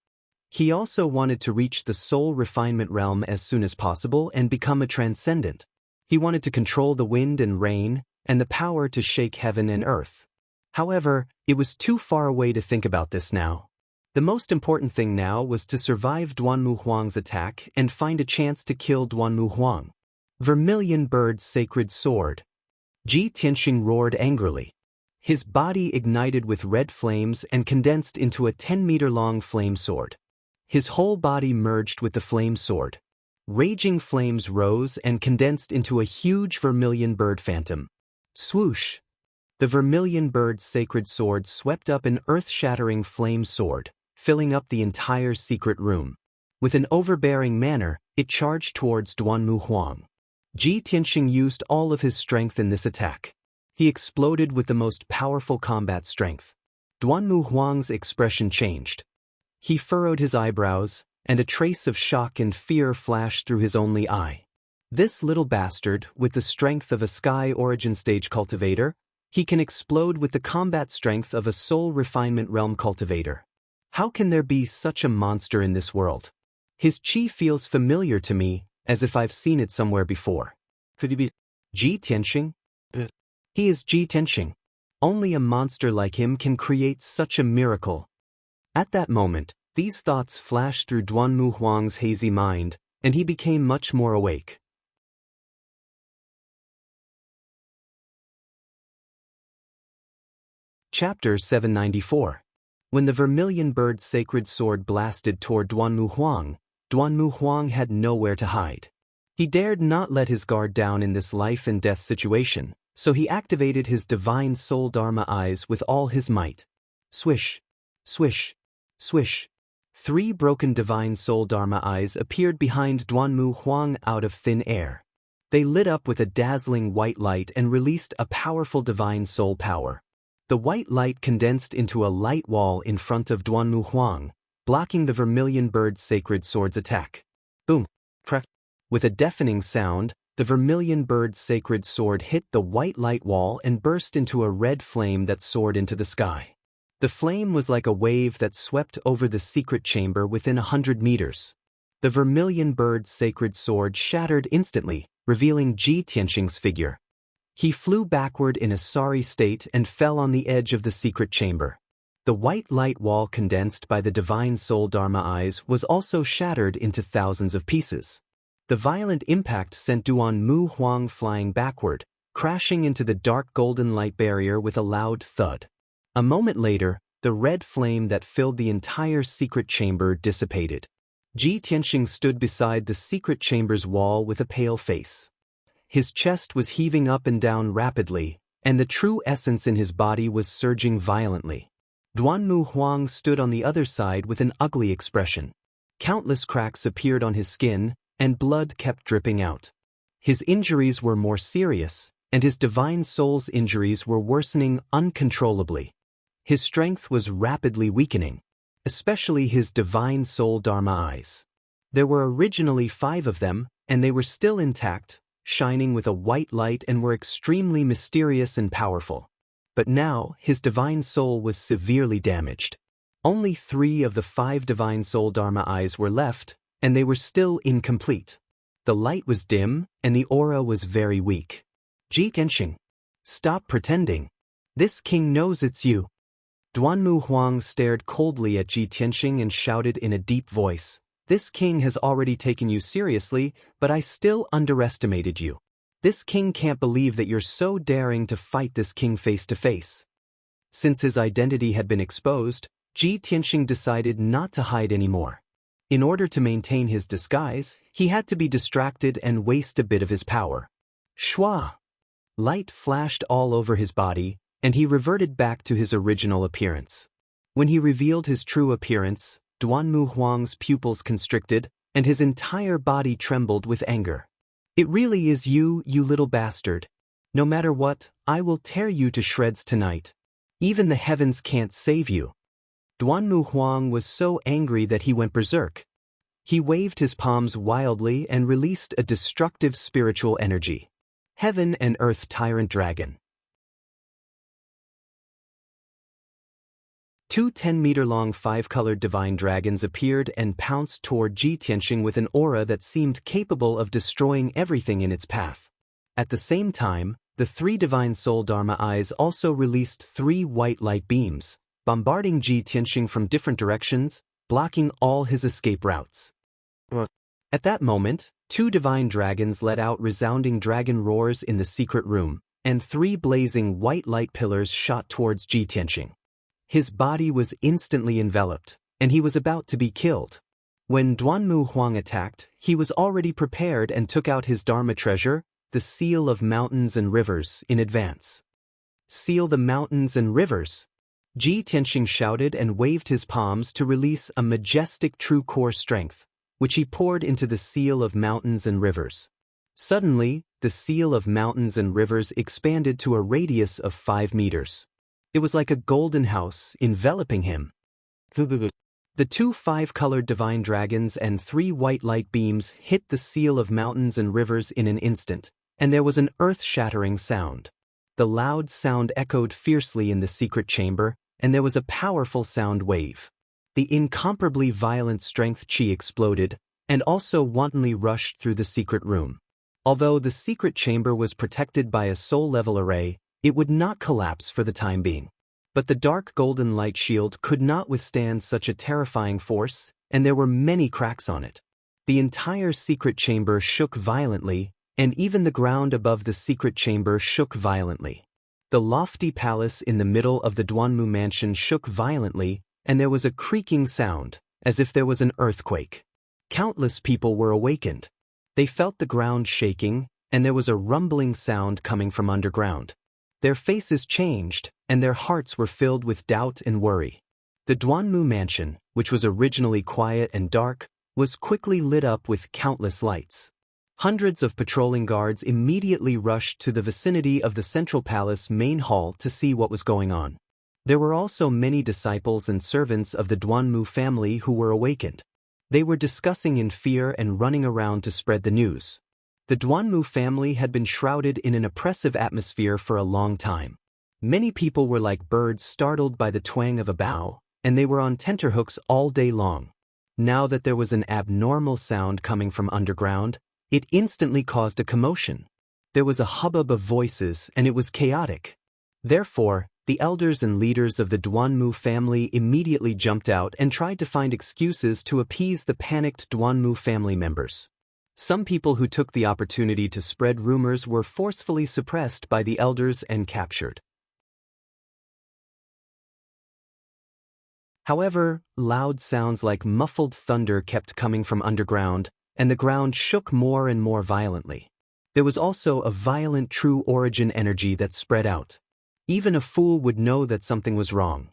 He also wanted to reach the soul refinement realm as soon as possible and become a transcendent. He wanted to control the wind and rain, and the power to shake heaven and earth. However, it was too far away to think about this now. The most important thing now was to survive Duanmu Huang's attack and find a chance to kill Duanmu Huang. Vermilion Bird's sacred sword. Ji Tianxing roared angrily. His body ignited with red flames and condensed into a 10-meter-long flame sword. His whole body merged with the flame sword. Raging flames rose and condensed into a huge vermilion bird phantom. Swoosh! The vermilion bird's sacred sword swept up an earth-shattering flame sword, filling up the entire secret room. With an overbearing manner, it charged towards Duanmu Huang. Ji Tianxing used all of his strength in this attack. He exploded with the most powerful combat strength. Duanmu Huang's expression changed. He furrowed his eyebrows, and a trace of shock and fear flashed through his only eye. This little bastard, with the strength of a Sky Origin Stage cultivator, he can explode with the combat strength of a Soul Refinement Realm cultivator. How can there be such a monster in this world? His chi feels familiar to me, as if I've seen it somewhere before. Could he be Ji Tianxing? He is Ji Tianxing. Only a monster like him can create such a miracle. At that moment, these thoughts flashed through Duanmu Huang's hazy mind, and he became much more awake. Chapter 794. When the vermilion bird's sacred sword blasted toward Duanmu Huang had nowhere to hide. He dared not let his guard down in this life and death situation, so he activated his divine soul Dharma eyes with all his might. Swish, swish, swish. 3 broken divine soul Dharma eyes appeared behind Duanmu Huang out of thin air. They lit up with a dazzling white light and released a powerful divine soul power. The white light condensed into a light wall in front of Duanmu Huang, blocking the vermilion bird's sacred sword's attack. Boom! Crack! With a deafening sound, the vermilion bird's sacred sword hit the white light wall and burst into a red flame that soared into the sky. The flame was like a wave that swept over the secret chamber within 100 meters. The vermilion bird's sacred sword shattered instantly, revealing Ji Tianxing's figure. He flew backward in a sorry state and fell on the edge of the secret chamber. The white light wall condensed by the divine soul Dharma eyes was also shattered into thousands of pieces. The violent impact sent Duanmu Huang flying backward, crashing into the dark golden light barrier with a loud thud. A moment later, the red flame that filled the entire secret chamber dissipated. Ji Tianxing stood beside the secret chamber's wall with a pale face. His chest was heaving up and down rapidly, and the true essence in his body was surging violently. Duanmu Huang stood on the other side with an ugly expression. Countless cracks appeared on his skin, and blood kept dripping out. His injuries were more serious, and his divine soul's injuries were worsening uncontrollably. His strength was rapidly weakening, especially his divine soul Dharma eyes. There were originally 5 of them, and they were still intact, shining with a white light and were extremely mysterious and powerful. But now, his divine soul was severely damaged. Only 3 of the 5 divine soul Dharma eyes were left, and they were still incomplete. The light was dim, and the aura was very weak. Ji Tianxing, stop pretending. This king knows it's you. Duanmu Huang stared coldly at Ji Tianxing and shouted in a deep voice, "This king has already taken you seriously, but I still underestimated you. This king can't believe that you're so daring to fight this king face to face." Since his identity had been exposed, Ji Tianxing decided not to hide anymore. In order to maintain his disguise, he had to be distracted and waste a bit of his power. Shwa! Light flashed all over his body, and he reverted back to his original appearance. When he revealed his true appearance, Duanmu Huang's pupils constricted, and his entire body trembled with anger. "It really is you, you little bastard. No matter what, I will tear you to shreds tonight. Even the heavens can't save you." Duanmu Huang was so angry that he went berserk. He waved his palms wildly and released a destructive spiritual energy. Heaven and Earth Tyrant Dragon. Two 10-meter-long 5-colored divine dragons appeared and pounced toward Ji Tianxing with an aura that seemed capable of destroying everything in its path. At the same time, the 3 divine soul Dharma eyes also released 3 white light beams, bombarding Ji Tianxing from different directions, blocking all his escape routes. At that moment, 2 divine dragons let out resounding dragon roars in the secret room, and 3 blazing white light pillars shot towards Ji Tianxing. His body was instantly enveloped, and he was about to be killed. When Duanmu Huang attacked, he was already prepared and took out his Dharma treasure, the Seal of Mountains and Rivers, in advance. "Seal the mountains and rivers!" Ji Tianxing shouted and waved his palms to release a majestic true core strength, which he poured into the Seal of Mountains and Rivers. Suddenly, the Seal of Mountains and Rivers expanded to a radius of 5 meters. It was like a golden house enveloping him. The 2 5-colored divine dragons and 3 white light beams hit the Seal of Mountains and Rivers in an instant, and there was an earth-shattering sound. The loud sound echoed fiercely in the secret chamber, and there was a powerful sound wave. The incomparably violent strength chi exploded, and also wantonly rushed through the secret room. Although the secret chamber was protected by a soul-level array, it would not collapse for the time being. But the dark golden light shield could not withstand such a terrifying force, and there were many cracks on it. The entire secret chamber shook violently, and even the ground above the secret chamber shook violently. The lofty palace in the middle of the Duanmu mansion shook violently, and there was a creaking sound, as if there was an earthquake. Countless people were awakened. They felt the ground shaking, and there was a rumbling sound coming from underground. Their faces changed, and their hearts were filled with doubt and worry. The Duanmu mansion, which was originally quiet and dark, was quickly lit up with countless lights. Hundreds of patrolling guards immediately rushed to the vicinity of the Central Palace main hall to see what was going on. There were also many disciples and servants of the Duanmu family who were awakened. They were discussing in fear and running around to spread the news. The Duanmu family had been shrouded in an oppressive atmosphere for a long time. Many people were like birds startled by the twang of a bow, and they were on tenterhooks all day long. Now that there was an abnormal sound coming from underground, it instantly caused a commotion. There was a hubbub of voices, and it was chaotic. Therefore, the elders and leaders of the Duanmu family immediately jumped out and tried to find excuses to appease the panicked Duanmu family members. Some people who took the opportunity to spread rumors were forcefully suppressed by the elders and captured. However, loud sounds like muffled thunder kept coming from underground, and the ground shook more and more violently. There was also a violent true origin energy that spread out. Even a fool would know that something was wrong.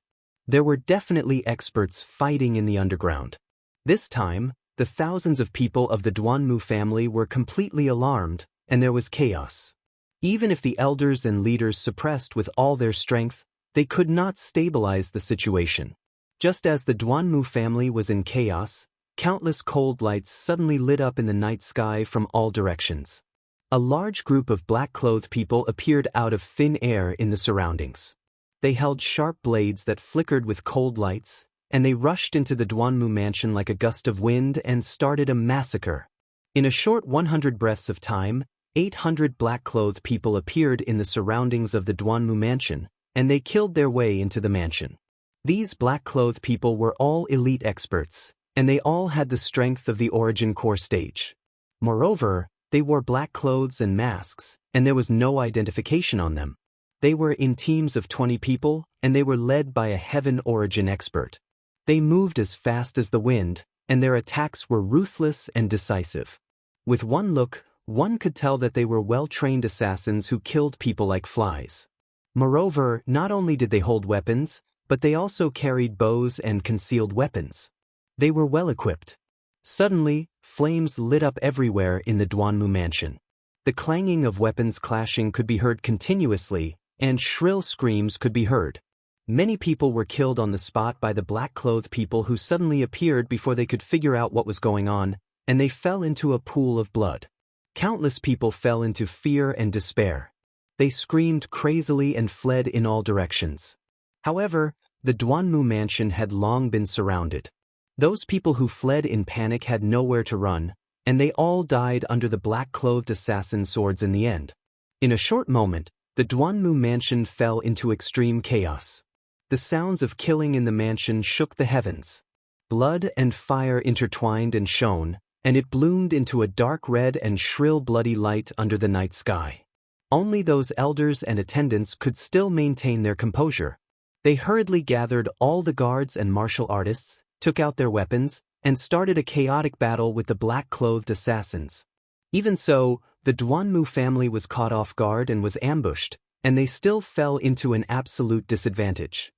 There were definitely experts fighting in the underground. This time, the thousands of people of the Duanmu family were completely alarmed, and there was chaos. Even if the elders and leaders suppressed with all their strength, they could not stabilize the situation. Just as the Duanmu family was in chaos, countless cold lights suddenly lit up in the night sky from all directions. A large group of black-clothed people appeared out of thin air in the surroundings. They held sharp blades that flickered with cold lights, and they rushed into the Duanmu mansion like a gust of wind and started a massacre. In a short 100 breaths of time, 800 black-clothed people appeared in the surroundings of the Duanmu mansion, and they killed their way into the mansion. These black-clothed people were all elite experts, and they all had the strength of the origin core stage. Moreover, they wore black clothes and masks, and there was no identification on them. They were in teams of 20 people, and they were led by a heaven origin expert. They moved as fast as the wind, and their attacks were ruthless and decisive. With one look, one could tell that they were well-trained assassins who killed people like flies. Moreover, not only did they hold weapons, but they also carried bows and concealed weapons. They were well-equipped. Suddenly, flames lit up everywhere in the Duanmu mansion. The clanging of weapons clashing could be heard continuously, and shrill screams could be heard. Many people were killed on the spot by the black-clothed people who suddenly appeared before they could figure out what was going on, and they fell into a pool of blood. Countless people fell into fear and despair. They screamed crazily and fled in all directions. However, the Duanmu mansion had long been surrounded. Those people who fled in panic had nowhere to run, and they all died under the black-clothed assassin swords in the end. In a short moment, the Duanmu mansion fell into extreme chaos. The sounds of killing in the mansion shook the heavens. Blood and fire intertwined and shone, and it bloomed into a dark red and shrill bloody light under the night sky. Only those elders and attendants could still maintain their composure. They hurriedly gathered all the guards and martial artists, took out their weapons, and started a chaotic battle with the black-clothed assassins. Even so, the Duanmu family was caught off guard and was ambushed, and they still fell into an absolute disadvantage.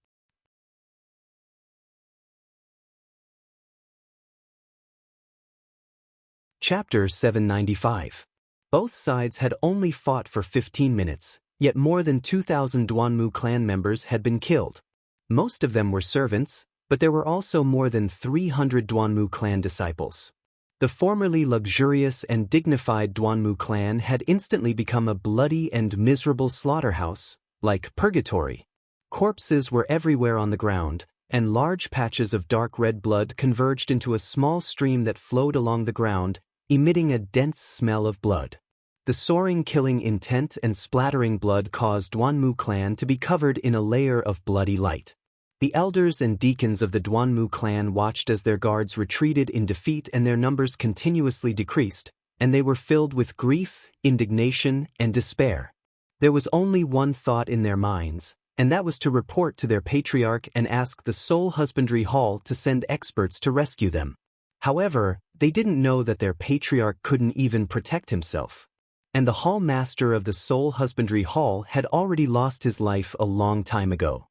Chapter 795. Both sides had only fought for 15 minutes, yet more than 2,000 Duanmu clan members had been killed. Most of them were servants, but there were also more than 300 Duanmu clan disciples. The formerly luxurious and dignified Duanmu clan had instantly become a bloody and miserable slaughterhouse, like purgatory. Corpses were everywhere on the ground, and large patches of dark red blood converged into a small stream that flowed along the ground, emitting a dense smell of blood. The soaring killing intent and splattering blood caused Duanmu clan to be covered in a layer of bloody light. The elders and deacons of the Duanmu clan watched as their guards retreated in defeat and their numbers continuously decreased, and they were filled with grief, indignation, and despair. There was only one thought in their minds, and that was to report to their patriarch and ask the Soul Husbandry Hall to send experts to rescue them. However, they didn't know that their patriarch couldn't even protect himself. And the hall master of the Soul Husbandry Hall had already lost his life a long time ago.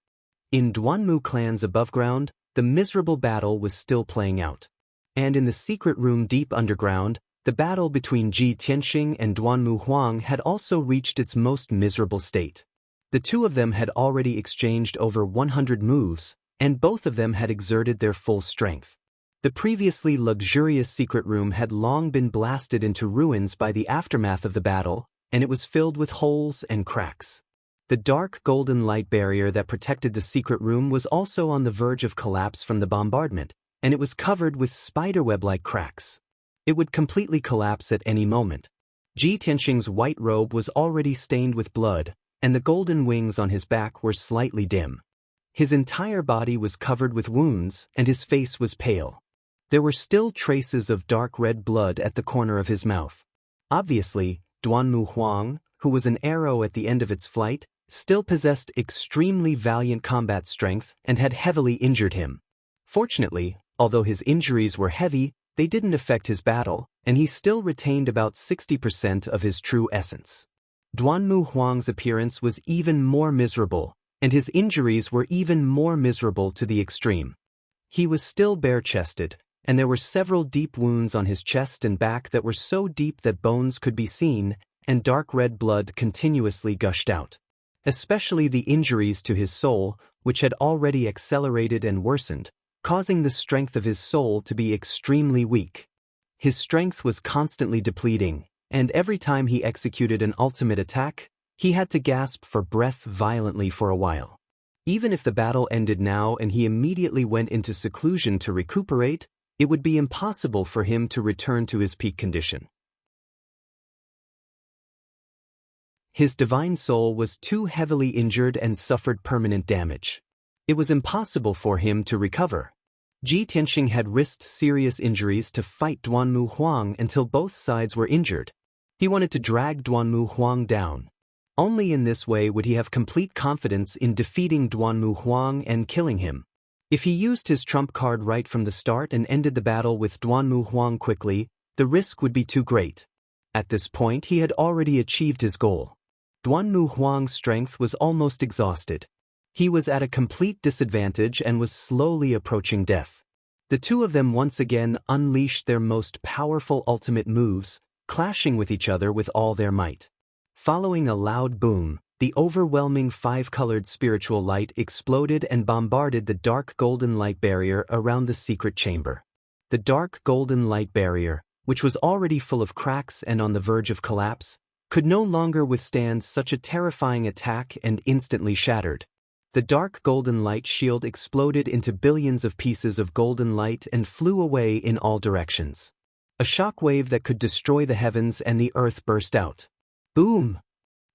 In Duanmu clan's above ground, the miserable battle was still playing out. And in the secret room deep underground, the battle between Ji Tianxing and Duanmu Huang had also reached its most miserable state. The two of them had already exchanged over 100 moves, and both of them had exerted their full strength. The previously luxurious secret room had long been blasted into ruins by the aftermath of the battle, and it was filled with holes and cracks. The dark golden light barrier that protected the secret room was also on the verge of collapse from the bombardment, and it was covered with spiderweb-like cracks. It would completely collapse at any moment. Ji Tianxing's white robe was already stained with blood, and the golden wings on his back were slightly dim. His entire body was covered with wounds, and his face was pale. There were still traces of dark red blood at the corner of his mouth. Obviously, Duanmu Huang, who was an arrow at the end of its flight, still possessed extremely valiant combat strength and had heavily injured him. Fortunately, although his injuries were heavy, they didn't affect his battle, and he still retained about 60% of his true essence. Duanmu Huang's appearance was even more miserable, and his injuries were even more miserable to the extreme. He was still bare-chested, and there were several deep wounds on his chest and back that were so deep that bones could be seen, and dark red blood continuously gushed out. Especially the injuries to his soul, which had already accelerated and worsened, causing the strength of his soul to be extremely weak. His strength was constantly depleting, and every time he executed an ultimate attack, he had to gasp for breath violently for a while. Even if the battle ended now and he immediately went into seclusion to recuperate, it would be impossible for him to return to his peak condition. His divine soul was too heavily injured and suffered permanent damage. It was impossible for him to recover. Ji Tianxing had risked serious injuries to fight Duanmu Huang until both sides were injured. He wanted to drag Duanmu Huang down. Only in this way would he have complete confidence in defeating Duanmu Huang and killing him. If he used his trump card right from the start and ended the battle with Duanmu Huang quickly, the risk would be too great. At this point he had already achieved his goal. Duanmu Huang's strength was almost exhausted. He was at a complete disadvantage and was slowly approaching death. The two of them once again unleashed their most powerful ultimate moves, clashing with each other with all their might. Following a loud boom, the overwhelming five-colored spiritual light exploded and bombarded the dark golden light barrier around the secret chamber. The dark golden light barrier, which was already full of cracks and on the verge of collapse, could no longer withstand such a terrifying attack and instantly shattered. The dark golden light shield exploded into billions of pieces of golden light and flew away in all directions. A shockwave that could destroy the heavens and the earth burst out. Boom!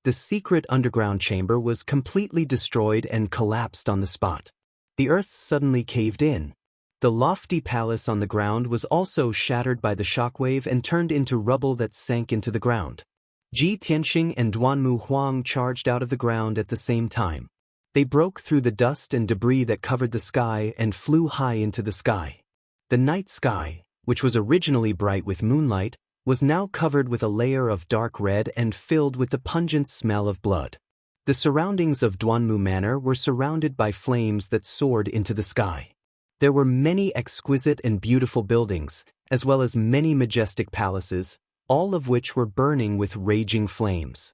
The secret underground chamber was completely destroyed and collapsed on the spot. The earth suddenly caved in. The lofty palace on the ground was also shattered by the shockwave and turned into rubble that sank into the ground. Ji Tianxing and Duanmu Huang charged out of the ground at the same time. They broke through the dust and debris that covered the sky and flew high into the sky. The night sky, which was originally bright with moonlight, was now covered with a layer of dark red and filled with the pungent smell of blood. The surroundings of Duanmu Manor were surrounded by flames that soared into the sky. There were many exquisite and beautiful buildings, as well as many majestic palaces, all of which were burning with raging flames.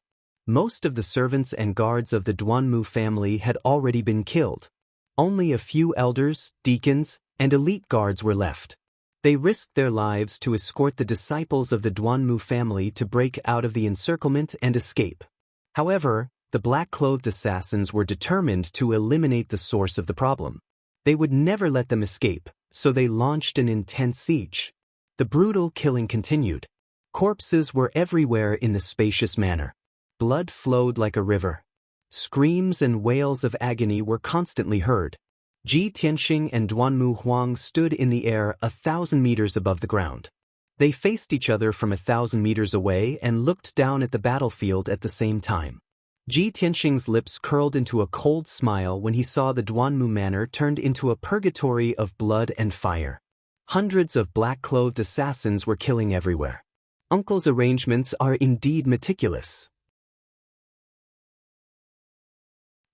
Most of the servants and guards of the Duanmu family had already been killed. Only a few elders, deacons, and elite guards were left. They risked their lives to escort the disciples of the Duanmu family to break out of the encirclement and escape. However, the black-clothed assassins were determined to eliminate the source of the problem. They would never let them escape, so they launched an intense siege. The brutal killing continued. Corpses were everywhere in the spacious manor. Blood flowed like a river. Screams and wails of agony were constantly heard. Ji Tianxing and Duanmu Huang stood in the air 1,000 meters above the ground. They faced each other from 1,000 meters away and looked down at the battlefield at the same time. Ji Tianxing's lips curled into a cold smile when he saw the Duanmu Manor turned into a purgatory of blood and fire. Hundreds of black-clothed assassins were killing everywhere. Uncle's arrangements are indeed meticulous.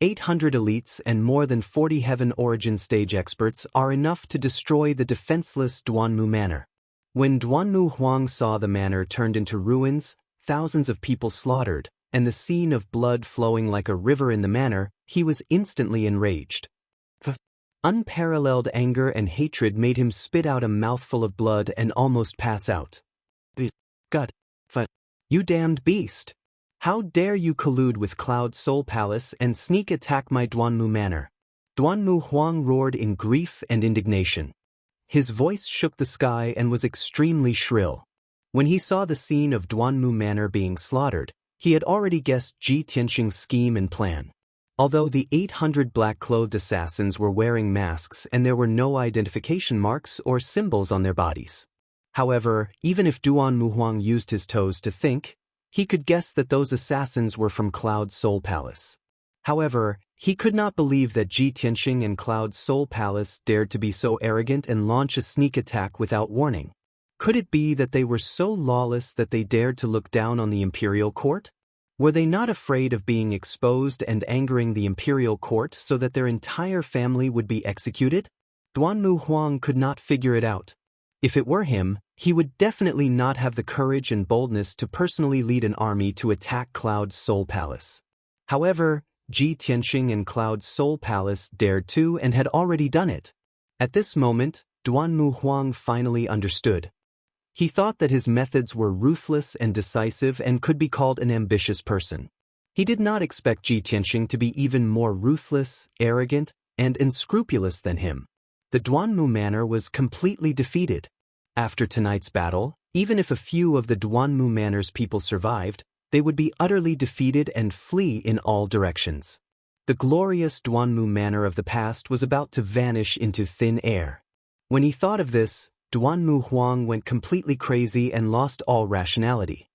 800 elites and more than 40 Heaven Origin stage experts are enough to destroy the defenseless Duanmu Manor. When Duanmu Huang saw the manor turned into ruins, thousands of people slaughtered, and the scene of blood flowing like a river in the manor, he was instantly enraged. Unparalleled anger and hatred made him spit out a mouthful of blood and almost pass out. God, you damned beast! How dare you collude with Cloud Soul Palace and sneak attack my Duanmu Manor? Duanmu Huang roared in grief and indignation. His voice shook the sky and was extremely shrill. When he saw the scene of Duanmu Manor being slaughtered, he had already guessed Ji Tianxing's scheme and plan. Although the 800 black-clothed assassins were wearing masks and there were no identification marks or symbols on their bodies. However, even if Duanmu Huang used his toes to think, he could guess that those assassins were from Cloud Soul Palace. However, he could not believe that Ji Tianxing and Cloud Soul Palace dared to be so arrogant and launch a sneak attack without warning. Could it be that they were so lawless that they dared to look down on the imperial court? Were they not afraid of being exposed and angering the imperial court so that their entire family would be executed? Duanmu Huang could not figure it out. If it were him, he would definitely not have the courage and boldness to personally lead an army to attack Cloud Soul Palace. However, Ji Tianxing and Cloud Soul Palace dared to and had already done it. At this moment, Duanmu Huang finally understood. He thought that his methods were ruthless and decisive and could be called an ambitious person. He did not expect Ji Tianxing to be even more ruthless, arrogant, and unscrupulous than him. The Duanmu Manor was completely defeated. After tonight's battle, even if a few of the Duanmu Manor's people survived, they would be utterly defeated and flee in all directions. The glorious Duanmu manor of the past was about to vanish into thin air. When he thought of this, Duanmu Huang went completely crazy and lost all rationality.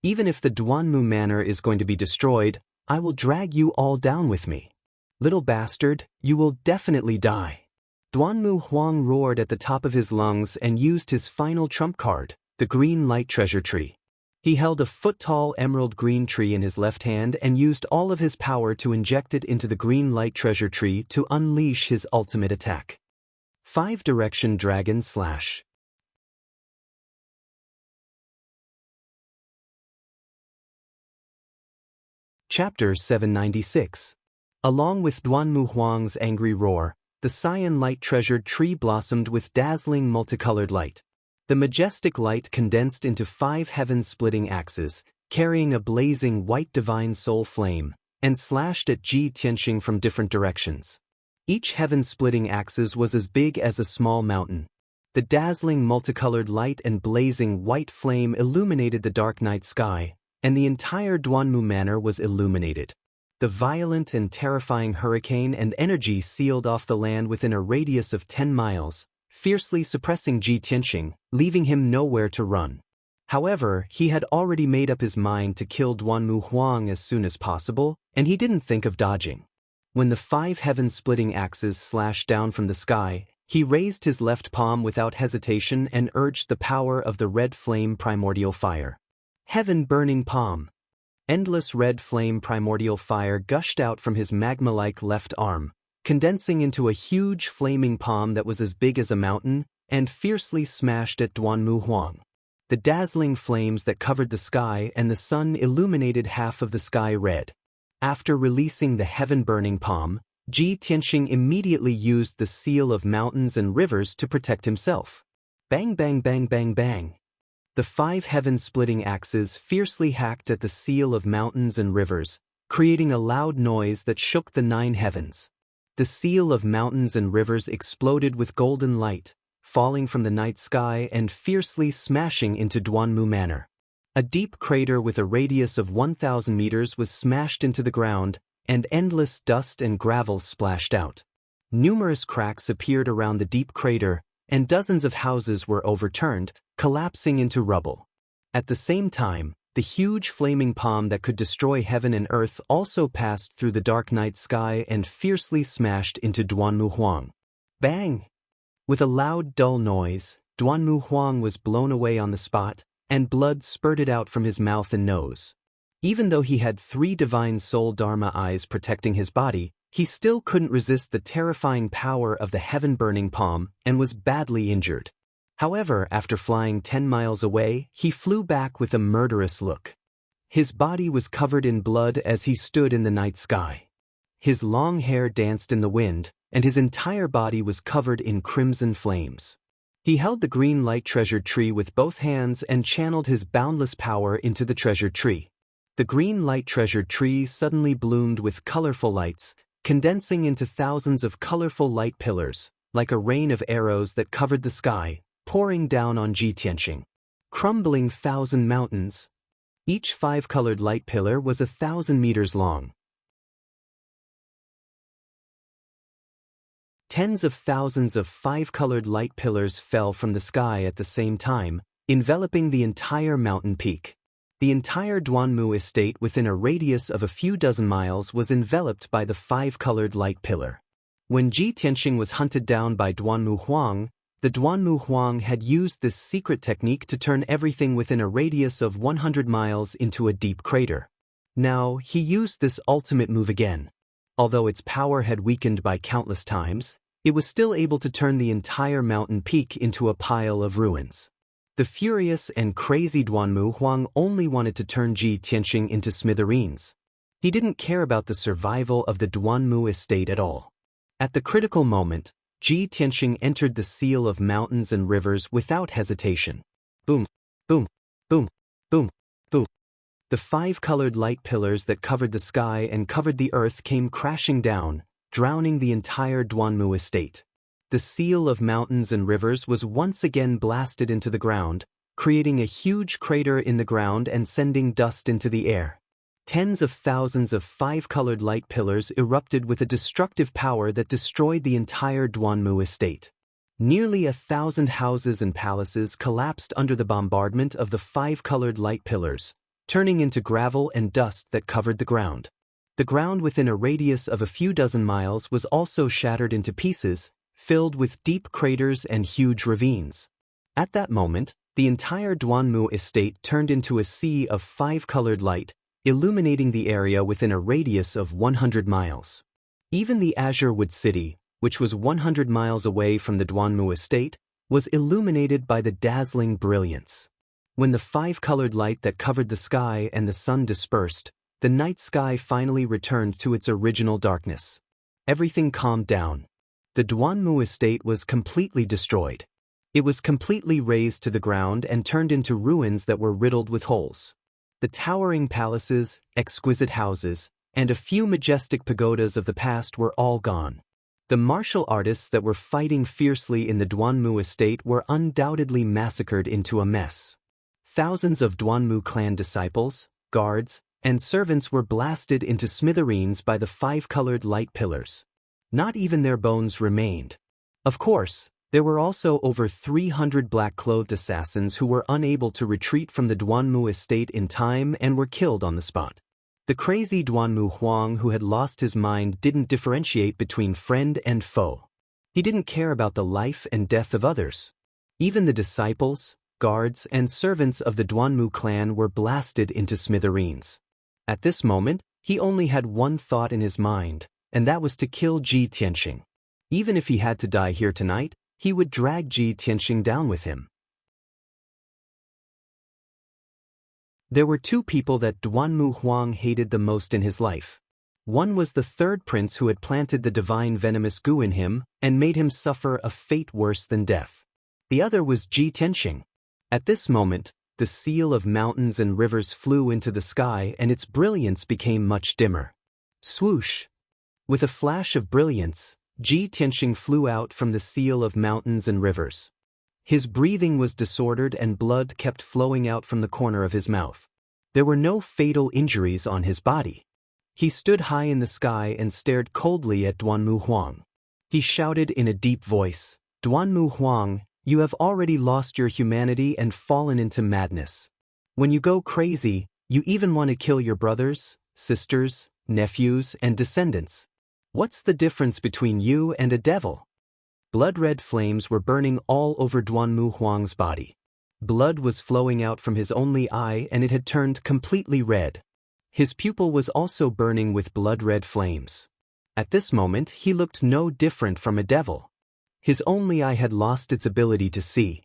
Even if the Duanmu manor is going to be destroyed, I will drag you all down with me. Little bastard, you will definitely die. Duanmu Huang roared at the top of his lungs and used his final trump card, the green light treasure tree. He held a foot-tall emerald green tree in his left hand and used all of his power to inject it into the green light treasure tree to unleash his ultimate attack. 5-Direction Dragon Slash. Chapter 796. Along with Duanmu Huang's angry roar, the cyan light treasured tree blossomed with dazzling multicolored light. The majestic light condensed into 5 heaven-splitting axes, carrying a blazing white divine soul flame, and slashed at Ji Tianxing from different directions. Each heaven-splitting axis was as big as a small mountain. The dazzling multicolored light and blazing white flame illuminated the dark night sky, and the entire Duanmu manor was illuminated. The violent and terrifying hurricane and energy sealed off the land within a radius of 10 miles, fiercely suppressing Ji Tianxing, leaving him nowhere to run. However, he had already made up his mind to kill Duanmu Huang as soon as possible, and he didn't think of dodging. When the 5 heaven-splitting axes slashed down from the sky, he raised his left palm without hesitation and urged the power of the red flame primordial fire. Heaven-burning palm. Endless red flame primordial fire gushed out from his magma-like left arm, condensing into a huge flaming palm that was as big as a mountain, and fiercely smashed at Duanmu Huang. The dazzling flames that covered the sky and the sun illuminated half of the sky red. After releasing the heaven-burning palm, Ji Tianxing immediately used the seal of mountains and rivers to protect himself. Bang bang bang bang bang. The 5 heaven-splitting axes fiercely hacked at the seal of mountains and rivers, creating a loud noise that shook the 9 heavens. The seal of mountains and rivers exploded with golden light, falling from the night sky and fiercely smashing into Duanmu Manor. A deep crater with a radius of 1,000 meters was smashed into the ground, and endless dust and gravel splashed out. Numerous cracks appeared around the deep crater, and dozens of houses were overturned, collapsing into rubble. At the same time, the huge flaming palm that could destroy heaven and earth also passed through the dark night sky and fiercely smashed into Duanmu Huang. Bang! With a loud, dull noise, Duanmu Huang was blown away on the spot, and blood spurted out from his mouth and nose. Even though he had 3 divine soul dharma eyes protecting his body, he still couldn't resist the terrifying power of the heaven-burning palm and was badly injured. However, after flying 10 miles away, he flew back with a murderous look. His body was covered in blood as he stood in the night sky. His long hair danced in the wind, and his entire body was covered in crimson flames. He held the green light treasure tree with both hands and channeled his boundless power into the treasure tree. The green light treasure tree suddenly bloomed with colorful lights, condensing into thousands of colorful light pillars, like a rain of arrows that covered the sky, pouring down on Ji Tianxing. Crumbling 1,000 mountains. Each 5-colored light pillar was 1,000 meters long. Tens of thousands of 5-colored light pillars fell from the sky at the same time, enveloping the entire mountain peak. The entire Duanmu estate within a radius of a few dozen miles was enveloped by the 5-colored light pillar. When Ji Tianxing was hunted down by Duanmu Huang, the Duanmu Huang had used this secret technique to turn everything within a radius of 100 miles into a deep crater. Now, he used this ultimate move again. Although its power had weakened by countless times, it was still able to turn the entire mountain peak into a pile of ruins. The furious and crazy Duanmu Huang only wanted to turn Ji Tianxing into smithereens. He didn't care about the survival of the Duanmu estate at all. At the critical moment, Ji Tianxing entered the seal of mountains and rivers without hesitation. Boom, boom, boom, boom, boom. The 5-colored light pillars that covered the sky and covered the earth came crashing down, drowning the entire Duanmu estate. The seal of mountains and rivers was once again blasted into the ground, creating a huge crater in the ground and sending dust into the air. Tens of thousands of five-colored light pillars erupted with a destructive power that destroyed the entire Duanmu estate. Nearly 1,000 houses and palaces collapsed under the bombardment of the five-colored light pillars, turning into gravel and dust that covered the ground. The ground within a radius of a few dozen miles was also shattered into pieces, filled with deep craters and huge ravines. At that moment, the entire Duanmu estate turned into a sea of five-colored light, illuminating the area within a radius of 100 miles. Even the Azure Wood City, which was 100 miles away from the Duanmu estate, was illuminated by the dazzling brilliance. When the five-colored light that covered the sky and the sun dispersed, the night sky finally returned to its original darkness. Everything calmed down. The Duanmu estate was completely destroyed. It was completely razed to the ground and turned into ruins that were riddled with holes. The towering palaces, exquisite houses, and a few majestic pagodas of the past were all gone. The martial artists that were fighting fiercely in the Duanmu estate were undoubtedly massacred into a mess. Thousands of Duanmu clan disciples, guards, and servants were blasted into smithereens by the five-colored light pillars. Not even their bones remained. Of course, there were also over 300 black-clothed assassins who were unable to retreat from the Duanmu estate in time and were killed on the spot. The crazy Duanmu Huang who had lost his mind didn't differentiate between friend and foe. He didn't care about the life and death of others. Even the disciples, guards, and servants of the Duanmu clan were blasted into smithereens. At this moment, he only had one thought in his mind, and that was to kill Ji Tianxing. Even if he had to die here tonight, he would drag Ji Tianxing down with him. There were two people that Duanmu Huang hated the most in his life. One was the third prince who had planted the divine venomous goo in him and made him suffer a fate worse than death. The other was Ji Tianxing. At this moment, the seal of mountains and rivers flew into the sky and its brilliance became much dimmer. Swoosh! With a flash of brilliance, Ji Tianxing flew out from the seal of mountains and rivers. His breathing was disordered and blood kept flowing out from the corner of his mouth. There were no fatal injuries on his body. He stood high in the sky and stared coldly at Duanmu Huang. He shouted in a deep voice, "Duanmu Huang, you have already lost your humanity and fallen into madness. When you go crazy, you even want to kill your brothers, sisters, nephews, and descendants. What's the difference between you and a devil?" Blood-red flames were burning all over Duanmu Huang's body. Blood was flowing out from his only eye and it had turned completely red. His pupil was also burning with blood-red flames. At this moment, he looked no different from a devil. His only eye had lost its ability to see.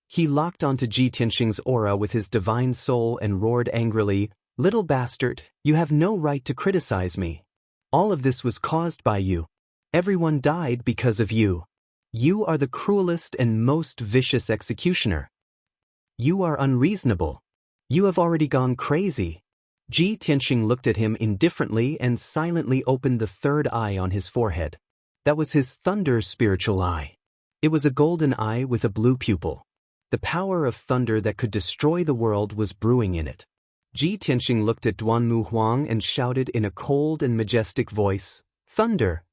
He locked onto Ji Tianxing's aura with his divine soul and roared angrily, "Little bastard, you have no right to criticize me. All of this was caused by you. Everyone died because of you. You are the cruelest and most vicious executioner. You are unreasonable. You have already gone crazy." Ji Tianxing looked at him indifferently and silently opened the third eye on his forehead. That was his thunder spiritual eye. It was a golden eye with a blue pupil. The power of thunder that could destroy the world was brewing in it. Ji Tianxing looked at Duanmu Huang and shouted in a cold and majestic voice, "Thunder!"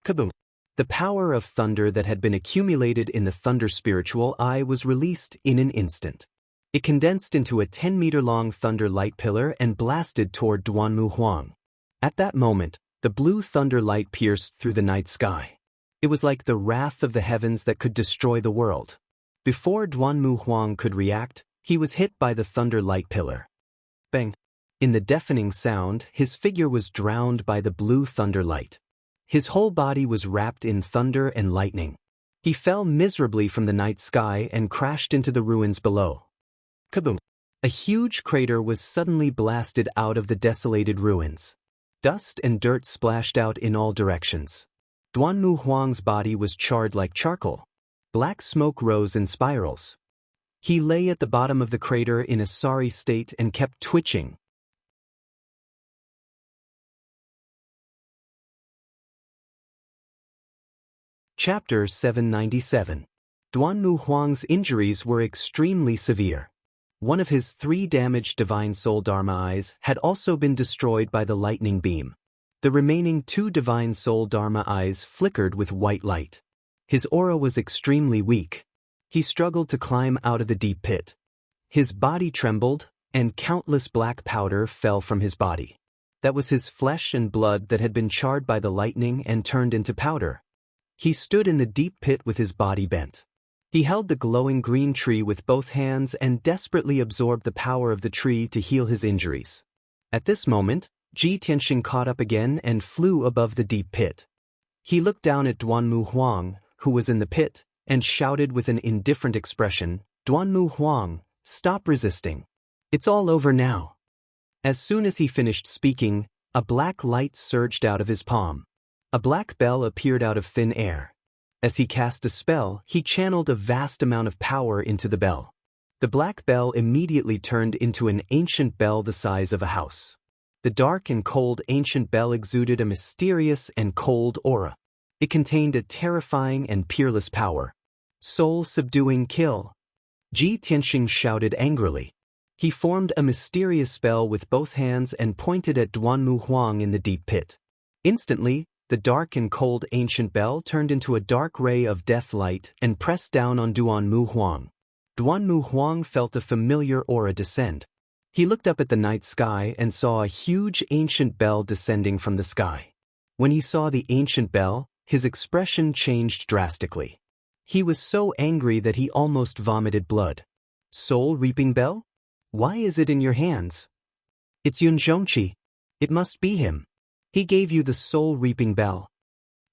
Kaboom! The power of thunder that had been accumulated in the thunder spiritual eye was released in an instant. It condensed into a 10-meter-long thunder light pillar and blasted toward Duanmu Huang. At that moment, the blue thunder light pierced through the night sky. It was like the wrath of the heavens that could destroy the world. Before Duanmu Huang could react, he was hit by the thunder light pillar. Bang! In the deafening sound, his figure was drowned by the blue thunder light. His whole body was wrapped in thunder and lightning. He fell miserably from the night sky and crashed into the ruins below. Kaboom! A huge crater was suddenly blasted out of the desolated ruins. Dust and dirt splashed out in all directions. Duanmu Huang's body was charred like charcoal. Black smoke rose in spirals. He lay at the bottom of the crater in a sorry state and kept twitching. Chapter 797. Duanmu Huang's injuries were extremely severe. One of his 3 damaged divine soul Dharma eyes had also been destroyed by the lightning beam. The remaining 2 divine soul Dharma eyes flickered with white light. His aura was extremely weak. He struggled to climb out of the deep pit. His body trembled, and countless black powder fell from his body. That was his flesh and blood that had been charred by the lightning and turned into powder. He stood in the deep pit with his body bent. He held the glowing green tree with both hands and desperately absorbed the power of the tree to heal his injuries. At this moment, Ji Tianxing caught up again and flew above the deep pit. He looked down at Duanmu Huang, who was in the pit, and shouted with an indifferent expression, "Duanmu Huang, stop resisting. It's all over now." As soon as he finished speaking, a black light surged out of his palm. A black bell appeared out of thin air. As he cast a spell, he channeled a vast amount of power into the bell. The black bell immediately turned into an ancient bell the size of a house. The dark and cold ancient bell exuded a mysterious and cold aura. It contained a terrifying and peerless power. Soul-subduing kill. Ji Tianxing shouted angrily. He formed a mysterious spell with both hands and pointed at Duanmu Huang in the deep pit. Instantly, the dark and cold ancient bell turned into a dark ray of death light and pressed down on Duanmu Huang. Duanmu Huang felt a familiar aura descend. He looked up at the night sky and saw a huge ancient bell descending from the sky. When he saw the ancient bell, his expression changed drastically. He was so angry that he almost vomited blood. Soul-reaping bell? Why is it in your hands? It's Yun Zhongqi. It must be him. He gave you the soul-reaping bell.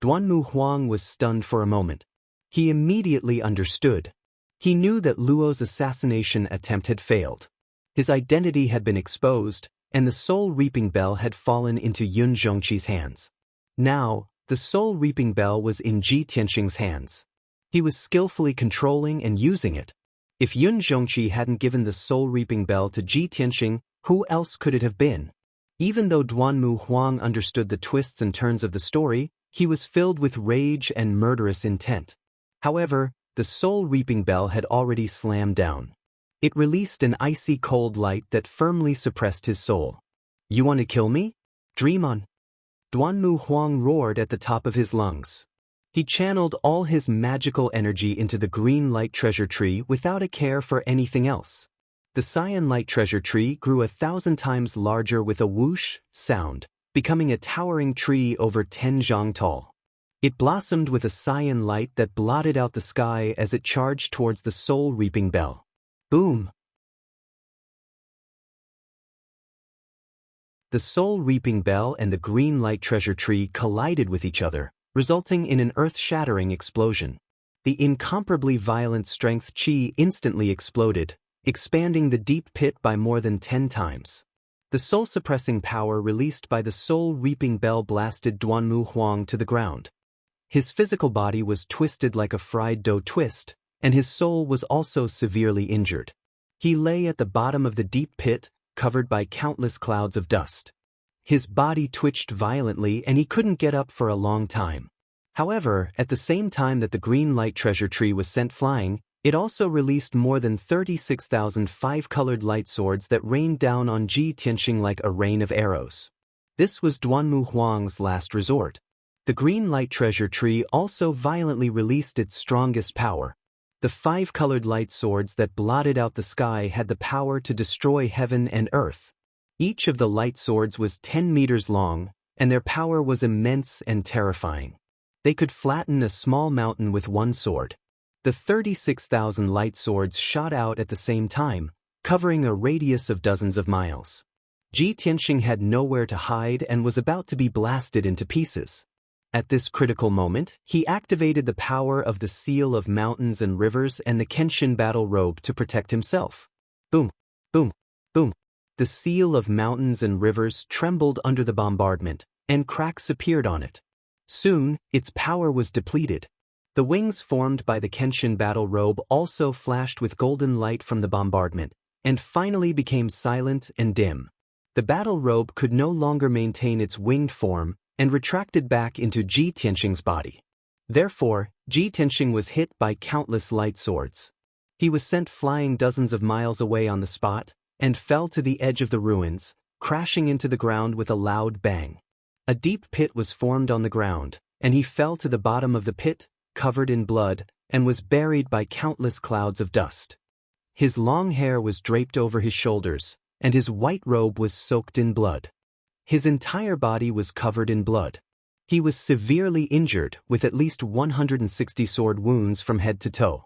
Duanmu Huang was stunned for a moment. He immediately understood. He knew that Luo's assassination attempt had failed. His identity had been exposed, and the soul-reaping bell had fallen into Yun Zhongqi's hands. Now, the soul-reaping bell was in Ji Tianxing's hands. He was skillfully controlling and using it. If Yun Zhongqi hadn't given the soul-reaping bell to Ji Tianxing, who else could it have been? Even though Duanmu Huang understood the twists and turns of the story, he was filled with rage and murderous intent. However, the soul-reaping bell had already slammed down. It released an icy cold light that firmly suppressed his soul. "You want to kill me? Dream on." Duanmu Huang roared at the top of his lungs. He channeled all his magical energy into the green light treasure tree without a care for anything else. The cyan light treasure tree grew 1,000 times larger with a whoosh sound, becoming a towering tree over 10 zhang tall. It blossomed with a cyan light that blotted out the sky as it charged towards the soul-reaping bell. Boom! The soul-reaping bell and the green light treasure tree collided with each other, resulting in an earth-shattering explosion. The incomparably violent strength qi instantly exploded, expanding the deep pit by more than 10 times. The soul-suppressing power released by the soul-reaping bell blasted Duanmu Huang to the ground. His physical body was twisted like a fried dough twist, and his soul was also severely injured. He lay at the bottom of the deep pit, covered by countless clouds of dust. His body twitched violently and he couldn't get up for a long time. However, at the same time that the green light treasure tree was sent flying, it also released more than 36,000 five-colored light swords that rained down on Ji Tianxing like a rain of arrows. This was Duanmu Huang's last resort. The green light treasure tree also violently released its strongest power. The 5-colored light swords that blotted out the sky had the power to destroy heaven and earth. Each of the light swords was 10 meters long, and their power was immense and terrifying. They could flatten a small mountain with one sword. The 36,000 light swords shot out at the same time, covering a radius of dozens of miles. Ji Tianxing had nowhere to hide and was about to be blasted into pieces. At this critical moment, he activated the power of the seal of mountains and rivers and the Kenshin battle robe to protect himself. Boom, boom, boom. The seal of mountains and rivers trembled under the bombardment, and cracks appeared on it. Soon, its power was depleted. The wings formed by the Kenshin battle robe also flashed with golden light from the bombardment, and finally became silent and dim. The battle robe could no longer maintain its winged form, and retracted back into Ji Tianxing's body. Therefore, Ji Tianxing was hit by countless light swords. He was sent flying dozens of miles away on the spot, and fell to the edge of the ruins, crashing into the ground with a loud bang. A deep pit was formed on the ground, and he fell to the bottom of the pit, covered in blood, and was buried by countless clouds of dust. His long hair was draped over his shoulders, and his white robe was soaked in blood. His entire body was covered in blood. He was severely injured, with at least 160 sword wounds from head to toe.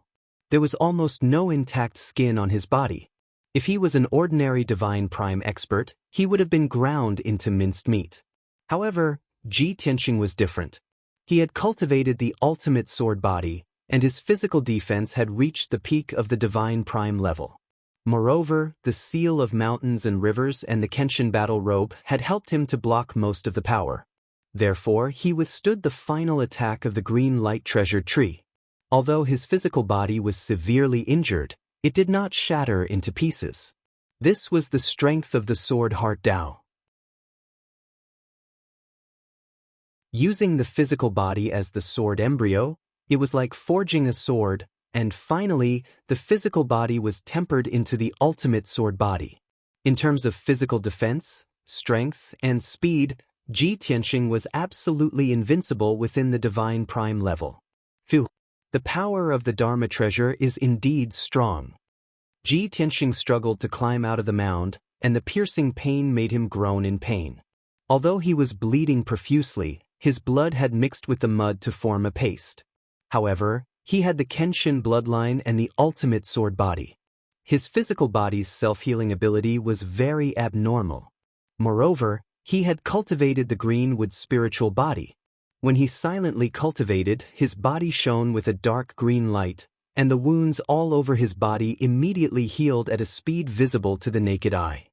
There was almost no intact skin on his body. If he was an ordinary divine prime expert, he would have been ground into minced meat. However, Ji Tianxing was different. He had cultivated the ultimate sword body, and his physical defense had reached the peak of the divine prime level. Moreover, the seal of mountains and rivers and the Kenshin battle robe had helped him to block most of the power. Therefore, he withstood the final attack of the green light treasure tree. Although his physical body was severely injured, it did not shatter into pieces. This was the strength of the sword heart Dao. Using the physical body as the sword embryo, it was like forging a sword, and finally, the physical body was tempered into the ultimate sword body. In terms of physical defense, strength, and speed, Ji Tianxing was absolutely invincible within the divine prime level. Phew! The power of the Dharma treasure is indeed strong. Ji Tianxing struggled to climb out of the mound, and the piercing pain made him groan in pain. Although he was bleeding profusely, his blood had mixed with the mud to form a paste. However, he had the Kenshin bloodline and the ultimate sword body. His physical body's self-healing ability was very abnormal. Moreover, he had cultivated the greenwood spiritual body. When he silently cultivated, his body shone with a dark green light, and the wounds all over his body immediately healed at a speed visible to the naked eye.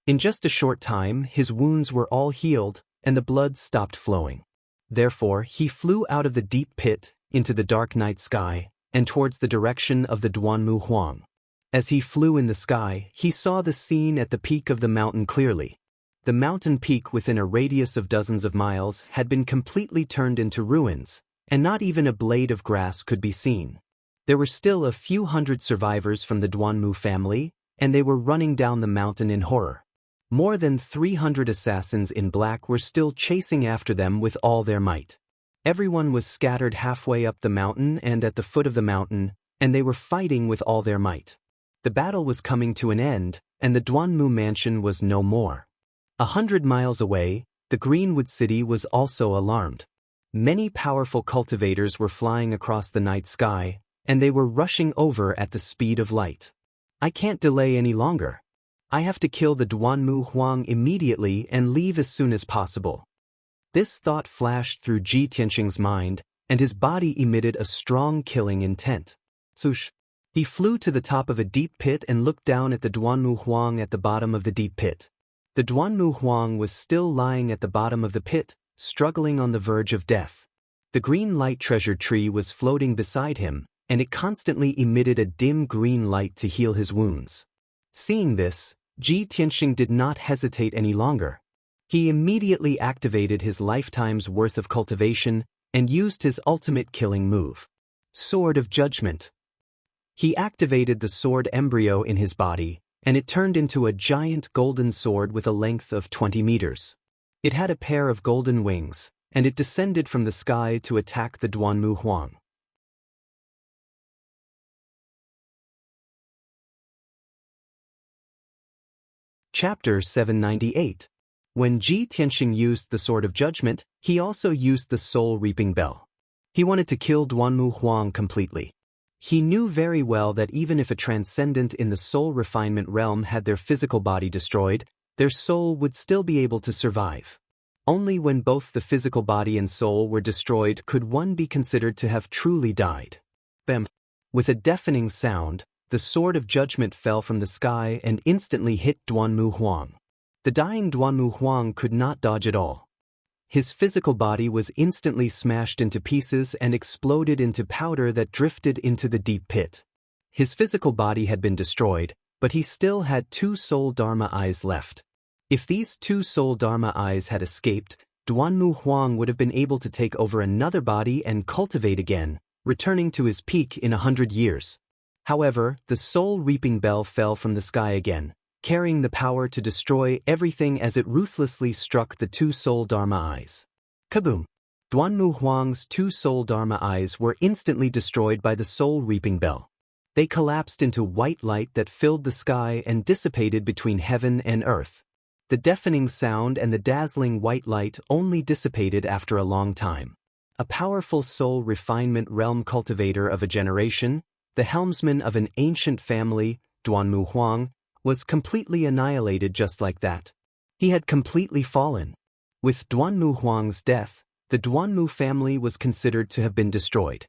In just a short time, his wounds were all healed, and the blood stopped flowing. Therefore, he flew out of the deep pit, into the dark night sky, and towards the direction of the Duanmu Huang. As he flew in the sky, he saw the scene at the peak of the mountain clearly. The mountain peak within a radius of dozens of miles had been completely turned into ruins, and not even a blade of grass could be seen. There were still a few hundred survivors from the Duanmu family, and they were running down the mountain in horror. More than 300 assassins in black were still chasing after them with all their might. Everyone was scattered halfway up the mountain and at the foot of the mountain, and they were fighting with all their might. The battle was coming to an end, and the Duanmu mansion was no more. 100 miles away, the Greenwood city was also alarmed. Many powerful cultivators were flying across the night sky, and they were rushing over at the speed of light. I can't delay any longer. I have to kill the Duanmu Huang immediately and leave as soon as possible. This thought flashed through Ji Tianxing's mind, and his body emitted a strong killing intent. Swoosh! He flew to the top of a deep pit and looked down at the Duanmu Huang at the bottom of the deep pit. The Duanmu Huang was still lying at the bottom of the pit, struggling on the verge of death. The green light treasure tree was floating beside him, and it constantly emitted a dim green light to heal his wounds. Seeing this, Ji Tianxing did not hesitate any longer. He immediately activated his lifetime's worth of cultivation and used his ultimate killing move. Sword of Judgment. He activated the sword embryo in his body, and it turned into a giant golden sword with a length of 20 meters. It had a pair of golden wings, and it descended from the sky to attack the Duanmu Huang. Chapter 798. When Ji Tianxing used the Sword of Judgment, he also used the soul-reaping bell. He wanted to kill Duanmu Huang completely. He knew very well that even if a transcendent in the soul refinement realm had their physical body destroyed, their soul would still be able to survive. Only when both the physical body and soul were destroyed could one be considered to have truly died. Bam! With a deafening sound, the Sword of Judgment fell from the sky and instantly hit Duanmu Huang. The dying Duanmu Huang could not dodge at all. His physical body was instantly smashed into pieces and exploded into powder that drifted into the deep pit. His physical body had been destroyed, but he still had 2 soul Dharma eyes left. If these 2 soul Dharma eyes had escaped, Duanmu Huang would have been able to take over another body and cultivate again, returning to his peak in 100 years. However, the soul-reaping bell fell from the sky again, carrying the power to destroy everything as it ruthlessly struck the two soul Dharma eyes. Kaboom! Duanmu Huang's two soul Dharma eyes were instantly destroyed by the soul-reaping bell. They collapsed into white light that filled the sky and dissipated between heaven and earth. The deafening sound and the dazzling white light only dissipated after a long time. A powerful soul refinement realm cultivator of a generation, the helmsman of an ancient family, Duanmu Huang, was completely annihilated just like that. He had completely fallen. With Duanmu Huang's death, the Duanmu family was considered to have been destroyed.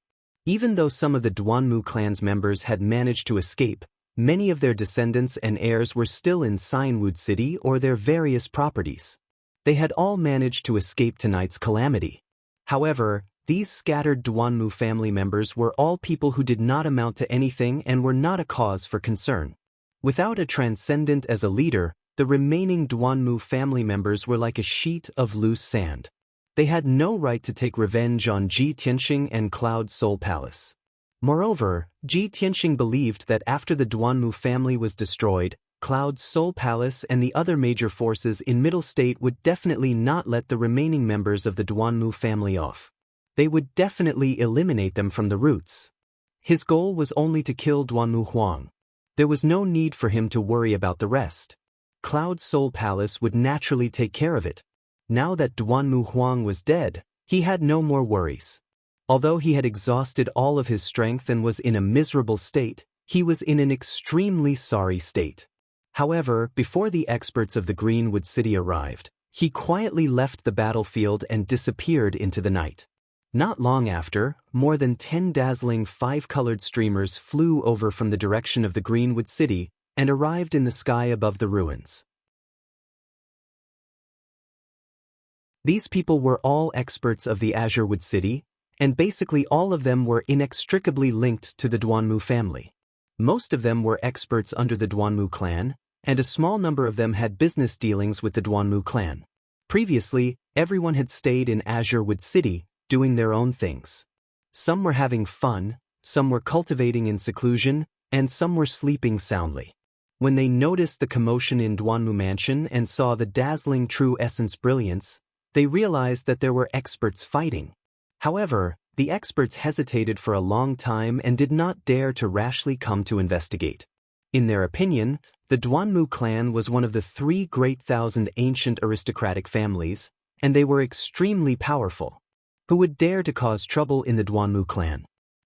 Even though some of the Duanmu clan's members had managed to escape, many of their descendants and heirs were still in Xianwu City or their various properties. They had all managed to escape tonight's calamity. However, these scattered Duanmu family members were all people who did not amount to anything and were not a cause for concern. Without a transcendent as a leader, the remaining Duanmu family members were like a sheet of loose sand. They had no right to take revenge on Ji Tianxing and Cloud Soul Palace. Moreover, Ji Tianxing believed that after the Duanmu family was destroyed, Cloud Soul Palace and the other major forces in Middle State would definitely not let the remaining members of the Duanmu family off. They would definitely eliminate them from the roots. His goal was only to kill Duanmu Huang. There was no need for him to worry about the rest. Cloud Soul Palace would naturally take care of it. Now that Duanmu Huang was dead, he had no more worries. Although he had exhausted all of his strength and was in a miserable state, he was in an extremely sorry state. However, before the experts of the Greenwood City arrived, he quietly left the battlefield and disappeared into the night. Not long after, more than 10 dazzling 5-colored streamers flew over from the direction of the Greenwood City and arrived in the sky above the ruins. These people were all experts of the Azurewood City, and basically all of them were inextricably linked to the Duanmu family. Most of them were experts under the Duanmu clan, and a small number of them had business dealings with the Duanmu clan. Previously, everyone had stayed in Azurewood City, doing their own things. Some were having fun, some were cultivating in seclusion, and some were sleeping soundly. When they noticed the commotion in Duanmu Mansion and saw the dazzling true essence brilliance, they realized that there were experts fighting. However, the experts hesitated for a long time and did not dare to rashly come to investigate. In their opinion, the Duanmu clan was one of the 3 great thousand ancient aristocratic families, and they were extremely powerful. Who would dare to cause trouble in the Duanmu clan?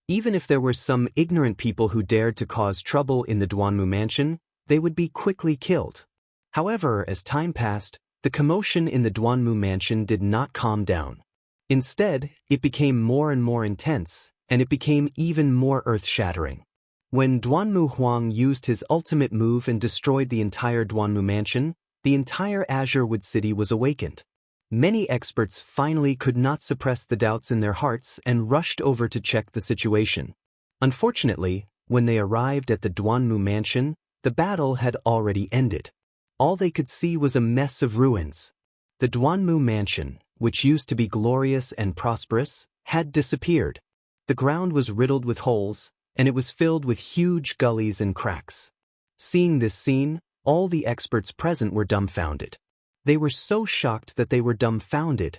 Even if there were some ignorant people who dared to cause trouble in the Duanmu mansion, they would be quickly killed. However, as time passed, the commotion in the Duanmu mansion did not calm down. Instead, it became more and more intense, and it became even more earth-shattering. When Duanmu Huang used his ultimate move and destroyed the entire Duanmu mansion, the entire Azurewood City was awakened. Many experts finally could not suppress the doubts in their hearts and rushed over to check the situation. Unfortunately, when they arrived at the Duanmu mansion, the battle had already ended. All they could see was a mess of ruins. The Duanmu mansion, which used to be glorious and prosperous, had disappeared. The ground was riddled with holes, and it was filled with huge gullies and cracks. Seeing this scene, all the experts present were dumbfounded. They were so shocked that they were dumbfounded.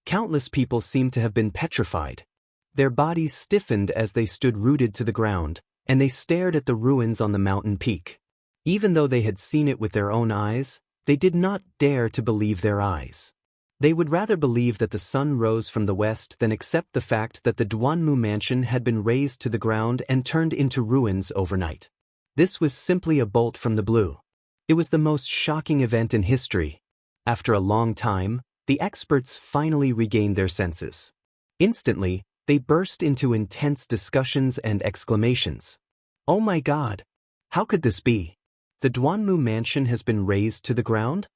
Countless people seemed to have been petrified. Their bodies stiffened as they stood rooted to the ground, and they stared at the ruins on the mountain peak. Even though they had seen it with their own eyes, they did not dare to believe their eyes. They would rather believe that the sun rose from the west than accept the fact that the Duanmu mansion had been razed to the ground and turned into ruins overnight. This was simply a bolt from the blue. It was the most shocking event in history. After a long time, the experts finally regained their senses. Instantly, they burst into intense discussions and exclamations. "Oh my God! How could this be? The Duanmu mansion has been razed to the ground?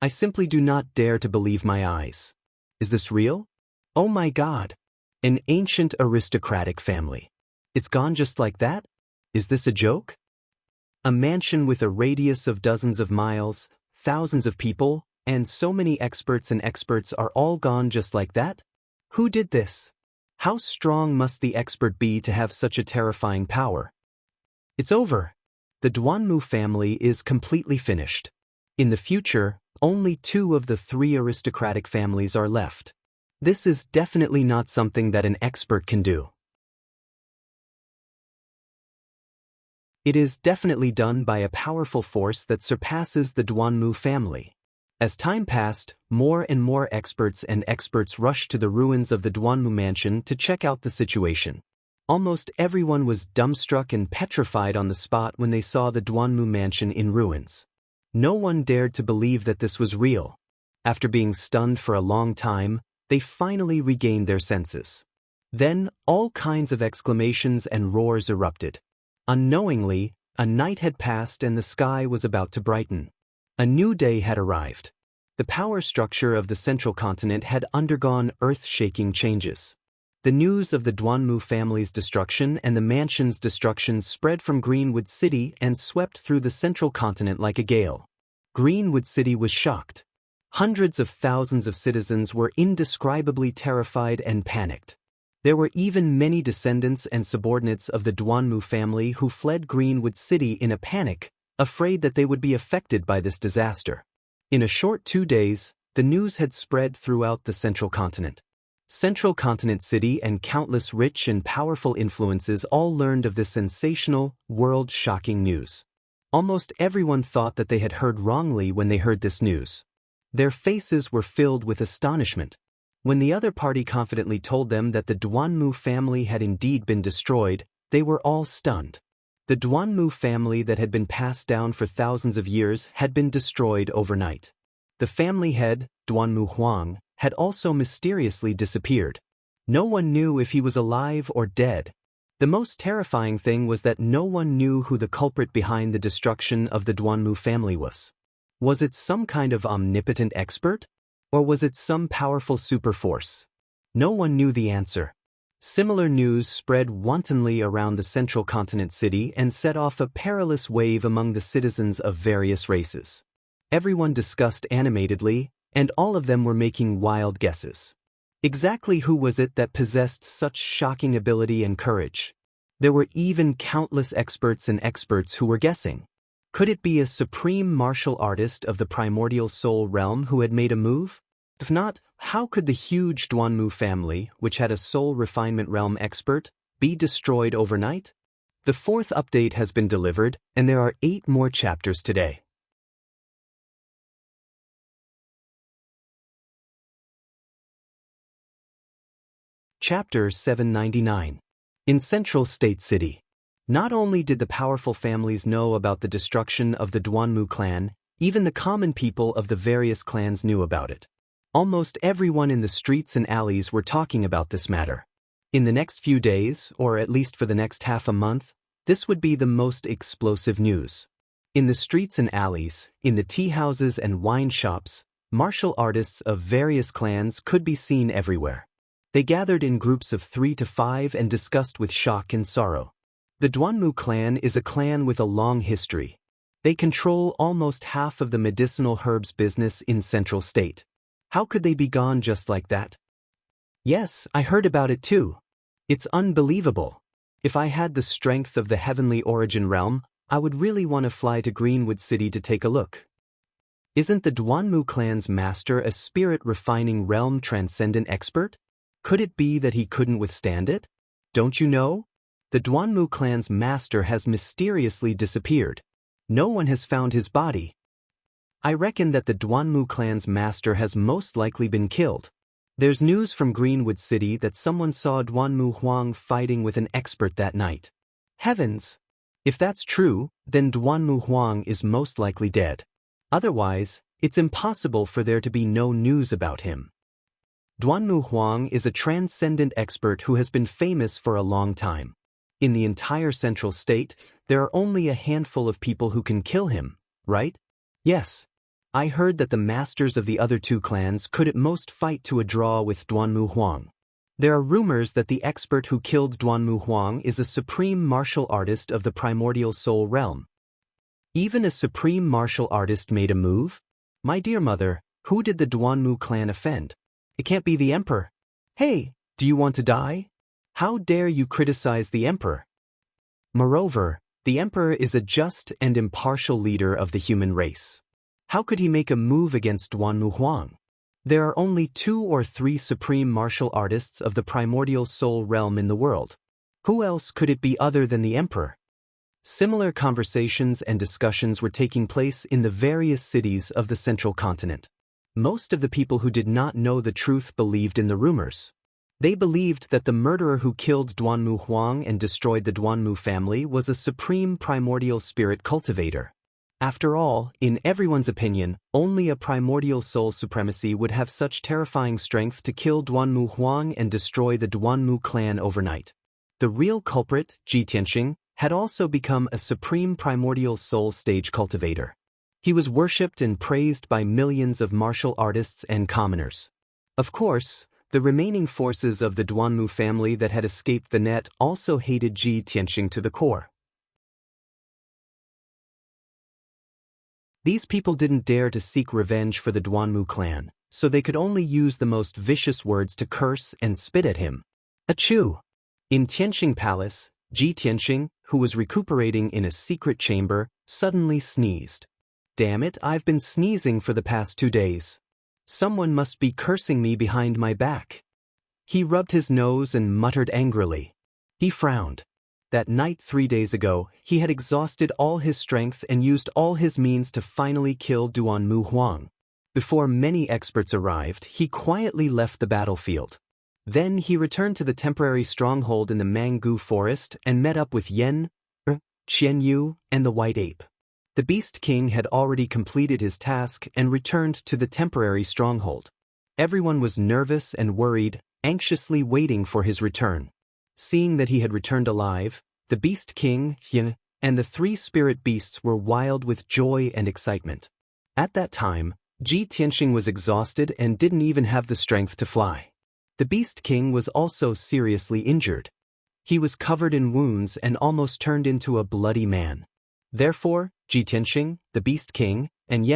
I simply do not dare to believe my eyes. Is this real? Oh my God! An ancient aristocratic family. It's gone just like that? Is this a joke? A mansion with a radius of dozens of miles, thousands of people, and so many experts and experts are all gone just like that? Who did this? How strong must the expert be to have such a terrifying power? It's over. The Duanmu family is completely finished. In the future, only 2 of the 3 aristocratic families are left. This is definitely not something that an expert can do. It is definitely done by a powerful force that surpasses the Duanmu family. As time passed, more and more experts rushed to the ruins of the Duanmu mansion to check out the situation. Almost everyone was dumbstruck and petrified on the spot when they saw the Duanmu mansion in ruins. No one dared to believe that this was real. After being stunned for a long time, they finally regained their senses. Then, all kinds of exclamations and roars erupted. Unknowingly, a night had passed and the sky was about to brighten. A new day had arrived. The power structure of the central continent had undergone earth-shaking changes. The news of the Duanmu family's destruction and the mansion's destruction spread from Greenwood City and swept through the central continent like a gale. Greenwood City was shocked. Hundreds of thousands of citizens were indescribably terrified and panicked. There were even many descendants and subordinates of the Duanmu family who fled Greenwood City in a panic, afraid that they would be affected by this disaster. In a short 2 days, the news had spread throughout the central continent. Central Continent City and countless rich and powerful influences all learned of this sensational, world-shocking news. Almost everyone thought that they had heard wrongly when they heard this news. Their faces were filled with astonishment. When the other party confidently told them that the Duanmu family had indeed been destroyed, they were all stunned. The Duanmu family that had been passed down for thousands of years had been destroyed overnight. The family head, Duanmu Huang, had also mysteriously disappeared. No one knew if he was alive or dead. The most terrifying thing was that no one knew who the culprit behind the destruction of the Duanmu family was. Was it some kind of omnipotent expert? Or was it some powerful superforce? No one knew the answer. Similar news spread wantonly around the central continent city and set off a perilous wave among the citizens of various races. Everyone discussed animatedly, and all of them were making wild guesses. Exactly who was it that possessed such shocking ability and courage? There were even countless experts who were guessing. Could it be a supreme martial artist of the primordial soul realm who had made a move? If not, how could the huge Duanmu family, which had a soul refinement realm expert, be destroyed overnight? The 4th update has been delivered, and there are 8 more chapters today. Chapter 799. In Central State City. Not only did the powerful families know about the destruction of the Duanmu clan, even the common people of the various clans knew about it. Almost everyone in the streets and alleys were talking about this matter. In the next few days, or at least for the next half a month, this would be the most explosive news. In the streets and alleys, in the tea houses and wine shops, martial artists of various clans could be seen everywhere. They gathered in groups of 3 to 5 and discussed with shock and sorrow. The Duanmu clan is a clan with a long history. They control almost half of the medicinal herbs business in Central State. How could they be gone just like that? Yes, I heard about it too. It's unbelievable. If I had the strength of the heavenly origin realm, I would really want to fly to Greenwood City to take a look. Isn't the Duanmu clan's master a spirit-refining realm transcendent expert? Could it be that he couldn't withstand it? Don't you know? The Duanmu clan's master has mysteriously disappeared. No one has found his body. I reckon that the Duanmu clan's master has most likely been killed. There's news from Greenwood City that someone saw Duanmu Huang fighting with an expert that night. Heavens! If that's true, then Duanmu Huang is most likely dead. Otherwise, it's impossible for there to be no news about him. Duanmu Huang is a transcendent expert who has been famous for a long time. In the entire Central State, there are only a handful of people who can kill him, right? Yes. I heard that the masters of the other 2 clans could at most fight to a draw with Duanmu Huang. There are rumors that the expert who killed Duanmu Huang is a supreme martial artist of the primordial soul realm. Even a supreme martial artist made a move? My dear mother, who did the Duanmu clan offend? It can't be the emperor. Hey, do you want to die? How dare you criticize the emperor? Moreover, The emperor is a just and impartial leader of the human race. How could he make a move against Duanmu Huang? There are only 2 or 3 supreme martial artists of the primordial soul realm in the world. Who else could it be other than the emperor? Similar conversations and discussions were taking place in the various cities of the central continent. Most of the people who did not know the truth believed in the rumors. They believed that the murderer who killed Duanmu Huang and destroyed the Duanmu family was a supreme primordial spirit cultivator. After all, in everyone's opinion, only a primordial soul supremacy would have such terrifying strength to kill Duanmu Huang and destroy the Duanmu clan overnight. The real culprit, Ji Tianxing, had also become a supreme primordial soul stage cultivator. He was worshipped and praised by millions of martial artists and commoners. Of course, the remaining forces of the Duanmu family that had escaped the net also hated Ji Tianxing to the core. These people didn't dare to seek revenge for the Duanmu clan, so they could only use the most vicious words to curse and spit at him. Achoo! In Tianxing Palace, Ji Tianxing, who was recuperating in a secret chamber, suddenly sneezed. Damn it, I've been sneezing for the past 2 days. Someone must be cursing me behind my back. He rubbed his nose and muttered angrily. He frowned. That night 3 days ago, he had exhausted all his strength and used all his means to finally kill Duanmu Huang. Before many experts arrived, he quietly left the battlefield. Then he returned to the temporary stronghold in the Mangu forest and met up with Xianxia, and the White Ape. The Beast King had already completed his task and returned to the temporary stronghold. Everyone was nervous and worried, anxiously waiting for his return. Seeing that he had returned alive, the Beast King, and the 3 spirit beasts were wild with joy and excitement. At that time, Ji Tianxing was exhausted and didn't even have the strength to fly. The Beast King was also seriously injured. He was covered in wounds and almost turned into a bloody man. Therefore, Ji Tianxing, the Beast King, and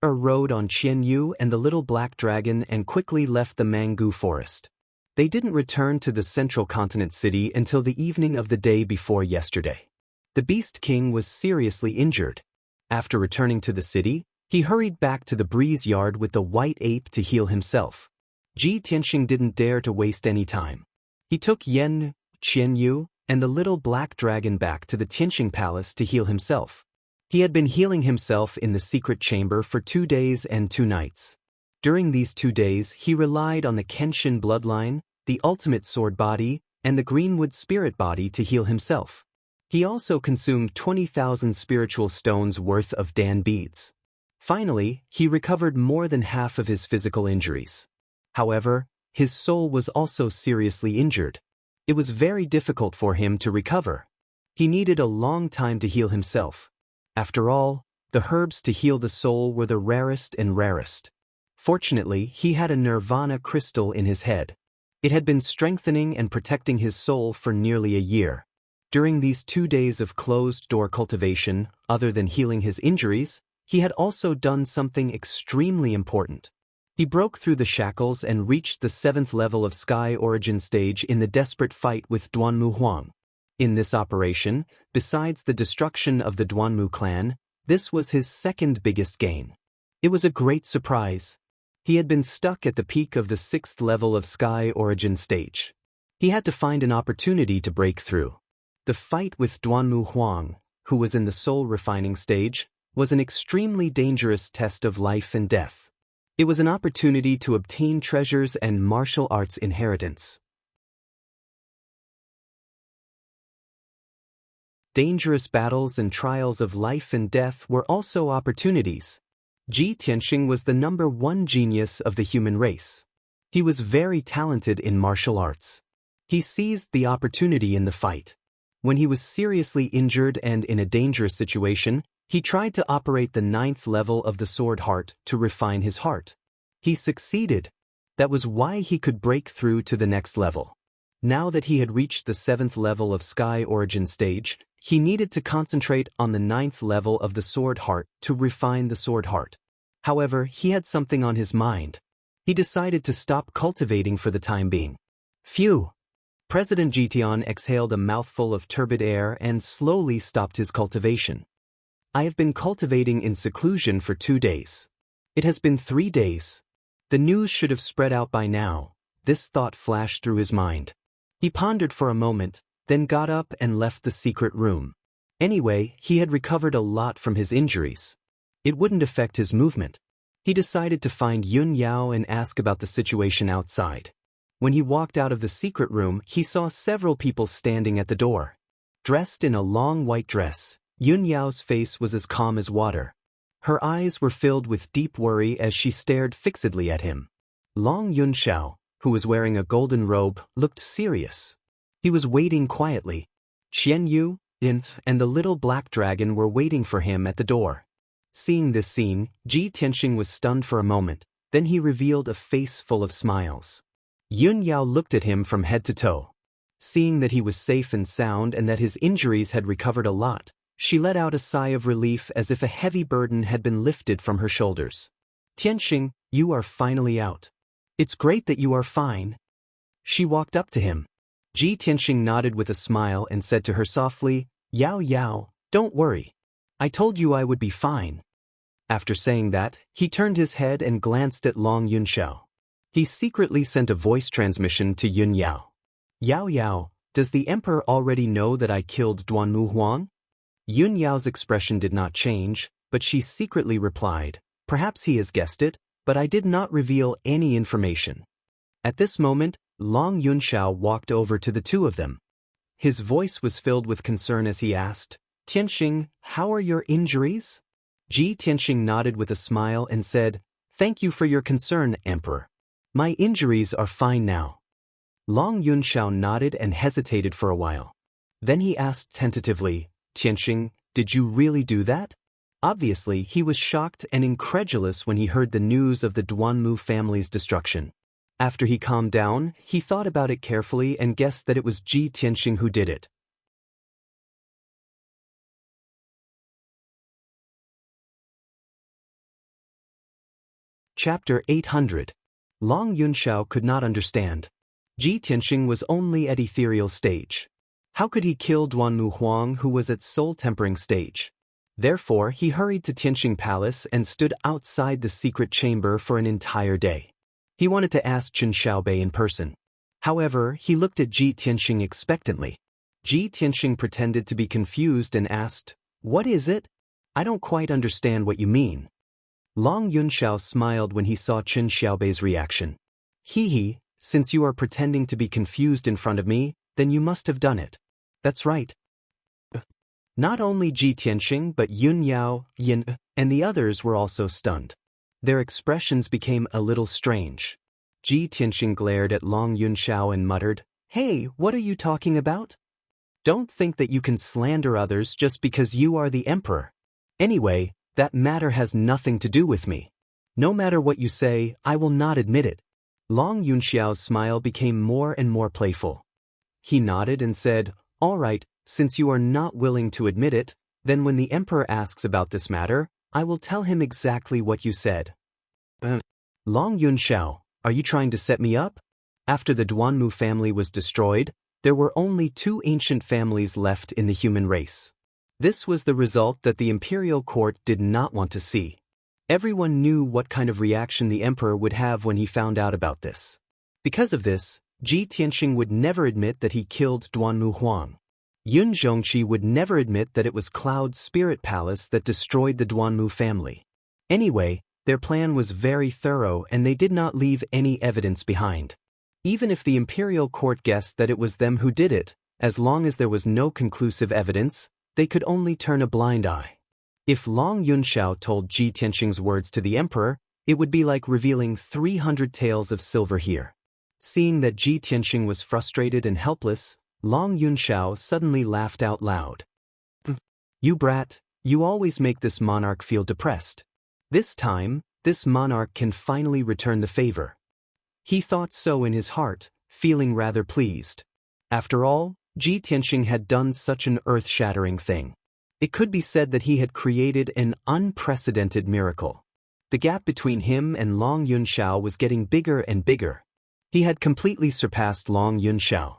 rode on Xianxia and the little black dragon and quickly left the Mangu forest. They didn't return to the central continent city until the evening of the day before yesterday. The Beast King was seriously injured. After returning to the city, he hurried back to the breeze yard with the White Ape to heal himself. Ji Tianxing didn't dare to waste any time. He took Xianxia, and the little black dragon back to the Tianxing Palace to heal himself. He had been healing himself in the secret chamber for 2 days and 2 nights. During these 2 days, he relied on the Kenshin bloodline, the ultimate sword body, and the Greenwood spirit body to heal himself. He also consumed 20,000 spiritual stones worth of Dan beads. Finally, he recovered more than half of his physical injuries. However, his soul was also seriously injured. It was very difficult for him to recover. He needed a long time to heal himself. After all, the herbs to heal the soul were the rarest and rarest. Fortunately, he had a nirvana crystal in his head. It had been strengthening and protecting his soul for nearly a year. During these 2 days of closed-door cultivation, other than healing his injuries, he had also done something extremely important. He broke through the shackles and reached the 7th level of Sky Origin stage in the desperate fight with Duanmu Huang. In this operation, besides the destruction of the Duanmu clan, this was his 2nd biggest gain. It was a great surprise. He had been stuck at the peak of the 6th level of Sky Origin stage. He had to find an opportunity to break through. The fight with Duanmu Huang, who was in the soul refining stage, was an extremely dangerous test of life and death. It was an opportunity to obtain treasures and martial arts inheritance. Dangerous battles and trials of life and death were also opportunities. Ji Tianxing was the #1 genius of the human race. He was very talented in martial arts. He seized the opportunity in the fight. When he was seriously injured and in a dangerous situation, he tried to operate the 9th level of the sword heart to refine his heart. He succeeded. That was why he could break through to the next level. Now that he had reached the 7th level of Sky Origin stage, he needed to concentrate on the 9th level of the sword heart to refine the sword heart. However, he had something on his mind. He decided to stop cultivating for the time being. Phew! President Jitian exhaled a mouthful of turbid air and slowly stopped his cultivation. I have been cultivating in seclusion for 2 days. It has been 3 days. The news should have spread out by now. This thought flashed through his mind. He pondered for a moment, then got up and left the secret room. Anyway, he had recovered a lot from his injuries. It wouldn't affect his movement. He decided to find Yun Yao and ask about the situation outside. When he walked out of the secret room, he saw several people standing at the door. Dressed in a long white dress, Yun Yao's face was as calm as water. Her eyes were filled with deep worry as she stared fixedly at him. Long Yunxiao, who was wearing a golden robe, looked serious. He was waiting quietly. Xian Yu, Yin, and the little black dragon were waiting for him at the door. Seeing this scene, Ji Tianxing was stunned for a moment, then he revealed a face full of smiles. Yun Yao looked at him from head to toe. Seeing that he was safe and sound and that his injuries had recovered a lot, she let out a sigh of relief as if a heavy burden had been lifted from her shoulders. Tianxing, you are finally out. It's great that you are fine. She walked up to him. Ji Tianxing nodded with a smile and said to her softly, Yao Yao, don't worry. I told you I would be fine. After saying that, he turned his head and glanced at Long Yunxiao. He secretly sent a voice transmission to Yun Yao. Yao Yao, does the emperor already know that I killed Duanmu Huang? Yun Yao's expression did not change, but she secretly replied, perhaps he has guessed it, but I did not reveal any information. At this moment, Long Yunxiao walked over to the two of them. His voice was filled with concern as he asked, Tianxing, how are your injuries? Ji Tianxing nodded with a smile and said, thank you for your concern, Emperor. My injuries are fine now. Long Yunxiao nodded and hesitated for a while. Then he asked tentatively, Tianxing, did you really do that? Obviously, he was shocked and incredulous when he heard the news of the Duanmu family's destruction. After he calmed down, he thought about it carefully and guessed that it was Ji Tianxing who did it. Chapter 800. Long Yunxiao could not understand. Ji Tianxing was only at ethereal stage. How could he kill Duanmu Huang who was at soul-tempering stage? Therefore, he hurried to Tianxing Palace and stood outside the secret chamber for an entire day. He wanted to ask Chen Xiaobei in person. However, he looked at Ji Tianxing expectantly. Ji Tianxing pretended to be confused and asked, what is it? I don't quite understand what you mean. Long Yunxiao smiled when he saw Chen Xiaobei's reaction. Hee, since you are pretending to be confused in front of me, then you must have done it. That's right. Not only Ji Tianxing but Yun Yao, Yin, and the others were also stunned. Their expressions became a little strange. Ji Tianxing glared at Long Yunxiao and muttered, hey, what are you talking about? Don't think that you can slander others just because you are the emperor. Anyway, that matter has nothing to do with me. No matter what you say, I will not admit it. Long Yunxiao's smile became more and more playful. He nodded and said, all right, since you are not willing to admit it, then when the emperor asks about this matter, I will tell him exactly what you said. Long Yunxiao, are you trying to set me up? After the Duanmu family was destroyed, there were only 2 ancient families left in the human race. This was the result that the imperial court did not want to see. Everyone knew what kind of reaction the emperor would have when he found out about this. Because of this, Ji Tianxing would never admit that he killed Duanmu Huang. Yun Zhongqi would never admit that it was Cloud's spirit palace that destroyed the Duanmu family. Anyway, their plan was very thorough and they did not leave any evidence behind. Even if the imperial court guessed that it was them who did it, as long as there was no conclusive evidence, they could only turn a blind eye. If Long Yunxiao told Ji Tianxing's words to the emperor, it would be like revealing 300 tales of silver here. Seeing that Ji Tianxing was frustrated and helpless, Long Yunxiao suddenly laughed out loud. You brat, you always make this monarch feel depressed. This time, this monarch can finally return the favor. He thought so in his heart, feeling rather pleased. After all, Ji Tianxing had done such an earth-shattering thing. It could be said that he had created an unprecedented miracle. The gap between him and Long Yunxiao was getting bigger and bigger. He had completely surpassed Long Yunxiao.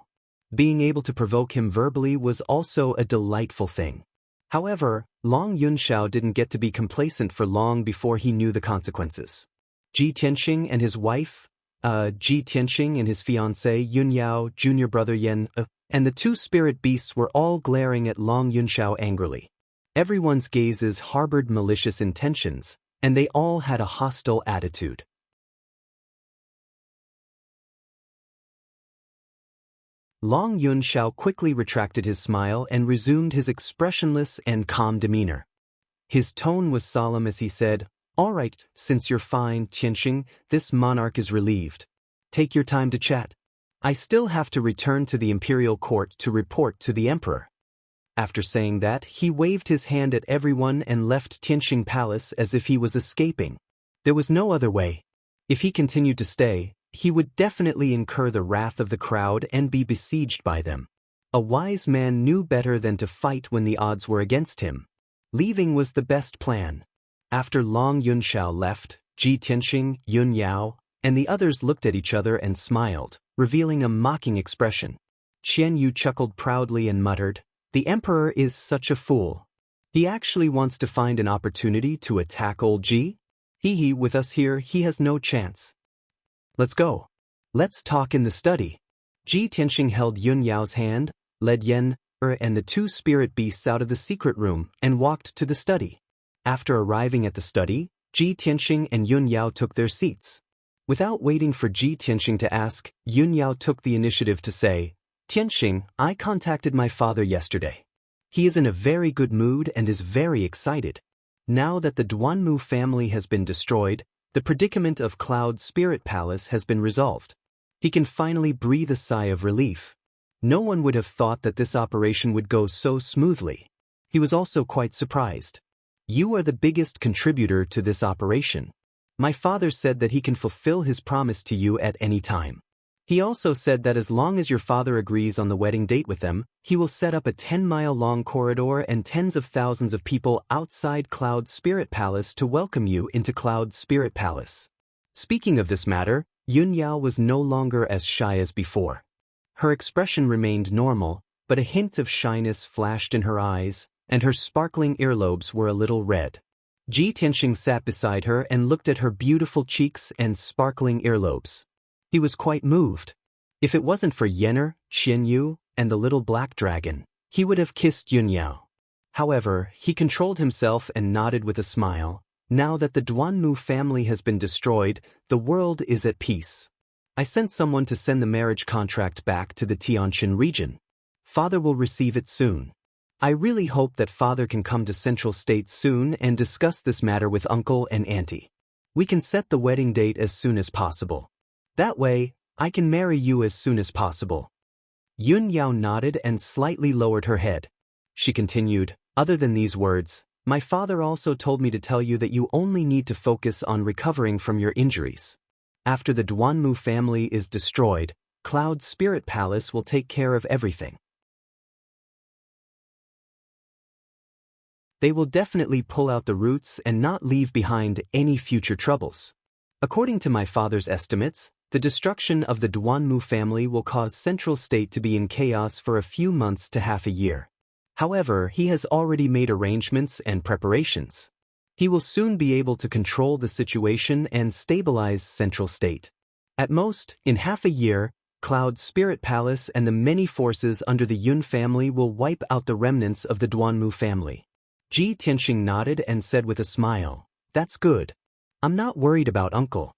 Being able to provoke him verbally was also a delightful thing. However, Long Yunxiao didn't get to be complacent for long before he knew the consequences. Ji Tianxing and his wife, Ji Tianxing and his fiancée Yunyao, junior brother Yan, and the two spirit beasts were all glaring at Long Yunxiao angrily. Everyone's gazes harbored malicious intentions, and they all had a hostile attitude. Long Yunxiao quickly retracted his smile and resumed his expressionless and calm demeanor. His tone was solemn as he said, "All right, since you're fine, Tianxing, this monarch is relieved. Take your time to chat. I still have to return to the imperial court to report to the emperor." After saying that, he waved his hand at everyone and left Tianxing Palace as if he was escaping. There was no other way. If he continued to stay, he would definitely incur the wrath of the crowd and be besieged by them. A wise man knew better than to fight when the odds were against him. Leaving was the best plan. After Long Yunxiao left, Ji Tianxing, Yun Yao, and the others looked at each other and smiled, revealing a mocking expression. Qian Yu chuckled proudly and muttered, "The emperor is such a fool. He actually wants to find an opportunity to attack old Ji? With us here he has no chance. Let's go. Let's talk in the study." Ji Tianxing held Yun Yao's hand, led Yan, and the two spirit beasts out of the secret room and walked to the study. After arriving at the study, Ji Tianxing and Yun Yao took their seats. Without waiting for Ji Tianxing to ask, Yun Yao took the initiative to say, "Tianxing, I contacted my father yesterday. He is in a very good mood and is very excited. Now that the Duanmu family has been destroyed, the predicament of Cloud Spirit Palace has been resolved. He can finally breathe a sigh of relief. No one would have thought that this operation would go so smoothly." He was also quite surprised. "You are the biggest contributor to this operation. My father said that he can fulfill his promise to you at any time. He also said that as long as your father agrees on the wedding date with them, he will set up a 10-mile-long corridor and tens of thousands of people outside Cloud Spirit Palace to welcome you into Cloud Spirit Palace." Speaking of this matter, Yun Yao was no longer as shy as before. Her expression remained normal, but a hint of shyness flashed in her eyes, and her sparkling earlobes were a little red. Ji Tianxing sat beside her and looked at her beautiful cheeks and sparkling earlobes. He was quite moved. If it wasn't for Yenner, Qian Yu, and the little black dragon, he would have kissed Yun Yao. However, he controlled himself and nodded with a smile. Now that the Duanmu family has been destroyed, the world is at peace. I sent someone to send the marriage contract back to the Tianjin region. Father will receive it soon. I really hope that father can come to Central State soon and discuss this matter with uncle and auntie. We can set the wedding date as soon as possible. That way, I can marry you as soon as possible." Yun Yao nodded and slightly lowered her head. She continued, "Other than these words, my father also told me to tell you that you only need to focus on recovering from your injuries. After the Duanmu family is destroyed, Cloud Spirit Palace will take care of everything. They will definitely pull out the roots and not leave behind any future troubles. According to my father's estimates, the destruction of the Duanmu family will cause Central State to be in chaos for a few months to half a year. However, he has already made arrangements and preparations. He will soon be able to control the situation and stabilize Central State. At most, in half a year, Cloud Spirit Palace and the many forces under the Yun family will wipe out the remnants of the Duanmu family." Ji Tianxing nodded and said with a smile, "That's good. I'm not worried about uncle."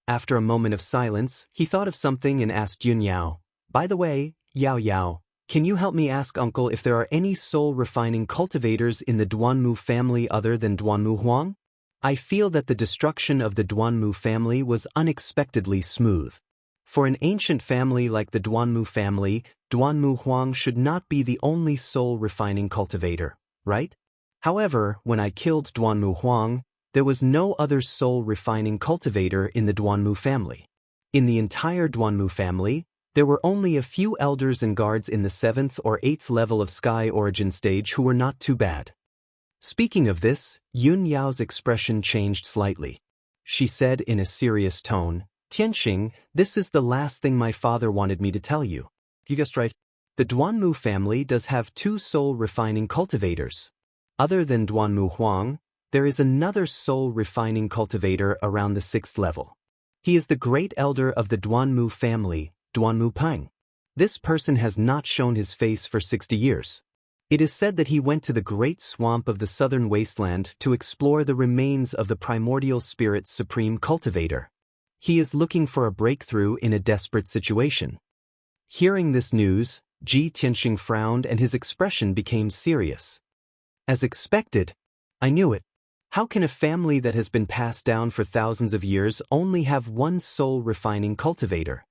After a moment of silence, he thought of something and asked Yun Yao, "By the way, Yao Yao, can you help me ask uncle if there are any soul-refining cultivators in the Duanmu family other than Duanmu Huang? I feel that the destruction of the Duanmu family was unexpectedly smooth. For an ancient family like the Duanmu family, Duanmu Huang should not be the only soul-refining cultivator, right? However, when I killed Duanmu Huang, there was no other soul-refining cultivator in the Duanmu family. In the entire Duanmu family, there were only a few elders and guards in the 7th or 8th level of Sky Origin stage who were not too bad." Speaking of this, Yun Yao's expression changed slightly. She said in a serious tone, "Tianxing, this is the last thing my father wanted me to tell you." "You guessed right. The Duanmu family does have two soul-refining cultivators. Other than Duanmu Huang, there is another soul-refining cultivator around the 6th level. He is the great elder of the Duanmu family, Duanmu Peng. This person has not shown his face for 60 years. It is said that he went to the great swamp of the southern wasteland to explore the remains of the primordial spirit's supreme cultivator. He is looking for a breakthrough in a desperate situation. Hearing this news, Ji Tianxing frowned and his expression became serious. As expected, I knew it. How can a family that has been passed down for thousands of years only have one soul-refining cultivator?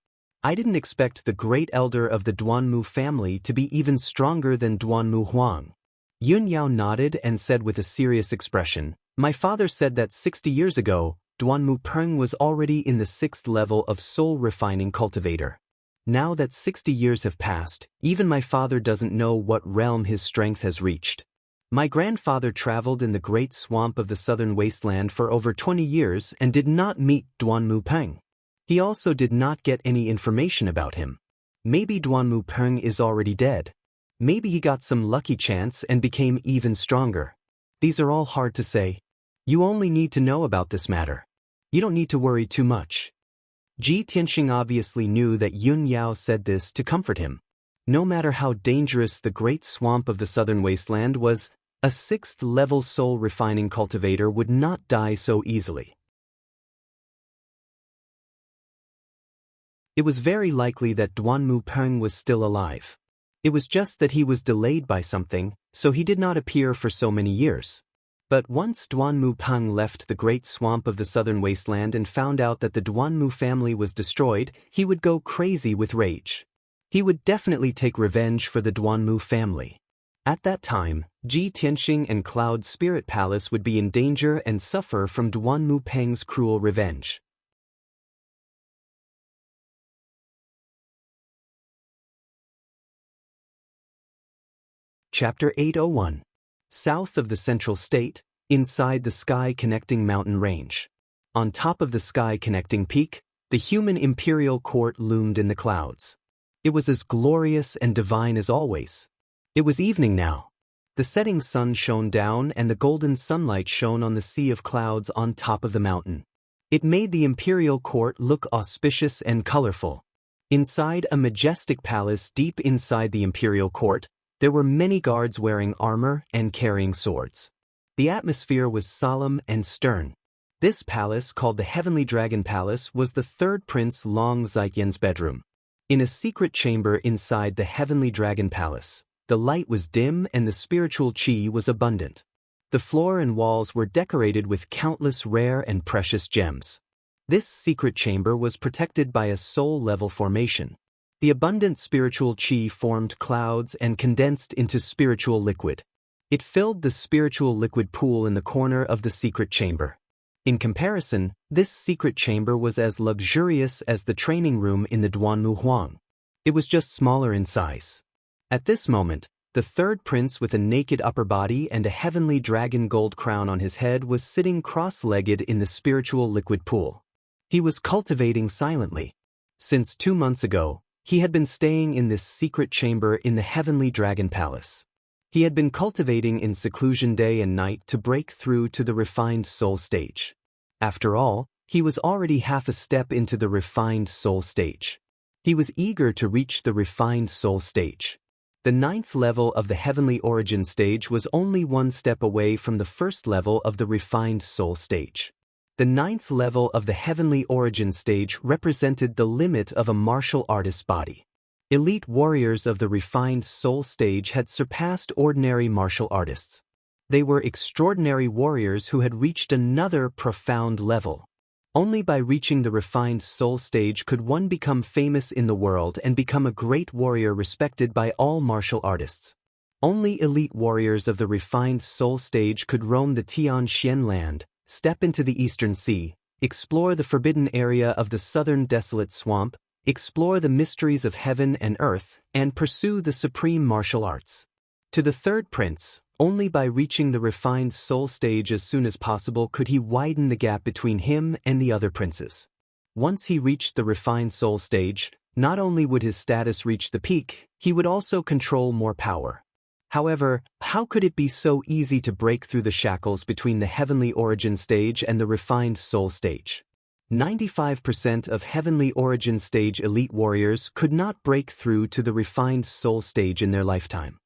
I didn't expect the great elder of the Duanmu family to be even stronger than Duanmu Huang. Yun Yao nodded and said with a serious expression, "My father said that 60 years ago, Duanmu Peng was already in the 6th level of soul-refining cultivator. Now that 60 years have passed, even my father doesn't know what realm his strength has reached. My grandfather traveled in the great swamp of the southern wasteland for over 20 years and did not meet Duanmu Peng. He also did not get any information about him. Maybe Duanmu Peng is already dead. Maybe he got some lucky chance and became even stronger. These are all hard to say. You only need to know about this matter. You don't need to worry too much." Ji Tianxing obviously knew that Yun Yao said this to comfort him. No matter how dangerous the great swamp of the southern wasteland was, a 6th-level soul-refining cultivator would not die so easily. It was very likely that Duanmu Peng was still alive. It was just that he was delayed by something, so he did not appear for so many years. But once Duanmu Peng left the great swamp of the southern wasteland and found out that the Duanmu family was destroyed, he would go crazy with rage. He would definitely take revenge for the Duanmu family. At that time, Ji Tianxing and Cloud Spirit Palace would be in danger and suffer from Duanmu Peng's cruel revenge. Chapter 801. South of the central state, inside the sky-connecting mountain range. On top of the sky-connecting peak, the human imperial court loomed in the clouds. It was as glorious and divine as always. It was evening now. The setting sun shone down and the golden sunlight shone on the sea of clouds on top of the mountain. It made the imperial court look auspicious and colorful. Inside a majestic palace deep inside the imperial court, there were many guards wearing armor and carrying swords. The atmosphere was solemn and stern. This palace, called the Heavenly Dragon Palace, was the third Prince Long Ziqian's bedroom. In a secret chamber inside the Heavenly Dragon Palace, the light was dim and the spiritual qi was abundant. The floor and walls were decorated with countless rare and precious gems. This secret chamber was protected by a soul-level formation. The abundant spiritual qi formed clouds and condensed into spiritual liquid. It filled the spiritual liquid pool in the corner of the secret chamber. In comparison, this secret chamber was as luxurious as the training room in the Duanmu Huang. It was just smaller in size. At this moment, the third prince with a naked upper body and a heavenly dragon gold crown on his head was sitting cross-legged in the spiritual liquid pool. He was cultivating silently. Since 2 months ago, he had been staying in this secret chamber in the Heavenly Dragon Palace. He had been cultivating in seclusion day and night to break through to the refined soul stage. After all, he was already half a step into the refined soul stage. He was eager to reach the refined soul stage. The 9th level of the Heavenly Origin stage was only 1 step away from the 1st level of the refined soul stage. The 9th level of the Heavenly Origin stage represented the limit of a martial artist's body. Elite warriors of the refined soul stage had surpassed ordinary martial artists. They were extraordinary warriors who had reached another profound level. Only by reaching the refined soul stage could one become famous in the world and become a great warrior respected by all martial artists. Only elite warriors of the refined soul stage could roam the Tianxian land, step into the Eastern Sea, explore the forbidden area of the southern desolate swamp, explore the mysteries of heaven and earth, and pursue the supreme martial arts. To the third prince, only by reaching the refined soul stage as soon as possible could he widen the gap between him and the other princes. Once he reached the refined soul stage, Not only would his status reach the peak, he would also control more power. However, how could it be so easy to break through the shackles between the heavenly origin stage and the refined soul stage? 95% of heavenly origin stage elite warriors could not break through to the refined soul stage in their lifetime.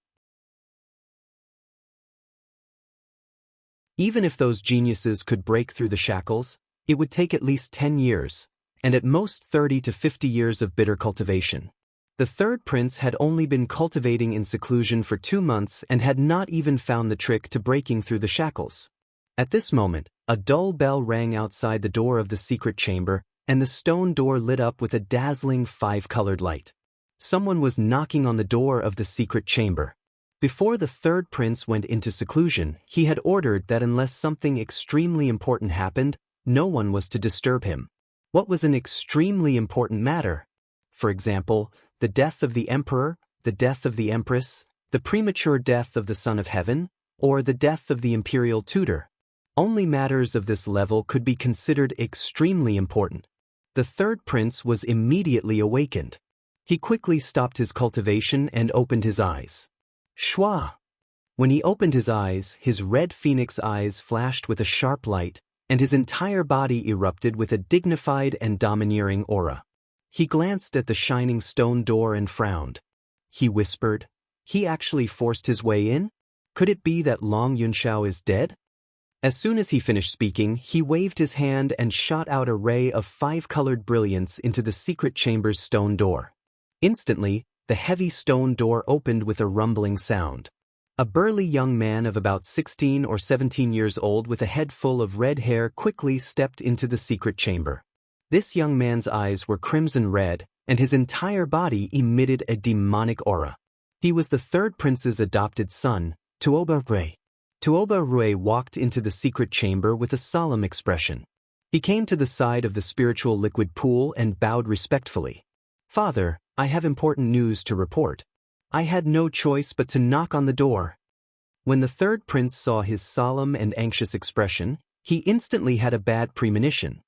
Even if those geniuses could break through the shackles, it would take at least 10 years, and at most 30 to 50 years of bitter cultivation. The third prince had only been cultivating in seclusion for 2 months and had not even found the trick to breaking through the shackles. At this moment, a dull bell rang outside the door of the secret chamber, and the stone door lit up with a dazzling 5-colored light. Someone was knocking on the door of the secret chamber. Before the third prince went into seclusion, he had ordered that unless something extremely important happened, no one was to disturb him. What was an extremely important matter? For example, the death of the emperor, the death of the empress, the premature death of the son of heaven, or the death of the imperial tutor. Only matters of this level could be considered extremely important. The third prince was immediately awakened. He quickly stopped his cultivation and opened his eyes. Shwa! When he opened his eyes, his red phoenix eyes flashed with a sharp light, and his entire body erupted with a dignified and domineering aura. He glanced at the shining stone door and frowned. He whispered, "He actually forced his way in? Could it be that Long Yunxiao is dead?" As soon as he finished speaking, he waved his hand and shot out a ray of 5-colored brilliance into the secret chamber's stone door. Instantly, the heavy stone door opened with a rumbling sound. A burly young man of about 16 or 17 years old with a head full of red hair quickly stepped into the secret chamber. This young man's eyes were crimson red, and his entire body emitted a demonic aura. He was the third prince's adopted son, Tuoba Rui. Tuoba Rui walked into the secret chamber with a solemn expression. He came to the side of the spiritual liquid pool and bowed respectfully. "Father, I have important news to report. I had no choice but to knock on the door." When the third prince saw his solemn and anxious expression, he instantly had a bad premonition.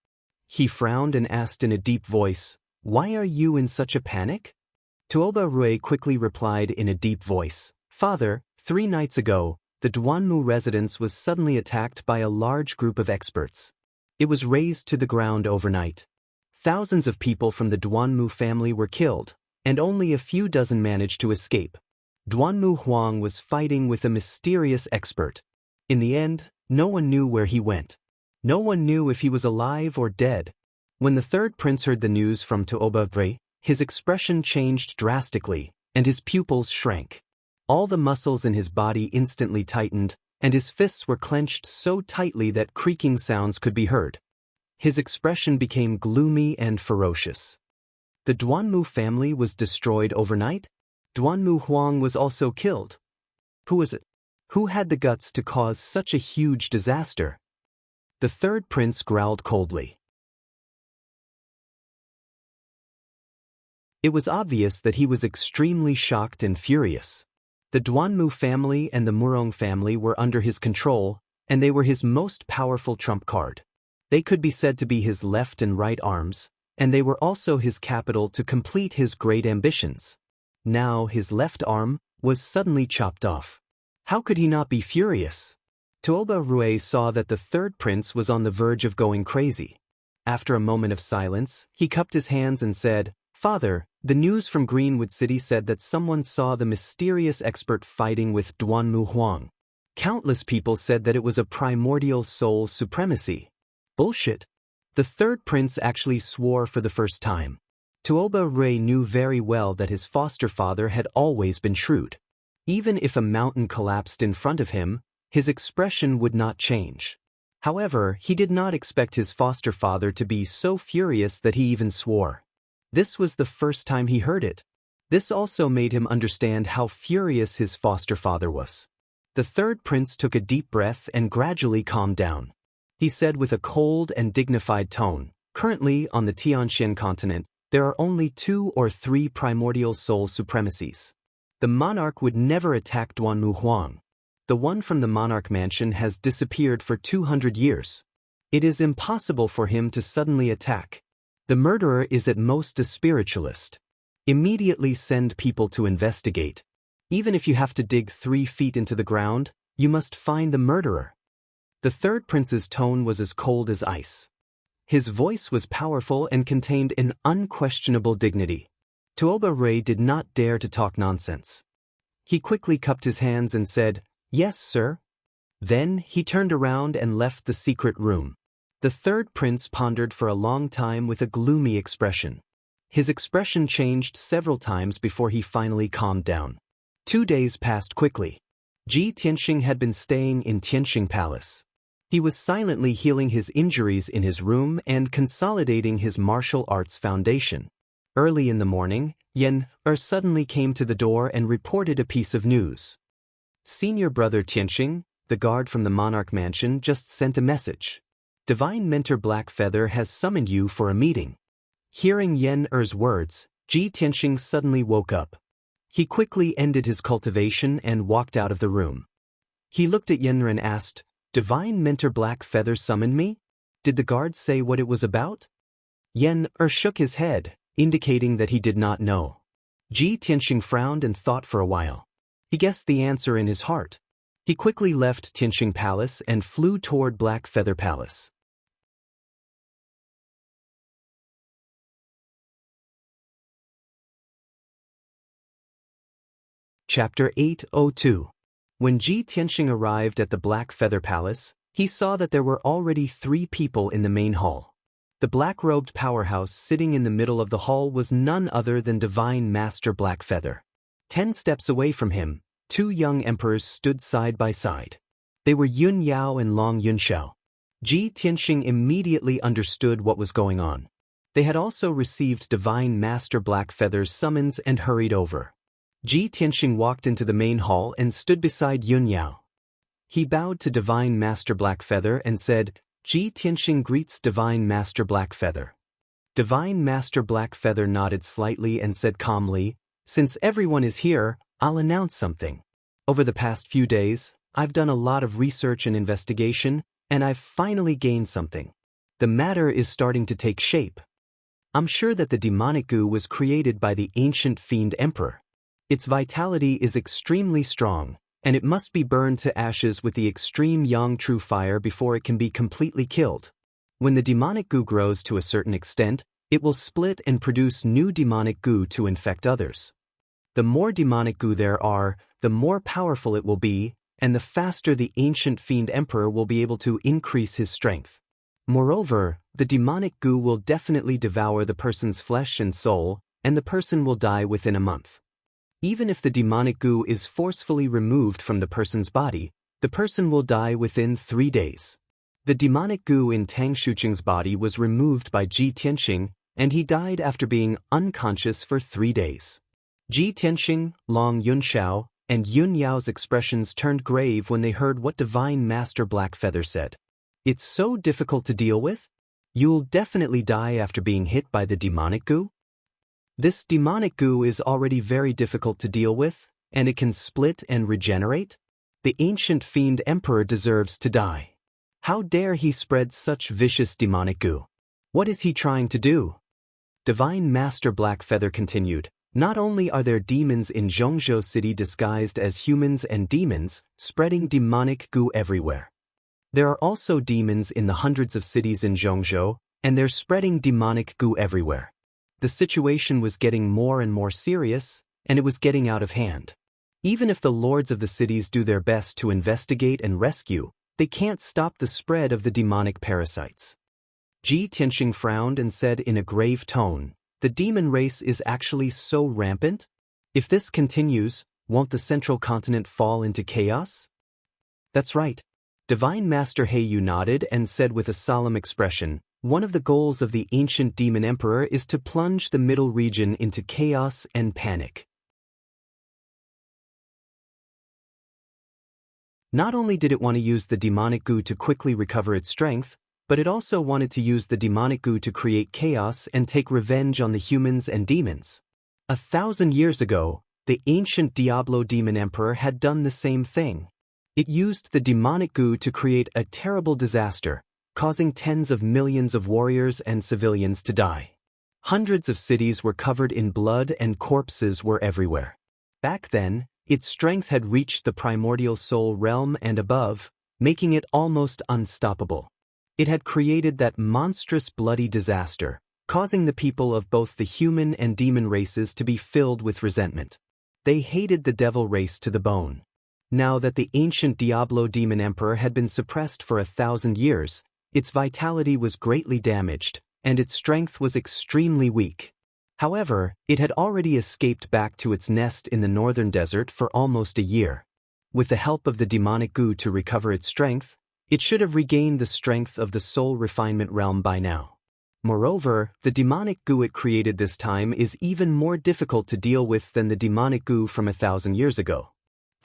He frowned and asked in a deep voice, "Why are you in such a panic?" Tuoba Rui quickly replied in a deep voice, "Father, 3 nights ago, the Duanmu residence was suddenly attacked by a large group of experts. It was razed to the ground overnight. Thousands of people from the Duanmu family were killed, and only a few dozen managed to escape. Duanmu Huang was fighting with a mysterious expert. In the end, no one knew where he went. No one knew if he was alive or dead." When the third prince heard the news from Tuoba Rui, his expression changed drastically, and his pupils shrank. All the muscles in his body instantly tightened, and his fists were clenched so tightly that creaking sounds could be heard. His expression became gloomy and ferocious. The Duanmu family was destroyed overnight? Duanmu Huang was also killed. Who was it? Who had the guts to cause such a huge disaster? The third prince growled coldly. It was obvious that he was extremely shocked and furious. The Duanmu family and the Murong family were under his control, and they were his most powerful trump card. They could be said to be his left and right arms, and they were also his capital to complete his great ambitions. Now his left arm was suddenly chopped off. How could he not be furious? Tuoba Rui saw that the third prince was on the verge of going crazy. After a moment of silence, he cupped his hands and said, "Father, the news from Greenwood City said that someone saw the mysterious expert fighting with Duanmu Huang. Countless people said that it was a primordial soul supremacy." Bullshit. The third prince actually swore for the first time. Tuoba Rui knew very well that his foster father had always been shrewd. Even if a mountain collapsed in front of him, his expression would not change. However, he did not expect his foster father to be so furious that he even swore. This was the first time he heard it. This also made him understand how furious his foster father was. The third prince took a deep breath and gradually calmed down. He said with a cold and dignified tone, "Currently, on the Tianxian continent, there are only 2 or 3 primordial soul supremacies. The monarch would never attack Duanmu Huang. The one from the monarch mansion has disappeared for 200 years. It is impossible for him to suddenly attack. The murderer is at most a spiritualist. Immediately send people to investigate. Even if you have to dig 3 feet into the ground, you must find the murderer. The third prince's tone was as cold as ice. His voice was powerful and contained an unquestionable dignity. Tuoba Ray did not dare to talk nonsense. He quickly cupped his hands and said, "Yes, sir." Then he turned around and left the secret room. The third prince pondered for a long time with a gloomy expression. His expression changed several times before he finally calmed down. 2 days passed quickly. Ji Tianxing had been staying in Tianxing Palace. He was silently healing his injuries in his room and consolidating his martial arts foundation. Early in the morning, Yan suddenly came to the door and reported a piece of news. Senior brother Tianxing, the guard from the monarch mansion, just sent a message. Divine Mentor Blackfeather has summoned you for a meeting. Hearing Yan Er's words, Ji Tianxing suddenly woke up. He quickly ended his cultivation and walked out of the room. He looked at Yan Er and asked, "Divine Mentor Blackfeather summoned me? Did the guard say what it was about?" Yan Er shook his head, indicating that he did not know. Ji Tianxing frowned and thought for a while. He guessed the answer in his heart. He quickly left Tianxing Palace and flew toward Blackfeather Palace. Chapter 802. When Ji Tianxing arrived at the Blackfeather Palace, he saw that there were already 3 people in the main hall. The black-robed powerhouse sitting in the middle of the hall was none other than Divine Master Blackfeather. 10 steps away from him, 2 young emperors stood side by side. They were Yun Yao and Long Yunxiao. Ji Tianxing immediately understood what was going on. They had also received Divine Master Blackfeather's summons and hurried over. Ji Tianxing walked into the main hall and stood beside Yun Yao. He bowed to Divine Master Blackfeather and said, "Ji Tianxing greets Divine Master Blackfeather." Divine Master Blackfeather nodded slightly and said calmly, "Since everyone is here, I'll announce something. Over the past few days, I've done a lot of research and investigation, and I've finally gained something. The matter is starting to take shape. I'm sure that the demonic goo was created by the ancient fiend emperor. Its vitality is extremely strong, and it must be burned to ashes with the extreme yang true fire before it can be completely killed. When the demonic goo grows to a certain extent, it will split and produce new demonic goo to infect others. The more demonic goo there are, the more powerful it will be, and the faster the ancient fiend emperor will be able to increase his strength. Moreover, the demonic goo will definitely devour the person's flesh and soul, and the person will die within a month. Even if the demonic goo is forcefully removed from the person's body, the person will die within 3 days. The demonic goo in Tang Shuqing's body was removed by Ji Tianxing, and he died after being unconscious for 3 days. Ji Tianxing, Long Yunxiao, and Yun Yao's expressions turned grave when they heard what Divine Master Blackfeather said. "It's so difficult to deal with? You'll definitely die after being hit by the demonic goo? This demonic goo is already very difficult to deal with, and it can split and regenerate? The ancient fiend emperor deserves to die. How dare he spread such vicious demonic goo? What is he trying to do?" Divine Master Blackfeather continued, "Not only are there demons in Zhongzhou City disguised as humans and demons, spreading demonic goo everywhere. There are also demons in the hundreds of cities in Zhongzhou, and they're spreading demonic goo everywhere. The situation was getting more and more serious, and it was getting out of hand. Even if the lords of the cities do their best to investigate and rescue, they can't stop the spread of the demonic parasites." Ji Tianxing frowned and said in a grave tone, "The demon race is actually so rampant? If this continues, won't the central continent fall into chaos?" "That's right." Divine Master Heiyu nodded and said with a solemn expression, "One of the goals of the ancient demon emperor is to plunge the middle region into chaos and panic." Not only did it want to use the demonic goo to quickly recover its strength, but it also wanted to use the demonic goo to create chaos and take revenge on the humans and demons. 1,000 years ago, the ancient Diablo demon emperor had done the same thing. It used the demonic goo to create a terrible disaster, causing tens of millions of warriors and civilians to die. Hundreds of cities were covered in blood and corpses were everywhere. Back then, its strength had reached the primordial soul realm and above, making it almost unstoppable. It had created that monstrous bloody disaster, causing the people of both the human and demon races to be filled with resentment. They hated the devil race to the bone. Now that the ancient Diablo demon emperor had been suppressed for 1,000 years, its vitality was greatly damaged, and its strength was extremely weak. However, it had already escaped back to its nest in the northern desert for almost a year. With the help of the demonic goo to recover its strength, it should have regained the strength of the soul refinement realm by now. Moreover, the demonic goo it created this time is even more difficult to deal with than the demonic goo from 1,000 years ago.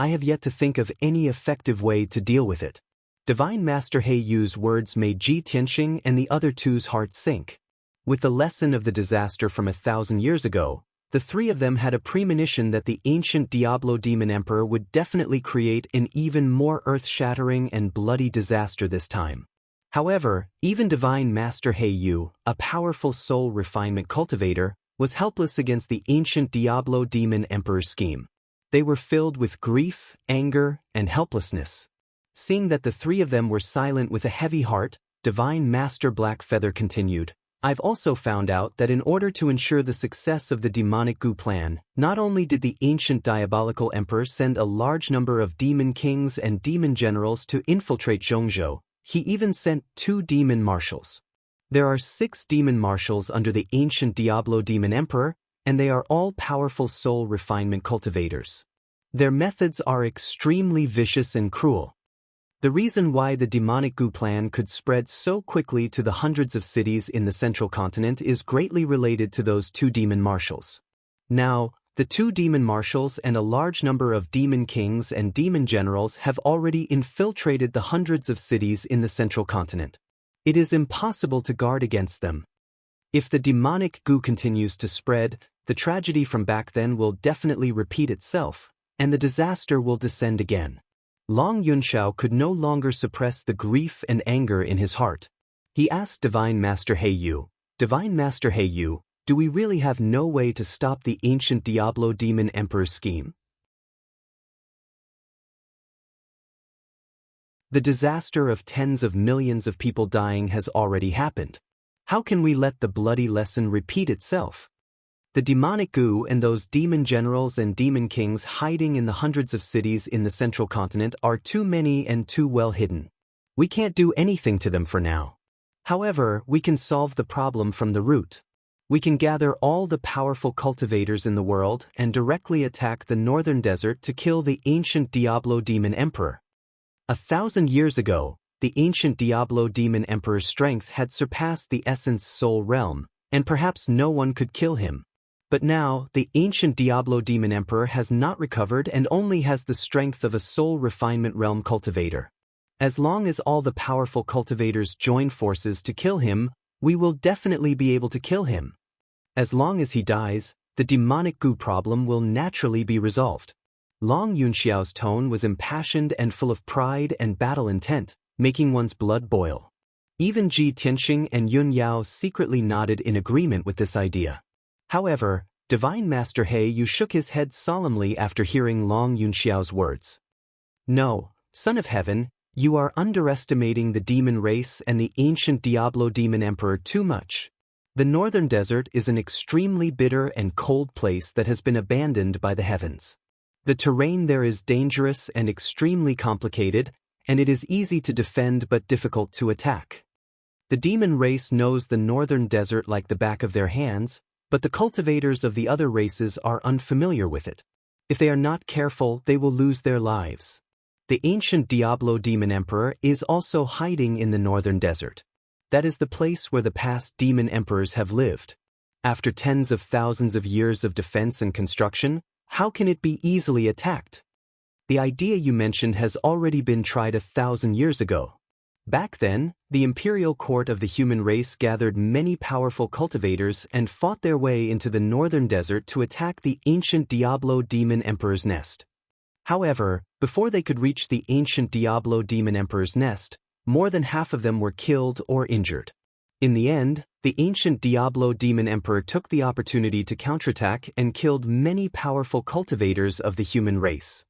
I have yet to think of any effective way to deal with it. Divine Master He Yu's words made Ji Tianxing and the other two's hearts sink. With the lesson of the disaster from 1,000 years ago, the three of them had a premonition that the ancient Diablo demon emperor would definitely create an even more earth-shattering and bloody disaster this time. However, even Divine Master He Yu, a powerful soul refinement cultivator, was helpless against the ancient Diablo demon emperor's scheme. They were filled with grief, anger, and helplessness. Seeing that the three of them were silent with a heavy heart, Divine Master Blackfeather continued, I've also found out that in order to ensure the success of the demonic goo plan, not only did the ancient diabolical emperor send a large number of demon kings and demon generals to infiltrate Zhongzhou, he even sent 2 demon marshals. There are 6 demon marshals under the ancient Diablo demon emperor, and they are all powerful soul refinement cultivators. Their methods are extremely vicious and cruel. The reason why the demonic goo plan could spread so quickly to the hundreds of cities in the central continent is greatly related to those 2 demon marshals. Now, the 2 demon marshals and a large number of demon kings and demon generals have already infiltrated the hundreds of cities in the central continent. It is impossible to guard against them. If the demonic goo continues to spread, the tragedy from back then will definitely repeat itself, and the disaster will descend again. Long Yunxiao could no longer suppress the grief and anger in his heart. He asked Divine Master He Yu, Divine Master He Yu, do we really have no way to stop the ancient Diablo demon emperor's scheme? The disaster of tens of millions of people dying has already happened. How can we let the bloody lesson repeat itself? The demonic goo and those demon generals and demon kings hiding in the hundreds of cities in the central continent are too many and too well hidden. We can't do anything to them for now. However, we can solve the problem from the root. We can gather all the powerful cultivators in the world and directly attack the northern desert to kill the ancient Diablo demon emperor. 1,000 years ago, the ancient Diablo demon emperor's strength had surpassed the essence soul realm, and perhaps no one could kill him. But now, the ancient Diablo demon emperor has not recovered and only has the strength of a soul refinement realm cultivator. As long as all the powerful cultivators join forces to kill him, we will definitely be able to kill him. As long as he dies, the demonic goo problem will naturally be resolved. Long Yunxiao's tone was impassioned and full of pride and battle intent, making one's blood boil. Even Ji Tianxing and Yun Yao secretly nodded in agreement with this idea. However, Divine Master He Yu shook his head solemnly after hearing Long Yunxiao's words. No, Son of Heaven, you are underestimating the demon race and the ancient Diablo demon emperor too much. The northern desert is an extremely bitter and cold place that has been abandoned by the heavens. The terrain there is dangerous and extremely complicated, and it is easy to defend but difficult to attack. The demon race knows the northern desert like the back of their hands, but the cultivators of the other races are unfamiliar with it. If they are not careful, they will lose their lives. The ancient Diablo demon emperor is also hiding in the northern desert. That is the place where the past demon emperors have lived. After tens of thousands of years of defense and construction, how can it be easily attacked? The idea you mentioned has already been tried 1,000 years ago. Back then, the imperial court of the human race gathered many powerful cultivators and fought their way into the northern desert to attack the ancient Diablo demon emperor's nest. However, before they could reach the ancient Diablo demon emperor's nest, more than half of them were killed or injured. In the end, the ancient Diablo demon emperor took the opportunity to counterattack and killed many powerful cultivators of the human race.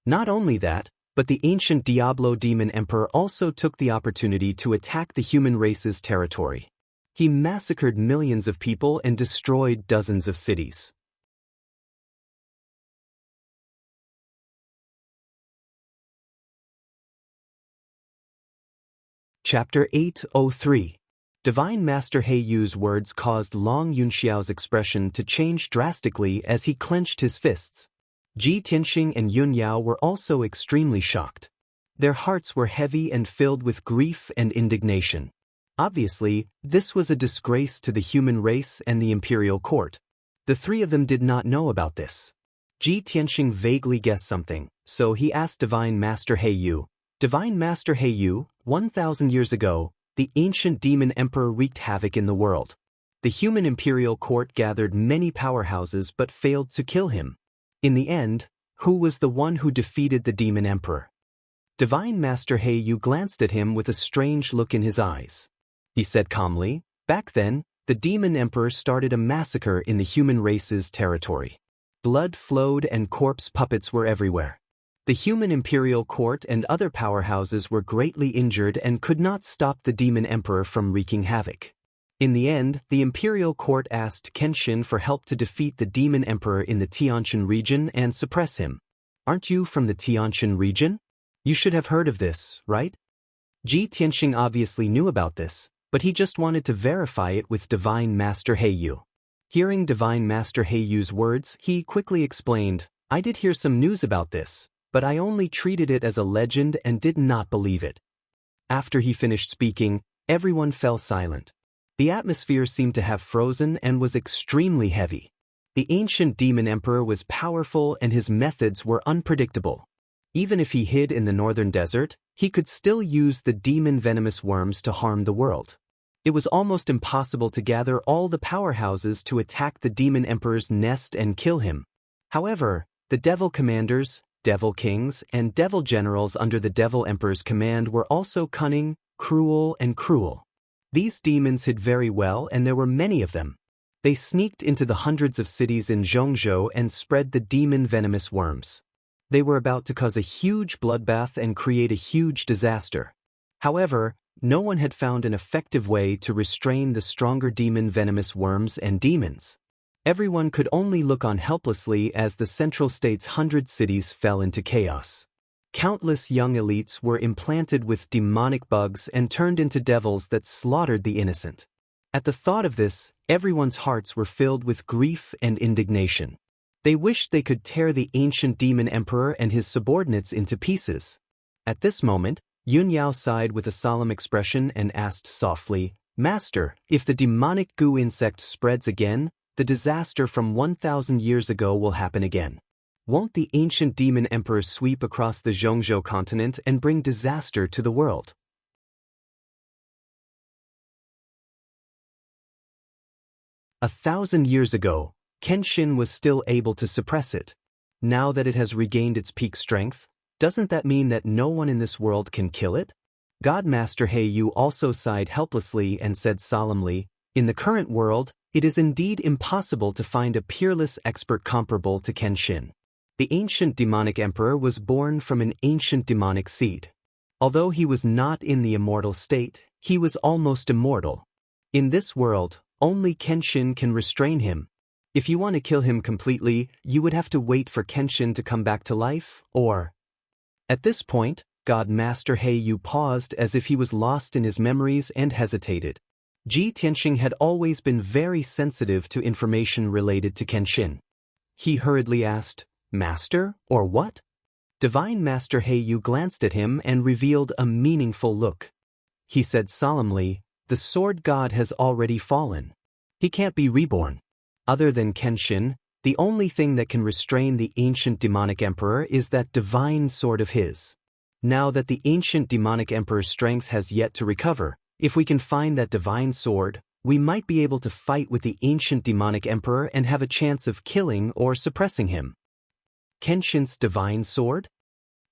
Not only that, but the ancient Diablo demon emperor also took the opportunity to attack the human race's territory. He massacred millions of people and destroyed dozens of cities. Chapter 803. Divine Master Heiyu's words caused Long Yunxiao's expression to change drastically as he clenched his fists. Ji Tianxing and Yun Yao were also extremely shocked. Their hearts were heavy and filled with grief and indignation. Obviously, this was a disgrace to the human race and the imperial court. The three of them did not know about this. Ji Tianxing vaguely guessed something, so he asked Divine Master Heiyu, "Divine Master Heiyu, 1,000 years ago, the ancient demon emperor wreaked havoc in the world. The human imperial court gathered many powerhouses but failed to kill him. In the end, who was the one who defeated the demon emperor?" Divine Master Heiyu glanced at him with a strange look in his eyes. He said calmly, "Back then, the demon emperor started a massacre in the human race's territory. Blood flowed and corpse puppets were everywhere. The human imperial court and other powerhouses were greatly injured and could not stop the demon emperor from wreaking havoc. In the end, the imperial court asked Kenshin for help to defeat the demon emperor in the Tianshan region and suppress him. Aren't you from the Tianshan region? You should have heard of this, right?" Ji Tianxing obviously knew about this, but he just wanted to verify it with Divine Master Heiyu. Hearing Divine Master Heiyu's words, he quickly explained, "I did hear some news about this, but I only treated it as a legend and did not believe it." After he finished speaking, everyone fell silent. The atmosphere seemed to have frozen and was extremely heavy. The ancient demon emperor was powerful and his methods were unpredictable. Even if he hid in the northern desert, he could still use the demon venomous worms to harm the world. It was almost impossible to gather all the powerhouses to attack the demon emperor's nest and kill him. However, the devil commanders, devil kings, and devil generals under the devil emperor's command were also cunning, cruel, and cruel. These demons hid very well and there were many of them. They sneaked into the hundreds of cities in Zhongzhou and spread the demon venomous worms. They were about to cause a huge bloodbath and create a huge disaster. However, no one had found an effective way to restrain the stronger demon venomous worms and demons. Everyone could only look on helplessly as the central state's 100 cities fell into chaos. Countless young elites were implanted with demonic bugs and turned into devils that slaughtered the innocent. At the thought of this, everyone's hearts were filled with grief and indignation. They wished they could tear the ancient demon emperor and his subordinates into pieces. At this moment, Yun Yao sighed with a solemn expression and asked softly, "Master, if the demonic goo insect spreads again, the disaster from 1,000 years ago will happen again. Won't the ancient demon emperor sweep across the Zhongzhou continent and bring disaster to the world?" A 1,000 years ago, Kenshin was still able to suppress it. Now that it has regained its peak strength, doesn't that mean that no one in this world can kill it? Godmaster Heiyu also sighed helplessly and said solemnly, "In the current world, it is indeed impossible to find a peerless expert comparable to Kenshin. The ancient demonic emperor was born from an ancient demonic seed. Although he was not in the immortal state, he was almost immortal. In this world, only Kenshin can restrain him. If you want to kill him completely, you would have to wait for Kenshin to come back to life, or..." At this point, Godmaster Heiyu paused as if he was lost in his memories and hesitated. Ji Tianxing had always been very sensitive to information related to Kenshin. He hurriedly asked, "Master, or what?" Divine Master Heiyu glanced at him and revealed a meaningful look. He said solemnly, "The sword god has already fallen. He can't be reborn. Other than Kenshin, the only thing that can restrain the ancient demonic emperor is that divine sword of his. Now that the ancient demonic emperor's strength has yet to recover, if we can find that divine sword, we might be able to fight with the ancient demonic emperor and have a chance of killing or suppressing him." Kenshin's divine sword?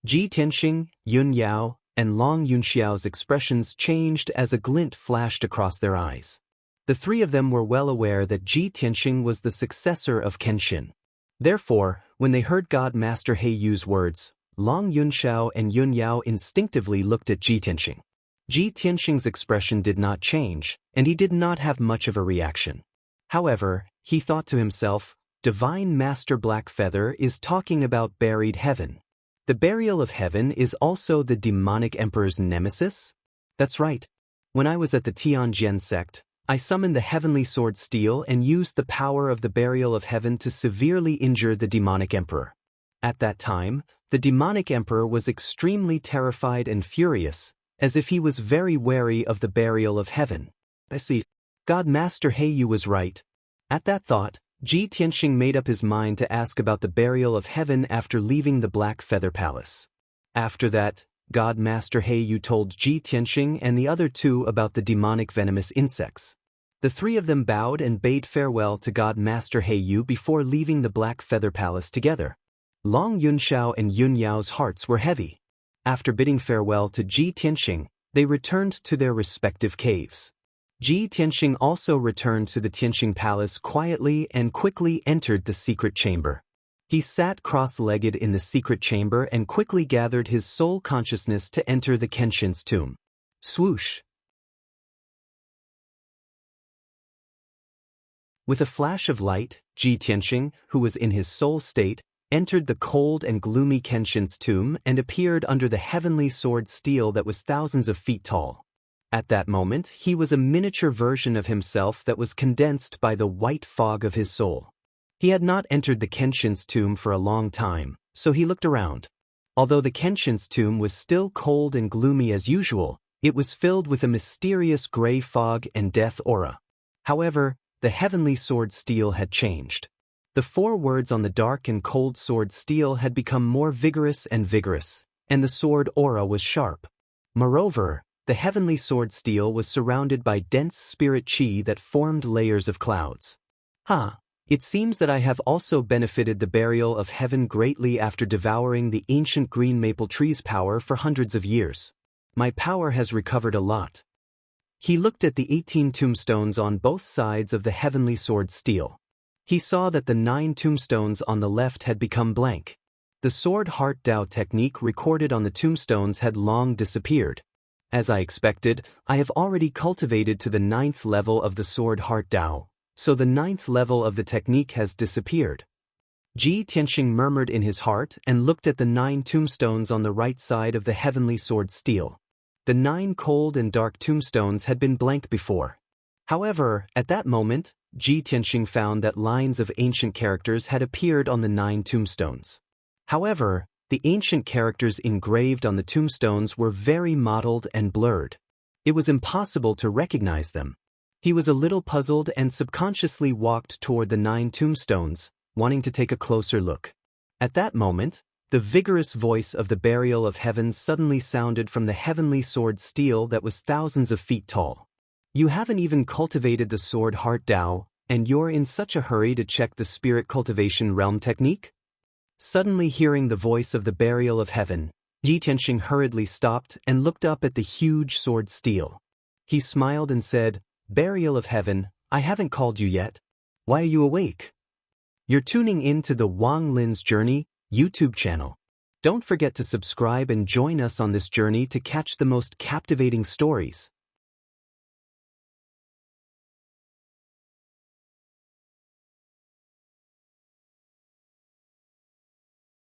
Ji Tianxing, Yun Yao, and Long Yunxiao's expressions changed as a glint flashed across their eyes. The three of them were well aware that Ji Tianxing was the successor of Kenshin. Therefore, when they heard God Master Heiyu's words, Long Yunxiao and Yun Yao instinctively looked at Ji Tianxing. Ji Tianxing's expression did not change, and he did not have much of a reaction. However, he thought to himself, Divine Master Blackfeather is talking about buried heaven. The burial of heaven is also the demonic emperor's nemesis? That's right. When I was at the Tianjian sect, I summoned the heavenly sword steel and used the power of the burial of heaven to severely injure the demonic emperor. At that time, the demonic emperor was extremely terrified and furious, as if he was very wary of the burial of heaven. I see. God Master Heiyu was right. At that thought, Ji Tianxing made up his mind to ask about the burial of heaven after leaving the Black Feather Palace. After that, God Master Heiyu told Ji Tianxing and the other two about the demonic venomous insects. The three of them bowed and bade farewell to God Master Heiyu before leaving the Black Feather Palace together. Long Yunxiao and Yun Yao's hearts were heavy. After bidding farewell to Ji Tianxing, they returned to their respective caves. Ji Tianxing also returned to the Tianxing Palace quietly and quickly entered the secret chamber. He sat cross-legged in the secret chamber and quickly gathered his soul consciousness to enter the Kenshin's tomb. Swoosh! With a flash of light, Ji Tianxing, who was in his soul state, entered the cold and gloomy Kenshin's tomb and appeared under the heavenly sword steel that was thousands of feet tall. At that moment, he was a miniature version of himself that was condensed by the white fog of his soul. He had not entered the Kenshin's tomb for a long time, so he looked around. Although the Kenshin's tomb was still cold and gloomy as usual, it was filled with a mysterious gray fog and death aura. However, the heavenly sword steel had changed. The 4 words on the dark and cold sword steel had become more vigorous, and the sword aura was sharp. Moreover, the heavenly sword steel was surrounded by dense spirit chi that formed layers of clouds. It seems that I have also benefited the burial of heaven greatly after devouring the ancient green maple tree's power for hundreds of years. My power has recovered a lot. He looked at the 18 tombstones on both sides of the heavenly sword steel. He saw that the 9 tombstones on the left had become blank. The sword heart Dao technique recorded on the tombstones had long disappeared. As I expected, I have already cultivated to the 9th level of the sword heart Dao, so the 9th level of the technique has disappeared. Ji Tianxing murmured in his heart and looked at the 9 tombstones on the right side of the heavenly sword steel. The 9 cold and dark tombstones had been blank before. However, at that moment, Ji Tianxing found that lines of ancient characters had appeared on the 9 tombstones. However, the ancient characters engraved on the tombstones were very mottled and blurred. It was impossible to recognize them. He was a little puzzled and subconsciously walked toward the 9 tombstones, wanting to take a closer look. At that moment, the vigorous voice of the burial of heaven suddenly sounded from the heavenly sword steel that was thousands of feet tall. You haven't even cultivated the sword heart Dao, and you're in such a hurry to check the spirit cultivation realm technique? Suddenly hearing the voice of the burial of heaven, Ji Tianxing hurriedly stopped and looked up at the huge sword steel. He smiled and said, Burial of heaven, I haven't called you yet. Why are you awake? You're tuning in to the Wang Lin's Journey YouTube channel. Don't forget to subscribe and join us on this journey to catch the most captivating stories.